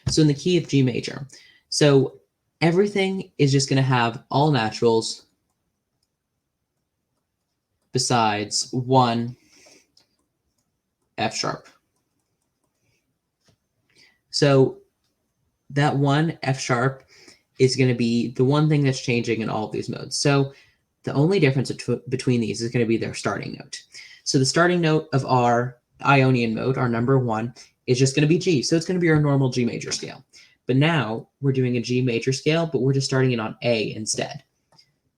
So in the key of G major, so everything is just going to have all naturals besides 1 F sharp. So that 1 F sharp is going to be the one thing that's changing in all of these modes. So the only difference between these is going to be their starting note. So the starting note of our Ionian mode, our number 1, is just going to be G. So it's going to be our normal G major scale. But now we're doing a G major scale, but we're just starting it on A instead.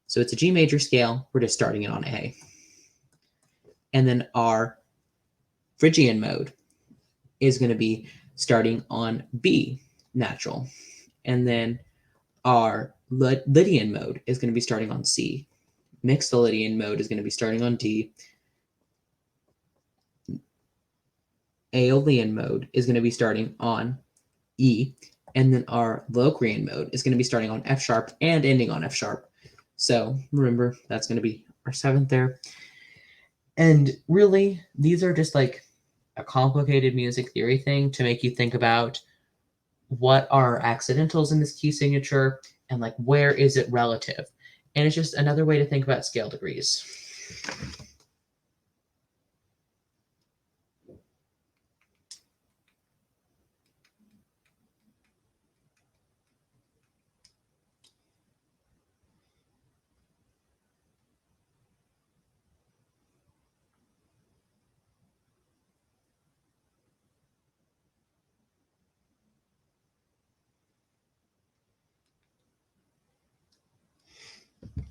So it's a G major scale. We're just starting it on A. And then our Phrygian mode is going to be starting on B natural. And then our Lydian mode is going to be starting on C. Mixolydian mode is going to be starting on D. Aeolian mode is going to be starting on E. And then our Locrian mode is going to be starting on F sharp and ending on F sharp. So remember, that's going to be our 7th there. And really, these are just like a complicated music theory thing to make you think about what are accidentals in this key signature and like where is it relative. And it's just another way to think about scale degrees.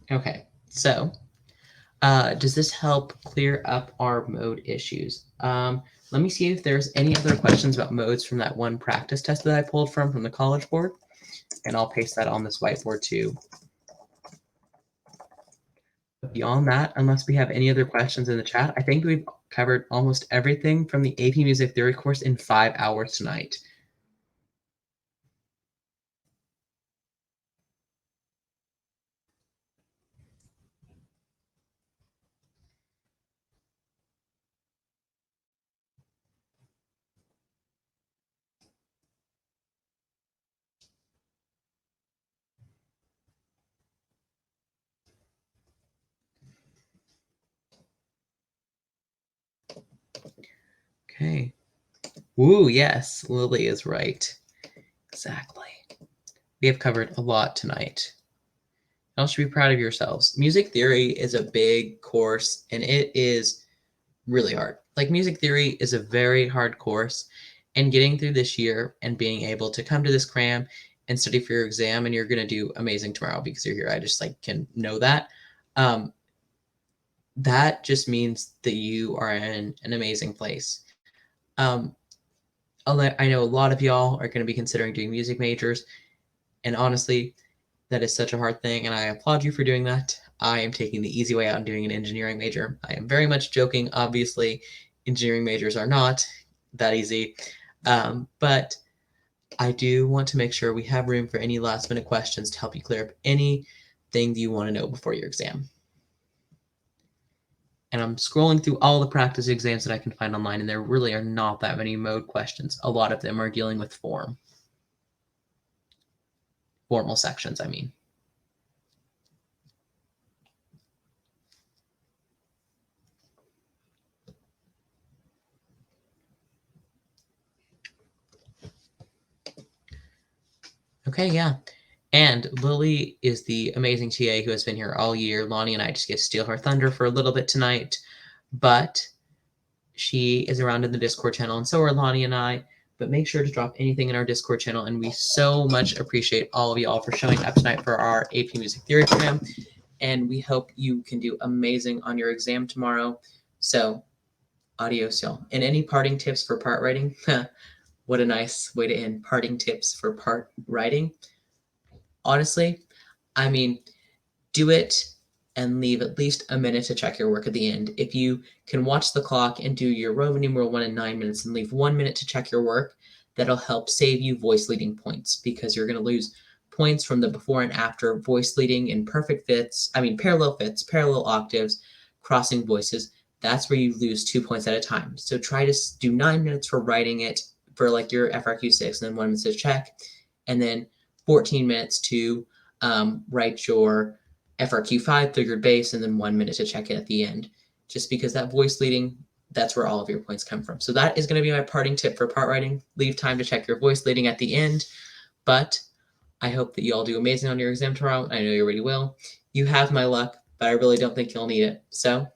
Okay, so does this help clear up our mode issues? Let me see if there's any other questions about modes from that one practice test that I pulled from the College Board, and I'll paste that on this whiteboard too. But beyond that, unless we have any other questions in the chat, I think we've covered almost everything from the AP Music Theory course in 5 hours tonight. Okay. Woo, yes, Lily is right. Exactly. We have covered a lot tonight. Y'all should be proud of yourselves. Music theory is a big course, and it is really hard. Like, music theory is a very hard course, and getting through this year and being able to come to this CRAM and study for your exam, and you're going to do amazing tomorrow because you're here. I just can know that. That just means that you are in an amazing place. I know a lot of y'all are going to be considering doing music majors, and honestly, that is such a hard thing, and I applaud you for doing that. I am taking the easy way out and doing an engineering major. I am very much joking. Obviously, engineering majors are not that easy, but I do want to make sure we have room for any last-minute questions to help you clear up anything that you want to know before your exam. And I'm scrolling through all the practice exams that I can find online, and there really are not that many mode questions. A lot of them are dealing with formal sections, I mean. Okay, yeah. And Lily is the amazing TA who has been here all year. Lonnie and I just get to steal her thunder for a little bit tonight, but she is around in the Discord channel, and so are Lonnie and I. But make sure to drop anything in our Discord channel, and we so much appreciate all of y'all for showing up tonight for our AP Music Theory exam, and we hope you can do amazing on your exam tomorrow. So, adios, y'all. And any parting tips for part writing? What a nice way to end. Parting tips for part writing. Honestly, I mean, do it and leave at least a minute to check your work at the end. If you can watch the clock and do your Roman numeral 1 in 9 minutes and leave 1 minute to check your work, that'll help save you voice leading points, because you're going to lose points from the before and after voice leading in parallel fifths, parallel octaves, crossing voices. That's where you lose 2 points at a time. So try to do 9 minutes for writing it for your FRQ 6, and then 1 minute to check, and then 14 minutes to write your FRQ 5 figured bass, and then 1 minute to check it at the end. Just because that voice leading, that's where all of your points come from. So that is going to be my parting tip for part writing. Leave time to check your voice leading at the end. But I hope that you all do amazing on your exam tomorrow. I know you already will. You have my luck, but I really don't think you'll need it. So